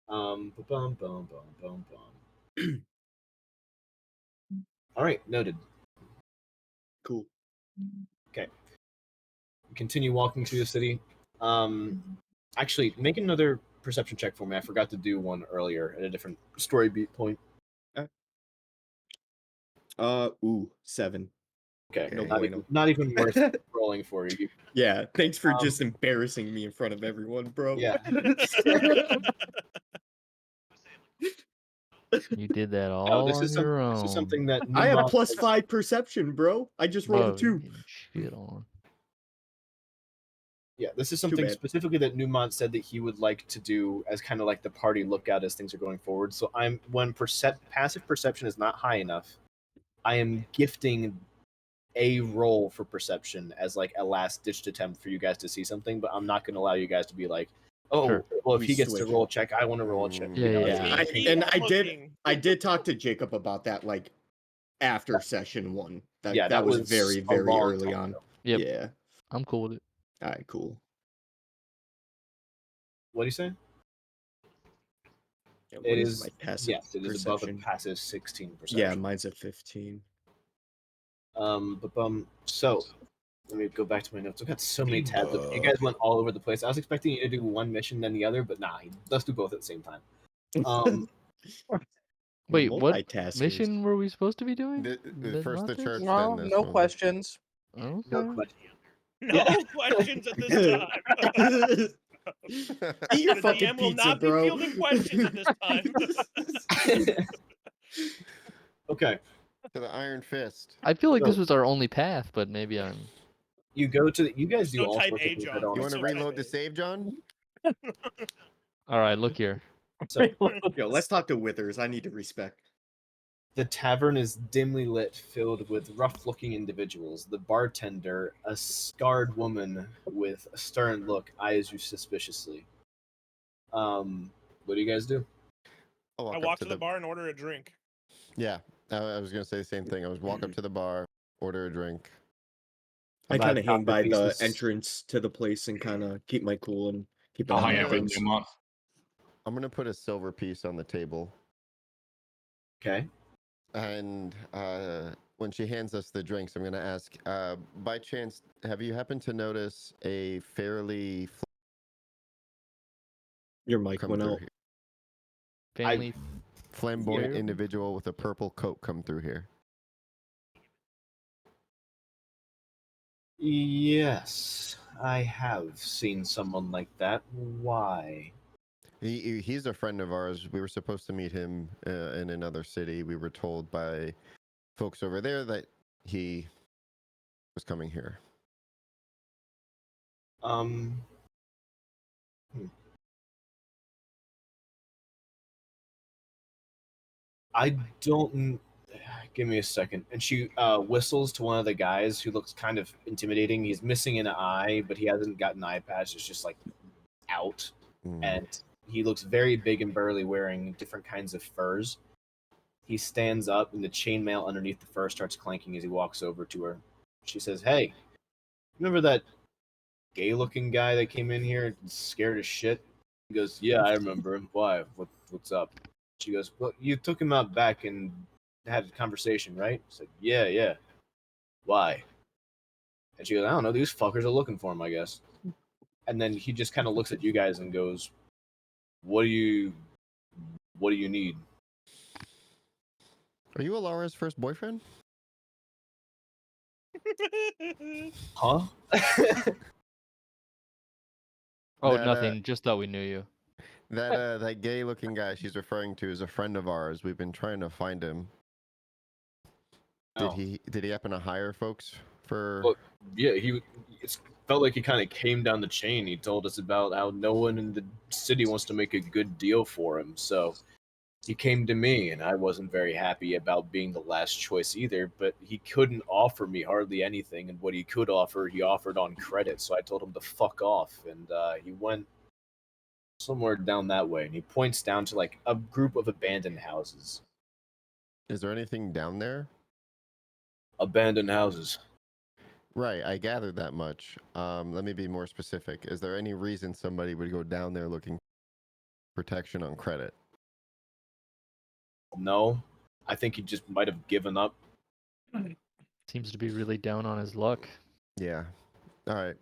Bum, bum, bum, bum, bum. All right, noted. Cool. Okay. Continue walking through the city. Actually, make another perception check for me. I forgot to do one earlier at a different story beat point. 7. Okay, No not, bueno. not even worth rolling for you. Yeah, thanks for just embarrassing me in front of everyone, bro. Yeah. You did that No, all this on is your own. This is something that I have Numa has- +5 perception, bro. I just rolled Bro, a 2. you're getting shit on. Yeah, this is something bad. specifically that Newmont said that he would like to do as kind of like the party lookout as things are going forward. So when passive perception is not high enough, I am gifting a roll for perception as like a last ditched attempt for you guys to see something, but I'm not going to allow you guys to be like, oh, Sure. well, if We he gets switch to roll a check, I want to roll a check. Yeah, yeah, Yeah, yeah. I did talk to Jacob about that like after session 1. That was very, a very long early time on. ago. Yep. Yeah. I'm cool with it. All right, cool. What do you say? Yeah, It what is my passive yes, it is above a perception? passive 16 perception. Yeah, mine's at 15. So let me go back to my notes. I've got so many tabs up. You guys went all over the place. I was expecting you to do one mission then the other, but nah, let's do both at the same time. Wait, what Multitaskers. mission were we supposed to be doing? First the church, No, then this no one. questions. Okay. No question. No questions at this time. Eat your The fucking DM will pizza, not bro. be fielding questions at this time. Okay. To the Iron Fist. I feel like this So- was our only path, but maybe I'm. You go to you guys There's do no all type sorts A, of things. John. You want to So reload the type A. save, John? All right, look here. So Yo, let's talk to Withers. I need to respect. the tavern is dimly lit, filled with rough-looking individuals. The bartender, a scarred woman with a stern look, eyes you suspiciously. What do you guys do? I'll I up walk to the bar and order a drink. Yeah, I was going to say the same thing. I was walk up to the bar, order a drink. I About kind of hang by the pieces. entrance to the place and kind of keep my cool and keep an I'll eye hang on out with things. Newmont. I'm going to put a silver piece on the table. Okay. And when she hands us the drinks, I'm going to ask, by chance, have you happened to notice a fairly Your mic come went through out. here? Family. Flamboyant Yeah. individual with a purple coat come through here? Yes, I have seen someone like that. Why? He's a friend of ours. We were supposed to meet him in another city. We were told by folks over there that he was coming here. I don't. Give me a second. And she whistles to one of the guys who looks kind of intimidating. He's missing an eye, but he hasn't got an eye patch. It's just like out. And he looks very big and burly, wearing different kinds of furs. He stands up, and the chainmail underneath the fur starts clanking as he walks over to her. She says, "Hey, remember that gay-looking guy that came in here and scared as shit?" He goes, "Yeah, I remember him. Why? What's up?" She goes, "Well, you took him out back, and had a conversation, right? I said, yeah. Why? And she goes, I don't know. These fuckers are looking for him, I guess. And then he just kind of looks at you guys and goes, What do you need? Are you Alara's first boyfriend? Huh? Oh, That, nothing. Just thought we knew you. That gay-looking guy she's referring to is a friend of ours. We've been trying to find him. Oh. Did he happen to hire folks for? Well, yeah, it felt like he kind of came down the chain. He told us about how no one in the city wants to make a good deal for him. So he came to me, and I wasn't very happy about being the last choice either. But he couldn't offer me hardly anything, and what he could offer, he offered on credit. So I told him to fuck off, and he went somewhere down that way. And he points down to like a group of abandoned houses. Is there anything down there? Abandoned houses. Right, I gathered that much. Let me be more specific. Is there any reason somebody would go down there looking for protection on credit? No, I think he just might have given up. Seems to be really down on his luck. Yeah. All right.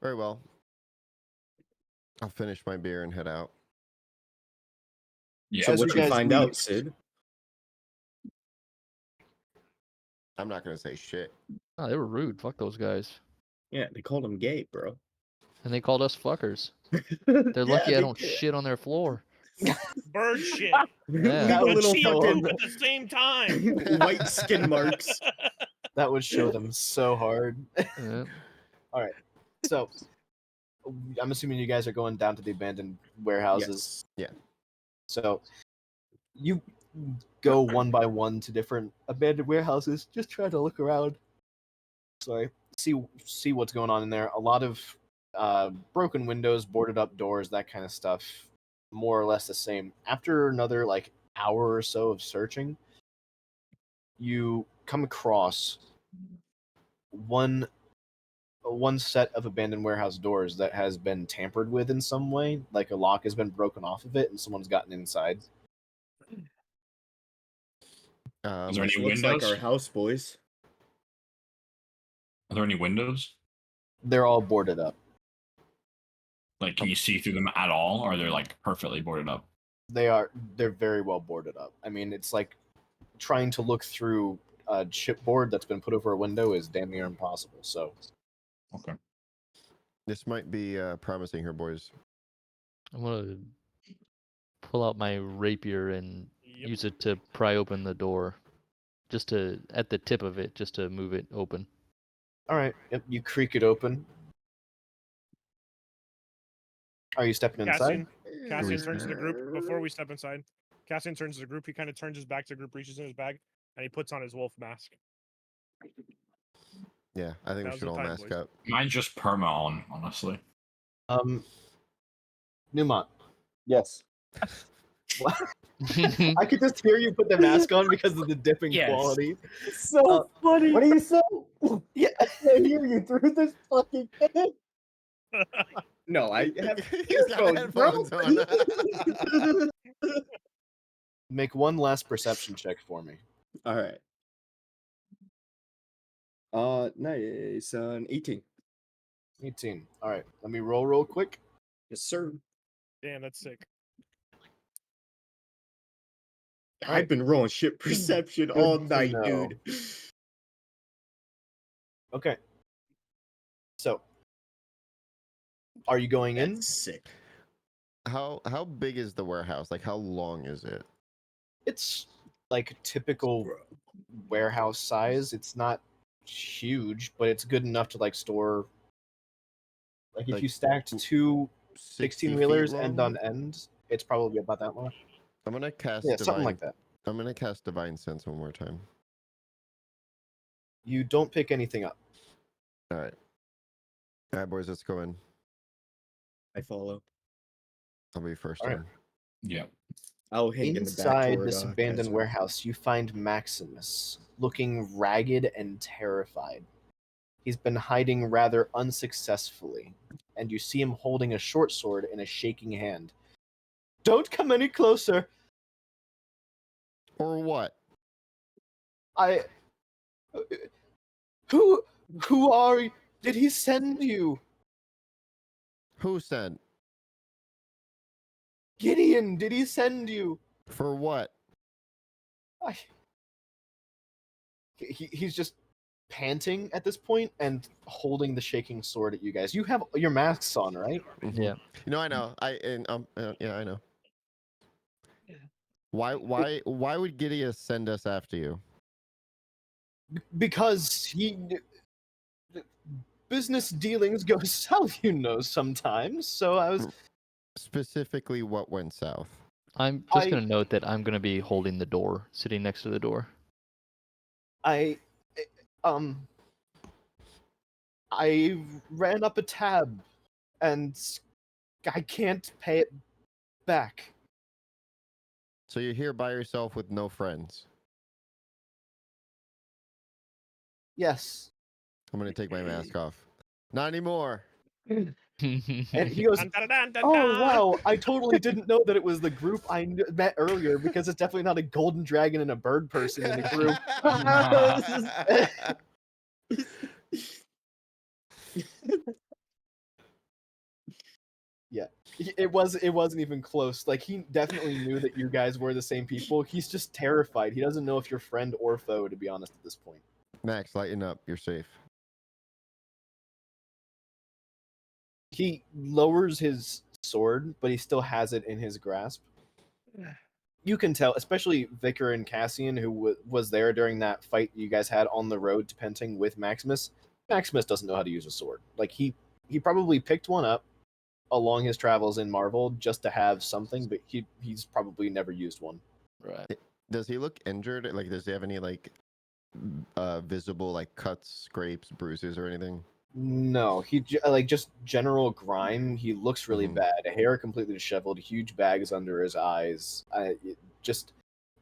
Very well. I'll finish my beer and head out. Yeah. So As what you you guys find leave- out, Sid? I'm not gonna say shit. Oh, they were rude. Fuck those guys. Yeah, they called him gay, bro. And they called us fuckers. They're lucky Yeah, I don't shit on their floor. Bird shit. Yeah. Leave That a would little show fucking At the same time. white skin marks. That would show them so hard. Yeah. All right. So I'm assuming you guys are going down to the abandoned warehouses. Yes. Yeah. So you go one by one to different abandoned warehouses. Just try to look around. Sorry. See what's going on in there. A lot of broken windows, boarded up doors, that kind of stuff. More or less the same. After another like hour or so of searching, you come across one set of abandoned warehouse doors that has been tampered with in some way, like a lock has been broken off of it and someone's gotten inside. Is there any Looks like windows? our house, boys. Are there any windows? They're all boarded up. Like, can you see through them at all, or are they like perfectly boarded up? They're very well boarded up. I mean, it's like trying to look through a chipboard that's been put over a window is damn near impossible. So Okay. This might be promising here, boys. I'm gonna pull out my rapier and Yep. use it to pry open the door. Just to at the tip of it, just to move it open. all right, yep, you creak it open. Are you stepping inside? Cassian turns to the group before we step inside. Cassian turns to the group. He kind of turns his back to the group, reaches in his bag, and he puts on his wolf mask. Yeah, I think we Now's should the all time, mask boys. up. Mine's just perma on, honestly. Newmont. Yes. I could just hear you put the mask on because of the dipping Yes. quality. So funny. What are you saying? Yeah. I hear you through this fucking thing. No, I have He's got headphones, bro. headphones on. Make one last perception check for me. All right. Nice. An 18. 18. All right, let me roll real quick. Yes, sir. Damn, that's sick. I've been rolling shit perception Good all to night, know. dude. Okay. So, are you going in? That's sick. How big is the warehouse? Like, how long is it? It's like typical warehouse size. It's not huge, but it's good enough to like store. Like if Like, you stacked two 60 feet 16-wheelers end long? on end, it's probably about that long. I'm gonna cast Yeah, divine. something like that. I'm gonna cast divine sense one more time. You don't pick anything up. All right. All right, boys, let's go in. I follow. I'll be first All right. in. Yeah. I'll hang in the back Inside toward, this abandoned Kaiser. warehouse, you find Maximus, looking ragged and terrified. He's been hiding rather unsuccessfully, and you see him holding a short sword in a shaking hand. Don't come any closer! Or what? I. Who are you? Did he send you? Who sent? Gideon, did he send you? For what? He's just panting at this point and holding the shaking sword at you guys. You have your masks on, right? Yeah. No, I know. Yeah, I know. Why would Gideon send us after you? Because business dealings go south, sometimes. So I was Specifically, what went south? I'm just going to note that I'm going to be holding the door, sitting next to the door. I ran up a tab and I can't pay it back. So you're here by yourself with no friends. Yes. I'm gonna take my mask off. Not anymore. And he goes, "Oh wow! I totally didn't know that it was the group I met earlier because it's definitely not a golden dragon and a bird person in the group." Yeah, it wasn't even close. Like he definitely knew that you guys were the same people. He's just terrified. He doesn't know if you're friend or foe, to be honest, at this point. Max, lighten up. You're safe. He lowers his sword, but he still has it in his grasp. You can tell, especially Vicar and Cassian, who was there during that fight you guys had on the road to Penting with Maximus. Maximus doesn't know how to use a sword. Like he probably picked one up along his travels in Marvel just to have something, but he's probably never used one. Right. Does he look injured? Like, does he have any like visible like cuts, scrapes, bruises, or anything? No, he like just general grime. He looks really bad. Hair completely disheveled. Huge bags under his eyes. Just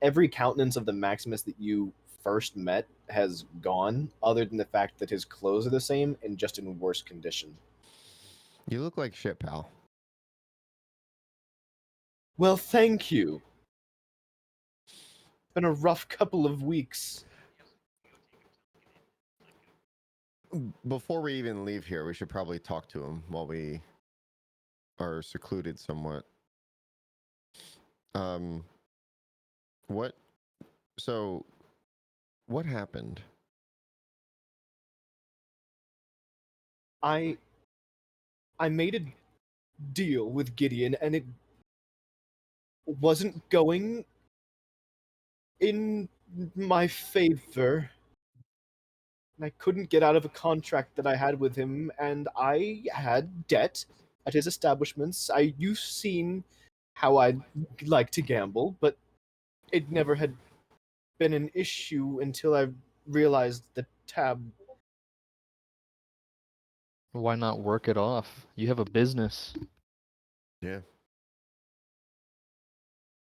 every countenance of the Maximus that you first met has gone, other than the fact that his clothes are the same and just in worse condition. You look like shit, pal. Well, thank you. It's been a rough couple of weeks. Before we even leave here, we should probably talk to him while we are secluded somewhat. What? So, what happened? I made a deal with Gideon, and it wasn't going in my favor. I couldn't get out of a contract that I had with him, and I had debt at his establishments. You've seen how I like to gamble, but it never had been an issue until I realized the tab. Why not work it off? You have a business. Yeah.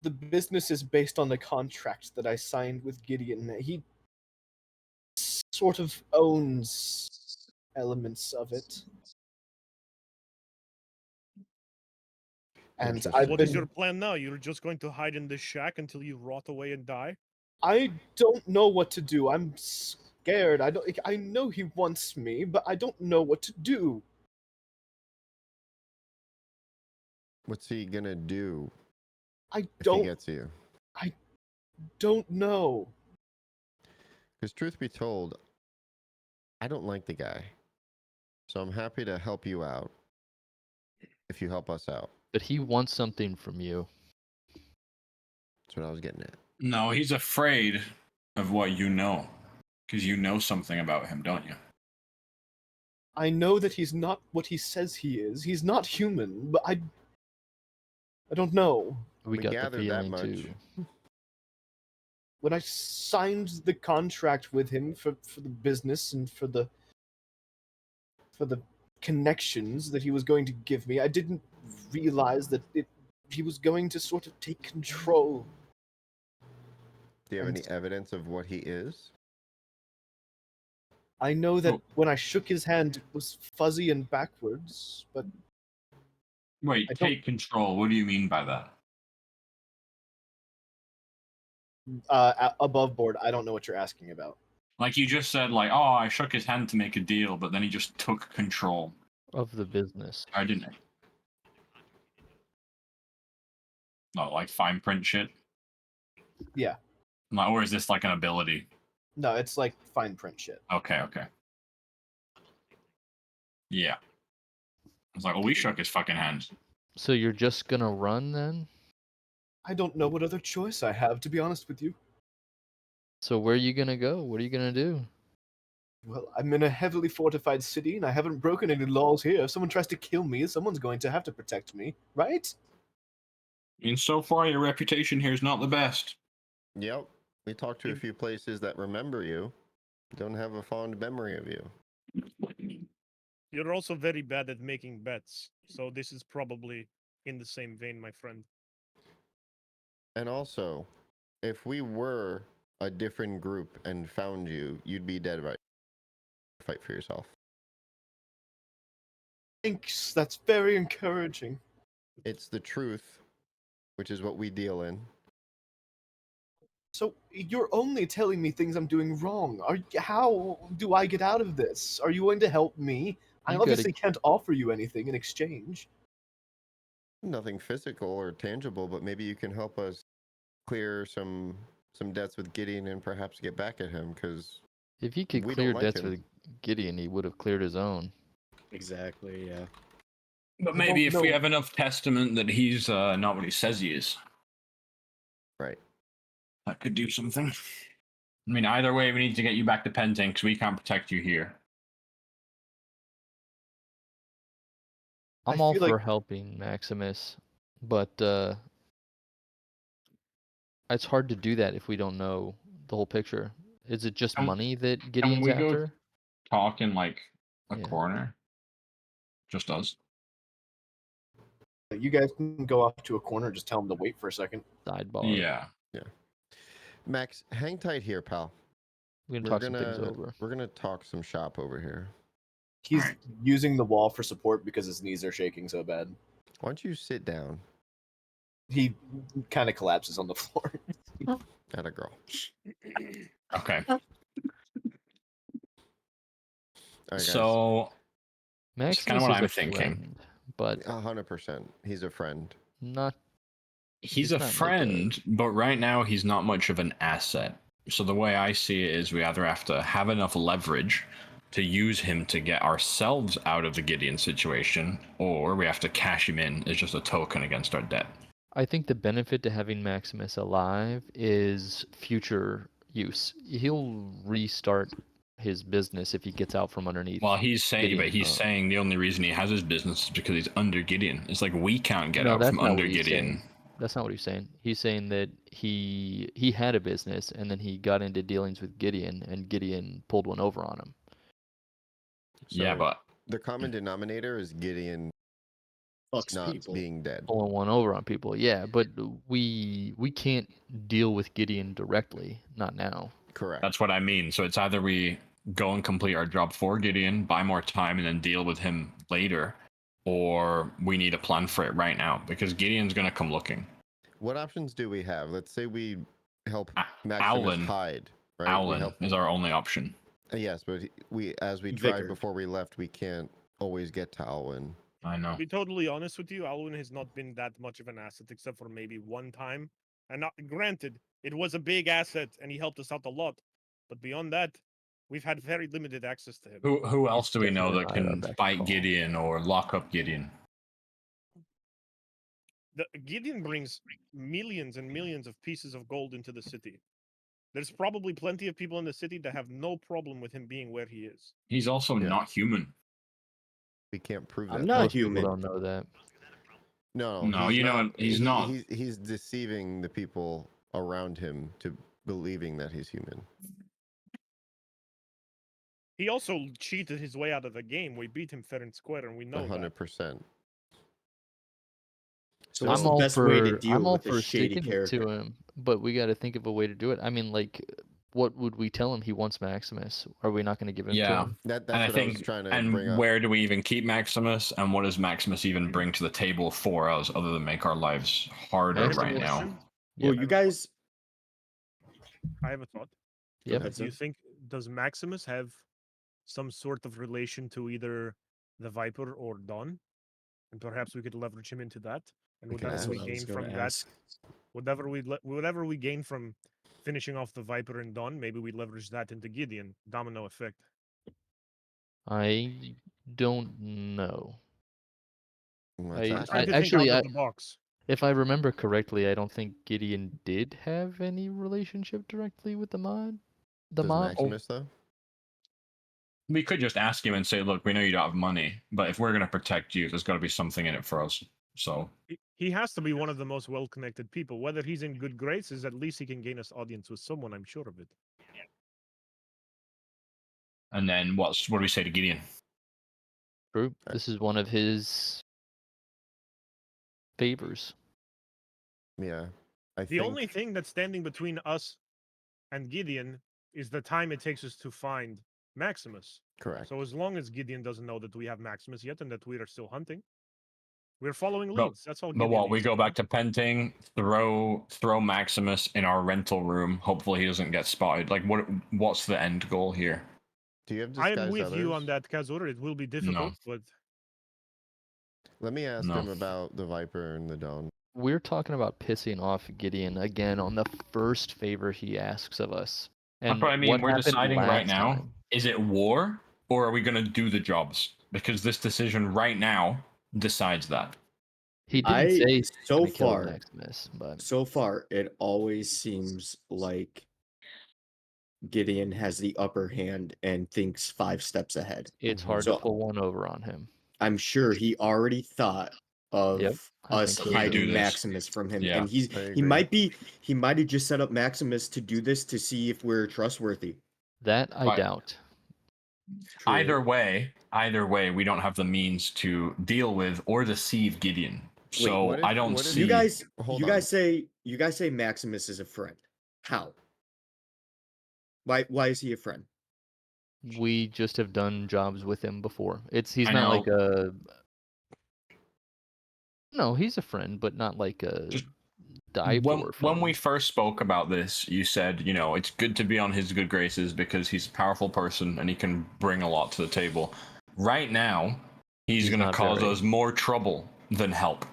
The business is based on the contract that I signed with Gideon. He sort of owns elements of it. And What is your plan now? You're just going to hide in this shack until you rot away and die? I don't know what to do. I'm scared. I know he wants me, but I don't know what to do. What's he gonna do? If he gets you? I don't know. Because truth be told, I don't like the guy. So I'm happy to help you out. If you help us out. But he wants something from you. That's what I was getting at. No, he's afraid of what you know. Because you know something about him, don't you? I know that he's not what he says he is. He's not human, but I don't know. We got the gathered that feeling much. too. When I signed the contract with him for the business and for the connections that he was going to give me, I didn't realize that he was going to sort of take control. Do you have any evidence of what he is? I know that when I shook his hand, it was fuzzy and backwards, but... Wait, take control. What do you mean by that? Above board, I don't know what you're asking about. Like you just said, like, oh, I shook his hand to make a deal, but then he just took control of the business. I didn't. No, like fine print shit. Yeah. Like, or is this like an ability? No, it's like fine print shit. Okay. Yeah. I was like, well, we shook his fucking hand. So you're just gonna run then? I don't know what other choice I have, to be honest with you. So where are you gonna go? What are you gonna do? Well, I'm in a heavily fortified city, and I haven't broken any laws here. If someone tries to kill me, someone's going to have to protect me, right? I mean, so far your reputation here is not the best. Yep. We talked to a few places that remember you, don't have a fond memory of you. You're also very bad at making bets, so this is probably in the same vein, my friend. And also, if we were a different group and found you, you'd be dead right. Fight for yourself. Thanks, that's very encouraging. It's the truth, which is what we deal in. So you're only telling me things I'm doing wrong. How do I get out of this? Are you going to help me? I obviously can't offer you anything in exchange. Nothing physical or tangible, but maybe you can help us clear some debts with Gideon and perhaps get back at him, because if he could clear debts with Gideon, he would have cleared his own. Exactly, yeah. But maybe if we have enough testament that he's not what he says he is. Right. That could do something. I mean, either way, we need to get you back to Penting because we can't protect you here. I'm all for helping Maximus, but it's hard to do that if we don't know the whole picture. Is it just money that Gideon's after? Talk in like a corner. Just us. You guys can go off to a corner. Just tell him to wait for a second. Sidebar. Yeah. Max, hang tight here, pal. We're gonna talk some things over. We're gonna talk some shop over here. He's using the wall for support because his knees are shaking so bad. Why don't you sit down? He kind of collapses on the floor. Atta girl. Okay. All right, so Max that's kind of what I'm thinking. But 100%, he's a friend. He's a friend, but right now he's not much of an asset. So the way I see it is we either have to have enough leverage to use him to get ourselves out of the Gideon situation, or we have to cash him in as just a token against our debt. I think the benefit to having Maximus alive is future use. He'll restart his business if he gets out from underneath. Well, he's saying the only reason he has his business is because he's under Gideon. It's like we can't get out from under Gideon. That's not what he's saying. He's saying that he had a business and then he got into dealings with Gideon and Gideon pulled one over on him. So but the common denominator is Gideon not being dead. Pulling one over on people, yeah, but we can't deal with Gideon directly, not now. Correct. That's what I mean. So it's either we go and complete our job for Gideon, buy more time, and then deal with him later, or we need a plan for it right now because Gideon's going to come looking. What options do we have? Let's say we help Maximus hide. Right? Owlin is our only option. Yes, but as we tried before we left, we can't always get to Owlin. I know. To be totally honest with you, Alwyn has not been that much of an asset except for maybe one time. And not, granted, it was a big asset and he helped us out a lot. But beyond that, we've had very limited access to him. Who else do we know that can fight Gideon or lock up Gideon? Gideon brings millions and millions of pieces of gold into the city. There's probably plenty of people in the city that have no problem with him being where he is. He's also not human. We can't prove that. I'm not human. People don't know that. No, you know he's not. He's deceiving the people around him to believing that he's human. He also cheated his way out of the game. We beat him fair and square, and we know 100%. So what's the best way to deal with a shady character? To him, but we got to think of a way to do it. I mean, like, what would we tell him? He wants Maximus. Are we not going to give him to him? That's what I was trying to bring up. Where do we even keep Maximus? And what does Maximus even bring to the table for us other than make our lives harder right now? Well, you guys I have a thought. Yep. ahead, Do you Sim. think does Maximus have some sort of relation to either the Viper or Dawn? And perhaps we could leverage him into that. And We can whatever That's we what I was gain going from to that, ask. whatever we gain from finishing off the Viper and Dawn, maybe we leverage that into Gideon. Domino effect. I don't know. What's I'm that? trying to think actually, out of the box. if I remember correctly, I don't think Gideon did have any relationship directly with the mod. Does Oh, Maximus though? We could just ask him and say, look, we know you don't have money, but if we're going to protect you, there's got to be something in it for us. So He has to be one of the most well-connected people. Whether he's in good graces, at least he can gain us audience with someone. I'm sure of it. and then what do we say to Gideon? true. This is one of his favors. Yeah. I The think only thing that's standing between us and Gideon is the time it takes us to find Maximus. correct. So as long as Gideon doesn't know that we have Maximus yet and that we are still hunting, we're following But- leads. That's all. But Gideon what, we needs to go know. back to Penting, throw Maximus in our rental room. Hopefully he doesn't get spotted. Like, what's the end goal here? Do you have I disguised am with others? you on that, Kazur. It will be difficult, but Let me ask No. him about the Viper and the Dawn. We're talking about pissing off Gideon again on the first favor he asks of us. And That's what I mean. We're happened deciding right last now, time? is it war or are we going to do the jobs? Because this decision right now decides that. He didn't say he was so gonna kill far, Maximus, but so far, it always seems like Gideon has the upper hand and thinks 5 steps ahead. it's hard So to pull one over on him. I'm sure he already thought of Yep, I us think so too. We do hiding this. Maximus from him, Yeah, and I he agree. might have just set up Maximus to do this to see if we're trustworthy. That I Right. doubt. Either way, we don't have the means to deal with or deceive Gideon. So what if- I don't what if- see. You guys, Hold you on. guys say Maximus is a friend. How? Why is he a friend? We just have done jobs with him before. He's I not know. like a no, he's a friend, but not like a Just die for when friend. we first spoke about this, you said, it's good to be on his good graces because he's a powerful person and he can bring a lot to the table. Right now, he's going to not cause very. us more trouble than help.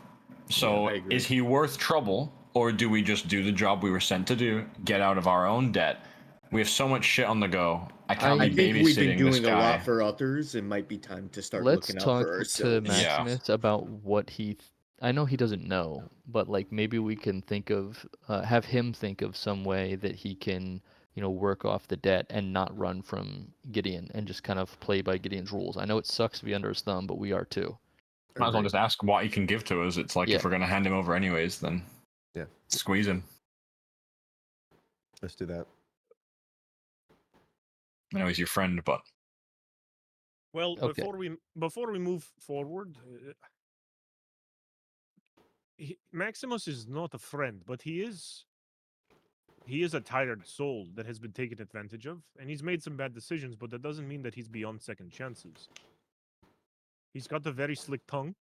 So I agree. is he worth trouble, or do we just do the job we were sent to do, get out of our own debt? We have so much shit on the go. I can't I be think we've been babysitting this doing a guy. lot for others. It might be time to start Let's looking out talk for to ourselves. Maximus about what he. I know he doesn't know, but like maybe we can think of have him think of some way that he can work off the debt and not run from Gideon and just kind of play by Gideon's rules. I know it sucks to be under his thumb, but we are too. Might as well Agreed. just ask what he can give to us. It's like Yeah. if we're going to hand him over anyways, then Yeah. squeeze him. Let's do that. I know he's your friend, but well, Okay. before we move forward, Maximus is not a friend, but he is a tired soul that has been taken advantage of, and he's made some bad decisions, but that doesn't mean that he's beyond second chances. He's got a very slick tongue,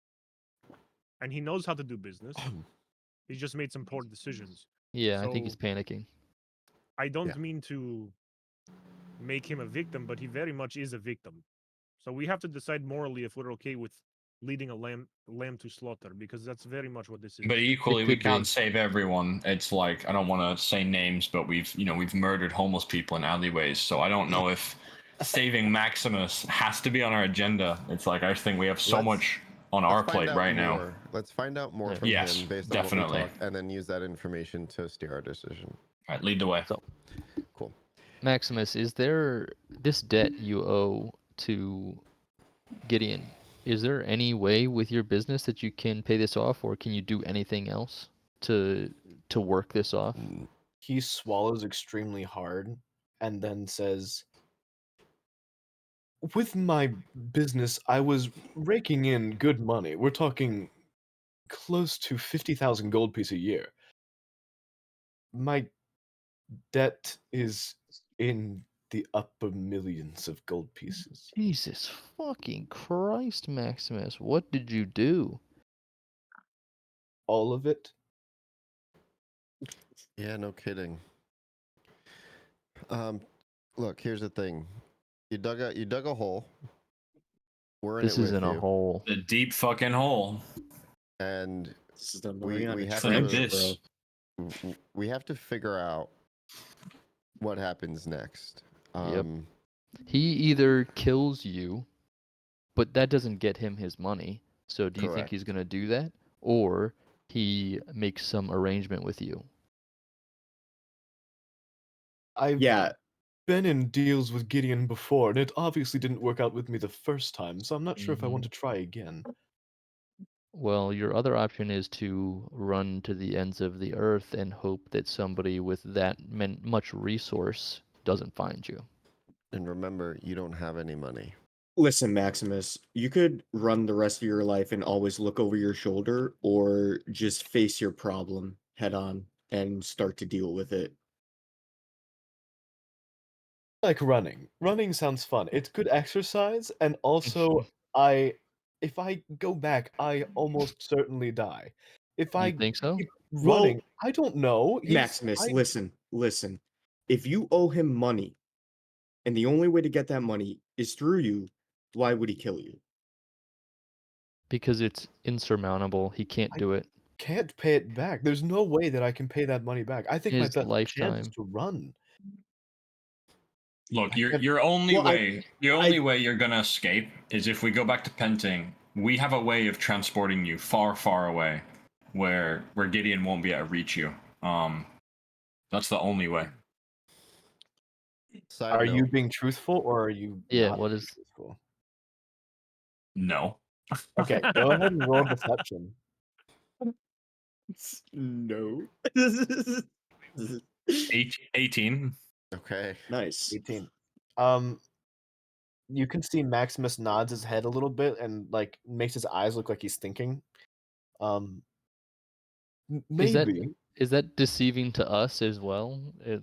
and he knows how to do business. He's just made some poor decisions. Yeah, I think he's So- panicking. I don't Yeah. mean to make him a victim, but he very much is a victim. So we have to decide morally if we're okay with leading a lamb to slaughter, because that's very much what this is. But equally, we could can't be. save everyone. It's like, I don't want to say names, but we've murdered homeless people in alleyways. So I don't know if saving Maximus has to be on our agenda. It's like, I think we have so Let's- much on our Let's find plate out right now. more. Let's find out more Yeah. from Yes, him based definitely. on what we talked, and then use that information to steer our decision. All right, lead the way. So- Cool. Maximus, is there this debt you owe to Gideon? Is there any way with your business that you can pay this off, or can you do anything else to work this off? He swallows extremely hard and then says, with my business, I was raking in good money. We're talking close to 50,000 gold piece a year. My debt is in the upper millions of gold pieces. Jesus fucking Christ, Maximus, what did you do? All of it. Yeah, no kidding. Look, here's the thing. You dug a hole. We're in This it with isn't a you, hole. The deep fucking hole. and This is the we Mariana have Trench, to this. we have to figure out what happens next. Yep. He either kills you, but that doesn't get him his money. So do you think he's Correct. going to do that? Or he makes some arrangement with you? I've Yeah, been in deals with Gideon before, and it obviously didn't work out with me the first time, so I'm not sure if I want to try again. Well, your other option is to run to the ends of the earth and hope that somebody with that much resource doesn't find you. And remember, you don't have any money. listen, Maximus, you could run the rest of your life and always look over your shoulder, or just face your problem head on and start to deal with it. Like running. Running sounds fun. It's good exercise, and also if I go back, I almost certainly die. If You I think so? keep Well, running, I don't know. Maximus, listen. If you owe him money, and the only way to get that money is through you, why would he kill you? Because it's insurmountable. He can't do it. Can't pay it back. There's no way that I can pay that money back. I think my His best chance is lifetime. to run. Look, I can't- your only Well, way you're gonna escape is if we go back to Penting. We have a way of transporting you far, far away, where Gideon won't be able to reach you. That's the only way. Side Are note, you being truthful or are you Yeah, not what being is truthful? No. Okay, go ahead and roll deception. No. 18. okay. Nice. 18. You can see Maximus nods his head a little bit and like makes his eyes look like he's thinking. Maybe. Is that deceiving to us as well?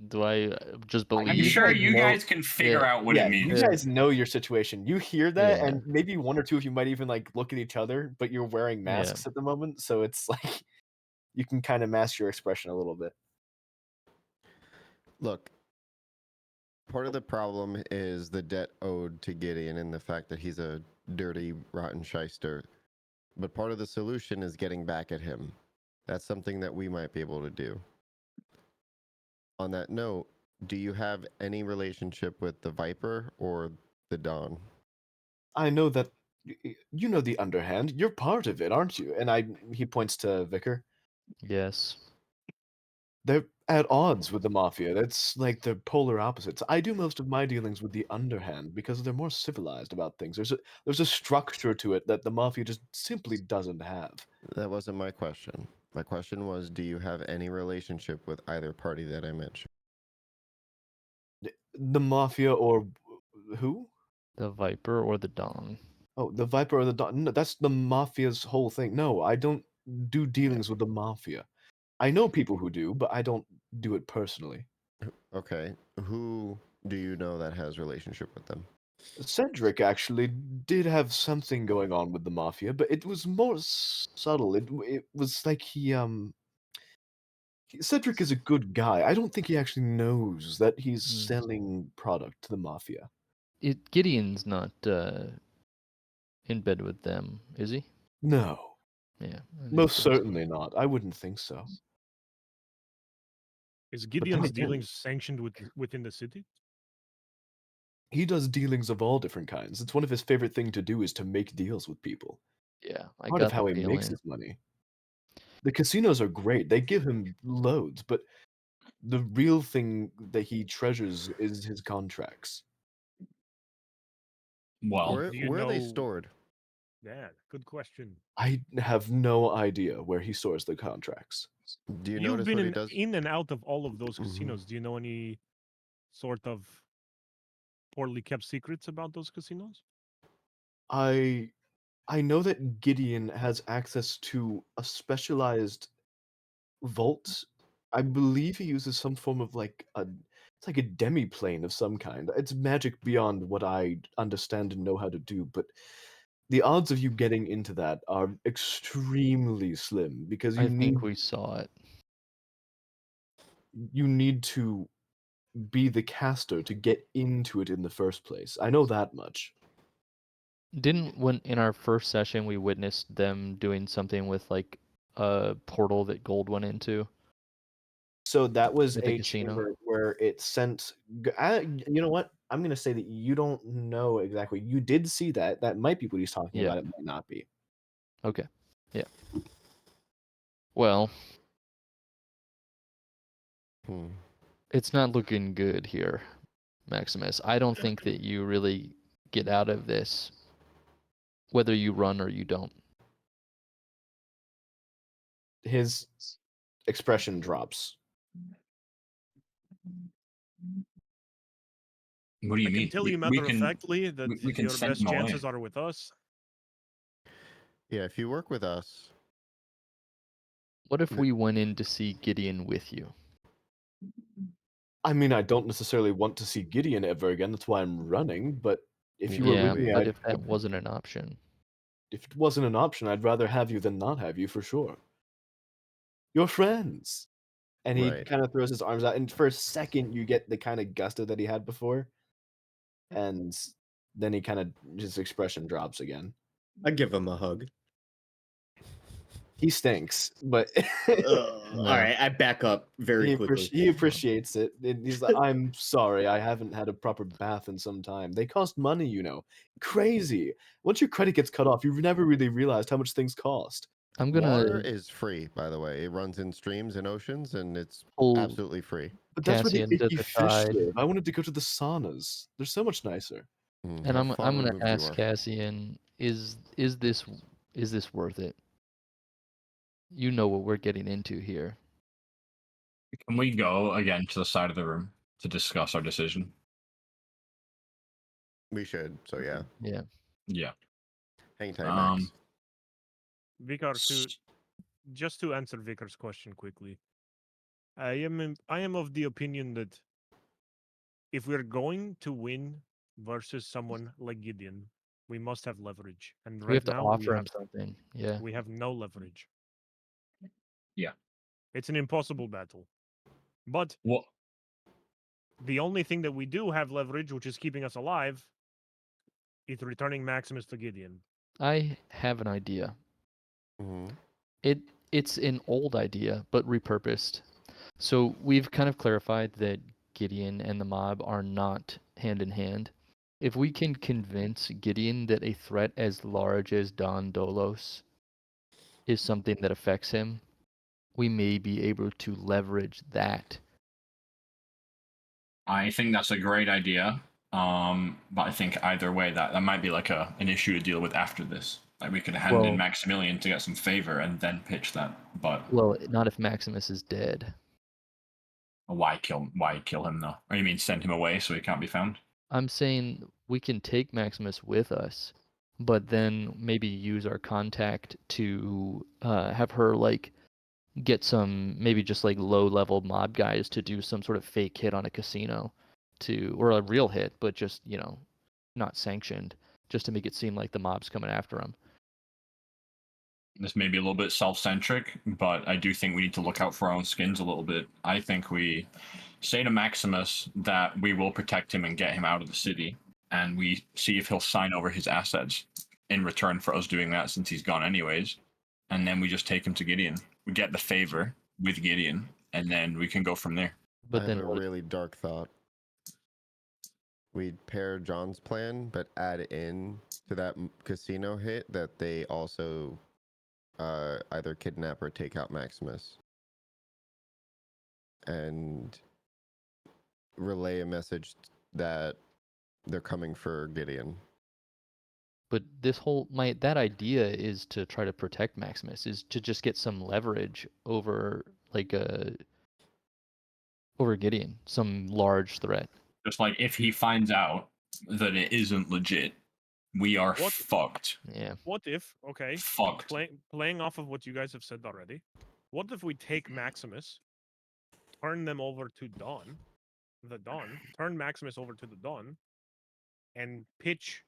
Do I just I'm believe? sure guys you know- guys can figure out what it means. You guys know your situation. You hear that, Yeah. and maybe one or two of you might even like look at each other, but you're wearing masks at the moment, so it's like you can kind of mask your expression a little bit. Look, part of the problem is the debt owed to Gideon and the fact that he's a dirty, rotten shyster. But part of the solution is getting back at him. That's something that we might be able to do. On that note, do you have any relationship with the Viper or the Dawn? I know that you know the underhand. You're part of it, aren't you? And he points to Vicar. Yes. They're at odds with the mafia. That's like the polar opposites. I do most of my dealings with the underhand because they're more civilized about things. There's a structure to it that the mafia just simply doesn't have. That wasn't my question. My question was, do you have any relationship with either party that I mentioned? The mafia or who? The Viper or the Dong? Oh, the Viper or the Dawn. No, that's the mafia's whole thing. No, I don't do dealings with the mafia. I know people who do, but I don't do it personally. Okay. Who do you know that has relationship with them? Cedric actually did have something going on with the mafia, but it was more subtle. It was like Cedric is a good guy. I don't think he actually knows that he's selling product to the mafia. Gideon's not in bed with them, is he? No, Yeah. I didn't most think so. certainly not. I wouldn't think so. Is then Gideon's again- dealings sanctioned within the city? He does dealings of all different kinds. It's one of his favorite things to do is to make deals with people. Yeah, I Part got of how the he feeling. makes his money. The casinos are great. They give him loads, but the real thing that he treasures is his contracts. Well, Where do you are they know- stored? Yeah, good question. I have no idea where he stores the contracts. Do you You've notice been what he does? in and out of all of those Mhm. casinos. Do you know any sort of poorly kept secrets about those casinos? I know that Gideon has access to a specialized vault. I believe he uses some form of it's like a demi-plane of some kind. It's magic beyond what I understand and know how to do, but the odds of you getting into that are extremely slim because I think we saw it. you need to be the caster to get into it in the first place. I know that much. Didn't when in our first session we witnessed them doing something with like a portal that gold went into? So that was At the a casino? chamber where it sent. You know what? I'm gonna say that you don't know exactly. You did see that. That might be what he's talking Yeah. about. It might not be. Okay. Yeah. Well, it's not looking good here, Maximus. I don't think that you really get out of this, whether you run or you don't. His expression drops. What do you I mean? can tell you We can matter-of-factly that we can your send best him away. chances are with us. Yeah, if you work with us, What if we went in to see Gideon with you? I mean, I don't necessarily want to see Gideon ever again. That's why I'm running. But if you were Yeah, with me, but if that wasn't an option. if it wasn't an option, I'd rather have you than not have you for sure. You're friends. And he Right. kind of throws his arms out, and for a second, you get the kind of gusto that he had before, and then he kind of his expression drops again. I give him a hug. He stinks, but All right, I back up very quickly. he appreciates it. He's like, "I'm sorry, I haven't had a proper bath in some time. They cost money, you know. Crazy. Once your credit gets cut off, you've never really realized how much things cost." I'm water gonna is free, by the way. It runs in streams and oceans, and it's pull absolutely free. But that's where the Cassian to icky the fish side, live. I wanted to go to the saunas. They're so much nicer. and How I'm far gonna removed you ask are. Cassian, is this worth it? You know what we're getting into here. Can we go again to the side of the room to discuss our decision? We should. So yeah, Yeah. Yeah. hang tight, Max. Vicar, just to answer Vicar's question quickly, I am of the opinion that if we're going to win versus someone like Gideon, we must have leverage. And We right have to now offer him something. Yeah. we have no leverage. Yeah. It's an impossible battle. But What? the only thing that we do have leverage, which is keeping us alive, is returning Maximus to Gideon. I have an idea. Mhm. It's an old idea, but repurposed. So we've kind of clarified that Gideon and the mob are not hand in hand. If we can convince Gideon that a threat as large as Don Dolos is something that affects him, we may be able to leverage that. I think that's a great idea. But I think either way that might be like an issue to deal with after this. Like we could hand in Well- Maximilian to get some favor and then pitch that. But Well, not if Maximus is dead. why kill him though? Or you mean send him away so he can't be found? I'm saying we can take Maximus with us, but then maybe use our contact to have her like get some maybe just like low level mob guys to do some sort of fake hit on a casino or a real hit, but just, not sanctioned, just to make it seem like the mob's coming after him. This may be a little bit self-centric, but I do think we need to look out for our own skins a little bit. I think we say to Maximus that we will protect him and get him out of the city, and we see if he'll sign over his assets in return for us doing that since he's gone anyways. And then we just take him to Gideon. We get the favor with Gideon, and then we can go from there. But I then have a really dark thought. We'd pair John's plan, but add in to that casino hit that they also either kidnap or take out Maximus, and relay a message that they're coming for Gideon. But that idea is to try to protect Maximus, is to just get some leverage over over Gideon, some large threat. Just like if he finds out that it isn't legit, we are What- fucked. Yeah. What if, okay, Fucked. playing off of what you guys have said already, what if we take Maximus, turn them over to turn Maximus over to the Dawn, and pitch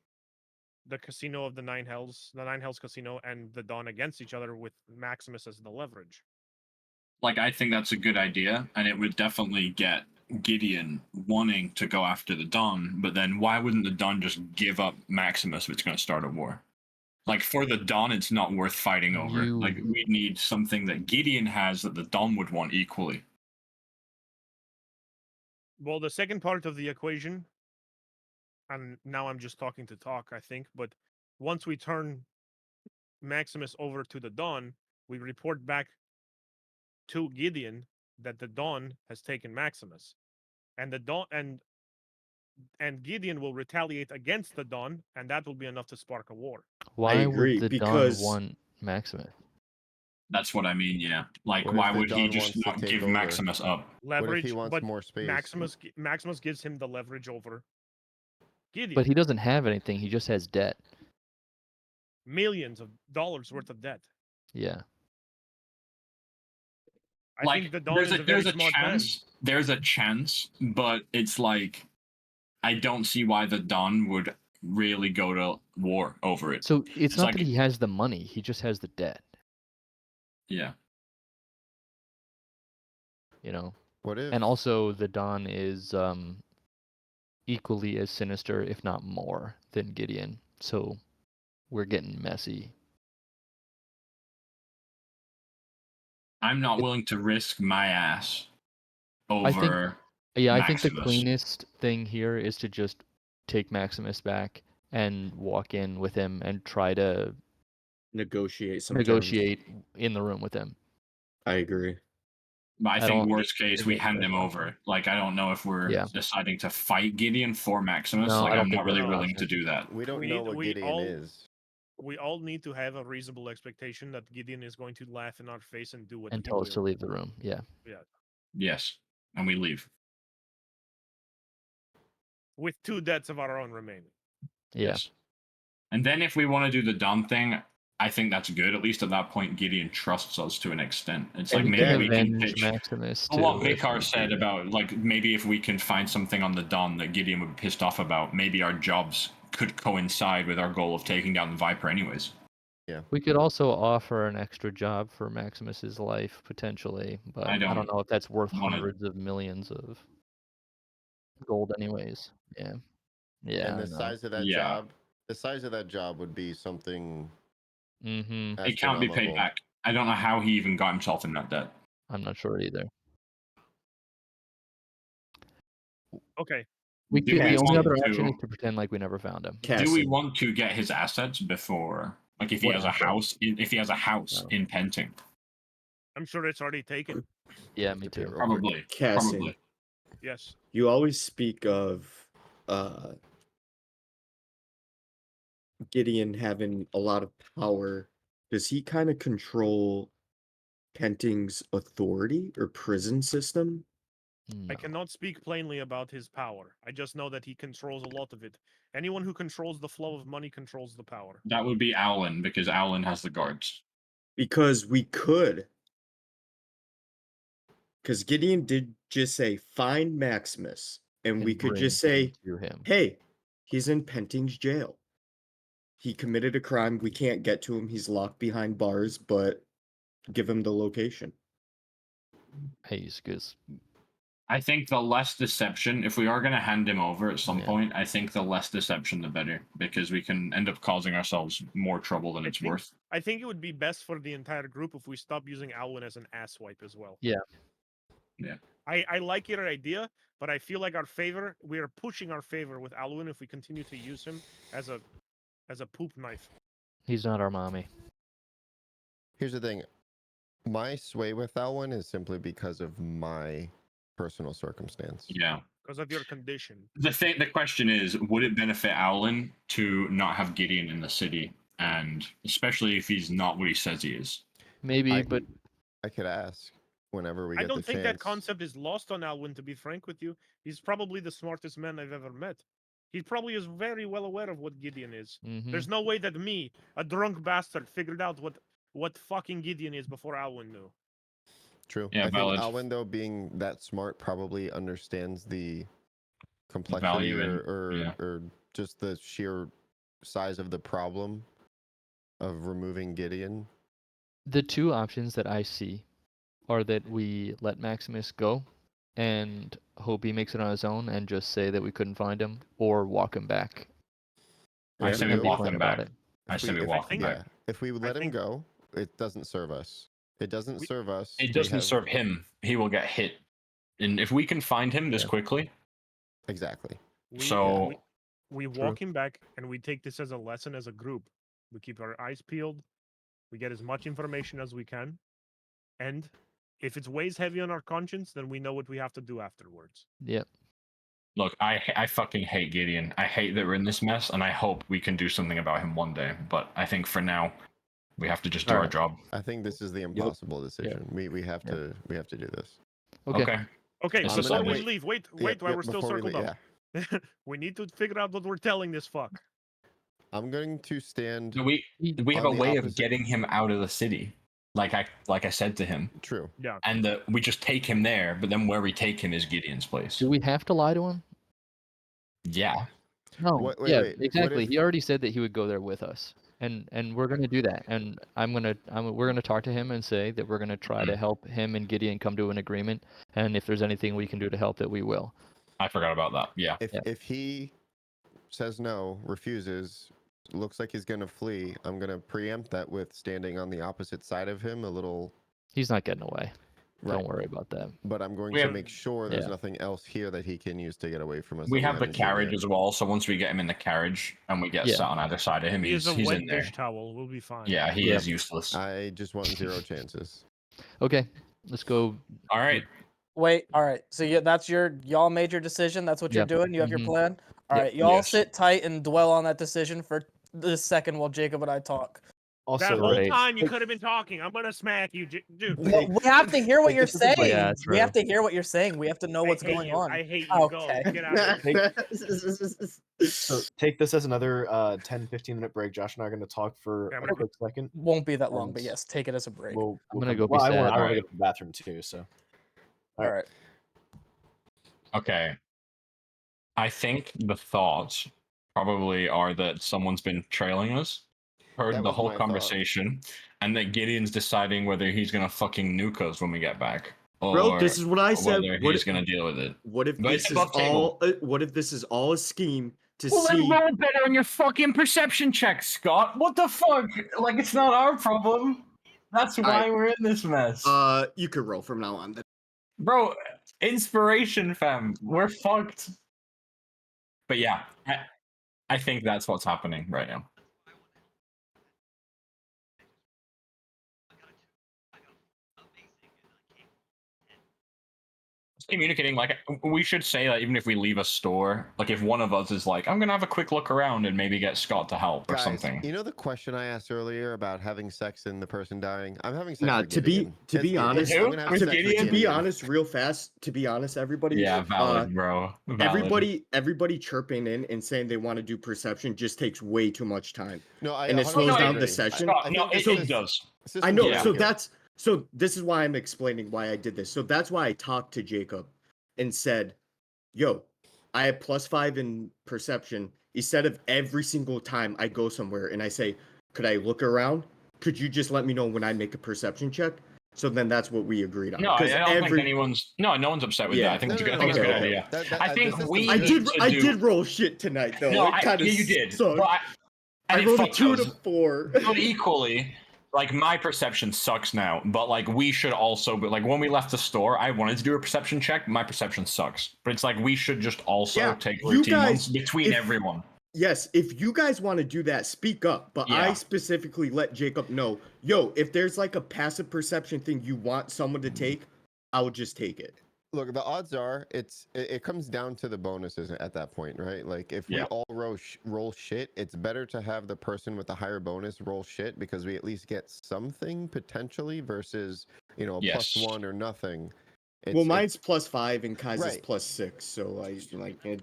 the casino of the Nine Hells casino and the Dawn against each other with Maximus as the leverage? Like I think that's a good idea, and it would definitely get Gideon wanting to go after the Don, but then why wouldn't the Don just give up Maximus if it's going to start a war? Like, for the Don, it's not worth fighting over. Like, we need something that Gideon has that the Don would want equally. Well, the second part of the equation, and now I'm just talking to talk, I think, but once we turn Maximus over to the Dawn, we report back to Gideon that the Dawn has taken Maximus. And the Dawn and Gideon will retaliate against the Dawn, and that will be enough to spark a war. Why agree, would the because- Dawn want Maximus? That's what I mean, yeah. Like, What if why the would he Don just wants to not take give over? Maximus up? Leverage, What if he wants but more space? Maximus gives him the leverage over Gideon. But he doesn't have anything. He just has debt. Millions of dollars worth of debt. Yeah. I Like, think the Dawn is a very smart man. There's a chance, but it's like, I don't see why the Don would really go to war over it. So it's not like- that he has the money. He just has the debt. Yeah. You know. What if? And also, the Don is equally as sinister, if not more, than Gideon. So we're getting messy. I'm not willing to risk my ass over I think the Maximus. cleanest thing here is to just take Maximus back and walk in with him and try to negotiate some negotiate in the room with him. I agree. But I I think don't worst case, we think hand that's him an over. Like, I don't know if we're Yeah. deciding to fight Gideon for Maximus. No, like, I don't I'm think not really that's an willing option. to do that. We don't We know need- what we Gideon all- is. We all need to have a reasonable expectation that Gideon is going to laugh in our face and do what And he tell us to will. leave the room. Yeah. Yes. And we leave. With 2 deaths of our own remaining. Yeah. Yes. And then if we want to do the Don thing, I think that's good. At least at that point, Gideon trusts us to an extent. It's like And maybe then we can avenge pitch. Maximus Well, what too, if Vikar need said be. about, like, maybe if we can find something on the Don that Gideon would be pissed off about, maybe our jobs could coincide with our goal of taking down the Viper anyways. We could also offer an extra job for Maximus's life potentially, but I I don't don't know if that's worth wanna- hundreds of millions of gold anyways. Yeah. Yeah. And I the know. size of that Yeah. job, the size of that job would be something Mm-hmm. It can't be paid astronomical. back. I don't know how he even got himself in that debt. I'm not sure either. Okay. We Do could, we the only want other option to- is to pretend like we never found him. Do we Cassie. want to get his assets before, like, if he What has a asset? house, if he has a house No. in Penting? I'm sure it's already taken. Yeah, me Look at it too. real quick. Probably. Cassie, Probably. Yes. you always speak of Gideon having a lot of power. Does he kind of control Penting's authority or prison system? I No. cannot speak plainly about his power. I just know that he controls a lot of it. Anyone who controls the flow of money controls the power. That would be Alan, because Alan has the guards. Because we could. Because Gideon did just say, find Maximus. And we could bring just say, him to him. hey, he's in Penting's jail. He committed a crime. We can't get to him. He's locked behind bars, but give him the location. Hey, because I think the less deception, if we are going to hand him over at some Yeah. point, I think the less deception, the better, because we can end up causing ourselves more trouble than it's worth. I think it would be best for the entire group if we stop using Alwyn as an asswipe as well. Yeah. Yeah. I like your idea, but I feel like we are pushing our favor with Alwyn if we continue to use him as a poop knife. he's not our mommy. Here's the thing. My sway with that one is simply because of my personal circumstance. Yeah. Because of your condition. The question is, would it benefit Alan to not have Gideon in the city, and especially if he's not what he says he is? Maybe, but I could ask whenever we I get don't the think chance. that concept is lost on Alwyn, to be frank with you. He's probably the smartest man I've ever met. He probably is very well aware of what Gideon is. mhm. There's no way that me, a drunk bastard, figured out what fucking Gideon is before Alwyn knew. True. Yeah, I valid. think Alwyn, though, being that smart, probably understands the complexity Value in- or yeah. or just the sheer size of the problem of removing Gideon. The two options that I see are that we let Maximus go and hope he makes it on his own and just say that we couldn't find him, or walk him back. I say we and be walk plain him about back. it. I say we walk him back. Yeah, if we let him go, it doesn't serve us. It doesn't serve us. It doesn't serve him. He will get hit. And if we can find him this quickly. Exactly. We walk him back, and we take this as a lesson as a group. We keep our eyes peeled. We get as much information as we can. And if it weighs heavy on our conscience, then we know what we have to do afterwards. Yep. Look, I fucking hate Gideon. I hate that we're in this mess, and I hope we can do something about him one day. But I think for now, we have to just do our job. I think this is the impossible decision. We have to do this. Okay. This So is before we wait. leave, wait, while we're still circled up. We need to figure out what we're telling this fuck. I'm going to stand. We have a on the way of opposite- getting him out of the city. Like I said to him. True. Yeah. And we just take him there, but then where we take him is Gideon's place. Do we have to lie to him? Yeah. No. Wait, Exactly. if- He already said that he would go there with us, and we're gonna do that. And we're gonna talk to him and say that we're gonna try to help him and Gideon come to an agreement. And if there's anything we can do to help, that we will. I forgot about that. Yeah. If he says no, refuses, looks like he's gonna flee, I'm gonna preempt that with standing on the opposite side of him a little. He's not getting away. Right. Don't worry about that. But I'm going to make sure there's nothing else here that he can use to get away from us. We have the carriage as well, so once we get him in the carriage and we get sat on either side of him, he's a wet in there. dish towel. We'll be fine. Yeah, he is useless. I just want 0 chances. Okay, let's go. All right. Wait, all right. So that's y'all made your decision. That's what you're doing. You have your plan. All right, y'all sit tight and dwell on that decision for this second while Jacob and I talk. Also, that whole time you could have been talking. I'm gonna smack you, dude. We have to hear what you're saying. Yeah, we have to hear what you're saying. We have to know what's going on. I hate you. Okay. Go. Get out of here. So take this as another 10-15 minute break. Josh and I are going to talk for a quick second. Won't be that long, but yes, take it as a break. I'm gonna go. I want sad. to go to the bathroom too. So. All right. Okay. I think the thoughts probably are that someone's been trailing us, heard the whole conversation, and that Gideon's deciding whether he's gonna fucking nuke us when we get back. Or Bro, this is what I said. Whether he's gonna deal with it. What if But this it's is above table. all? What if this is all a scheme to Well, see? then roll better on your fucking perception check, Scott. What the fuck? Like, it's not our problem. That's why we're in this mess. You could roll from now on. Then. Bro, inspiration, fam. We're fucked. But yeah, I think that's what's happening right now. Communicating, like, we should say that even if we leave a store, like if one of us is like, I'm gonna have a quick look around and maybe get Scott to help or Guys, something. You know the question I asked earlier about having sex and the person dying? I'm having sex Nah, with to Gideon. be honest, I'm gonna have sex with to be Gideon. honest, real fast. To be honest, everybody. Yeah, valid, bro. Valid. Everybody chirping in and saying they want to do perception just takes way too much time. No, and it slows down the session. Scott, no, it does. I know. Yeah. So this is why I'm explaining why I did this. So that's why I talked to Jacob and said, yo, I have +5 in perception. Instead of every single time I go somewhere and I say, could I look around? Could you just let me know when I make a perception check? So then that's what we agreed on. No, I don't think anyone's. No one's upset with that. I think it's a good idea. I think I did roll shit tonight though. No, you did. So I rolled a 2 to 4. But equally, like, my perception sucks now. But like, we should also. But like, when we left the store, I wanted to do a perception check. My perception sucks. But it's like we should just also take routine ones between everyone. Yes, if you guys want to do that, speak up. But I specifically let Jacob know, yo, if there's like a passive perception thing you want someone to take, I will just take it. Look, the odds are it comes down to the bonuses at that point, right? Like if we all roll shit, it's better to have the person with the higher bonus roll shit because we at least get something potentially versus, a +1 or nothing. Mine's +5 and Kai's is +6, so I like it.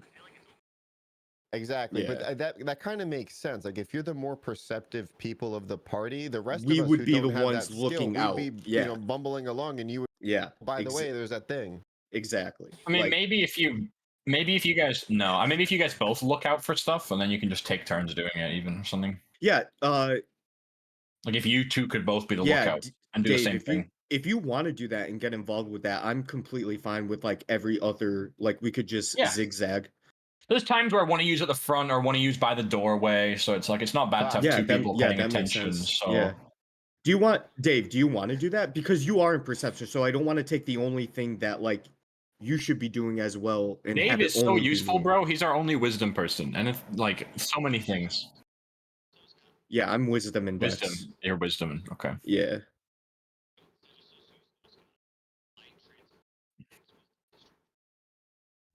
Exactly, but that kind of makes sense. Like if you're the more perceptive people of the party, the rest we of us would who be don't the have ones that looking skill, out. we'd be, bumbling along, and you would. By the way, there's that thing. Exactly. I mean, maybe if you guys both look out for stuff, and then you can just take turns doing it, even or something. Yeah. Like if you two could both be the lookout and do the same thing. if you want to do that and get involved with that, I'm completely fine with like every other. Like we could just zigzag. There's times where I want to use at the front or want to use by the doorway, so it's like it's not bad to have two people paying attention. So yeah. Do you want Dave? Do you want to do that? Because you are in perception, so I don't want to take the only thing that like you should be doing as well. And Dave have is it so only be useful, me. bro. He's our only wisdom person, and it's like so many things. Yeah, I'm wisdom and dex. Wisdom, you're wisdom. Okay. Yeah.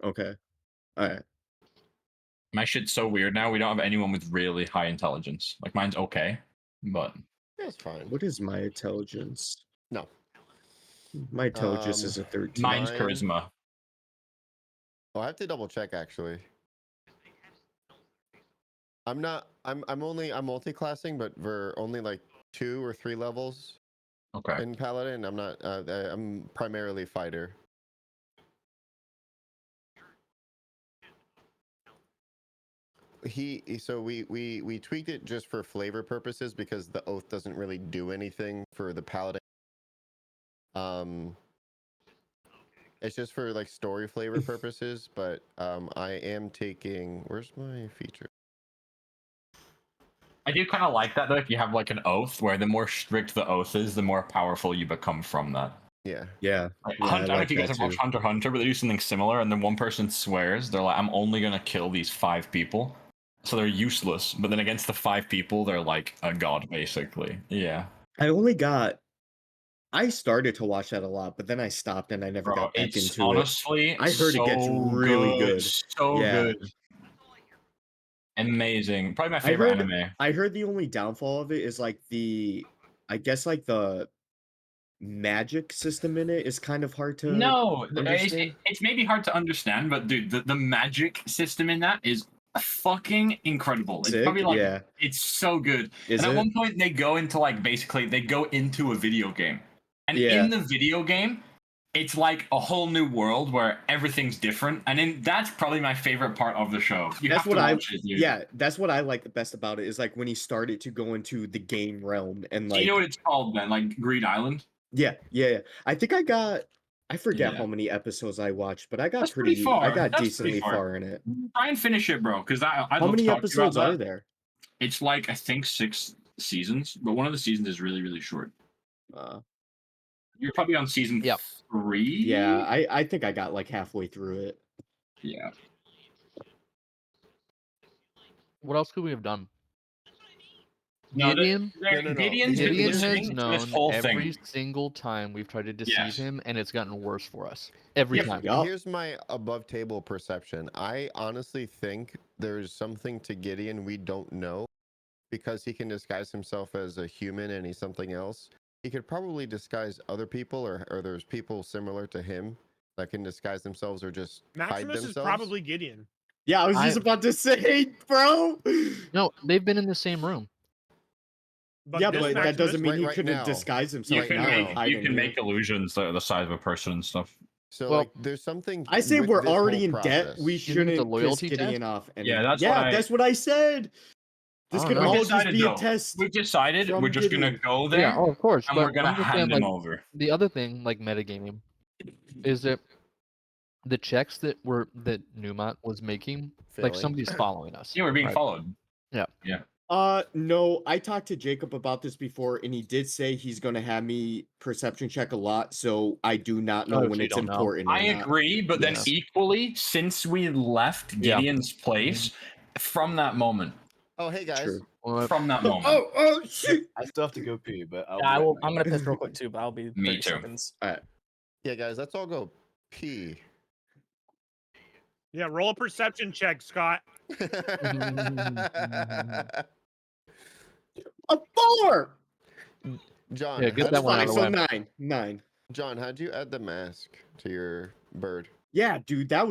Okay. All right. My shit's so weird now. We don't have anyone with really high intelligence. Like mine's okay, but That's fine. What is my intelligence? No. My intelligence is a 13. mine's Mine- charisma. Oh, I have to double check actually. I'm multi-classing, but we're only like 2 or 3 levels Okay. in Paladin. I'm not. I'm primarily fighter. So we tweaked it just for flavor purposes because the oath doesn't really do anything for the Paladin. It's just for like story flavor purposes, but I am taking. Where's my feature? I do kind of like that though. If you have like an oath, where the more strict the oath is, the more powerful you become from that. Yeah. Yeah. Like, Yeah, Hunt, I don't know like if you guys that have watched too. Hunter x Hunter, but they do something similar, and then one person swears they're like, "I'm only gonna kill these 5 people," so they're useless. But then against the 5 people, they're like a god, basically. Yeah. I started to watch that a lot, but then I stopped and I never Bro, got back it's into honestly I heard it gets really good. So Yeah. good. Amazing. Probably my I favorite heard- anime. I heard the only downfall of it is like I guess like the magic system in it is kind of hard to No, understand. it's maybe hard to understand, but dude, the magic system in that is fucking incredible. It's Sick, probably like yeah. it's so good. Is and at it? one point they go into like basically they go into a video game. And Yeah. in the video game, it's like a whole new world where everything's different. And that's probably my favorite part of the show. You That's have to what watch it, dude. Yeah, that's what I like the best about it is like when he started to go into the game realm and Do like you know what it's called then? Like Greed Island? yeah. I think I forget Yeah. how many episodes I watched, but I got That's pretty far. I got That's decently pretty far. far in it. Try and finish it, bro, because I'd How love many to talk episodes to you about are that. there? It's like I think 6 seasons, but one of the seasons is really, really short. You're probably on season 3. Yeah, I think I got like halfway through it. Yeah. What else could we have done? No, Gideon? Gideon's been Gideon has listening to known this whole every thing. single time we've tried to deceive Yes. him, and it's gotten worse for us every time. Here's my above table perception. I honestly think there's something to Gideon we don't know because he can disguise himself as a human and he's something else. He could probably disguise other people or there's people similar to him that can disguise themselves or just hide Maximus themselves. is probably Gideon. Yeah, I was just about to say, bro. No, they've been in the same room. But yeah, this but that Maximus- doesn't mean he right couldn't now. disguise himself. You can now and make, hide you in can here. make illusions that are the size of a person and stuff. So Well, like there's something I say with we're this already whole in debt. process. We You think it's a shouldn't piss loyalty Gideon test? off. And Yeah, that's what I said. This I could don't know. all We just decided, be a though. test. We decided from we're just gonna Gideon. go there Yeah, of course. and but we're gonna I'm just hand saying, them like, over. The other thing, like metagaming, is that the checks that Newmont was making, like Failing. somebody's following us. Yeah, we're being right? followed. Yeah. Yeah. No, I talked to Jacob about this before, and he did say he's gonna have me perception check a lot, so I do not know Oh, when so you it's don't know. important. Or I not. agree, but then Yes. equally, since we left Yeah. Gideon's place, from that moment, Oh, hey guys. True. from that moment, Oh shit! I still have to go pee, but I'll Yeah, be right back. I'm gonna piss real quick too, but I'll be Me 30 too. seconds. All right. Yeah, guys, let's all go pee. Yeah, roll a perception check, Scott. A 4. John, Yeah, get how'd that you- one out of the So way. 9. John, how'd you add the mask to your bird? Yeah, dude, that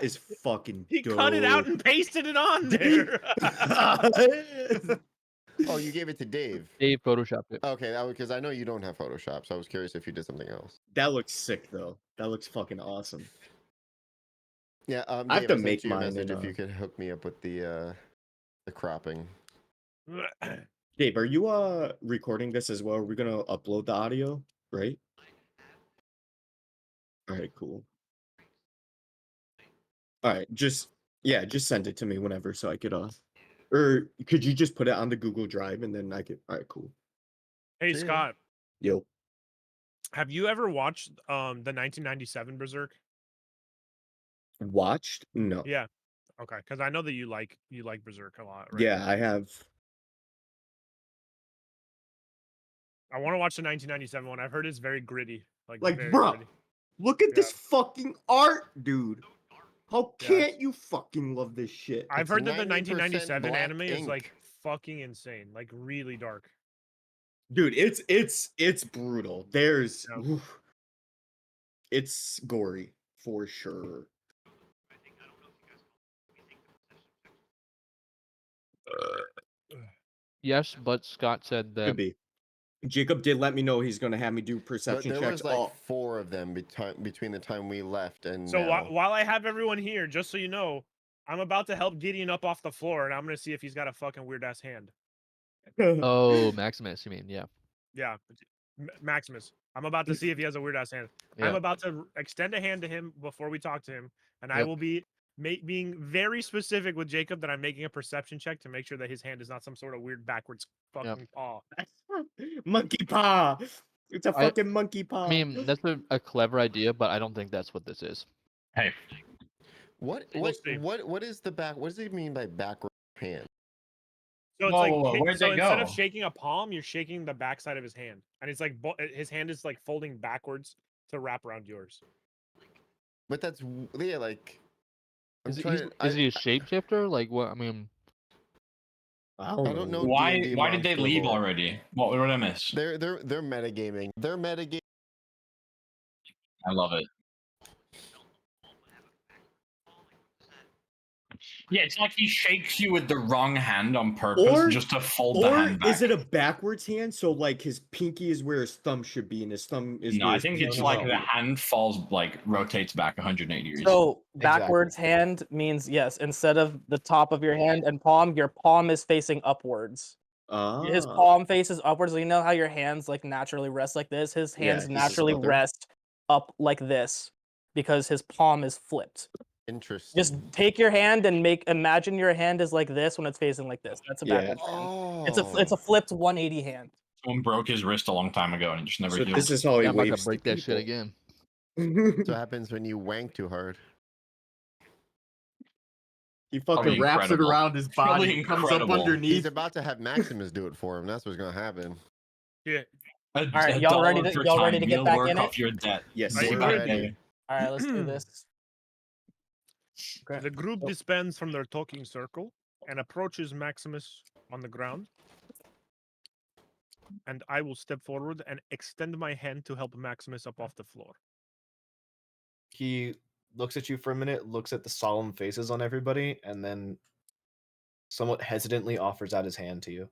is fucking. He cut it out and pasted it on there. Oh, you gave it to Dave. Dave photoshopped it. Okay, because I know you don't have Photoshop, so I was curious if you did something else. That looks sick though. That looks fucking awesome. Yeah, Dave, I have to sent make you a mine message in, if you could hook me up with the cropping. Dave, are you recording this as well? Are we gonna upload the audio? right? All right, cool. All right, just send it to me whenever so I could or could you just put it on the Google Drive and then I could. All right, cool. Hey See ya. Scott, Yo, have you ever watched the 1997 Berserk? watched? No. Yeah. Okay, because I know that you like Berserk a lot, right? Yeah, I have. I want to watch the 1997 one. I've heard it's very gritty, Like, very bro, gritty. look at Yeah. this fucking art, dude. How Yeah, can't you fucking love this shit? I've It's heard that the 90% 1997 black anime is like ink. fucking insane, like really dark. Dude, it's brutal. There's Yeah. oof. It's gory for sure. Yes, but Scott said that Could be. Jacob did let me know he's gonna have me do But perception there checks. was like 4 of them between the time we left and So now. while I have everyone here, just so you know, I'm about to help Gideon up off the floor, and I'm gonna see if he's got a fucking weird ass hand. Oh, Maximus, you mean? Yeah. Yeah, Maximus. I'm about to see if he has a weird ass hand. Yeah. I'm about to extend a hand to him before we talk to him, and I Yep. will be being very specific with Jacob that I'm making a perception check to make sure that his hand is not some sort of weird backwards fucking paw. Monkey paw. It's a fucking monkey paw. I mean, that's a clever idea, but I don't think that's what this is. Hey, What We'll see. what is the back? What does it mean by backward hand? So it's Whoa, like whoa, whoa, where'd so they instead of go? shaking a palm, you're shaking the backside of his hand, and it's like his hand is like folding backwards to wrap around yours. But that's yeah, like I'm Is he trying. a shapeshifter? Like what? I mean, I I don't know. Why D&D did they monster leave lore. already? What did I miss? They're metagaming. They're metagaming. I love it. Yeah, it's like he shakes you with the wrong hand on purpose Or- just to fold the Or hand back. is it a backwards hand? So like his pinky is where his thumb should be, and his thumb is No, where I his think pinky it's should like be. the hand falls, like rotates back 180 degrees. So backwards hand means yes, instead of the top of your hand and palm, your palm is facing upwards. His Ah. palm faces upwards. So you know how your hands like naturally rest like this? His Yeah, hands his naturally other. rest up like this because his palm is flipped. Interesting. Just take your hand and imagine your hand is like this when it's facing like this. That's a Yeah. backwards hand. Oh, It's a flipped 180 hand. Someone broke his wrist a long time ago and he just never So healed. this is how he yeah, I'm about waves to break that shit again. That's what happens when you wank too hard. He Probably fucking wraps it incredible. around his Probably body, comes up incredible. He's underneath. about to have Maximus do it for him. That's what's gonna happen. Yeah. All right, y'all ready to get We'll back work in off it? your debt. Yes, Are you sir. ready? All right, let's do this. Okay. The group disbands from their talking circle and approaches Maximus on the ground. And I will step forward and extend my hand to help Maximus up off the floor. He looks at you for a minute, looks at the solemn faces on everybody, and then somewhat hesitantly offers out his hand to you.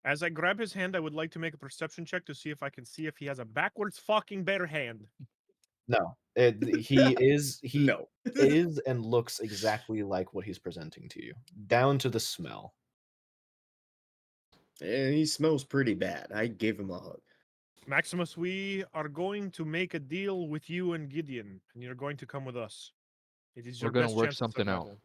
As I grab his hand, I would like to make a perception check to see if I can see if he has a backwards fucking bear hand. No, he is No. is and looks exactly like what he's presenting to you, down to the smell. And he smells pretty bad. I gave him a hug. Maximus, we are going to make a deal with you and Gideon, and you're going to come with us. It is your We're gonna best work chance of something out. survival.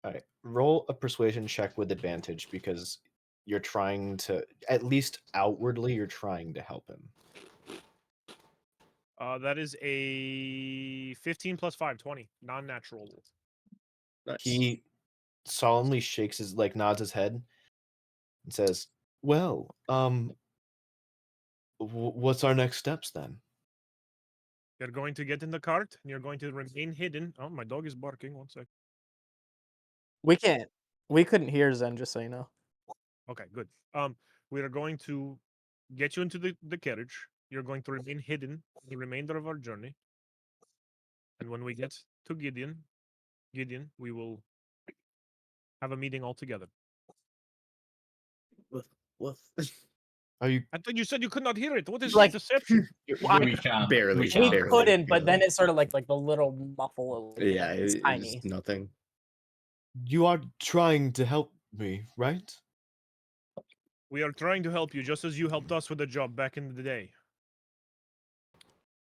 All right, roll a persuasion check with advantage because you're trying to, at least outwardly, you're trying to help him. That is a 15 plus 5, 20. Non-natural. Nice. He solemnly shakes his, nods his head and says, "Well, what's our next steps then?" You're going to get in the cart, and you're going to remain hidden. Oh, my dog is barking. One sec. We couldn't hear Zen, just so you know. Okay, good. We are going to get you into the carriage. You're going to remain hidden the remainder of our journey. And when we get to Gideon, we will have a meeting all together. Woof. Are you? I thought you said you could not hear it. What is Like- this deception? We can. Barely. We We can. Barely, couldn't, but then barely. it sort of like the little muffle. A little Yeah, bit. It's tiny. it's nothing. You are trying to help me, right? We are trying to help you just as you helped us with the job back in the day.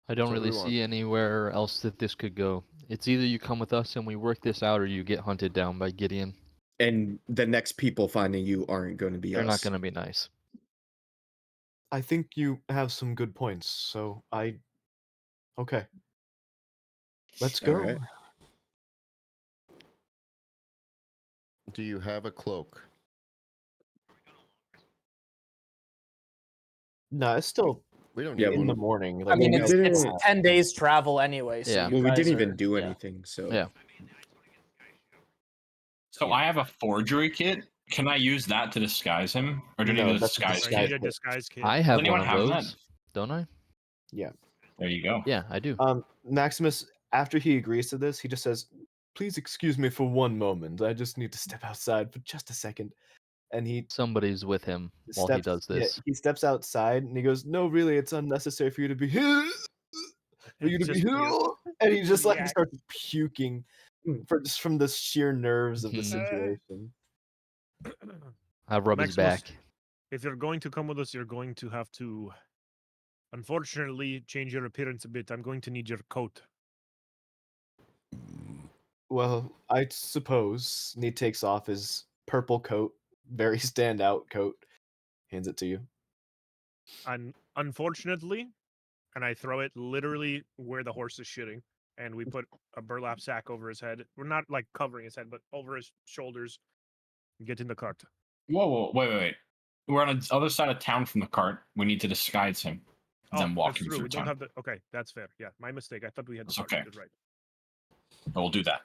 I don't That's what we really want. see anywhere else that this could go. It's either you come with us and we work this out, or you get hunted down by Gideon. And the next people finding you aren't going to be They're us. not going to be nice. I think you have some good points. So okay. Let's All go. right. Do you have a cloak? No, it's still We don't Yeah, need in the one. morning. I Like, mean, we it's didn't- 10 days travel anyway. So Yeah. you Well, we guys didn't are- even do yeah. anything, so Yeah. So I have a forgery kit. Can I use that to disguise him, or do I No, need a that's a disguise I disguise need kit? a disguise kit. I have anyone one of have that? those, don't I? There you go. Yeah, I do. Maximus, after he agrees to this, he just says, "Please excuse me for one moment. I just need to step outside for just a second." And he Somebody's with him while he does yeah, this. he steps outside and he goes, "No, really, it's unnecessary for you to be here. For you to be Just here." puke. And he just like Yeah. starts puking just from the sheer nerves of the Mhm. situation. I rub his Maximus, back. If you're going to come with us, you're going to have to, unfortunately, change your appearance a bit. I'm going to need your coat. Well, I suppose. And he takes off his purple coat, very standout coat, hands it to you. And unfortunately, and I throw it literally where the horse is shitting, and we put a burlap sack over his head. We're not like covering his head, but over his shoulders. Get in the cart. Whoa, wait. We're on the other side of town from the cart. We need to disguise him. Then walk that's him true. through We don't town. have the. Okay, that's fair. Yeah, my mistake. I thought we had the It's cart. okay. You're right. We'll do that.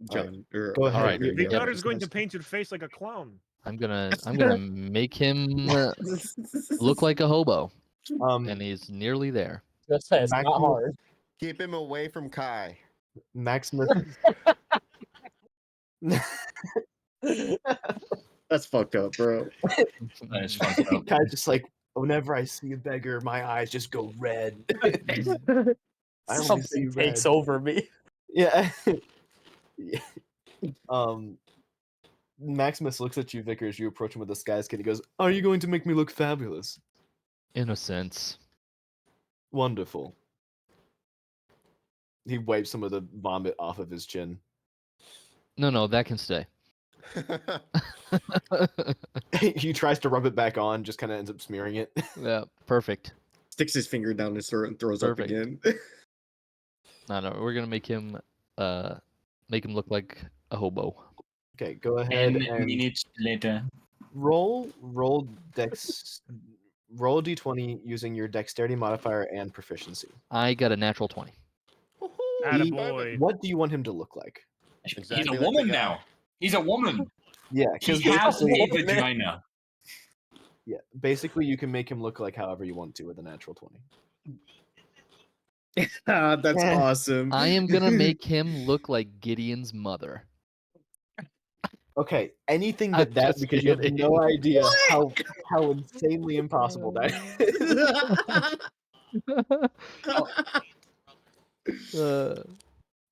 John, or, Go ahead. Alright, there you go. Victor is going to paint your face like a clown. I'm gonna make him look like a hobo, and he's nearly there. Just say it's not Maximus- hard. Keep him away from Kai. Maximus. That's fucked up, bro. That is fucked up. Kai's just like, whenever I see a beggar, my eyes just go red. I only see Something red. takes over me. Yeah. Yeah. Maximus looks at you, Vicar, as you approach him with the disguise kit. He goes, "Are you going to make me look fabulous?" In a sense. Wonderful. He wipes some of the vomit off of his chin. No, that can stay. He tries to rub it back on, just kind of ends up smearing it. Yeah, perfect. Sticks his finger down his throat and throws Perfect. up again. No, we're gonna make him look like a hobo. Okay, go ahead 10 and minutes later. roll roll a d20 using your dexterity modifier and proficiency. I got a natural 20. Attaboy. What do you want him to look like? Exactly He's a like the woman guy. now. He's a woman. Yeah, He because has a basically, vagina. basically you can make him look like however you want to with a natural 20. That's awesome. I am gonna make him look like Gideon's mother. Okay, anything I'm but that, just because you have kidding. no idea how insanely impossible that is.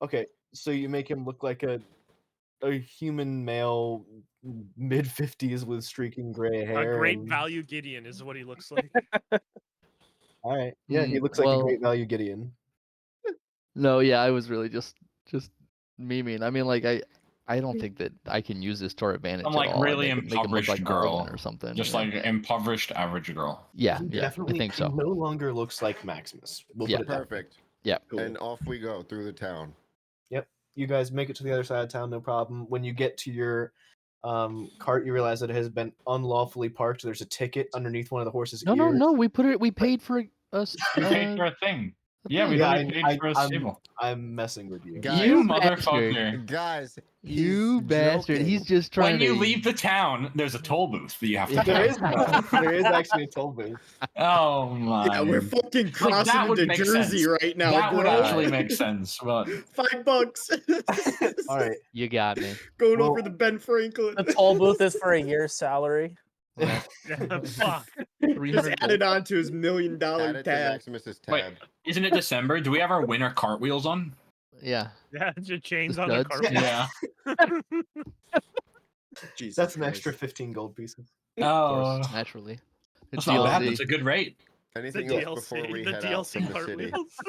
Okay, so you make him look like a human male, mid-50s with streaking gray A hair. great and- value Gideon is what he looks like. All right, yeah, he Mm, looks like a well- great value Gideon. No, yeah, I was really just memeing. I mean, like I don't think that I can use this to our advantage I'm at like all. really make him look impoverished like girl. Alvin or something. Just yeah. like impoverished average girl. yeah, He I definitely think so. no longer looks like Maximus. We'll Yeah. put it that way. Perfect. Cool. And off we go through the town. You guys make it to the other side of town, no problem. When you get to your cart, you realize that it has been unlawfully parked. There's a ticket underneath one of the horse's No, ears. we paid for us. We paid for a thing. Yeah, we Yeah, already paid for a stable. I'm messing with you. Guys, You motherfucker. Guys, You he's bastard! joking. He's just trying When you to leave the town, there's a toll booth that you have to Yeah. There pay. is none. There is actually a toll booth. Oh my. Yeah, we're fucking crossing that would into make Jersey sense. right now, that bro. would actually make sense. But $5. All right. You got me. Going Well- over the Ben Franklin. The toll booth is for a year's salary. Yeah. Fuck. Just 300 added on to his $1 million Add it to tab. Maximus's Wait. tab. isn't it December? Do we have our winter cartwheels on? Yeah. Yeah, just chains The on the studs? carpet. Yeah. Jesus That's an Christ. extra 15 gold pieces. Oh, Naturally. that's It's not bad. DLC. That's a good rate. Anything The else before DLC we the head out DLC from the city? cartwheels.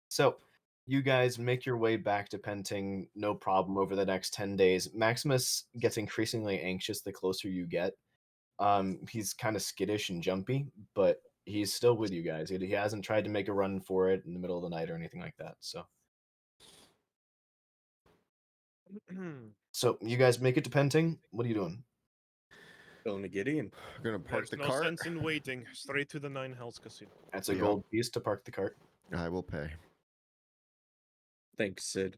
So, you guys make your way back to Penting, no problem, over the next 10 days. Maximus gets increasingly anxious the closer you get. He's kind of skittish and jumpy, but he's still with you guys. He hasn't tried to make a run for it in the middle of the night or anything like that. So you guys make it to Penting. What are you doing? Going to Gideon. We're gonna park There's the no cart. sense in waiting. Straight to the Nine Hells Casino. That's a Yep. gold piece to park the cart. I will pay. Thanks, Sid.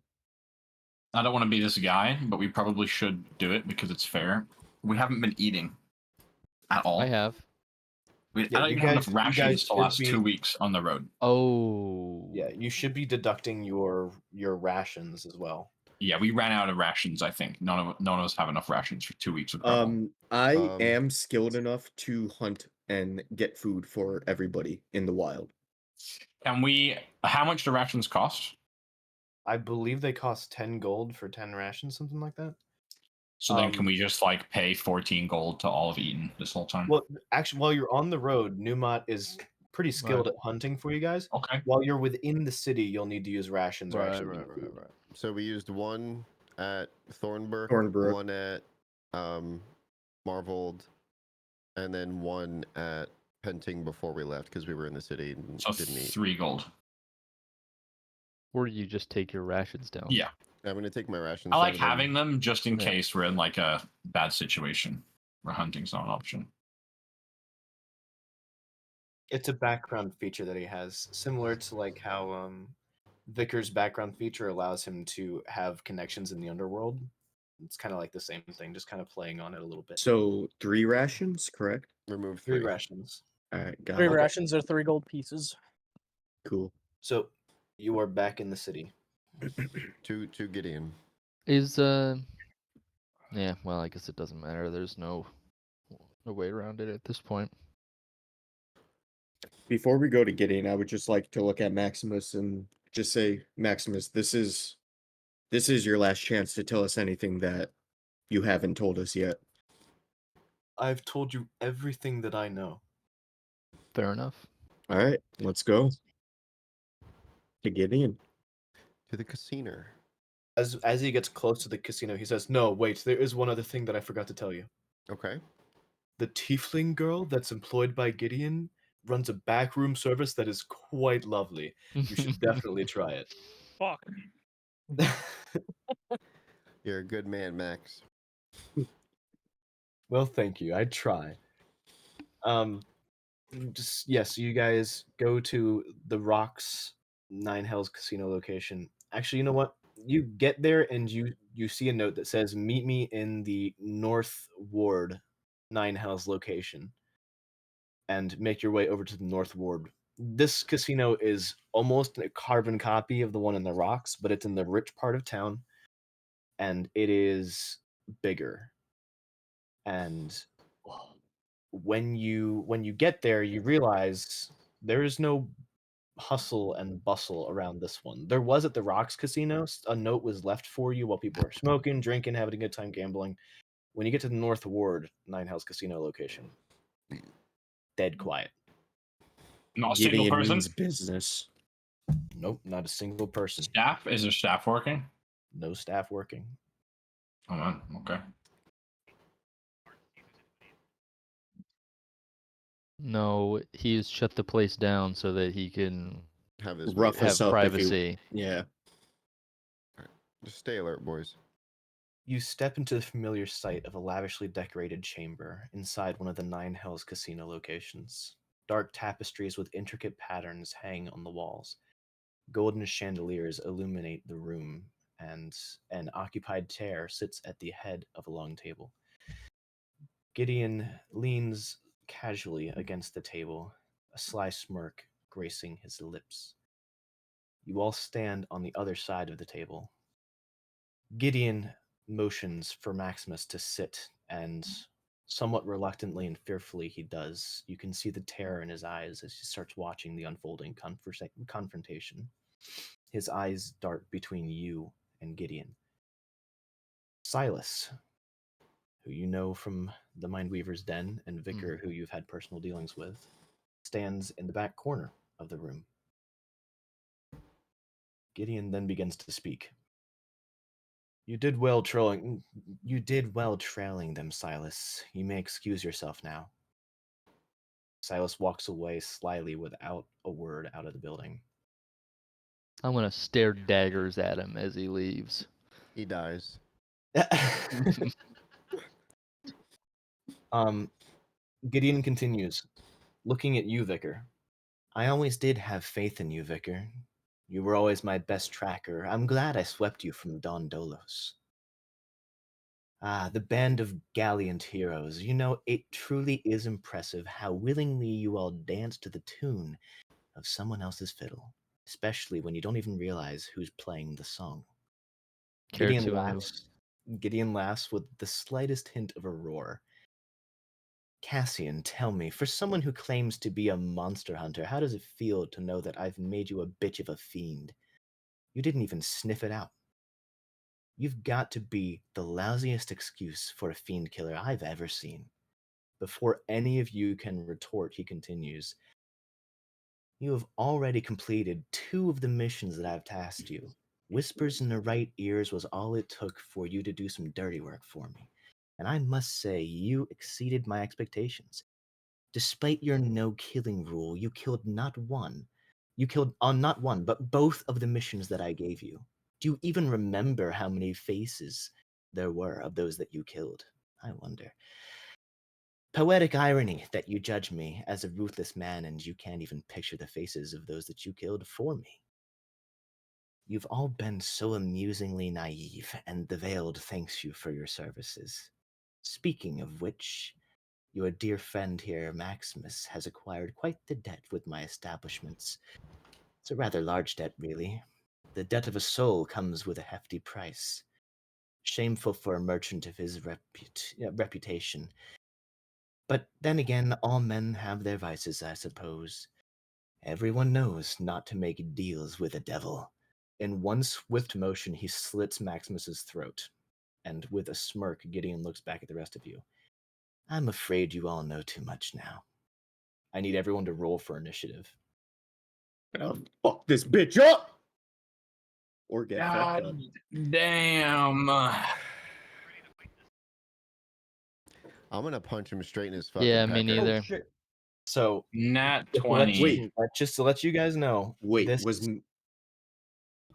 I don't want to be this guy, but we probably should do it because it's fair. We haven't been eating at all. I have. I Yeah, don't you even have enough guys rations to should last be- 2 weeks on the road. Oh. Yeah, you should be deducting your rations as well. Yeah, we ran out of rations. I think none of us have enough rations for 2 weeks of travel. I am skilled enough to hunt and get food for everybody in the wild. Can we? How much do rations cost? I believe they cost 10 gold for 10 rations, something like that. So then, can we just like pay 14 gold to all of Eden this whole time? Well, actually, while you're on the road, Newmont is pretty skilled at hunting for you guys. Okay. While you're within the city, you'll need to use rations. Right. So we used one at Thornbrook, one at Marvold, and then one at Penting before we left because we were in the city and So didn't eat. 3 gold. Or you just take your rations down. Yeah. I'm gonna take my rations. I like down and having them just in Yeah. case we're in like a bad situation where hunting's not an option. It's a background feature that he has, similar to like how Vickers' background feature allows him to have connections in the underworld. It's kind of like the same thing, just kind of playing on it a little bit. So 3 rations, correct? remove 3 3. rations. All right, got 3 it. rations are 3 gold pieces. Cool. So you are back in the city. to Gideon. Is yeah, well, I guess it doesn't matter. There's no way around it at this point. Before we go to Gideon, I would just like to look at Maximus and just say, Maximus, this is your last chance to tell us anything that you haven't told us yet. I've told you everything that I know. Fair enough. All right, let's go to Gideon. To the casino. As he gets close to the casino, he says, "No, wait, there is one other thing that I forgot to tell you. Okay. The tiefling girl that's employed by Gideon runs a backroom service that is quite lovely. You should definitely try it." Fuck. You're a good man, Max. Well, thank you. I'd try. Just yes, you guys go to the Rocks Nine Hells Casino location. Actually, you know what? You get there and you see a note that says, "Meet me in the North Ward Nine Hells location," and make your way over to the North Ward. This casino is almost a carbon copy of the one in the Rocks, but it's in the rich part of town, and it is bigger. And when you get there, you realize there is no hustle and bustle around this one. There was at the Rocks Casino. A note was left for you while people were smoking, drinking, having a good time gambling. When you get to the North Ward Nine Hells Casino location, dead quiet. Not a single Gideon person. means business. Nope, not a single person. Staff? Is there staff working? No staff working. Oh man. Okay. No, he's shut the place down so that he can Have his Rough meeting. us have up privacy. Yeah. Just stay alert, boys. You step into the familiar sight of a lavishly decorated chamber inside one of the Nine Hells Casino locations. Dark tapestries with intricate patterns hang on the walls. Golden chandeliers illuminate the room, and an occupied chair sits at the head of a long table. Gideon leans casually against the table, a sly smirk gracing his lips. You all stand on the other side of the table. Gideon motions for Maximus to sit, and somewhat reluctantly and fearfully he does. You can see the terror in his eyes as he starts watching the unfolding confrontation. His eyes dart between you and Gideon. Silas, who you know from the Mindweaver's Den, and Vicar, who you've had personal dealings with, stands in the back corner of the room. Gideon then begins to speak. You did well trailing them, Silas. You may excuse yourself now. Silas walks away slyly without a word out of the building. I'm gonna stare daggers at him as he leaves. He dies. Gideon continues, looking at you, Vicar. I always did have faith in you, Vicar. You were always my best tracker. I'm glad I swept you from Don Dolos. Ah, the band of gallant heroes. You know, it truly is impressive how willingly you all dance to the tune of someone else's fiddle, especially when you don't even realize who's playing the song. Gideon laughs with the slightest hint of a roar. Cassian, tell me, for someone who claims to be a monster hunter, how does it feel to know that I've made you a bitch of a fiend? You didn't even sniff it out. You've got to be the lousiest excuse for a fiend killer I've ever seen. Before any of you can retort, he continues, you have already completed 2 of the missions that I've tasked you. Whispers in the right ears was all it took for you to do some dirty work for me. And I must say, you exceeded my expectations. Despite your no-killing rule, you killed not one. You killed on not one, but both of the missions that I gave you. Do you even remember how many faces there were of those that you killed? I wonder. Poetic irony that you judge me as a ruthless man and you can't even picture the faces of those that you killed for me. You've all been so amusingly naive, and the Veiled thanks you for your services. Speaking of which, your dear friend here, Maximus, has acquired quite the debt with my establishments. It's a rather large debt, really. The debt of a soul comes with a hefty price. Shameful for a merchant of his reputation. But then again, all men have their vices, I suppose. Everyone knows not to make deals with the devil. In one swift motion, he slits Maximus's throat, and with a smirk, Gideon looks back at the rest of you. I'm afraid you all know too much now. I need everyone to roll for initiative. I'll fuck this bitch up! Or get fucked up. God damn. I'm gonna punch him straight in his fucking Yeah, me pecker. neither. shit. So, Nat just to let 20. you- just to let you guys know, Wait, this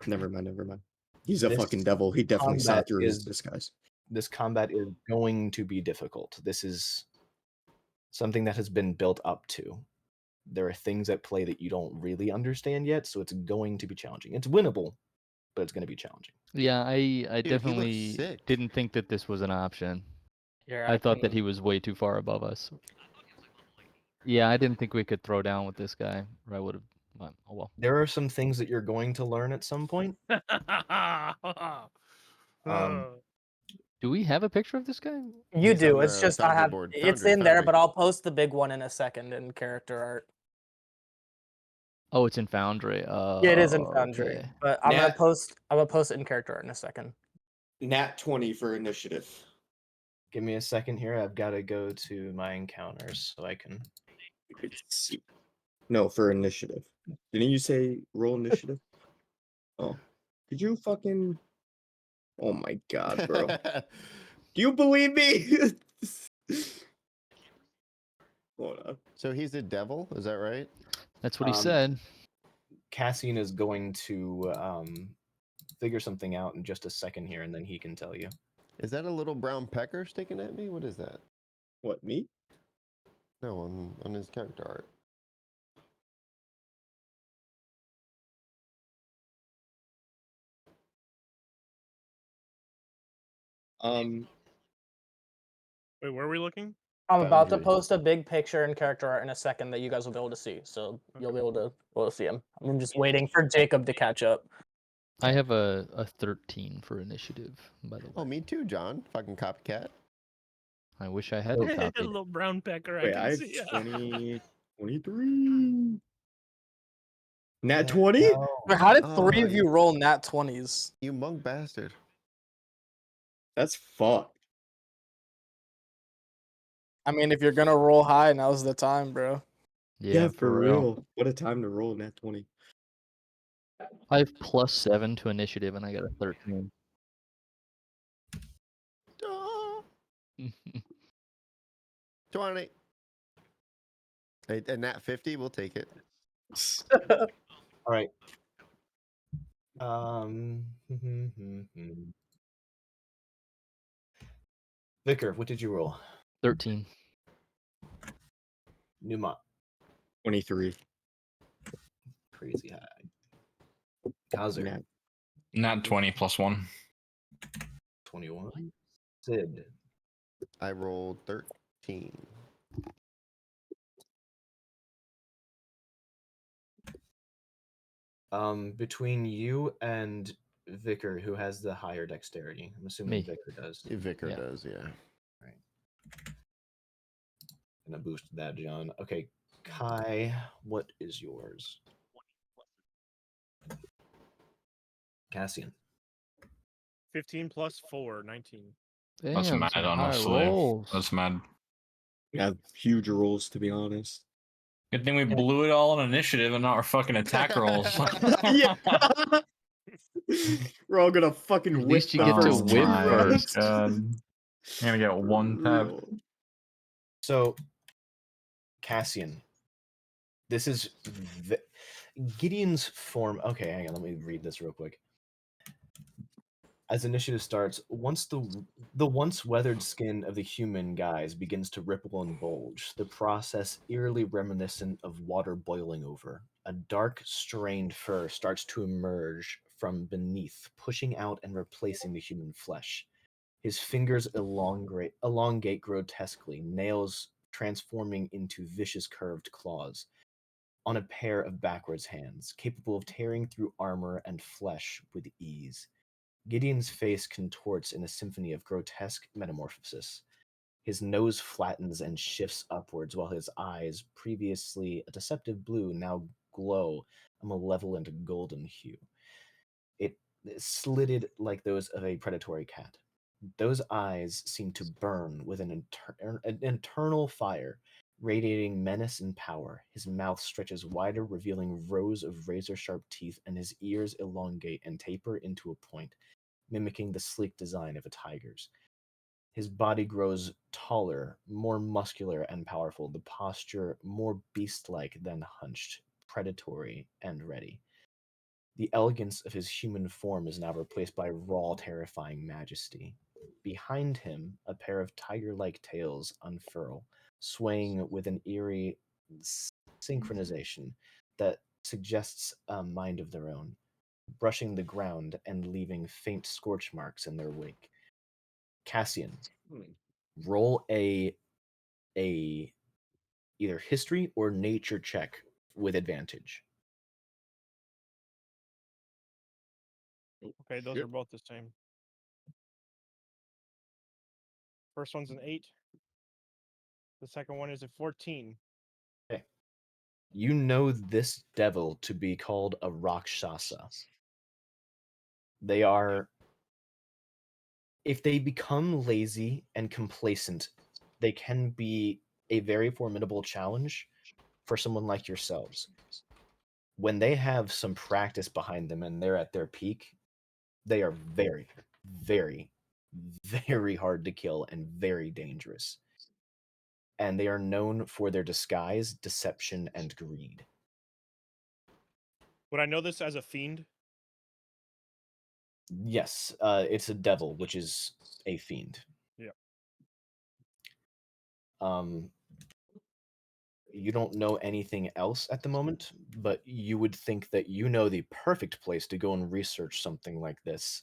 never mind. He's a This fucking devil. He definitely saw combat through his is- disguise. this combat is going to be difficult. This is something that has been built up to. There are things at play that you don't really understand yet, so it's going to be challenging. It's winnable, but it's going to be challenging. Yeah, I Dude, he looks definitely sick. didn't think that this was an option. You're I thought that acting- he was way too far above us. Yeah, I didn't think we could throw down with this guy, or I would have. Oh well. There are some things that you're going to learn at some point. Do we have a picture of this guy? You He's do. on It's the just I foundry have. board. It's Foundry, in there, foundry. but I'll post the big one in a second in character art. Oh, it's in Foundry. Yeah, it is in Foundry, Okay. but I'm gonna Nat- post. I'm gonna post it in character art in a second. Nat 20 for initiative. Give me a second here. I've got to go to my encounters so I can. No, for initiative. Didn't you say roll initiative? Oh. Did you fucking... Oh my god, bro. Do you believe me? Hold on. So he's a devil, is that right? That's what he Um, said. Cassian is going to figure something out in just a second here, and then he can tell you. Is that a little brown pecker sticking at me? What is that? What, me? No, on his character art. Wait, where are we looking? I'm about to Foundry. post a big picture in character art in a second that you guys will be able to see. So you'll be able to see him. I'm just waiting for Jacob to catch up. I have a 13 for initiative, by the way. Oh, me too, John. Fucking copycat. I wish I had it A copied. little brown pecker. Wait, I I can have see. 20... 23... Nat 20? Wait, how did Oh, 3 of you roll nat 20s? You monk bastard. That's fucked. I mean, if you're gonna roll high, now's the time, bro. Yeah, for real. What a time to roll nat 20. I have +7 to initiative, and I got a 13. Ah, 20. And nat 50, we'll take it. All right. Vicar, what did you roll? 13. Newmont, 23. crazy high. Kazer, Nat Not 20 plus 1. 21. Sid, I rolled 13. Between you and Vicar, who has the higher dexterity? I'm assuming Me. Vicar does. Vicar Yeah. does, yeah. And I boosted that, John. Okay, Kai, what is yours? Cassian. 15 plus 4, 19. That's Damn, mad, some high honestly. rolls. That's mad. We have huge rolls, to be honest. Good thing we blew it all on initiative and not our fucking attack rolls. Yeah. We're all gonna fucking At whip least you the get to first whip two my first. rounds. God. I'm gonna get one For tab. real. So, Cassian, this is Gideon's form. Okay, hang on, let me read this real quick. As initiative starts, once the once weathered skin of the human guise begins to ripple and bulge, the process eerily reminiscent of water boiling over. A dark, strained fur starts to emerge from beneath, pushing out and replacing the human flesh. His fingers elongate grotesquely, nails transforming into vicious curved claws on a pair of backwards hands, capable of tearing through armor and flesh with ease. Gideon's face contorts in a symphony of grotesque metamorphosis. His nose flattens and shifts upwards, while his eyes, previously a deceptive blue, now glow a malevolent golden hue. It slitted like those of a predatory cat. Those eyes seem to burn with an internal fire, radiating menace and power. His mouth stretches wider, revealing rows of razor-sharp teeth, and his ears elongate and taper into a point, mimicking the sleek design of a tiger's. His body grows taller, more muscular and powerful, the posture more beast-like than hunched, predatory and ready. The elegance of his human form is now replaced by raw, terrifying majesty. Behind him, a pair of tiger-like tails unfurl, swaying with an eerie synchronization that suggests a mind of their own, brushing the ground and leaving faint scorch marks in their wake. Cassian, roll a either history or nature check with advantage. Okay, those are both the same. First one's an 8. The second one is a 14. Okay. You know this devil to be called a Rakshasa. They are, if they become lazy and complacent, they can be a very formidable challenge for someone like yourselves. When they have some practice behind them and they're at their peak, they are very, very, very hard to kill and very dangerous. And they are known for their disguise, deception, and greed. Would I know this as a fiend? Yes, it's a devil, which is a fiend. Yeah. You don't know anything else at the moment, but you would think that you know the perfect place to go and research something like this,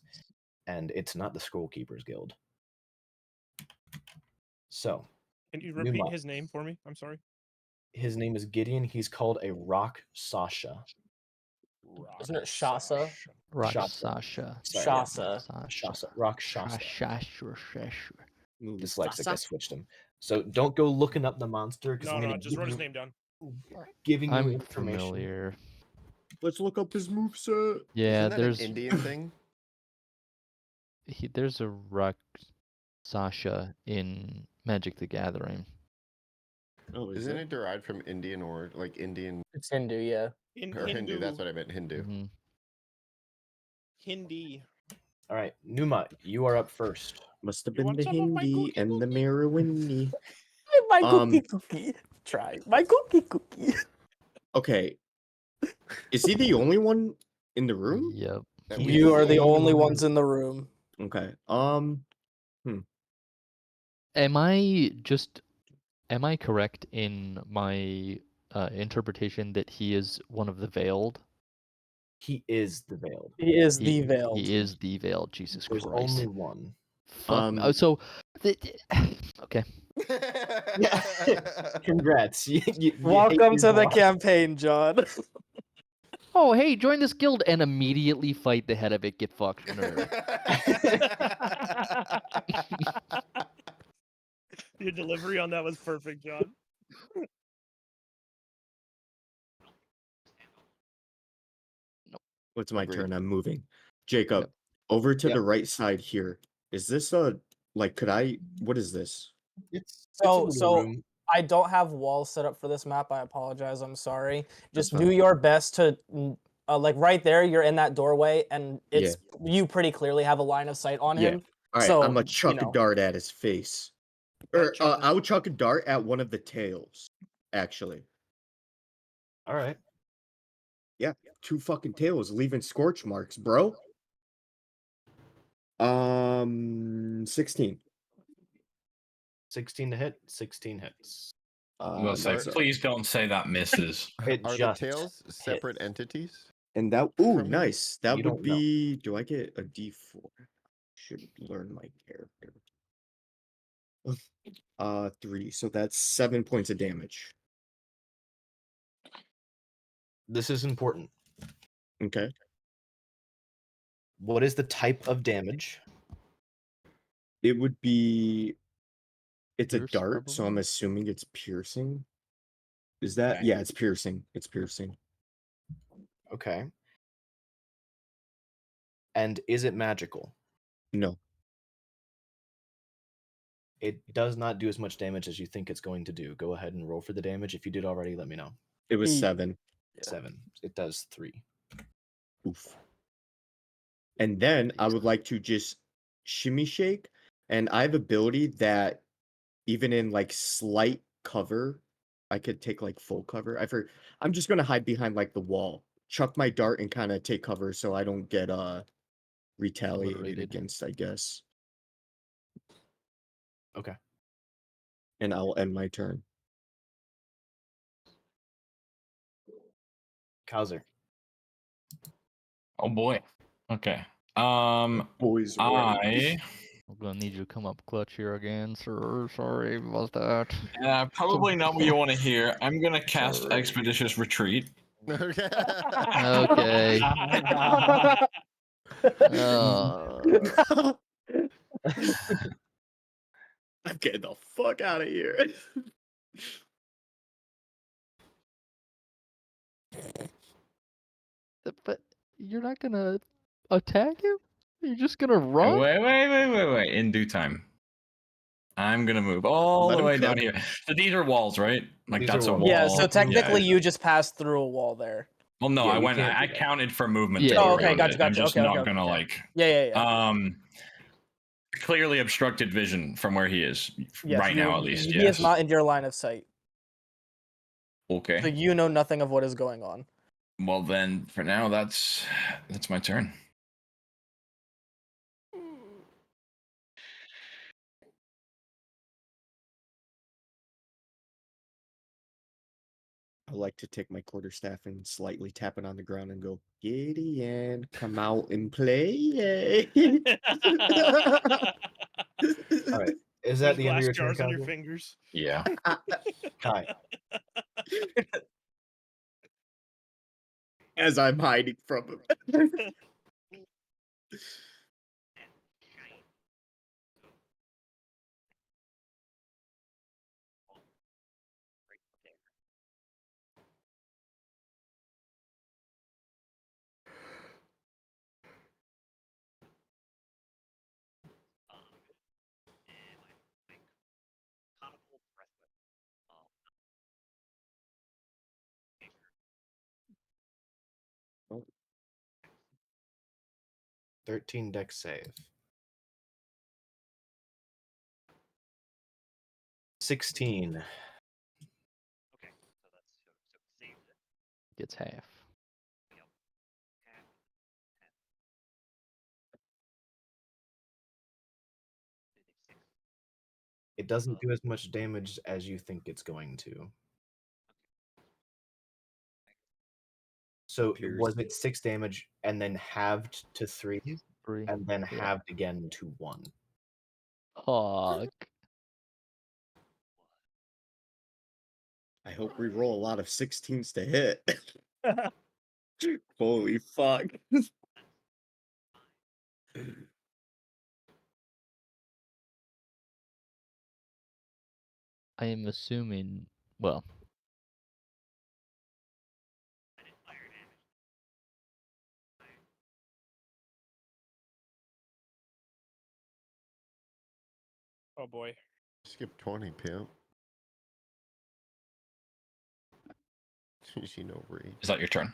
and it's not the Scroll Keepers Guild. So, Can you repeat his name for me? I'm sorry. His name is Gideon. He's called a Rakshasa. Isn't it Shasa? Rakshasa. Sorry, Shasa. Shasa. Rakshasa. Shasa. Dyslexic, I switched him. So don't go looking up the monster because I'm No, going to just write his name down. Giving you I'm information. familiar. Let's look up his moveset. Yeah, Isn't that there's an Indian thing? there's a Rakshasa in Magic the Gathering. Oh, Isn't it derived from Indian or like Indian It's Hindu, yeah. or Hindu? That's what I meant. Hindu. Mhm. Hindi. All right, Numa, you are up first. Must have You been want the some of my Hindi cookie and the cookie? Marowini. My Um, cookie. Try my cookie. Okay. Is he the only one in the room? Yep. That He we You is are the see? only one ones in the room. Okay. Am I correct in my interpretation that he is one of the veiled? He is the veiled. He is He, the veiled. He is the veiled. Jesus There's Christ. only one. Fuck. Um, So, okay. Yeah. Congrats. Welcome to the campaign, John. Oh, hey, join this guild and immediately fight the head of it. Get fucked, nerd. Your delivery on that was perfect, John. What's my Agreed. turn? I'm moving. Jacob, Yep. over to Yep. the right side here. Is this what is this? It's a So, little so room. I don't have walls set up for this map. I apologize. I'm sorry. That's Just do fine. your best to, like right there. You're in that doorway, and it's you pretty clearly have a line of sight on Yeah. him. All right, So I'm gonna chuck a know. dart at his face. Alright, Or chuck I would chuck a dart at one of the tails, actually. All right. Yeah, 2 fucking tails leaving scorch marks, bro. 16. 16 to hit. 16 hits. I'm gonna say, That's please don't say that misses. It Are the just tails separate hits. entities? and that ooh, from him? nice. That You would don't know. be do I get a D4? Should learn my character. 3. So that's 7 points of damage. This is important. Okay. What is the type of damage? It would be it's a Pierce, dart, so I'm probably? assuming it's piercing. Is that Okay. yeah, it's piercing. It's piercing. Okay. And is it magical? No. It does not do as much damage as you think it's going to do. Go ahead and roll for the damage. If you did already, let me know. It was He- 7. 7. It does 3. Oof. And then I would like to just shimmy shake. And I have ability that even in like slight cover, I could take like full cover. I'm just gonna hide behind like the wall, chuck my dart and kind of take cover so I don't get retaliated Obliterated. against, I guess. Okay. And I'll end my turn. Kaiser. Oh boy. Okay. Boys, I I'm gonna need you to come up clutch here again, sir. Sorry about that. probably not what you want to hear. I'm gonna cast Sorry. Expeditious Retreat. Okay. Okay. I'm getting the fuck out of here. But you're not gonna attack him? You're just gonna run? Wait. In due time. I'm gonna move all Let the him way down come. here. So these are walls, right? Like These are that's a walls. wall. Yeah. So technically, Yeah. you just passed through a wall there. Well, no, Yeah, I you went. can't I do that. counted for movement Yeah, to go Oh, okay, around gotcha, it. I'm gotcha. just Okay, not okay, gonna okay. like. Yeah. Clearly obstructed vision from where he is Yes, right now, at least. He is Yes. not in your line of sight, so Okay. you know nothing of what is going on. Well, then, for now, that's my turn. I like to take my quarterstaff and slightly tap it on the ground and go, Gideon, come out and play. All right. Is There's that the end of glass your turn, jars on your Kaiser? fingers. Yeah. Kai. As I'm hiding from him. 13 dex save. 16. Okay, so that's so saved it. Gets half. It doesn't do as much damage as you think it's going to. So was it 6 damage and then halved to 3, 3. and then Yeah. halved again to 1? Fuck. I hope we roll a lot of 16s to hit. Holy fuck. I am assuming, well, Oh boy. Skip 20, pimp. You know, read. Is that your turn?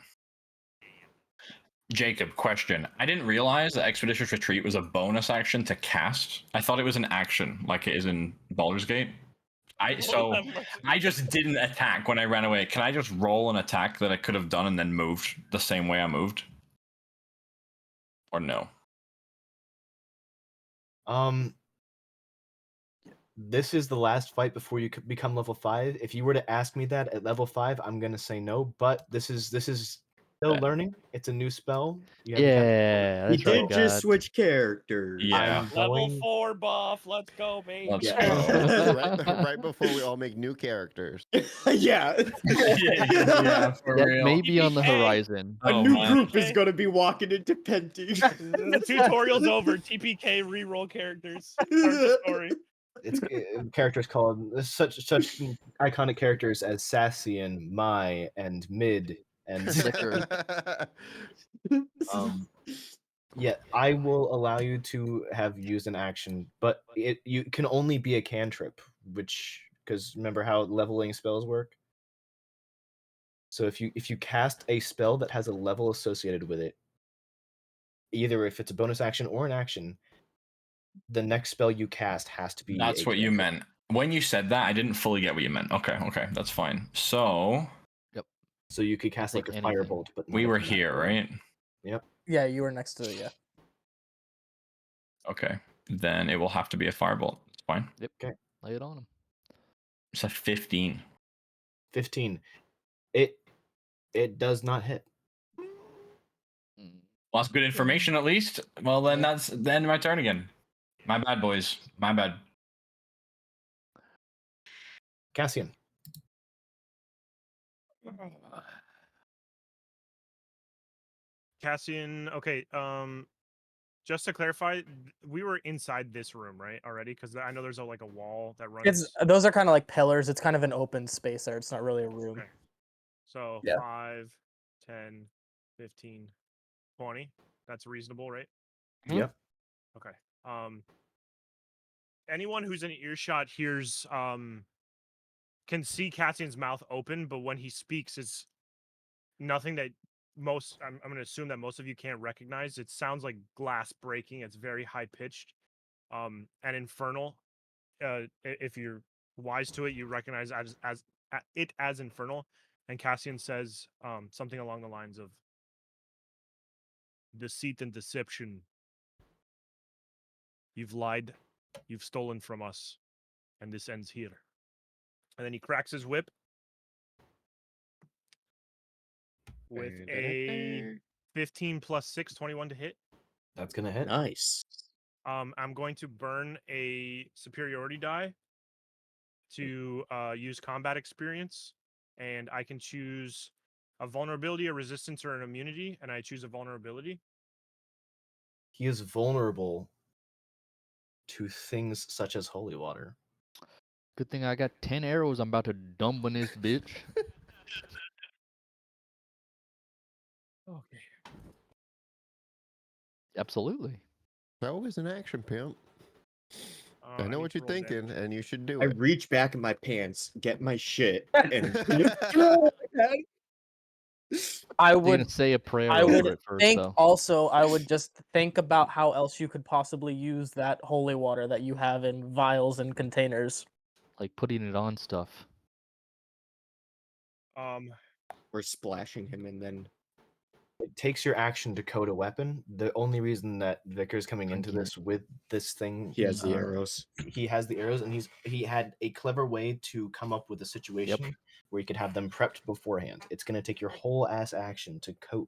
Jacob, question. I didn't realize that Expeditious Retreat was a bonus action to cast. I thought it was an action, like it is in Baldur's Gate. I just didn't attack when I ran away. Can I just roll an attack that I could have done and then moved the same way I moved? Or no? This is the last fight before you become level 5. If you were to ask me that at level 5, I'm gonna say no. But this is still learning. It's a new spell. You haven't cast it yeah, He that's right, did just God. switch characters. Yeah. Level 4 buff. Let's go, baby. Let's Yeah. go. right before we all make new characters. Yeah. Yeah, for That real. may be on the TPK. horizon. A Oh, new man. group is going to be walking into Penti. The tutorial's over. TPK reroll characters. Start the story. It's characters called such iconic characters as Sassy and Mai and Mid and Slicker. Yeah, I will allow you to have used an action, but you can only be a cantrip, because remember how leveling spells work? So if you cast a spell that has a level associated with it, either if it's a bonus action or an action, the next spell you cast has to be That's what you meant. When you said that, I didn't fully get what you meant. Okay, that's fine. So you could cast like a firebolt, but we were here, right? Yep. Yeah, you were next to it, yeah. Okay. Then it will have to be a firebolt. It's fine. Yep. Okay. Lay it on him. It's a 15. 15. It does not hit. Well, that's good information at least. Well, then that's the end of my turn again. My bad, boys. My bad. Cassian. Cassian, okay, just to clarify, we were inside this room, right, already? Because I know there's a wall that runs. Those are kind of like pillars. It's kind of an open space there. It's not really a room. Okay. So Yeah. 5, 10, 15, 20. That's reasonable, right? Yep. Okay. Anyone who's in earshot hears can see Cassian's mouth open, but when he speaks, it's nothing that I'm going to assume that most of you can't recognize. It sounds like glass breaking. It's very high pitched, and infernal. If you're wise to it, you recognize it as infernal. And Cassian says something along the lines of deceit and deception. You've lied, you've stolen from us, and this ends here. And then he cracks his whip with a 15 plus 6, 21 to hit. That's gonna hit. Nice. I'm going to burn a superiority die to use combat experience, and I can choose a vulnerability, a resistance, or an immunity, and I choose a vulnerability. He is vulnerable to things such as holy water. Good thing I got 10 arrows. I'm about to dump on this bitch. Okay. Absolutely. That was an action, pimp. I know what you're thinking, and you should do I it. reach back in my pants, get my shit, and I You're gonna would say a prayer I over would it first, think though. also I would just think about how else you could possibly use that holy water that you have in vials and containers. Like putting it on stuff. Or splashing him and then It takes your action to code a weapon. The only reason that Vicar's coming into Drinking. this with this thing, he has the arrows. he has the arrows, and he had a clever way to come up with a situation where he could have them prepped beforehand. It's going to take your whole ass action to coat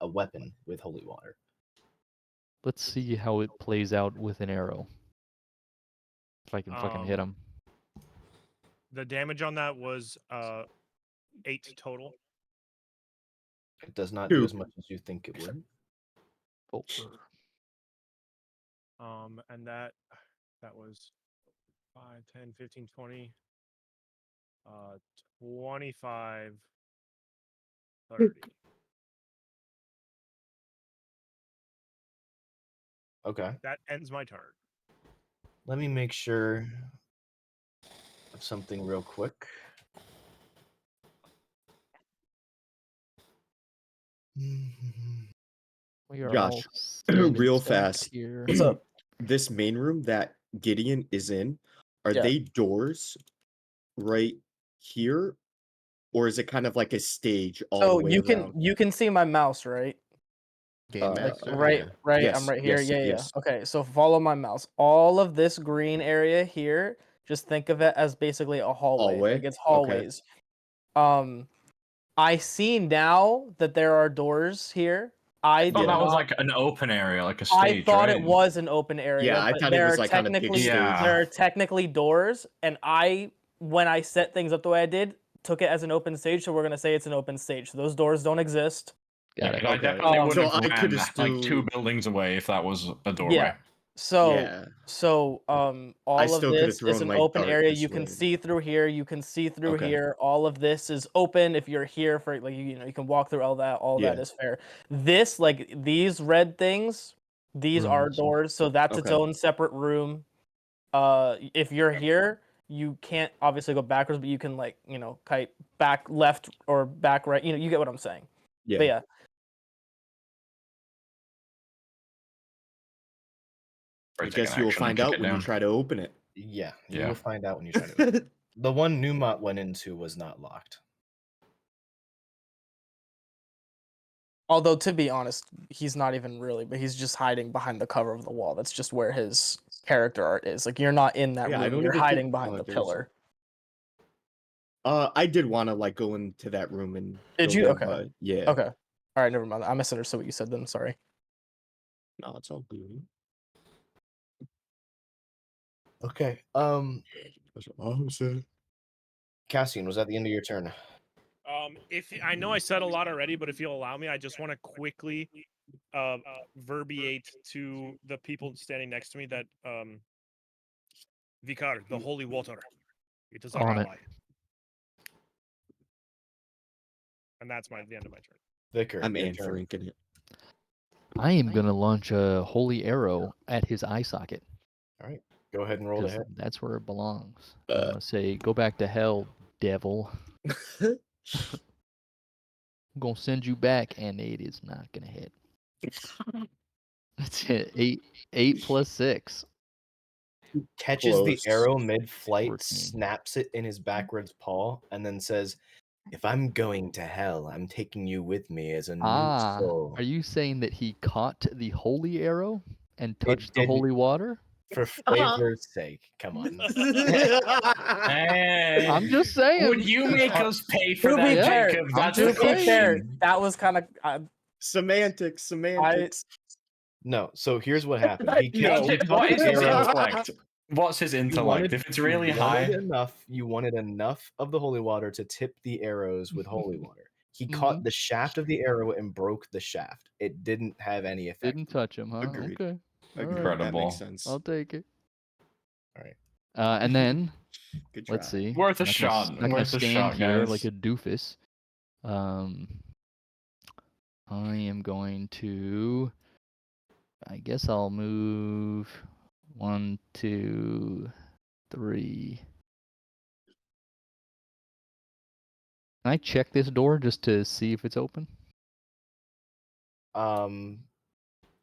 a weapon with holy water. Let's see how it plays out with an arrow. If I can fucking hit him. The damage on that was 8 total. It does not Two. do as much as you think it would. And that was 5, 10, 15, 20, 25, 30. Okay. That ends my turn. Let me make sure of something real quick. We are Josh, all standing real stacked fast. here. What's up? This main room that Gideon is in, are Yeah. they doors right here? Or is it kind of like a stage all So the way around? you can see my mouse, right? Game Like, master. Right, Yeah. right. Yes, I'm right here. yes, Yeah, yes. yeah. Okay, so follow my mouse. All of this green area here, just think of it as basically a hallway. Hallway? Like it's Okay. hallways. I see now that there are doors here. I thought did that was not. like an open area, like a I stage. thought right? it was an open area. Yeah, I but thought it there was are like on a big technically stage. Yeah. there are technically doors, and when I set things up the way I did, took it as an open stage. So we're gonna say it's an open stage. So those doors don't exist. Got Yeah, it. 'cause I Okay. definitely would So have I could ran just like 2 do- buildings away if that was a doorway. Yeah. So Yeah. all of still could have this is thrown an my open dart area. this You can way. see through here. You can see through Okay. here. All of this is open. If you're here for like you know you can walk through all that. All that Yeah. is fair. This like these red things, these are Rooms. doors. So that's its Okay. own separate room. If you're here, you can't obviously go backwards, but you can like you know kite back left or back right. You know you get what I'm saying. Yeah. But yeah. I Or take guess an you will action and find kick out it when you down. try to open it. Yeah, you Yeah. will find out when you try to. The one Newmont went into was not locked. Although to be honest, he's not even really, but he's just hiding behind the cover of the wall. That's just where his character art is. Like you're not in that Yeah, I room. don't You're even hiding think- behind oh, the there's- pillar. I did want to like go into that room and Did go you? there, Okay. but yeah. Okay. All right, never mind. I misunderstood what you said then. Sorry. No, it's all good. Okay. That's awesome. Cassian, was that the end of your turn? If I know I said a lot already, but if you'll allow me, I just want to quickly verbiate to the people standing next to me that Vicar, the holy water, it is our On it. ally. And that's the end of my turn. Vicar, I'm your turn. anchoring it. I am gonna launch a holy arrow at his eye socket. All right. Go ahead and roll to 'Cause hit. that's where it belongs. I'm gonna say, go back to hell, devil. I'm gonna send you back, and it is not gonna hit. That's it. 8 plus 6. Catches the Close. arrow mid-flight, 14. snaps it in his backwards paw, and then says, "If I'm going to hell, I'm taking you with me as a new soul." Are you saying that he caught the holy arrow and touched the didn't. holy water? For flavor's sake, come on. I'm just saying. Would you make us pay for To that, be fair, Jacob? I'm That's to the just be saying. fair, question. that was kind of Semantics. No, so here's what happened. He No. catches What is his arrow. intellect? What's his intellect? If it's really high, You wanted enough of the holy water to tip the arrows with holy water. He caught the shaft of the arrow and broke the shaft. It didn't have any effect. Didn't touch him, huh? Agreed. Okay. All right. Incredible. That makes sense. I'll take it. All right. And then Good let's try. see. Worth a I'm not gonna shot, not gonna worth a stand shot, here guys. like a doofus. I am going to. I guess I'll move 1, 2, 3. Can I check this door just to see if it's open?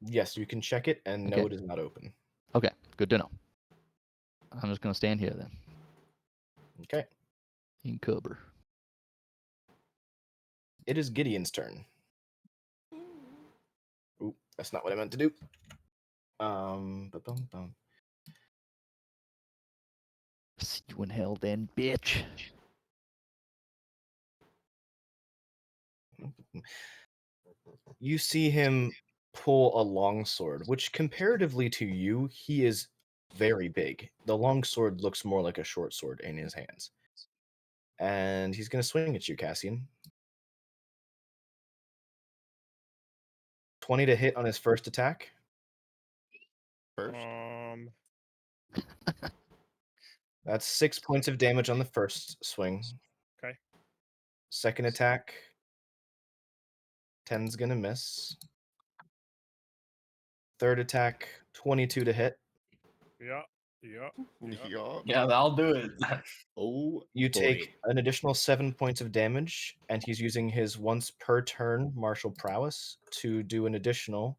Yes, you can check it, and no, Okay. it is not open. Okay, good to know. I'm just gonna stand here then. Okay. In cover. It is Gideon's turn. Ooh, that's not what I meant to do. Ba-bum-bum. See you in hell then, bitch. You see him pull a longsword, which comparatively to you, he is very big. The longsword looks more like a short sword in his hands. And he's going to swing at you, Cassian. 20 to hit on his first attack. First. That's 6 points of damage on the first swing. Okay. Second attack. 10's going to miss. Third attack, 22 to hit. Yeah. Yeah, that'll do it. Oh, You boy. take an additional 7 points of damage, and he's using his once per turn martial prowess to do an additional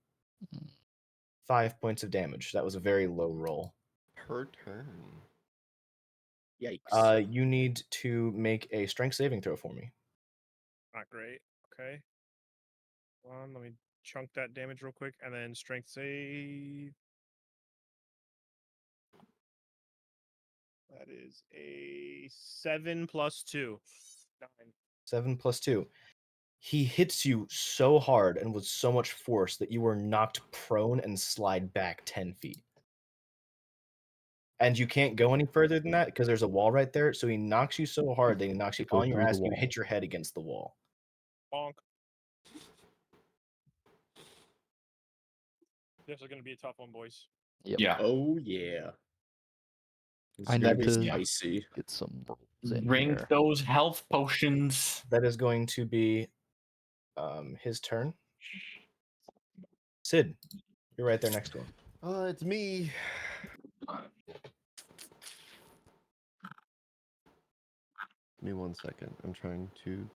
5 points of damage. That was a very low roll. Per turn. Yikes. You need to make a strength saving throw for me. Not great. Okay. Let me chunk that damage real quick, and then strength save. That is a 7 plus 2. 9. 7 plus 2. He hits you so hard and with so much force that you were knocked prone and slide back 10 feet. And you can't go any further than that because there's a wall right there. So he knocks you so hard that he knocks you Go on your through the ass and you wall. hit your head against the wall. Bonk. This is going to be a tough one, boys. Yep. Yeah. Oh, yeah. This I is gonna need be to spicy. get some rolls in Drink here. those health potions. That is going to be his turn. Sid, you're right there next to him. It's me. Give me 1 second. I'm trying to.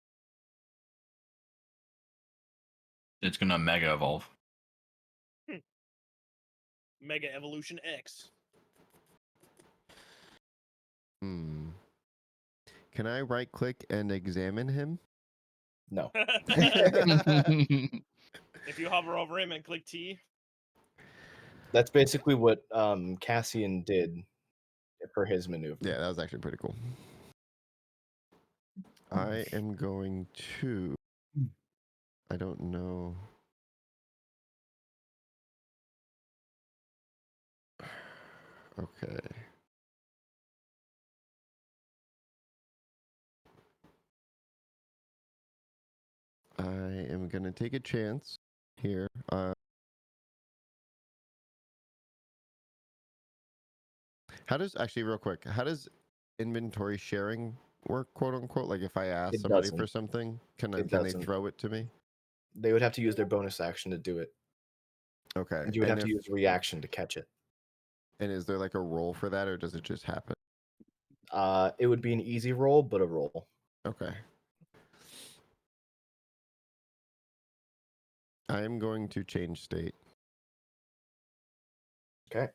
It's gonna mega evolve. Mega Evolution X. Can I right click and examine him? No. If you hover over him and click T. That's basically what Cassian did for his maneuver. Yeah, that was actually pretty cool. I am going to. I don't know. Okay. I am going to take a chance here. How does, actually, real quick, how does inventory sharing work, quote unquote? Like if I ask It somebody for doesn't. something, can It they doesn't. throw it to me? They would have to use their bonus action to do it. Okay. And you would have to if- use reaction to catch it. And is there like a roll for that, or does it just happen? It would be an easy roll, but a roll. Okay. I am going to change state. Okay.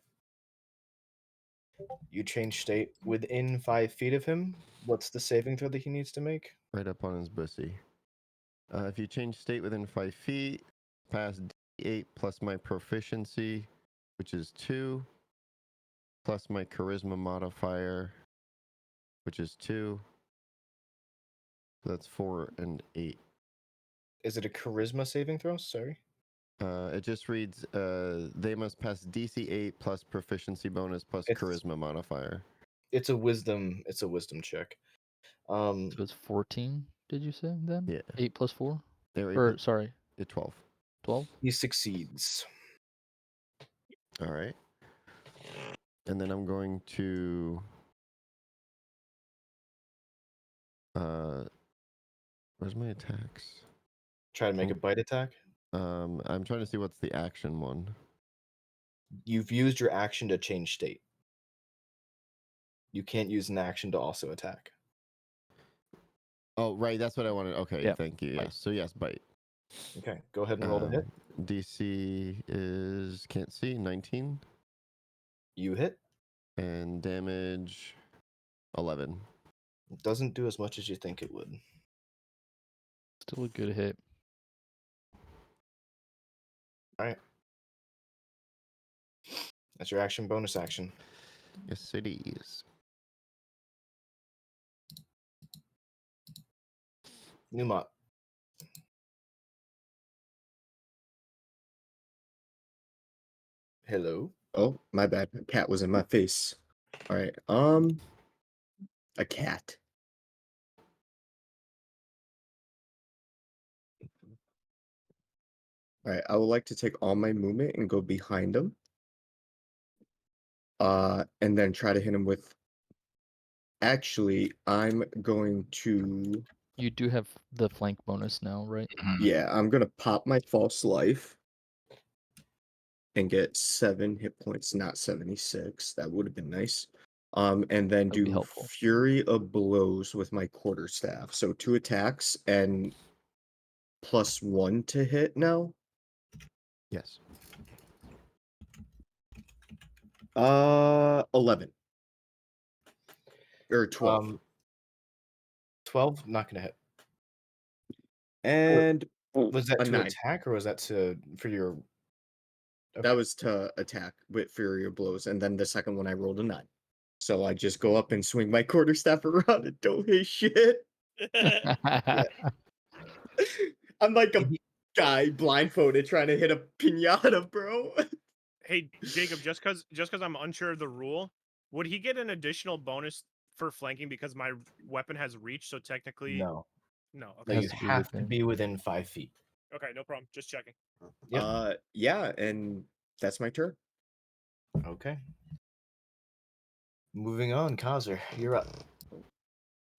You change state within 5 feet of him. What's the saving throw that he needs to make? Right up on his bussy. If you change state within 5 feet, pass D8 plus my proficiency, which is 2, plus my charisma modifier, which is 2. So that's 4 and 8. Is it a charisma saving throw? Sorry. It just reads, they must pass DC 8 plus proficiency bonus plus charisma modifier. It's a wisdom check. So it's 14, did you say then? Yeah. 8 plus 4? Yeah, Or, sorry. 12. 12? He succeeds. All right. And then I'm going to where's my attacks? Try to make a bite attack. I'm trying to see what's the action one. You've used your action to change state. You can't use an action to also attack. Oh, right. That's what I wanted. Okay, Yeah. thank you. Bite. Yes. So yes, bite. Okay, go ahead and roll to hit. DC is can't see 19 You hit. and damage 11. It doesn't do as much as you think it would. Still a good hit. All right. That's your action, bonus action. Yes, it is. Newmont. Hello. Oh, my bad. A cat was in my face. All right. A cat. All right. I would like to take all my movement and go behind him. And then try to hit him with. Actually, I'm going to. You do have the flank bonus now, right? Yeah, I'm gonna pop my false life and get 7 hit points, not 76. That would have been nice. And then That would be do helpful. Fury of Blows with my quarterstaff. So 2 attacks and +1 to hit now. Yes. 11 or 12. 12, not gonna hit. And Was that a to 9. attack or was that for your? That was to attack with Fury of Blows, and then the second one I rolled a 9. So I just go up and swing my quarterstaff around and don't hit shit. I'm like a guy blindfolded trying to hit a pinata, bro. Hey, Jacob, just because I'm unsure of the rule, would he get an additional bonus for flanking because my weapon has reach? So technically, No. no. No, Okay, you Has to be have to within. be within 5 feet. okay, no problem. Just checking. Yep. Yeah, and that's my turn. Okay. Moving on, Kaiser, you're up.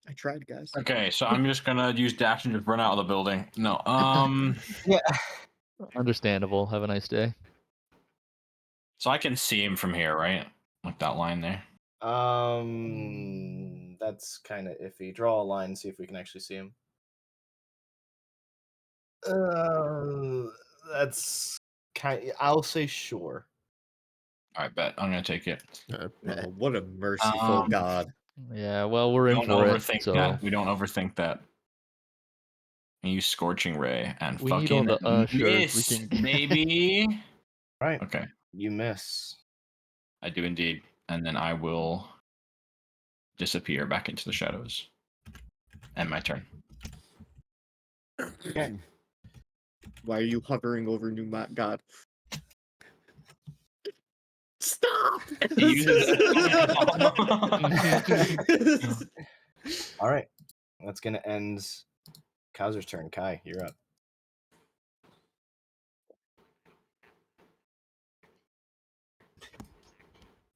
I tried, guys. Okay, so I'm just gonna use dash and just run out of the building. No, Yeah. Understandable. Have a nice day. so I can see him from here, right? Like that line there. That's kind of iffy. Draw a line, see if we can actually see him. That's kind. I'll say sure. All right, bet I'm gonna take it. Oh, what a merciful God. Yeah, well, we're in Don't for it. overthink So that. We don't overthink that. And use Scorching Ray and we need all fucking the ushers. We miss, can. baby. Right. Okay, You miss. I do indeed, and then I will disappear back into the shadows. End my turn. Okay. Why are you hovering over Newmont God? Stop! He uses- All right. That's gonna end Kaiser's turn. Kai, you're up.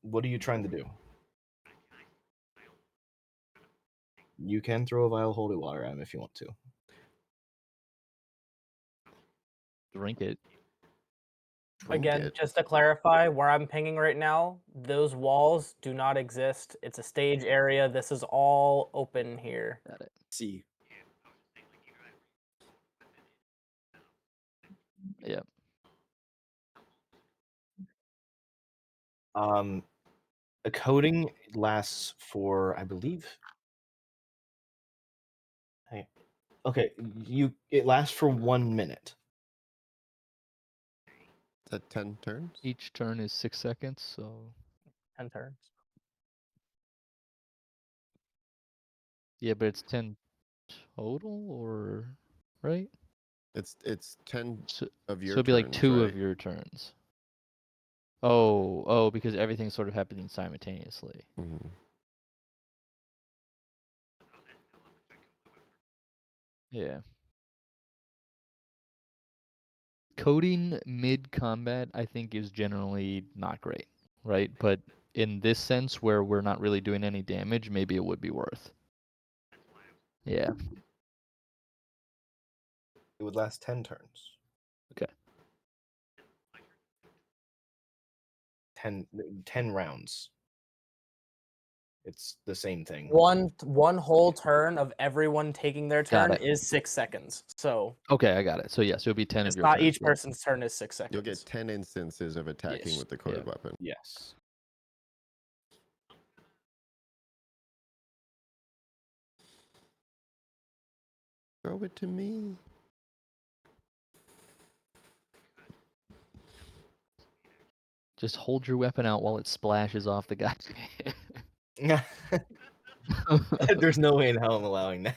What are you trying to do? You can throw a vial of holy water at him if you want to. Drink it. Trinket. Just to clarify, where I'm pinging right now, those walls do not exist. It's a stage area. This is all open here. Got it. See. Yeah. A coating lasts for, I believe. Hey, okay, it lasts for 1 minute. Is that 10 turns? Each turn is 6 seconds, so 10 turns. yeah, but it's 10 total, or right? It's 10 So, of your so it'd be like turns, 2 right? of your turns. Oh, because everything's sort of happening simultaneously. Mhm. Yeah. Coding mid combat, I think, is generally not great, right? But in this sense, where we're not really doing any damage, maybe it would be worth. Yeah. It would last 10 turns. Okay. 10 rounds. It's the same thing. One whole turn of everyone taking their Got turn it. is 6 seconds. So Okay, I got it. So yes, it'll be 10 it's of your not turns. each person's turn is 6 seconds. You'll get 10 instances of attacking Yes. with the coded Yeah. weapon. Yes. Throw it to me. Just hold your weapon out while it splashes off the guy. There's no way in hell I'm allowing that.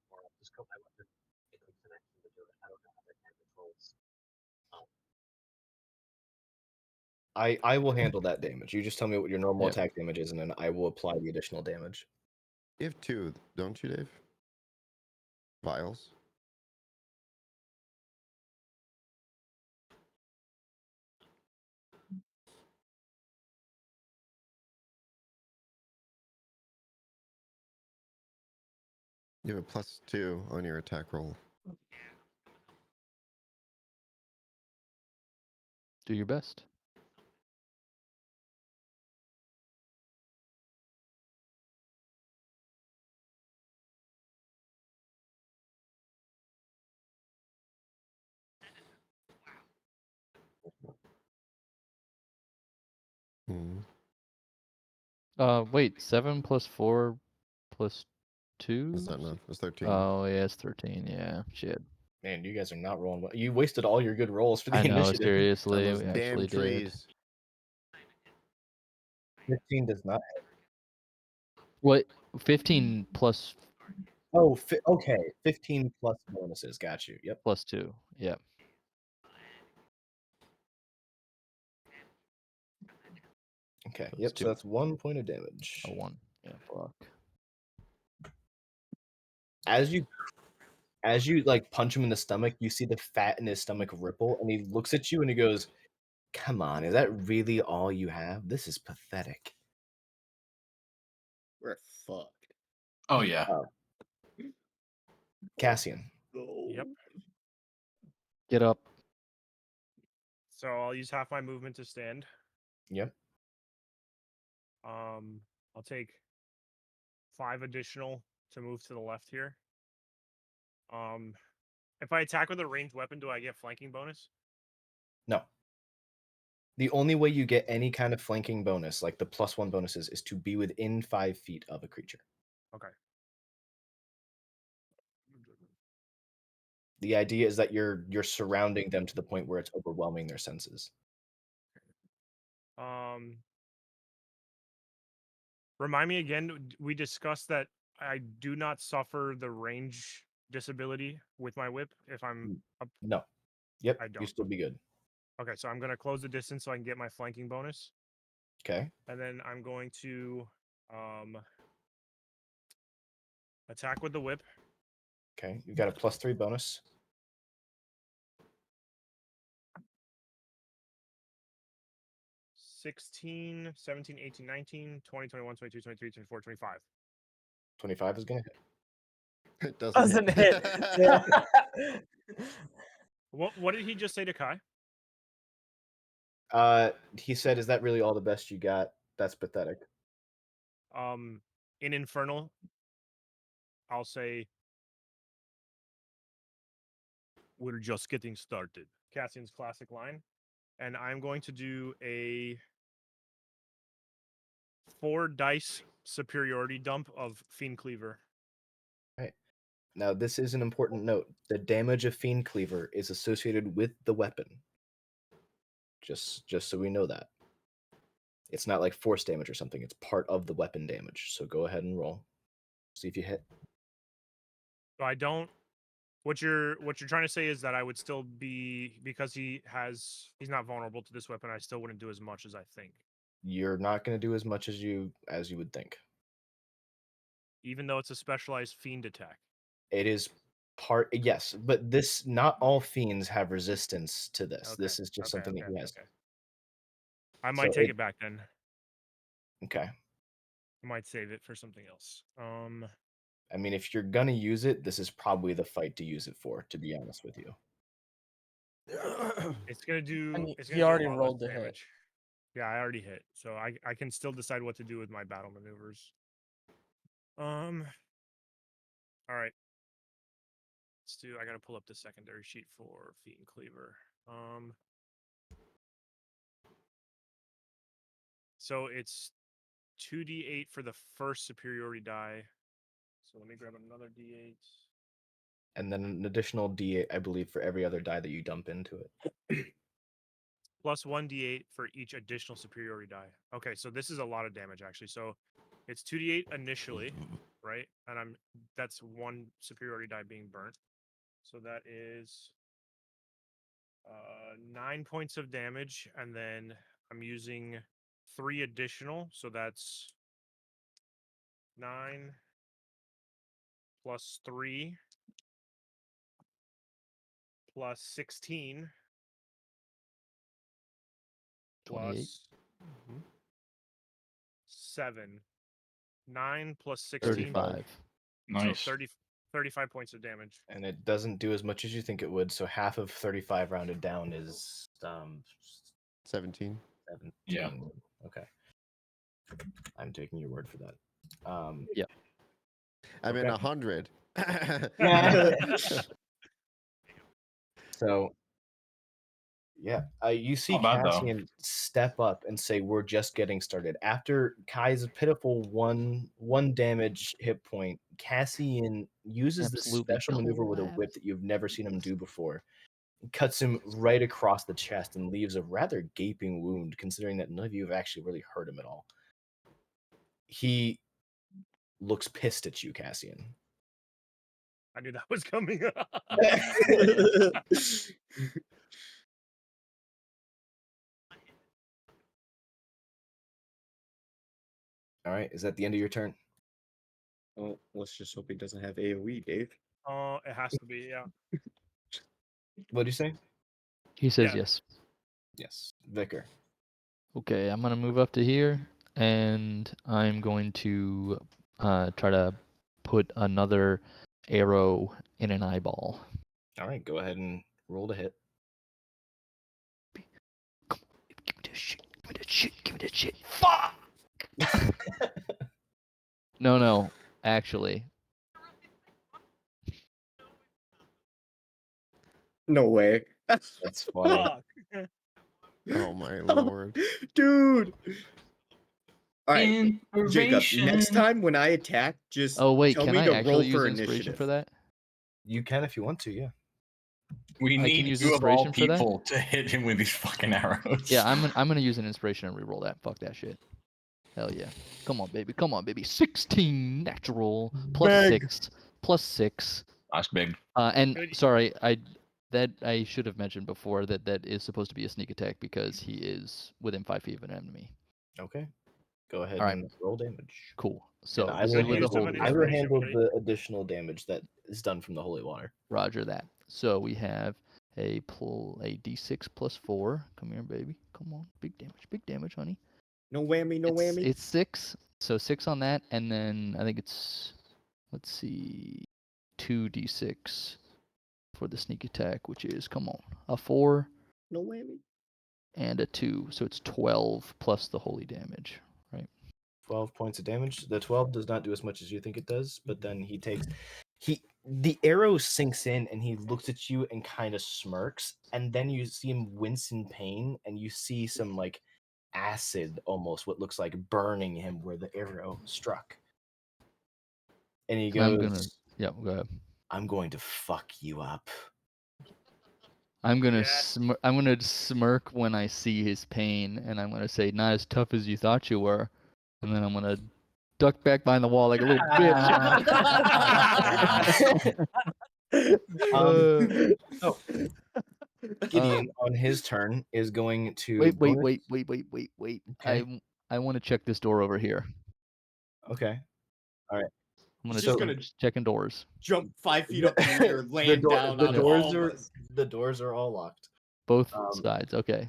Or I'll just coat my weapon and click the next to do it. I don't know how the hand controls. I will handle that damage. You just tell me what your normal Yep. attack damage is, and then I will apply the additional damage. You have 2, don't you, Dave? Vials. You have a +2 on your attack roll. Do your best. Hmm. Wait, 7 plus 4 plus 2? That's not enough. It's 13. Oh, yeah, it's 13. Yeah, shit. Man, you guys are not rolling well. You wasted all your good rolls for the I know, initiative. On seriously, those we damn actually did. trees. 15 does not. What? 15 plus Oh, okay. 15 plus bonuses. Got you. Yep. plus 2. Yep. Okay. That's Yep. 2. So that's 1 point of damage. A 1. Yeah, fuck. As you like punch him in the stomach, you see the fat in his stomach ripple, and he looks at you and he goes, "Come on, is that really all you have? This is pathetic." We're fucked. Oh yeah. Cassian. Yep. Get up. So I'll use half my movement to stand. Yep. I'll take 5 additional to move to the left here. If I attack with a ranged weapon, do I get flanking bonus? No. The only way you get any kind of flanking bonus, like the +1 bonuses, is to be within 5 feet of a creature. Okay. The idea is that you're surrounding them to the point where it's overwhelming their senses. Remind me again, we discussed that I do not suffer the range disability with my whip if I'm up. No. Yep. I You don't. still be good. Okay, so I'm going to close the distance so I can get my flanking bonus. Okay. And then I'm going to attack with the whip. Okay. You've got a +3 bonus. 16, 17, 18, 19, 20, 21, 22, 23, 24, 25. 25 is going to hit. It Doesn't hit. Yeah. What did he just say to Kai? He said, "Is that really all the best you got? That's pathetic." In Infernal, I'll say, "We're just getting started." Cassian's classic line. And I'm going to do a 4 dice superiority dump of Fiend Cleaver. Right. Now, this is an important note. The damage of Fiend Cleaver is associated with the weapon. Just so we know that. It's not like force damage or something. It's part of the weapon damage. So go ahead and roll. See if you hit. So I don't. What you're trying to say is that I would still be, because he's not vulnerable to this weapon, I still wouldn't do as much as I think. You're not going to do as much as you would think. Even though it's a specialized fiend attack. It is Yes, but not all fiends have resistance to this. Okay. This is just something that he has. Okay. I might So take it back then. Okay. I might save it for something else. I mean, if you're gonna use it, this is probably the fight to use it for, to be honest with you. It's gonna do. And It's he gonna do already a lot rolled less the hit. damage. Yeah, I already hit, so I can still decide what to do with my battle maneuvers. All right. Let's do. I gotta pull up the secondary sheet for Fiend Cleaver. So it's 2d8 for the first superiority die. So let me grab another d8. And then an additional D8, I believe, for every other die that you dump into it. Plus 1d8 for each additional superiority die. Okay, so this is a lot of damage actually. So it's 2d8 initially, right? And that's one superiority die being burnt. So that is 9 points of damage, and then I'm using 3 additional, so that's 9 plus 3 plus 16 plus 7. 9 plus 16. 35. Nice. So 35 points of damage. And it doesn't do as much as you think it would. So half of 35 rounded down is 17. 17. Yeah. Okay. I'm taking your word for that. Yeah. I mean, Okay. 100. So, yeah, you see Not bad, though. Cassian step up and say, "We're just getting started." After Kai's pitiful one damage hit point, Cassian uses this Absolutely special maneuver with a whip collapsed. that you've never seen him do before. Cuts him right across the chest and leaves a rather gaping wound, considering that none of you have actually really hurt him at all. He looks pissed at you, Cassian. I knew that was coming. All right, is that the end of your turn? Well, let's just hope he doesn't have AoE, Dave. It has to be, yeah. What do you say? He says Yeah. yes. Yes, Vicar. Okay, I'm gonna move up to here, and I'm going to try to put another arrow in an eyeball. All right, go ahead and roll to hit. Come on, give me that shit. Give me that shit. Give me that shit. Fuck! No, actually. No way. That's funny. Fuck. Oh my lord. Dude. All right, Jacob, Information. next time when I attack, just Oh wait, tell can me I to roll actually use for inspiration initiative. for that? You can if you want to, yeah. We I can need use you of all inspiration for that? people to hit him with these fucking arrows. Yeah, I'm gonna use an inspiration and reroll that. Fuck that shit. Hell yeah. Come on, baby. Come on, baby. 16 natural plus Beg. 6 plus 6. That's big. And Good. sorry, I should have mentioned before that is supposed to be a sneak attack because he is within 5 feet of an enemy. Okay. Go ahead All right. and roll damage. Cool. And So I this will is with the use of handle, an holy I will water. inspiration, handle buddy. the additional damage that is done from the holy water. Roger that. So we have a d6 plus 4. Come here, baby. Come on. Big damage, honey. No whammy, no whammy. It's 6. So 6 on that, and then I think it's, let's see, 2d6 for the sneak attack, which is, come on, a 4 No whammy. and a 2. So it's 12 plus the holy damage, right? 12 points of damage. The 12 does not do as much as you think it does, but then the arrow sinks in and he looks at you and kind of smirks, and then you see him wince in pain, and you see some like acid, almost what looks like burning him where the arrow struck. And he goes, Yeah, go ahead. I'm going to fuck you up. I'm gonna Yes. I'm gonna smirk when I see his pain, and I'm gonna say, "Not as tough as you thought you were," and then I'm gonna duck back behind the wall like a little bitch. So Gideon on his turn is going to Wait. Okay. I want to check this door over here. Okay. All right. I'm He's gonna just gonna checking doors. jump 5 feet up in the air, land down the on doors all of are us. the doors are all locked. Both sides. Okay.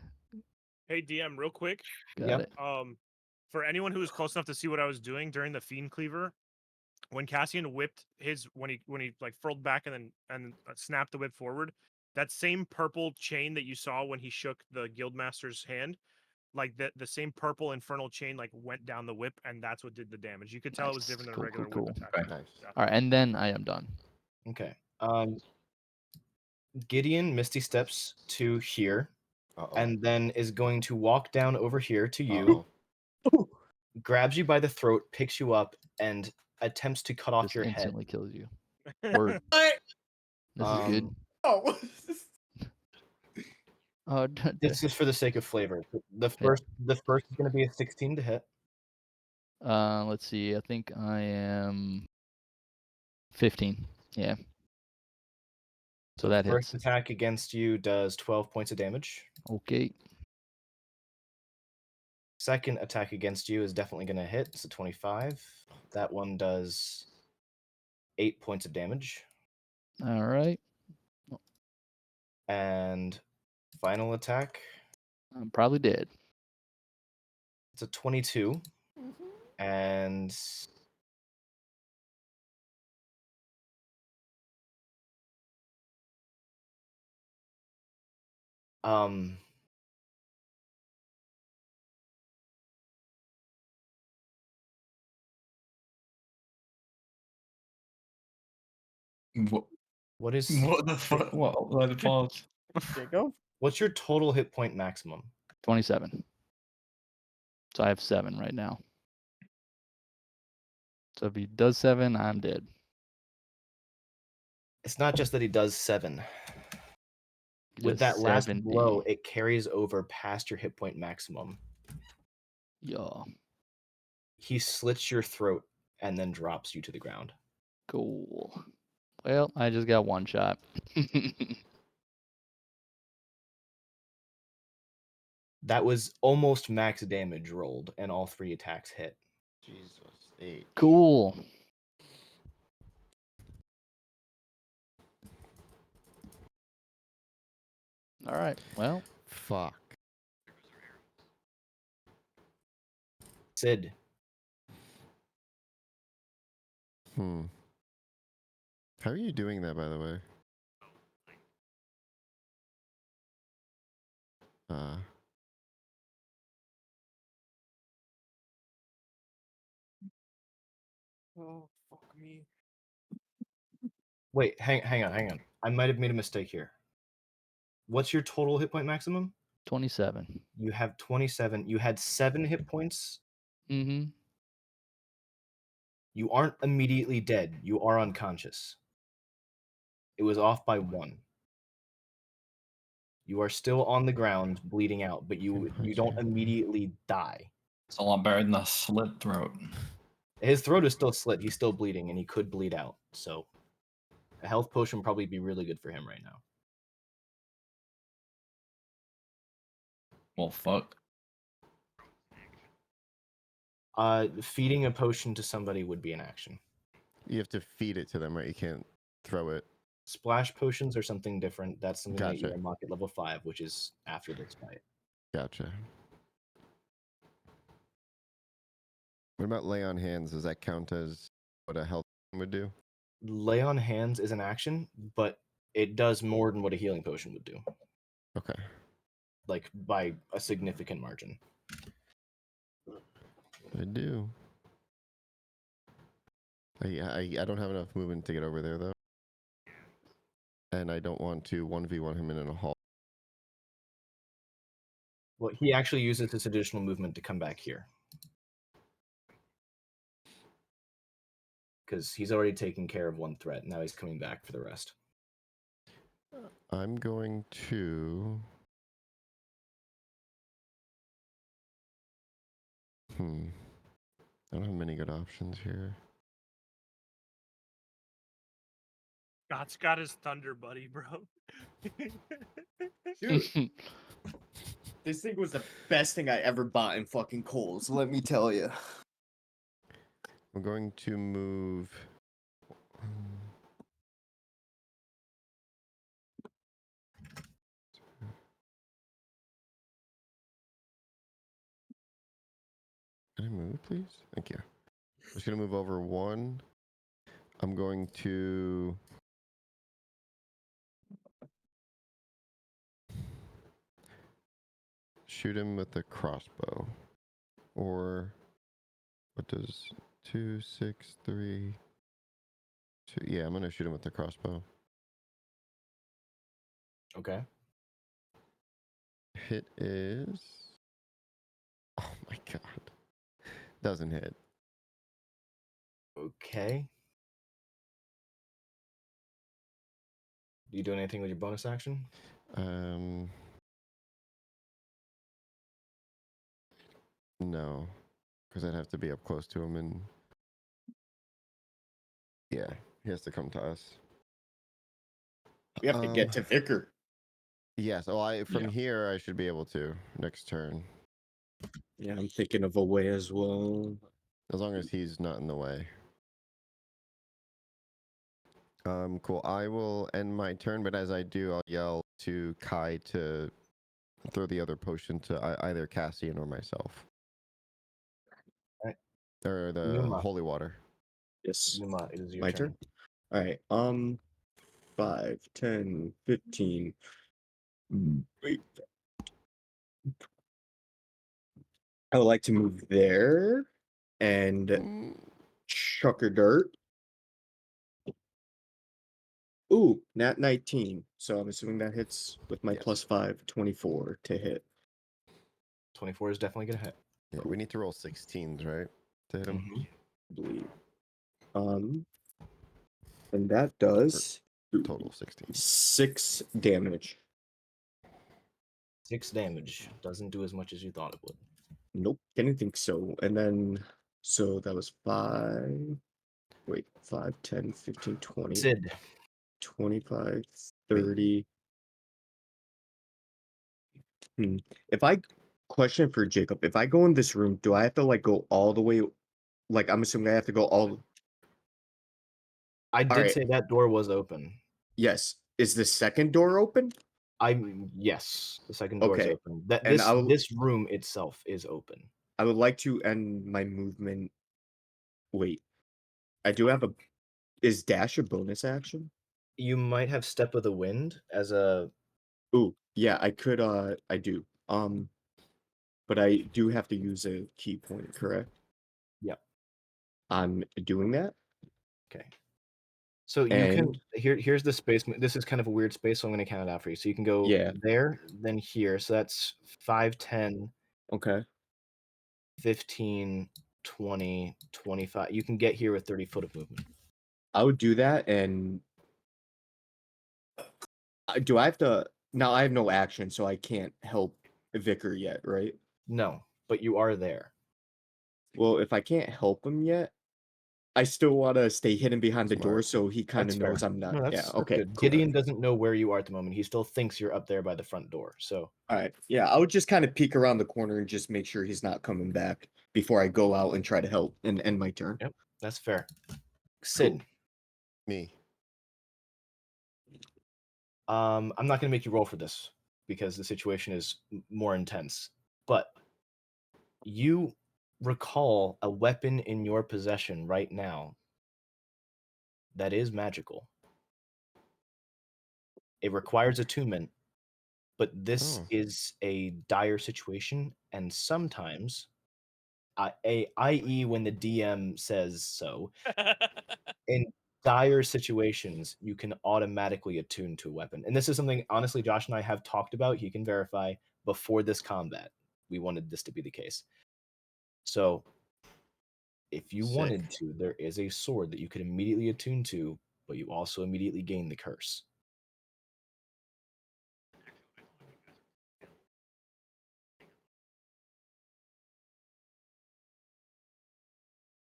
Hey DM, real quick. Got it. For anyone who was close enough to see what I was doing during the Fiend Cleaver, when Cassian whipped his when he like furled back and snapped the whip forward, that same purple chain that you saw when he shook the Guildmaster's hand, like the same purple infernal chain like went down the whip, and that's what did the damage. You could tell it was different than a regular whip attack. Okay. Nice. Yeah. All right, and then I am done. Okay. Gideon Misty steps to here, and then is going to walk down over here to you, grabs you by the throat, picks you up, and attempts to cut off Just your head. instantly kills you. Word. This is good. Oh. It's just for the sake of flavor. The first is going to be a 16 to hit. Let's see. I think I am 15. Yeah. So that First hits. attack against you does 12 points of damage. Okay. Second attack against you is definitely going to hit. It's a 25. That one does 8 points of damage. All right. And final attack, I'm probably dead. it's a 22. And what is What the fuck? What the pause? Jacob? what's your total hit point maximum? 27. So I have 7 right now. So if he does 7, I'm dead. It's not just that he does 7. He With does that last 70. blow, it carries over past your hit point maximum. Yeah. He slits your throat and then drops you to the ground. Cool. Well, I just got one shot. That was almost max damage rolled, and all 3 attacks hit. Jesus. 8. Cool. All right. Well, Fuck. Sid, How are you doing that, by the way? Oh, fuck me. wait, hang on. I might have made a mistake here. What's your total hit point maximum? 27. You have 27. You had 7 hit points. Mm-hmm. You aren't immediately dead. You are unconscious. It was off by 1. You are still on the ground, bleeding out, but you don't immediately die. It's a lot better than a slit throat. His throat is still slit. He's still bleeding, and he could bleed out. So a health potion would probably be really good for him right now. Well, fuck. Feeding a potion to somebody would be an action. You have to feed it to them, right? You can't throw it. Splash potions are something different. That's something that you Gotcha. unlock at level 5, which is after this fight. Gotcha. What about lay on hands? Does that count as what a health would do? Lay on hands is an action, but it does more than what a healing potion would do. Okay. Like by a significant margin. I do. I don't have enough movement to get over there, though. And I don't want to 1v1 him in a hall. Well, he actually uses this additional movement to come back here. Because he's already taken care of 1 threat. Now he's coming back for the rest. I'm going to... I don't have many good options here. Scott's got his thunder buddy, bro. Dude, this thing was the best thing I ever bought in fucking Kohl's, let me tell you. I'm going to move Can I move, please? Thank you. I'm just gonna move over 1. I'm going to shoot him with the crossbow. Or what does 2, 6, 3, 2? Yeah, I'm gonna shoot him with the crossbow. Okay. Hit is. Oh my god. Doesn't hit. Okay. Do you do anything with your bonus action? No, because I'd have to be up close to him, and yeah, he has to come to us. We have to get to Vicar. Yeah, so from here I should be able to next turn. Yeah, I'm thinking of a way as well. As long as he's not in the way. Cool. I will end my turn, but as I do, I'll yell to Kai to throw the other potion to either Cassian or myself. Right. Or the Numa. holy water. Yes. Numa, it is your My turn. All right. 5, 10, 15. Wait. I would like to move there and chuck a dirt. Ooh, nat 19. So I'm assuming that hits with my Yes. +5, 24 to hit. 24 is definitely gonna hit. Yeah, we need to roll 16s, right? To hit him. Mhm. I believe. And that does Total 16. 6 damage. 6 damage. Doesn't do as much as you thought it would. Nope, didn't think so. And then, so that was 5. Wait, 5, 10, 15, 20, Sid. 25, 30. If I question for Jacob, if I go in this room, do I have to like go all the way? Like, I'm assuming I have to go all. I did right. say that door was open. Yes. Is the second door open? Yes, the second door is Okay. open. That And this room itself is open. I would like to end my movement. Wait, I do have a. Is dash a bonus action? You might have Step of the Wind as a. Ooh, yeah, I could. I do. But I do have to use a key point, correct? Yep. I'm doing that. Okay. So you can here's the space. This is kind of a weird space, so I'm going to count it out for you. So you can go there, then here. So that's 5, 10. Okay. 15, 20, 25. You can get here with 30 foot of movement. I would do that, and do I have to? Now I have no action, so I can't help Vicar yet, right? No, but you are there. Well, if I can't help him yet, I still want to stay hidden behind the door, so he kind of knows I'm not. No, Yeah. that's Okay. good. Cool. Gideon doesn't know where you are at the moment. He still thinks you're up there by the front door. So. All right. Yeah, I would just kind of peek around the corner and just make sure he's not coming back before I go out and try to help and end my turn. Yep, that's fair. Sid. Cool. Me. I'm not going to make you roll for this because the situation is more intense. But you recall a weapon in your possession right now that is magical. It requires attunement, but this is a dire situation, and sometimes, i.e., when the DM says so, in dire situations, you can automatically attune to a weapon. And this is something, honestly, Josh and I have talked about. He can verify before this combat. We wanted this to be the case. So, if you wanted to, there is a sword that you could immediately attune to, but you also immediately gain the curse.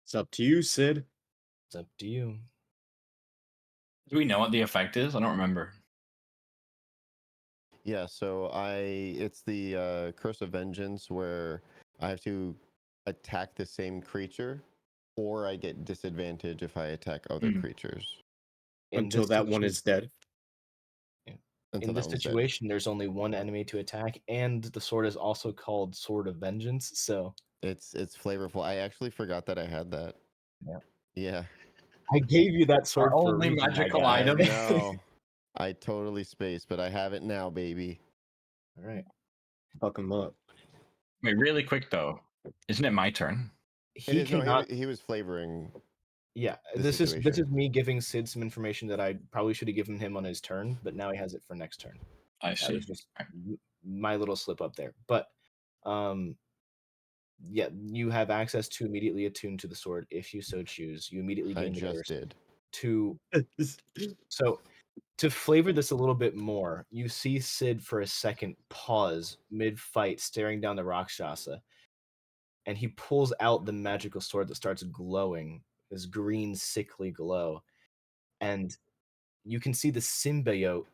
It's up to you, Sid. It's up to you. Do we know what the effect is? I don't remember. Yeah, so it's the Curse of Vengeance where I have to attack the same creature, or I get disadvantage if I attack other creatures. Until that one is dead. In this situation, there's only one enemy to attack, and the sword is also called Sword of Vengeance, so It's flavorful. I actually forgot that I had that. Yeah. Yeah. I gave you that sword for a only reason, my magical guy. I item. know. I totally spaced, but I have it now, baby. All right. Fuck him up. Wait, really quick though. Isn't it my turn? It He is, no, cannot. he was flavoring. Yeah, the this is situation. me giving Sid some information that I probably should have given him on his turn, but now he has it for next turn. I That see. was just my little slip up there. But yeah, you have access to immediately attune to the sword if you so choose. You immediately I gain the just burst did. to. So to flavor this a little bit more, you see Sid for a second pause mid-fight, staring down the Rakshasa, and he pulls out the magical sword that starts glowing, this green sickly glow, and you can see the symbiote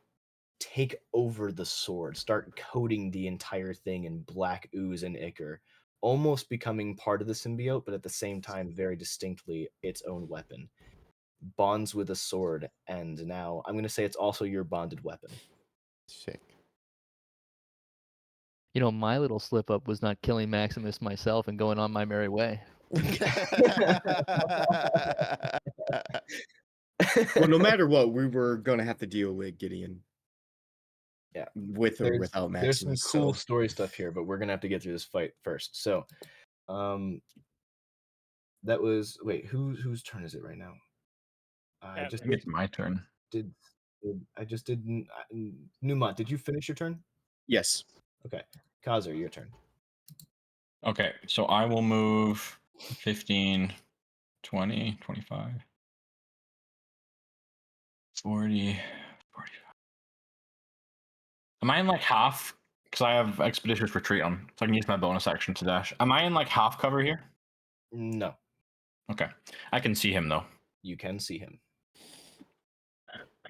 take over the sword, start coating the entire thing in black ooze and ichor, almost becoming part of the symbiote, but at the same time very distinctly its own weapon. Bonds with a sword, and now I'm going to say it's also your bonded weapon. Sick. You know, my little slip up was not killing Maximus myself and going on my merry way. Well, no matter what, we were gonna have to deal with Gideon. Yeah. With or without There's some Maximus. cool story stuff here, but we're gonna have to get through this fight first. So, that was whose turn is it right now? I Yeah, just I think it's my turn. I just did Newmont. Did you finish your turn? Yes. Okay, Kazer, your turn. Okay, so I will move 15, 20, 25, 40, 45. Am I in like half? Because I have Expeditious Retreat on, so I can use my bonus action to dash. Am I in like half cover here? No, Okay. I can see him though. you can see him.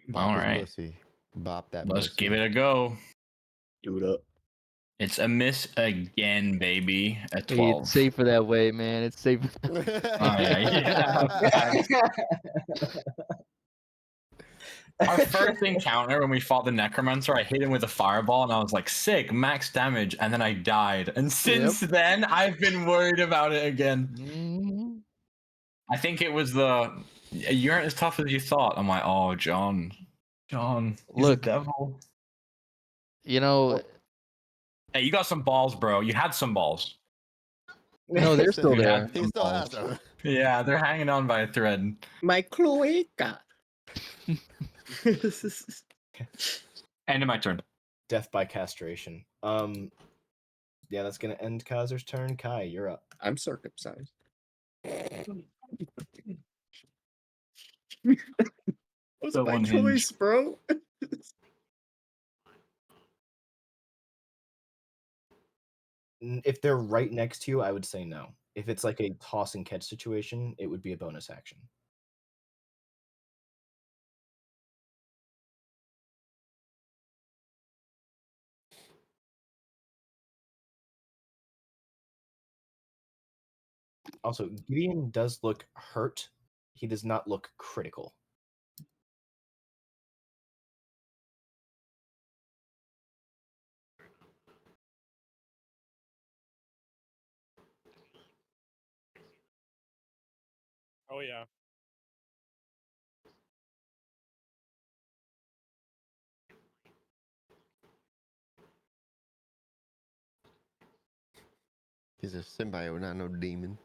Bop All his right. pussy. Bop that Let's pussy. give it a go. Do it up. It's a miss again, baby. A Hey, 12. it's safer that way, man. It's safer. Oh, yeah. Our first encounter when we fought the Necromancer, I hit him with a fireball and I was like, sick, max damage, and then I died. And since then, I've been worried about it again. Mhm. I think it was you aren't as tough as you thought. I'm like, oh, John, he's Look. a devil. You know, Hey, you got some balls, bro. You had some balls. no, they're still You there. had He some still balls. has them. Yeah, they're hanging on by a thread. My cloaca. End of my turn. Death by castration. Yeah, that's gonna end Kazer's turn. Kai, you're up. I'm circumcised. Was So my unhinged. choice, bro. If they're right next to you, I would say no. If it's like a toss and catch situation, it would be a bonus action. Also, Gideon does look hurt. He does not look critical. Oh yeah. He's a symbiote, not no demon.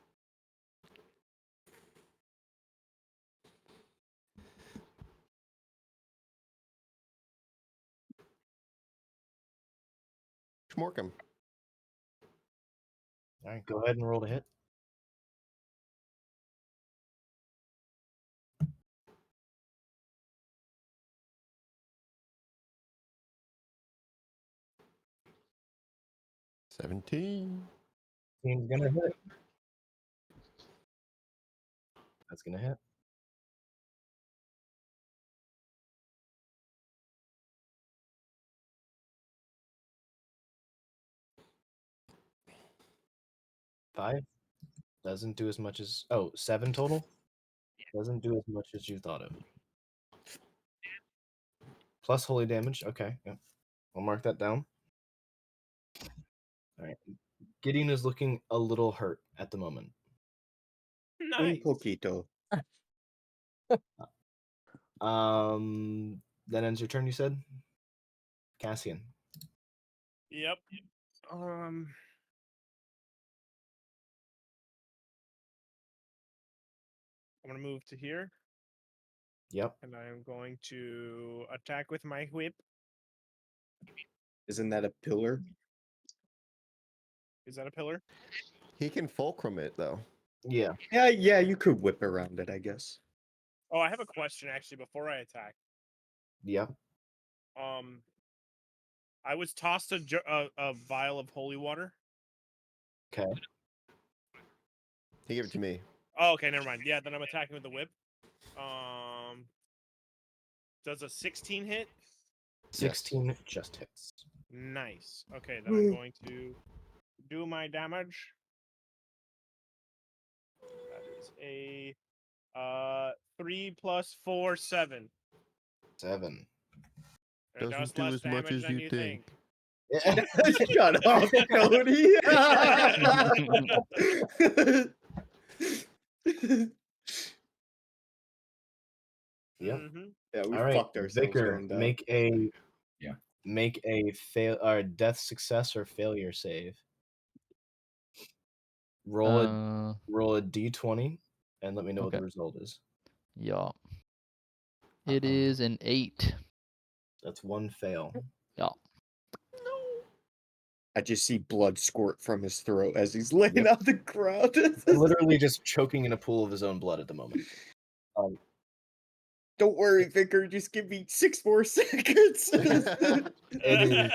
Schmork him. All right, go ahead and roll to hit. $17. Team's gonna hit. That's gonna hit. Five doesn't do as much as 7 total. Doesn't do as much as you thought of. Plus holy damage. Okay, yeah. I'll mark that down. All right. Gideon is looking a little hurt at the moment. Un Nice. poquito. That ends your turn, you said? Cassian. Yep. I'm gonna move to here, Yep. and I am going to attack with my whip. Isn't that a pillar? Is that a pillar? He can fulcrum it though. Yeah. Yeah, you could whip around it, I guess. Oh, I have a question actually before I attack. Yep. I was tossed a vial of holy water. Okay. He gave it to me. Oh, okay, never mind. Yeah, then I'm attacking with the whip. Does a 16 hit? 16 just hits. Nice. Okay, then I'm going to do my damage. That is a 3 plus 4, 7. 7. It Doesn't does do less as much damage as than you think. Shut up, Cody. Yep. Yeah, we All right, fucked ourselves Vicar, going down. make a fail or death success or failure save. Roll a d20 and let me know what the result is. Yeah. It is an 8. That's one fail. Yeah. I just see blood squirt from his throat as he's laying on the ground. Literally just choking in a pool of his own blood at the moment. Don't worry, Vicar. Just give me 6 more seconds. It is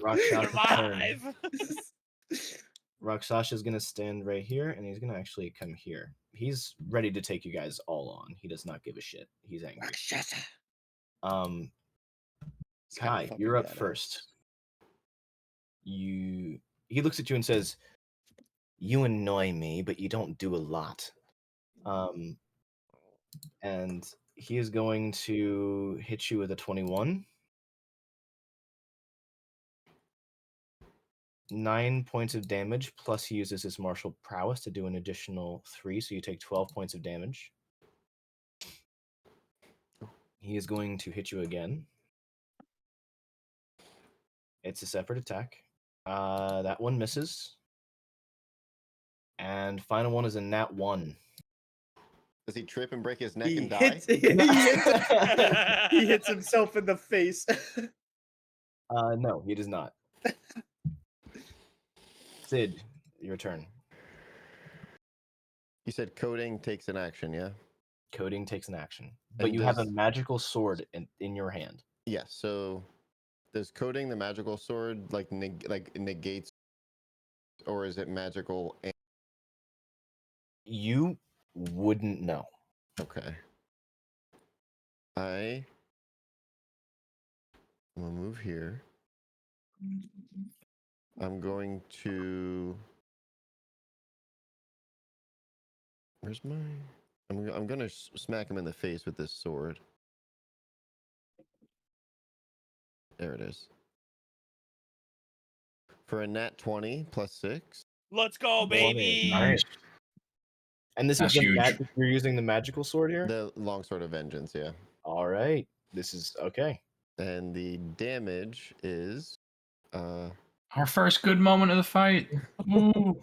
Rakshas's turn. Rakshasha's gonna stand right here, and he's gonna actually come here. He's ready to take you guys all on. He does not give a shit. He's angry. Rakshasa. Kai, you're up first. He looks at you and says, "You annoy me, but you don't do a lot." And he is going to hit you with a 21. 9 points of damage, plus he uses his martial prowess to do an additional 3, so you take 12 points of damage. He is going to hit you again. It's a separate attack. That one misses. And final one is a nat 1. Does he trip and break his neck and die? He hits himself in the face. No, he does not. Sid, your turn. You said coding takes an action, yeah? Coding takes an action. But And you have a magical sword in your hand. Yes, so does coding the magical sword like negates, or is it magical? You wouldn't know. Okay. I'm gonna move here. I'm going to. Where's my? I'm gonna smack him in the face with this sword. There it is. For a nat 20 plus 6. Let's go, baby! Nice. And this That's is the huge. you're using the magical sword here? The longsword of vengeance, yeah. All right. This is okay. And the damage is Our first good moment of the fight. Ooh.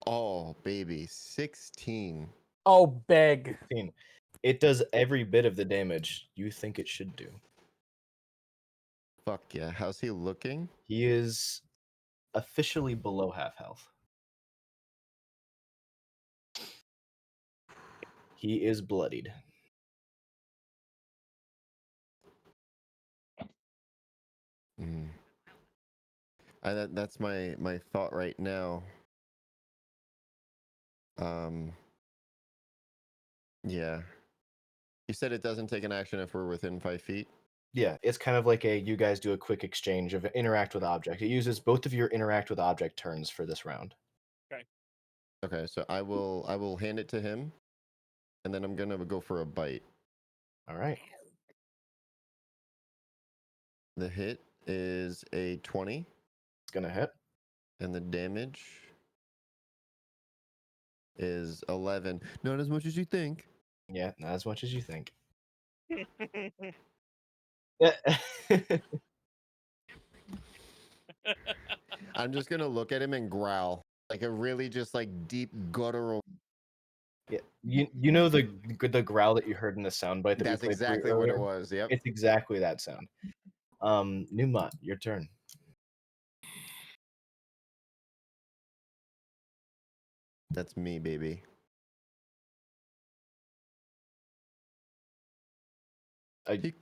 oh baby, 16. Oh, big. 16. It does every bit of the damage you think it should do. Fuck yeah. How's he looking? He is officially below half health. He is bloodied. That's my thought right now. Yeah. You said it doesn't take an action if we're within 5 feet? Yeah, it's kind of like you guys do a quick exchange of interact with object. It uses both of your interact with object turns for this round. Okay, so I will hand it to him, and then I'm gonna go for a bite. All right. The hit is a 20. gonna hit. And the damage is 11. Not as much as you think. Yeah, not as much as you think. Yeah. I'm just gonna look at him and growl. Like a really just like deep guttural. Yeah, you know the growl that you heard in the soundbite that That's we played for you exactly what it earlier? was. Yep. It's exactly that sound. Numa, your turn. That's me, baby.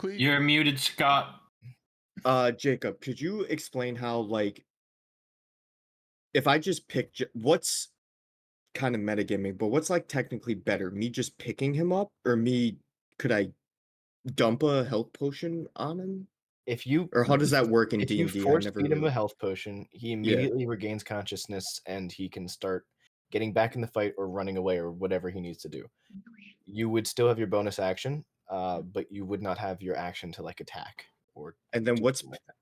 You're muted, Scott. Jacob, could you explain how, like, if I just pick, what's kind of metagaming, but what's like technically better, me just picking him up, or could I dump a health potion on him? If you Or how does that work in if you D&D? I force never feed him a really. health potion, he immediately regains consciousness and he can start getting back in the fight or running away or whatever he needs to do. You would still have your bonus action, but you would not have your action to like attack or. And then do what's something like that.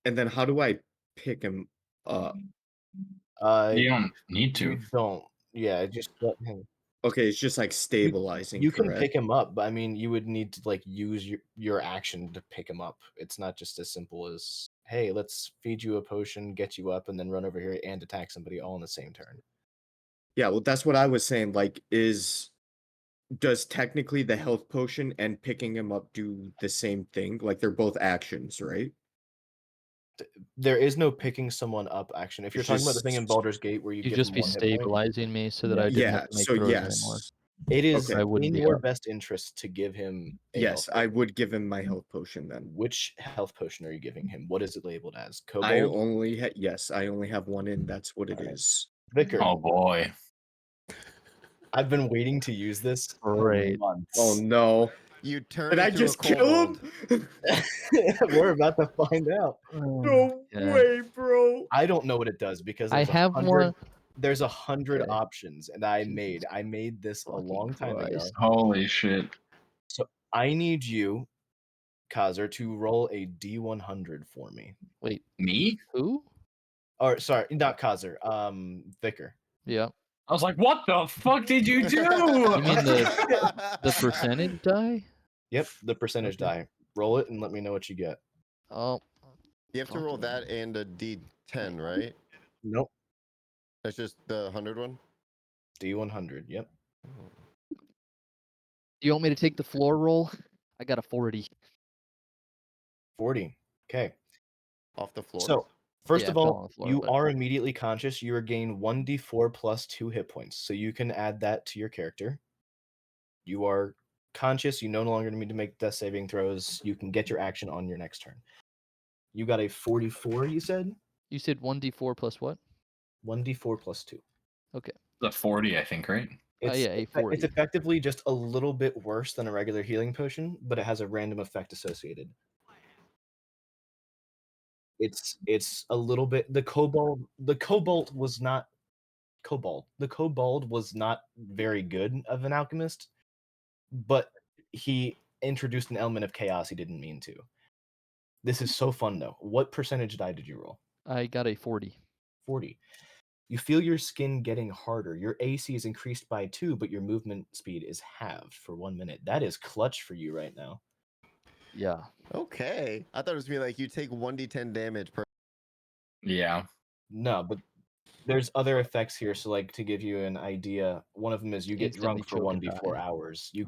and then how do I pick him up? You don't need to. You don't. Yeah, just let him. Okay, it's just like stabilizing. You can correct? pick him up, but I mean, you would need to like use your action to pick him up. It's not just as simple as, hey, let's feed you a potion, get you up, and then run over here and attack somebody all in the same turn. Yeah, well, that's what I was saying. Like, does technically the health potion and picking him up do the same thing? Like, they're both actions, right? There is no picking someone up action. If you're It's talking about the thing in just- Baldur's Gate where you You'd give just them be one hit point, stabilizing me so that I didn't Yeah, have to make so throws yes. anymore. it is Okay. I wouldn't in be your up. best interest to give him a Yes, health I potion. would give him my health potion then. Which health potion are you giving him? What is it labeled as? I Kobold? only I only have one in. That's what it Alright. is. Vicar. Oh boy. I've been waiting to use this Great. for months. Oh no! You turn Did I into just a kill kobold. him? We're about to find out. No Yeah. way, bro! I don't know what it does because I there's have 100 one. there's 100 Okay. options, and I Jesus made this a fucking long time ago. Christ. Holy shit. So I need you, Kaiser, to roll a D100 for me. Wait, Me? who? Or sorry, not Kaiser. Vicar. Yeah. I was like, what the fuck did you do? You mean the percentage die? Yep, the percentage Okay. die. Roll it and let me know what you get. Oh. You have to roll fucking- that and a D10, right? Nope. That's just the 100 one? D100. Yep. Do you want me to take the floor roll? I got a 40. 40. Okay. Off the floor. So first Yeah, of I fell all, on the floor, you but- are immediately conscious. You regain 1d4 plus 2 hit points. So you can add that to your character. You are conscious. You no longer need to make death saving throws. You can get your action on your next turn. You got a 44, you said? You said 1d4 plus what? 1d4 plus 2. Okay. The 40, I think, right? It's, yeah, a 40. it's effectively just a little bit worse than a regular healing potion, but it has a random effect associated. It's a little bit the kobold was not very good of an alchemist, but he introduced an element of chaos he didn't mean to. This is so fun though. What percentage die did you roll? I got a 40. 40. You feel your skin getting harder. Your AC is increased by 2, but your movement speed is halved for 1 minute. That is clutch for you right now. Yeah. Okay. I thought it was gonna be like you take 1d10 damage per. Yeah. No, but there's other effects here. So, like, to give you an idea, one of them is you get Instantly drunk for choke and 1d4 die. hours. You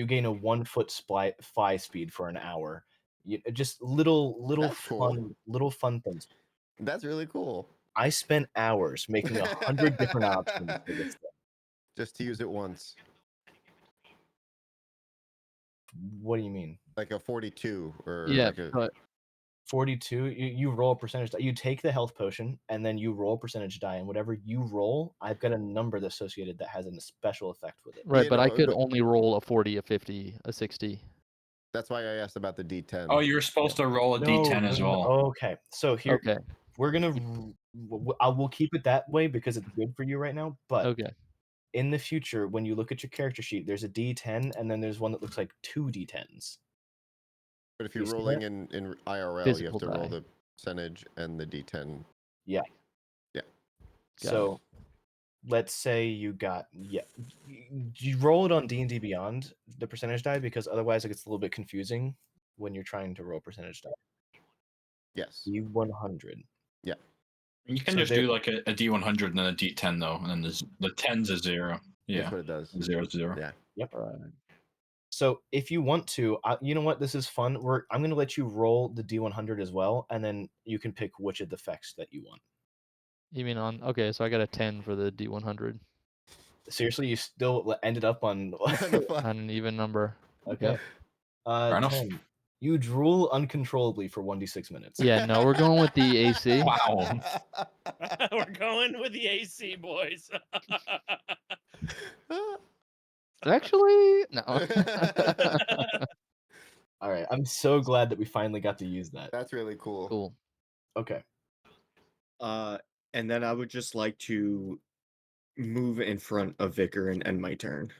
gain a 1 foot fly speed for an hour. Just little That's cool. fun things. That's really cool. I spent hours making 100 different options for this thing. Just to use it once. What do you mean? Like a 42 or Yeah, like a. but 42, you roll a percentage die. You take the health potion and then you roll a percentage die, and whatever you roll, I've got a number associated that has a special effect with it. right, Yeah, but I no, could but- only roll a 40, a 50, a 60. That's why I asked about the D10. Oh, you're supposed to roll a D10 as well. Okay, so here Okay. we're gonna I will keep it that way because it's good for you right now. But Okay. in the future, when you look at your character sheet, there's a D10 and then there's one that looks like 2 D10s. But if you're You see rolling that? in IRL, you Physical have to roll die. the percentage and the D10. Yeah. Yeah. So let's say you got you roll it on D&D Beyond, the percentage die, because otherwise it gets a little bit confusing when you're trying to roll percentage die. Yes. D100. Yeah. You can So just there- do like a D100 and then a D10 though, and then the 10's a 0. Yeah. That's what it does. 0 is 0. Yeah. Yep. Right. So if you want to, you know what? This is fun. I'm going to let you roll the D100 as well, and then you can pick which of the effects that you want. You mean on? Okay, so I got a 10 for the D100 Seriously, you still ended up on on an even number. okay. Fair enough. 10. You drool uncontrollably for 1d6 minutes. Yeah, no, we're going with the AC. Wow. We're going with the AC, boys. Actually, no. All right. I'm so glad that we finally got to use that. That's really cool. Cool. Okay. And then I would just like to move in front of Vicar and end my turn.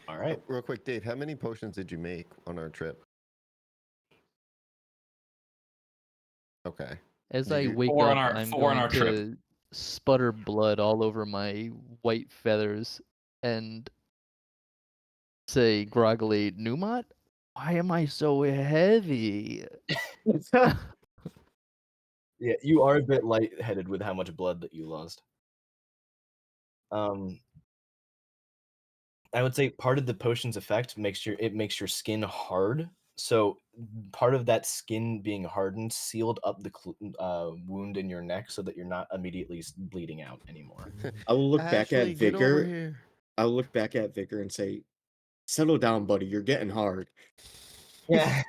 All right. Real quick, Dave, how many potions did you make on our trip? Okay. As You I do- wake Four up, on our- I'm four on going our trip. to sputter blood all over my white feathers and say groggily, Numat, why am I so heavy? Yeah, you are a bit lightheaded with how much blood that you lost. I would say part of the potion's effect makes your skin hard. So part of that skin being hardened sealed up the wound in your neck so that you're not immediately bleeding out anymore. I will look back Ashley, at get over Vicar. here. I will look back at Vicar and say, "Settle down, buddy. You're getting hard." Yeah.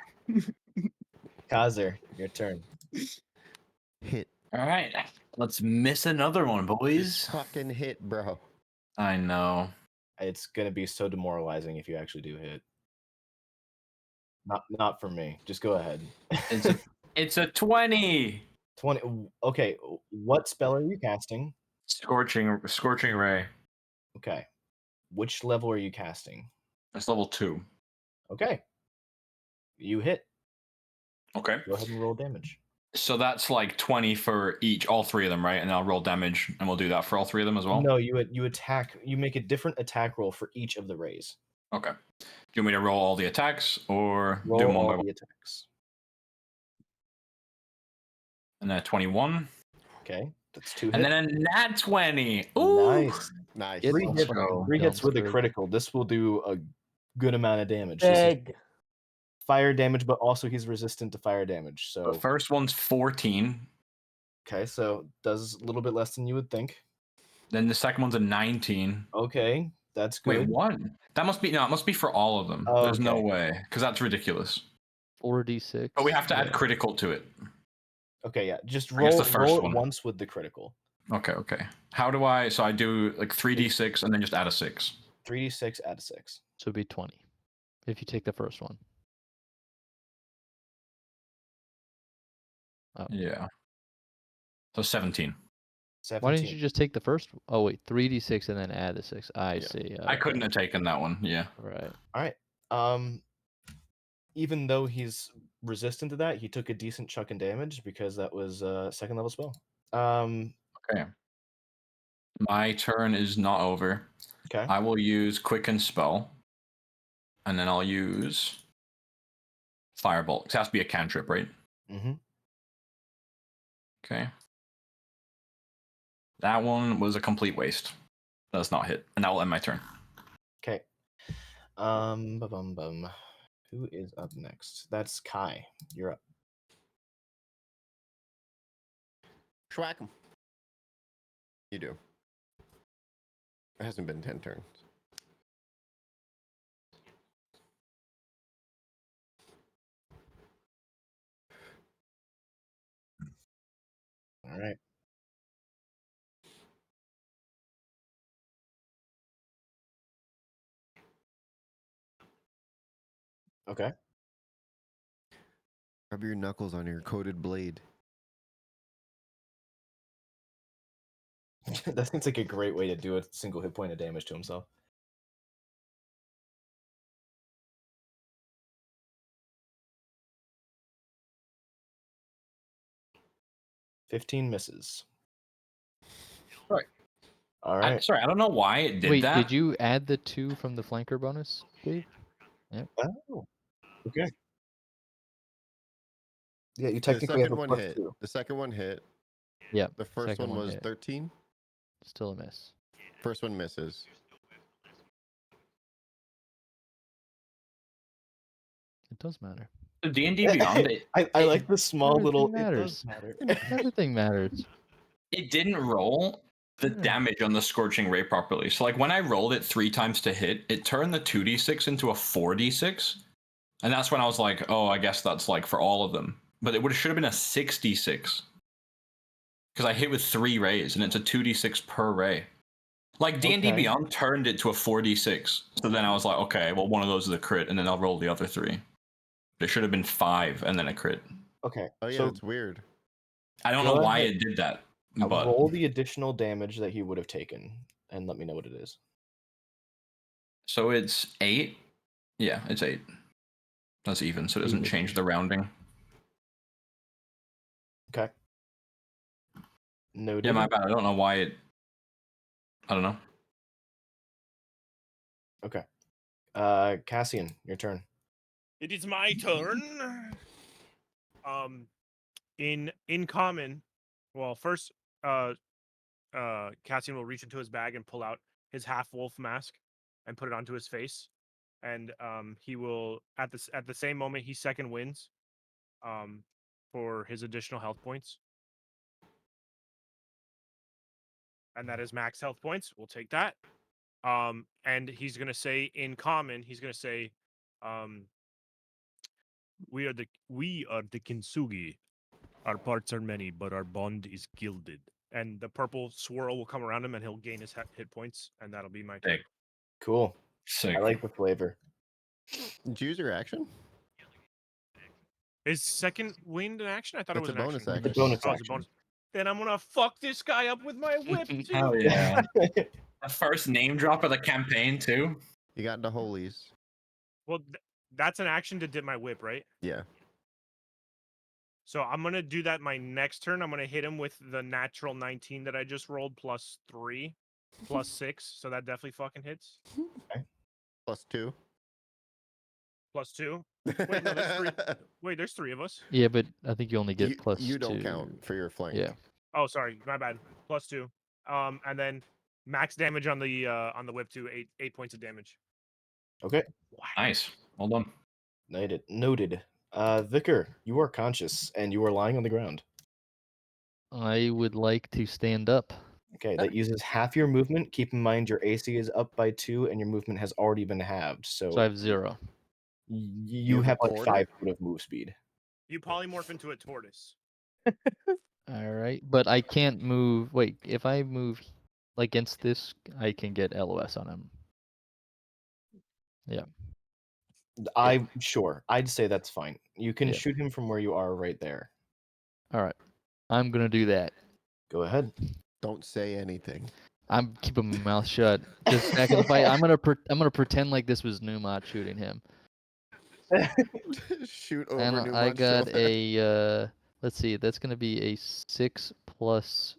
Kazer, your turn. Hit. All right. Let's miss another one, boys. Just fucking hit, bro. I know. It's gonna be so demoralizing if you actually do hit. Not for me. Just go ahead. It's a 20. 20. Okay, what spell are you casting? Scorching ray. Okay. Which level are you casting? That's level 2. Okay. You hit. Okay. Go ahead and roll damage. So that's like 20 for all 3 of them, right? And I'll roll damage, and we'll do that for all 3 of them as well. No, you attack. You make a different attack roll for each of the rays. Okay. Do you want me to roll all the attacks or Roll do them one by all one? the attacks. And then a 21. Okay, that's 2 hits. And then a nat 20. Ooh. Nice. Nice. Get Three some hits, fucking 3 hits dumb with a strig. critical. This will do a good amount of damage. This is Big. fire damage, but also he's resistant to fire damage. The So first one's 14. okay, so does a little bit less than you would think. Then the second one's a 19. Okay, that's good. Wait, what? That must be it must be for all of them. Oh, There's no okay. way, because that's ridiculous. 4d6. But we have to add Yeah. critical to it. Okay, yeah, just I guess roll the first roll it one. once with the critical. Okay. How do I? So I do like 3d6 and then just add a 6. 3d6 add a 6. So it'd be 20 if you take the first one. Oh. Yeah. So 17. 17. Why didn't you just take the first? Oh wait, 3d6 and then add the 6. I Yeah. see. I couldn't have taken that one. Yeah. Right. All right. Even though he's resistant to that, he took a decent chunk in damage because that was a second level spell. Okay. My turn is not over. Okay. I will use Quicken Spell. And then I'll use Firebolt. It has to be a cantrip, right? Mm-hmm. Okay. That one was a complete waste. Does not hit. And that will end my turn. Okay. Who is up next? That's Kai. You're up. Schwack 'em. You do. It hasn't been 10 turns. All right. Okay. Rub your knuckles on your coated blade. That seems like a great way to do a single hit point of damage to himself. 15 misses. Right. All right. Sorry, I don't know why it did Wait, that. did you add the 2 from the flanker bonus, Dave? Oh, okay. Yeah, you The technically have second a one plus hit. 2. The second one hit. Yeah. The first second one was hit. 13. Still a miss. First one misses. It does matter. D&D Beyond it. I like the small little. Everything matters. It does matter. Everything matters. It didn't roll the Yeah. damage on the Scorching Ray properly. So like when I rolled it 3 times to hit, it turned the 2d6 into a 4d6. And that's when I was like, oh, I guess that's like for all of them. But it should have been a 6d6. Because I hit with 3 rays and it's a 2d6 per ray. Like D&D Okay. Beyond turned it to a 4d6. So then I was like, okay, well one of those is a crit and then I'll roll the other 3. It should have been 5 and then a crit. Okay. Oh yeah, so it's weird. I don't Go know why ahead. it did that. But roll the additional damage that he would have taken and let me know what it is. so it's 8. Yeah, it's 8. That's even, so it doesn't Even. change the rounding. Okay. Noted. Yeah, my bad. I don't know why it. I don't know. Okay. Cassian, your turn. It is my turn. In common, well, first, Cassian will reach into his bag and pull out his half wolf mask and put it onto his face, and he will at the same moment he second wins, for his additional health points, and that is max health points. We'll take that. And he's gonna say in common, he's gonna say, we are the Kintsugi. Our parts are many, but our bond is gilded. And the purple swirl will come around him, and he'll gain his hit points, and that'll be my turn. Sick. Cool. Sick. I like the flavor. Did you use your action? Is second wind an action? I thought That's it was a an bonus action. The bonus Oh, it's a action. bonus. Then I'm gonna fuck this guy up with my whip too. Hell yeah. The first name drop of the campaign too. You got the holies. Well, that's an action to dip my whip, right? Yeah. So I'm gonna do that my next turn. I'm gonna hit him with the natural 19 that I just rolled plus 3, plus 6. So that definitely fucking hits. +2. Plus 2. Wait, no, there's 3. Wait, there's 3 of us. Yeah, but I think you only get you, plus you don't 2. count for your flank. Yeah. Oh, sorry, my bad. Plus 2. And then max damage on the whip too. 8 points of damage. Okay. Nice. Well done. Noted. Vicar, you are conscious and you are lying on the ground. I would like to stand up. Okay, that uses half your movement. Keep in mind your AC is up by 2 and your movement has already been halved. So I have 0. you have a have like quarter? 5 foot of move speed. You polymorph into a tortoise. All right, but I can't move. Wait, if I move against this, I can get LOS on him. Yeah. I'm sure. I'd say that's fine. You can Yeah. shoot him from where you are right there. All right. I'm gonna do that. Go ahead. Don't say anything. I'm keeping my mouth shut. Just back in the fight. I'm gonna pretend like this was Numat shooting him. Shoot over And Newmont's I got shoulder. a let's see, that's gonna be a 6 plus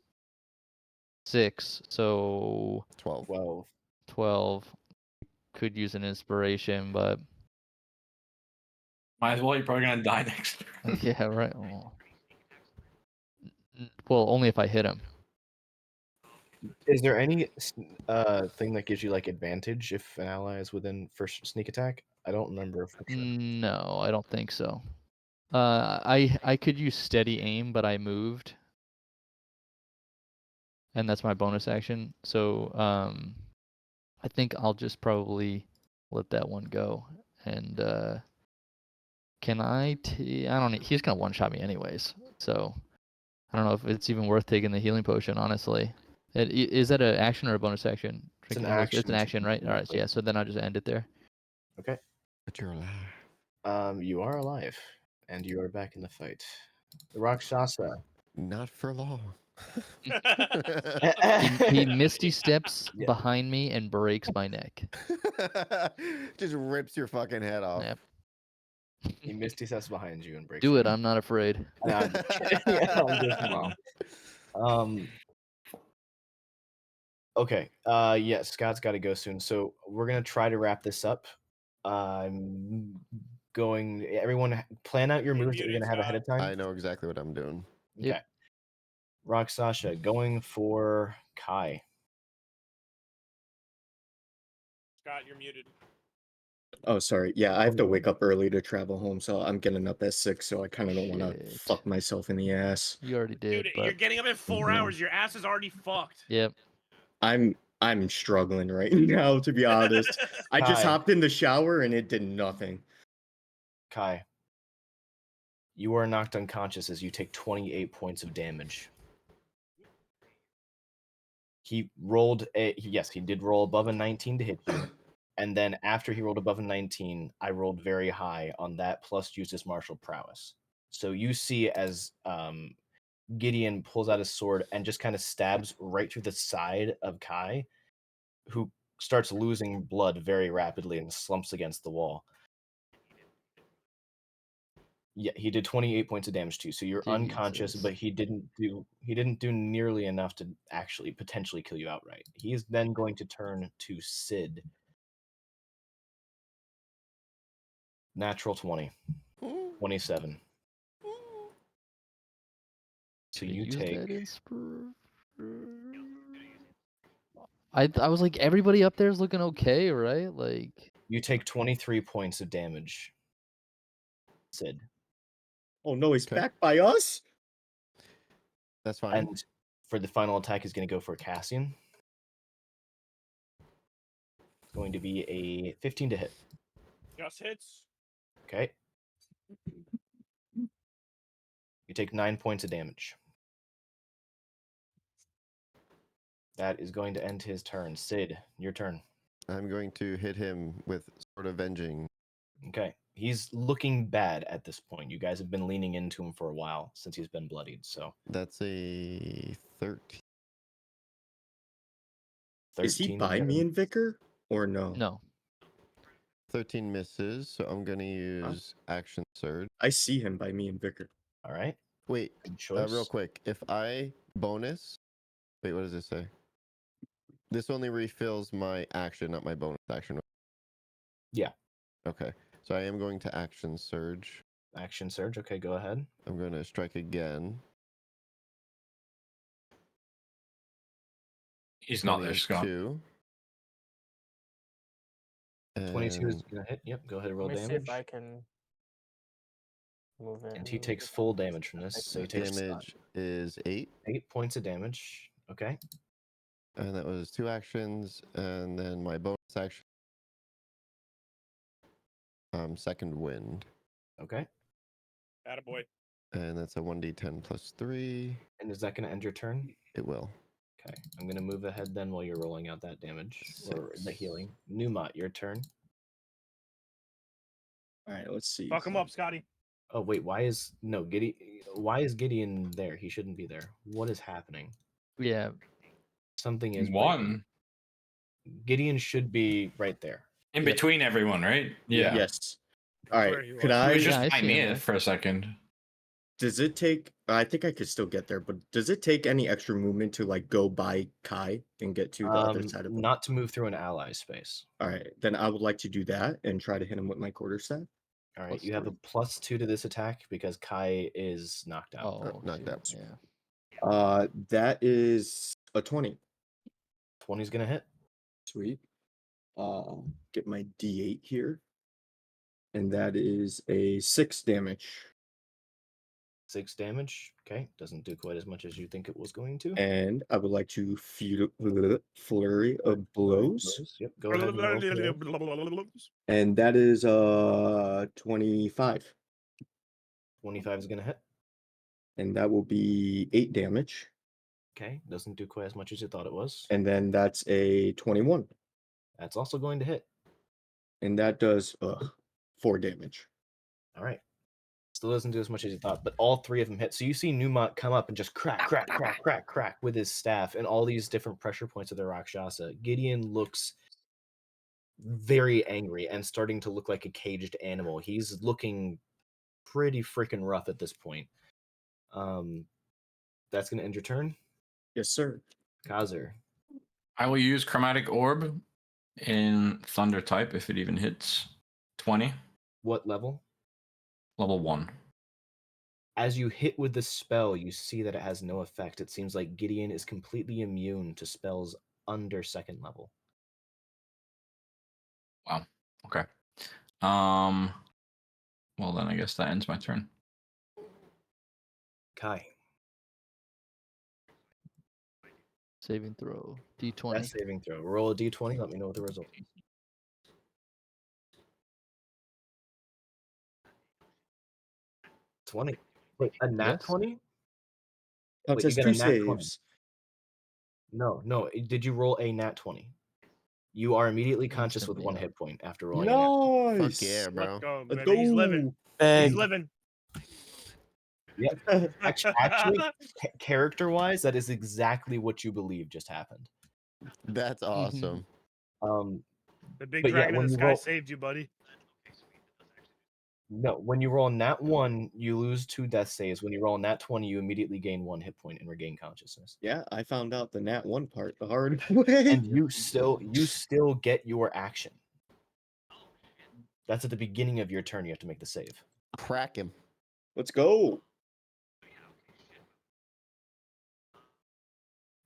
6, so 12. 12. 12. Could use an inspiration, but Might as well. You're probably gonna die next turn. yeah, right. Oh. Well, only if I hit him. Is there any thing that gives you like advantage if an ally is within first sneak attack? I don't remember. For sure. No, I don't think so. I could use steady aim, but I moved, and that's my bonus action. So I think I'll just probably let that one go. And can I? I don't. He's gonna one shot me anyways. So I don't know if it's even worth taking the healing potion. Honestly, is that an action or a bonus action? It's an Drinking heals- It's action an to action, right? drink All right. So heals. yeah. So then I'll just end it there. Okay. But you're alive. You are alive, and you are back in the fight. The Rakshasa. Not for long. He misty steps Yeah. behind me and breaks my neck. Just rips your fucking head off. Yep. He misty steps behind you and breaks. Do your it. I'm not afraid. Nah, I'm just kidding. I'm just kidding. Okay. Yeah, Scott's got to go soon, so we're gonna try to wrap this up. I'm going. Everyone, plan out your You're moves that you're muted, gonna have ahead of time. I know exactly what I'm doing. Okay. Yep. Rock Sasha going for Kai. Scott, you're muted. Oh, sorry. Yeah, I have to wake up early to travel home, so I'm getting up at 6, so I kind of don't want to Shit. fuck myself in the ass. You already did, Dude, but you're getting up in 4 hours. Your ass is already fucked. yep. I'm struggling right now, to be honest. I just Kai. hopped in the shower and it did nothing. Kai. You are knocked unconscious as you take 28 points of damage. He rolled yes, he did roll above a 19 to hit you. And then after he rolled above a 19, I rolled very high on that plus used his martial prowess. So you see as Gideon pulls out his sword and just kind of stabs right through the side of Kai, who starts losing blood very rapidly and slumps against the wall. Yeah, he did 28 points of damage to you, so you're unconscious, Jesus. but he didn't do nearly enough to actually potentially kill you outright. He is then going to turn to Sid. Natural 20. 27. So Should I you use take that I was like, everybody up there is looking okay, right? Like, you take 23 points of damage. Sid. Oh no, he's Okay. back by us? That's fine. And for the final attack, he's going to go for Cassian. It's going to be a 15 to hit. Just hits. Okay. You take 9 points of damage. That is going to end his turn. Sid, your turn. I'm going to hit him with Sword Avenging. Okay. He's looking bad at this point. You guys have been leaning into him for a while since he's been bloodied. So That's a 13. Is he 13 by me and Vicar? Or no? no. 13 misses, so I'm going to use Action Surge. I see him by me and Vicar. All right. Wait, Good choice. real quick. If I bonus... Wait, what does this say? This only refills my action, not my bonus action. Yeah. Okay, so I am going to Action Surge. Action surge. Okay, go ahead. I'm going to strike again. He's not there, Scott. 22. 22 is And going to hit. Yep, go ahead and roll Let me see damage. if I can move it. And he takes full damage from this. So he takes damage is 8. 8 points of damage. Okay. And that was 2 actions. And then my bonus action. Second Wind. Okay. Attaboy. And that's a 1d10 plus 3. And is that going to end your turn? It will. Okay. I'm going to move ahead then while you're rolling out that damage or the 6. healing. Newmont, your turn. All right, let's see. Fuck him up, Scotty. Oh, wait. Why is Gideon there? He shouldn't be there. What is happening? Yeah. Something is breaking. One. Gideon should be right there. In between everyone, right? Yeah. Yes. All Where right. he Could was. I? He was just Yeah, I by see me him there. for a second. Does it take? I think I could still get there, but does it take any extra movement to like go by Kai and get to the other side of him? Not to move through an ally space. All right, then I would like to do that and try to hit him with my quarterstaff. All right, Plus you have a 3. +2 to this attack because Kai is knocked out. Oh, knocked out. shoot, yeah. That is a 20. 20's gonna hit. Sweet. Get my D8 here, and that is a 6 damage. 6 damage. Okay, doesn't do quite as much as you think it was going to. And I would like to flurry of blows, Yep, go ahead and roll for those. and that is 25, 25 is gonna hit. and that will be 8 damage, Okay, doesn't do quite as much as you thought it was. and then that's a 21, That's also going to hit. and that does 4 damage. All right. Still doesn't do as much as you thought, but all 3 of them hit. So you see Newmont come up and just crack with his staff and all these different pressure points of the Rakshasa. Gideon looks very angry and starting to look like a caged animal. He's looking pretty freaking rough at this point. That's going to end your turn. Yes, sir. Kazer. I will use Chromatic Orb in Thunder type if it even hits 20. What level? Level 1. As you hit with the spell, you see that it has no effect. It seems like Gideon is completely immune to spells under 2nd level. Wow. Okay. Well, then I guess that ends my turn. Kai. Saving throw. D20. Best saving throw. Roll a d20. Let me know what the result is. 20. Wait, a nat Yes. 20? Counts Wait, you as got 2 a nat 20. saves. No. Did you roll a nat 20? You are immediately conscious with Instantly, 1 yeah. hit point after rolling a nat 20. Fuck Nice. yeah, bro. Let's go, Let's baby. He's go. living. Big. He's living. Yeah. Actually, character-wise, that is exactly what you believe just happened. That's awesome. The big But yeah, dragon in when the you sky roll- saved you, buddy. No, when you roll nat 1, you lose 2 death saves. When you roll nat 20, you immediately gain 1 hit point and regain consciousness. Yeah, I found out the nat 1 part the hard way. And you still get your action. That's at the beginning of your turn. You have to make the save. Crack him. Let's go.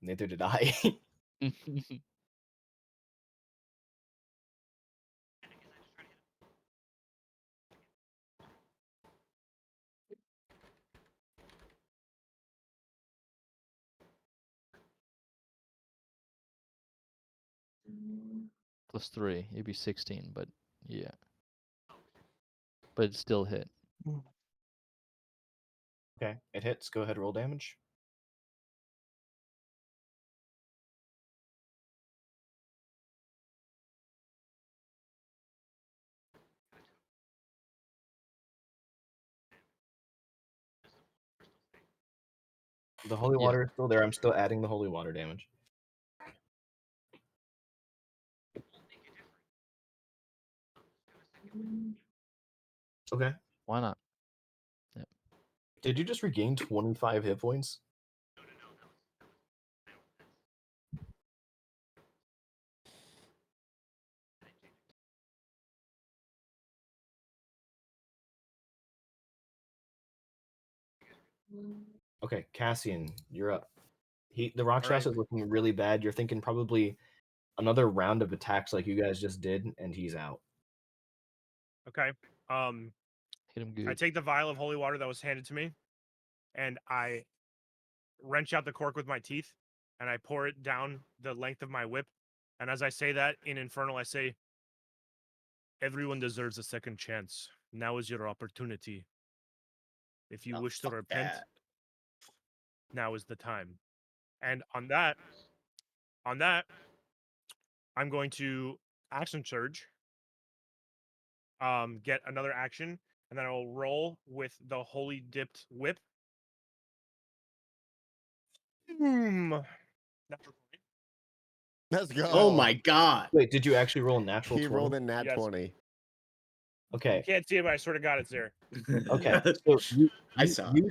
Neither did I. +3. It'd be 16, but yeah. But it still hit. Okay, it hits. Go ahead, roll damage. The holy Yeah. water is still there. I'm still adding the holy water damage. Okay. Why not? Did you just regain 25 hit points? Okay, Cassian, you're up. The Rakshas is looking really bad. You're thinking probably another round of attacks like you guys just did, and he's out. Okay. Hit him I good. take the vial of holy water that was handed to me, and I wrench out the cork with my teeth, and I pour it down the length of my whip. And as I say that in Infernal, I say, "Everyone deserves a second chance. Now is your opportunity. If you wish to repent, now is the time." And on that, I'm going to action surge, get another action, and then I will roll with the holy dipped whip. Boom. Natural 20. Let's go. Oh my god. Wait, did you actually roll a natural He 20? rolled a nat Yes. 20. You Okay. can't see it, but I swear to God, it's there. Okay. So I saw. you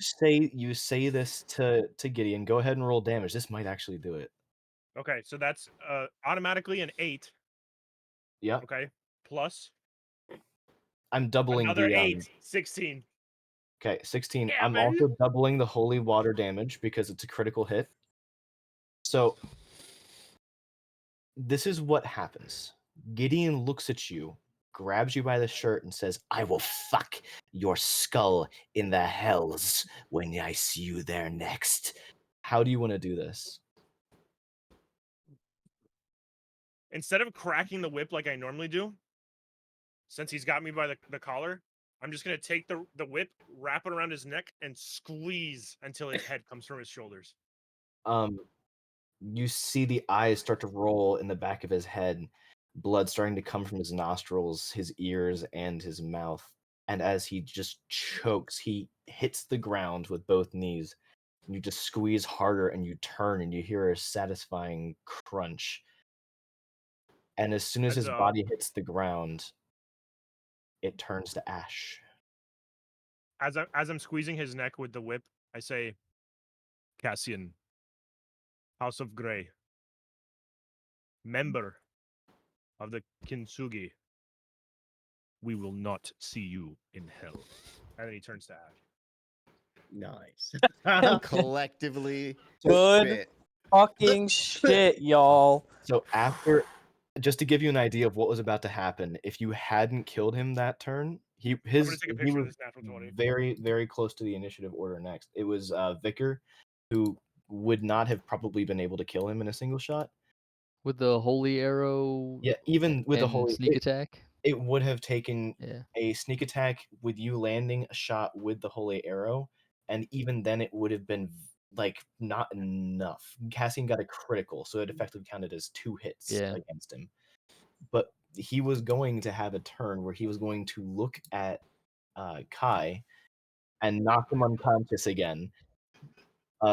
say this to Gideon. Go ahead and roll damage. This might actually do it. Okay, so that's automatically an 8. Yeah. Okay, plus I'm doubling another the 8, 16. Okay, 16. Yeah, I'm baby. also doubling the holy water damage because it's a critical hit. So this is what happens. Gideon looks at you, grabs you by the shirt, and says, "I will fuck your skull in the hells when I see you there next." How do you want to do this? Instead of cracking the whip like I normally do, since he's got me by the collar, I'm just gonna take the whip, wrap it around his neck, and squeeze until his head comes from his shoulders. You see the eyes start to roll in the back of his head, blood starting to come from his nostrils, his ears, and his mouth. And as he just chokes, he hits the ground with both knees. And you just squeeze harder and you turn and you hear a satisfying crunch. And as soon as his As, body hits the ground, it turns to ash. As I'm squeezing his neck with the whip, I say, Cassian, House of Grey, member of the Kintsugi, we will not see you in hell. And then he turns to ash. Nice. Collectively Good spit. fucking shit, y'all. So after, just to give you an idea of what was about to happen, if you hadn't killed him that turn, I'm gonna take a he picture of was this natural 20. very, very close to the initiative order next. It was Vicar, who would not have probably been able to kill him in a single shot. With the holy arrow. Yeah, even with the and holy sneak attack. it would have taken Yeah. a sneak attack with you landing a shot with the holy arrow, and even then it would have been like not enough. Cassian got a critical, so it effectively counted as 2 hits Yeah. against him. But he was going to have a turn where he was going to look at Kai and knock him unconscious again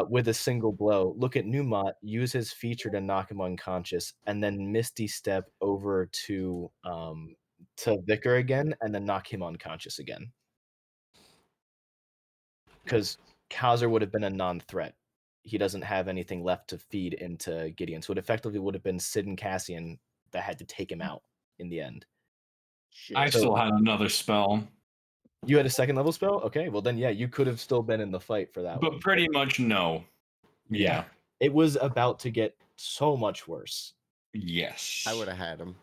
with a single blow. Look at Numot, use his feature to knock him unconscious, and then Misty Step over to Vicar again, and then knock him unconscious again. Because Kauser would have been a non-threat. He doesn't have anything left to feed into Gideon, so it effectively would have been Sid and Cassian that had to take him out in the end. Shit. I So- still had another spell, You had a 2nd level spell? Okay, well then, yeah, you could have still been in the fight for that but one. pretty much no. Yeah. It was about to get so much worse. Yes. I would have had him.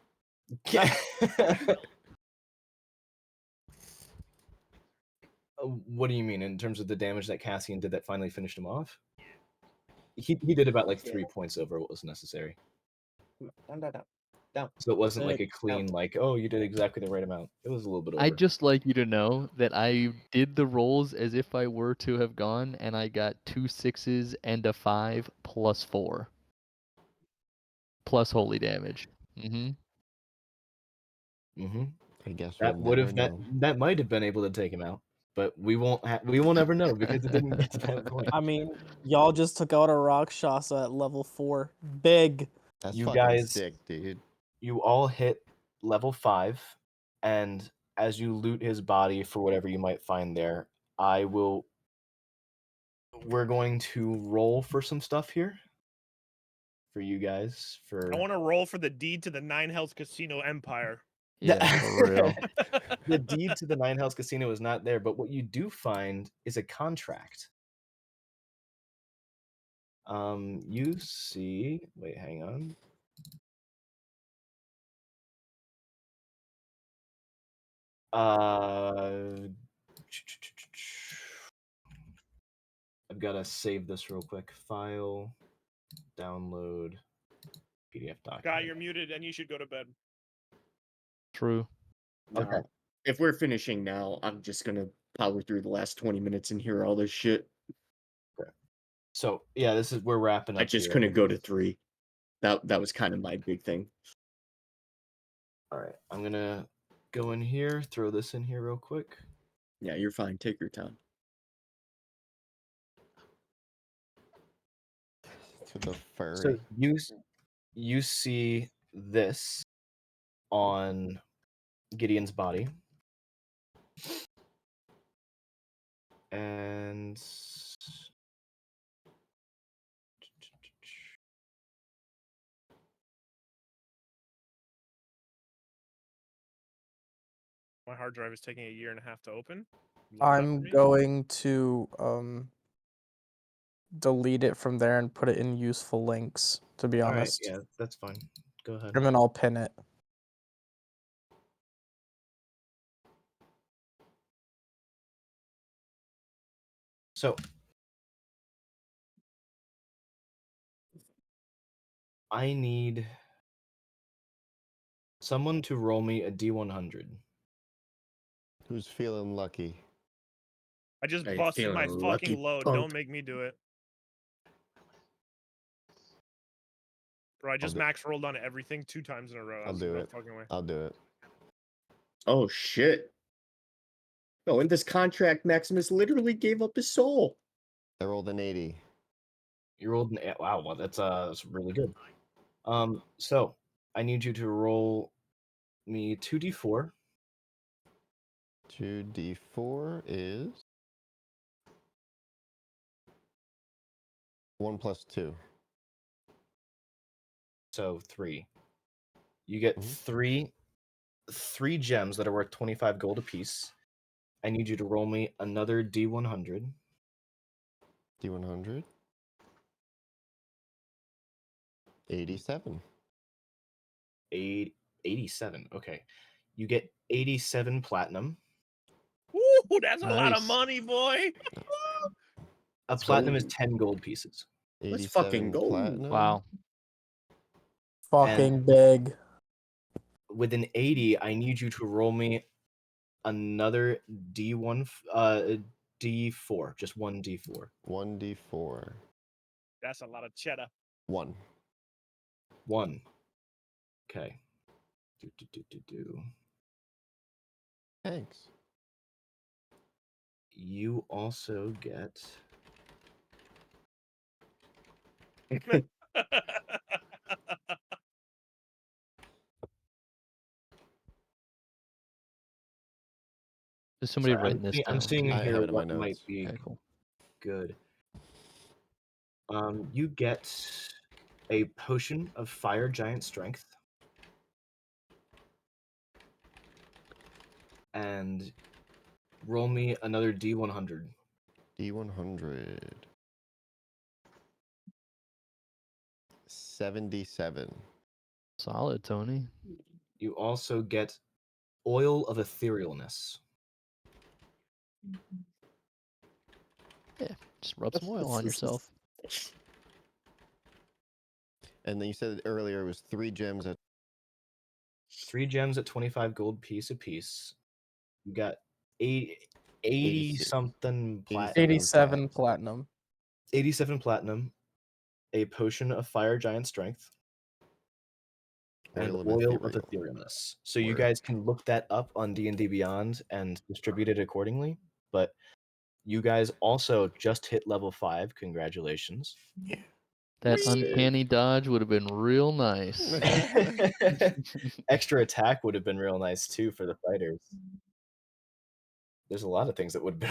What do you mean in terms of the damage that Cassian did that finally finished him off? He did about like 3 points over what was necessary. Down. So it wasn't like a clean, like, oh, you did exactly the right amount. It was a little bit over. I'd just like you to know that I did the rolls as if I were to have gone, and I got 2 6s and a 5 plus 4. Plus holy damage. Mm-hmm. Mm-hmm. I guess That we'll would never have know. that might have been able to take him out, but we won't ever know because it didn't get to that point. I mean, y'all just took out a Rakshasa at level 4. Big. That's You fucking guys- sick, dude. You all hit level 5, and as you loot his body for whatever you might find there, we're going to roll for some stuff here for you guys. I want to roll for the deed to the 9 Hells Casino Empire. Yeah, for real. The deed to the 9 Hells Casino is not there, but what you do find is a contract. You see, wait, hang on. I've got to save this real quick. File, download, PDF document. Guy, you're muted and you should go to bed. True. Okay. No. If we're finishing now, I'm just gonna power through the last 20 minutes and hear all this shit. So yeah, this is we're wrapping up. I just here. couldn't go to 3. That was kind of my big thing. All right, I'm gonna go in here, throw this in here real quick. Yeah, you're fine. Take your time. To the furry. So you see this on Gideon's body, and My hard drive is taking 1.5 years to open. Is that for I'm me? going to delete it from there and put it in useful links, to be all right, honest. yeah, that's fine. Go ahead. And then I'll pin it. So I need someone to roll me a D100. Who's feeling lucky? I just Hey, busted my feeling lucky fucking load. punk. Don't make me do it. Bro, I just do- max rolled on everything 2 times in a row. I'll That's do no it. fucking way. I'll do it. Oh shit. No, in this contract, Maximus literally gave up his soul. I rolled an 80. You rolled an wow, well, that's really good. So I need you to roll me 2d4. 2d4 is 1 plus 2. So 3. You get Mhm. three gems that are worth 25 gold apiece. I need you to roll me another D100. D100. 87. 87. Okay. You get 87 platinum. Ooh, that's a lot of Nice. money, boy. A platinum is 10 gold pieces. Let's fucking 87 go. platinum. Wow. Fucking big. With an 80, I need you to roll me another D4, just one D4. 1d4. That's a lot of cheddar. 1. 1. Okay. Thanks. You also get Is somebody Sorry, writing this down? I'm seeing in I here have it in my what might notes. be Okay, cool. good. You get a potion of fire giant strength. And roll me another D100. D100. 77. Solid, Tony. You also get oil of etherealness. Yeah, just rub some oil on yourself. And then you said earlier it was 3 gems at 3 gems at 25 gold piece apiece. You got 80 86. something platinum. 87 platinum. 87 platinum. A potion of fire giant strength. And oil of etherealness. So you guys can look that up on D&D Beyond and distribute it accordingly. But you guys also just hit level 5. Congratulations. That uncanny dodge would have been real nice. Extra attack would have been real nice too for the fighters. There's a lot of things that would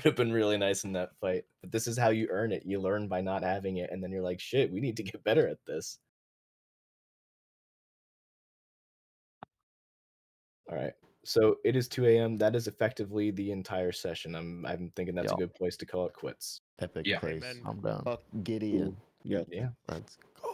have been really nice in that fight. But this is how you earn it. You learn by not having it, and then you're like, shit, we need to get better at this. All right. So it is 2 a.m. That is effectively the entire session. I'm thinking that's a good place to call it quits. Epic Yeah. place. Amen. I'm down. Fuck Gideon. Yeah. Yeah. Let's go.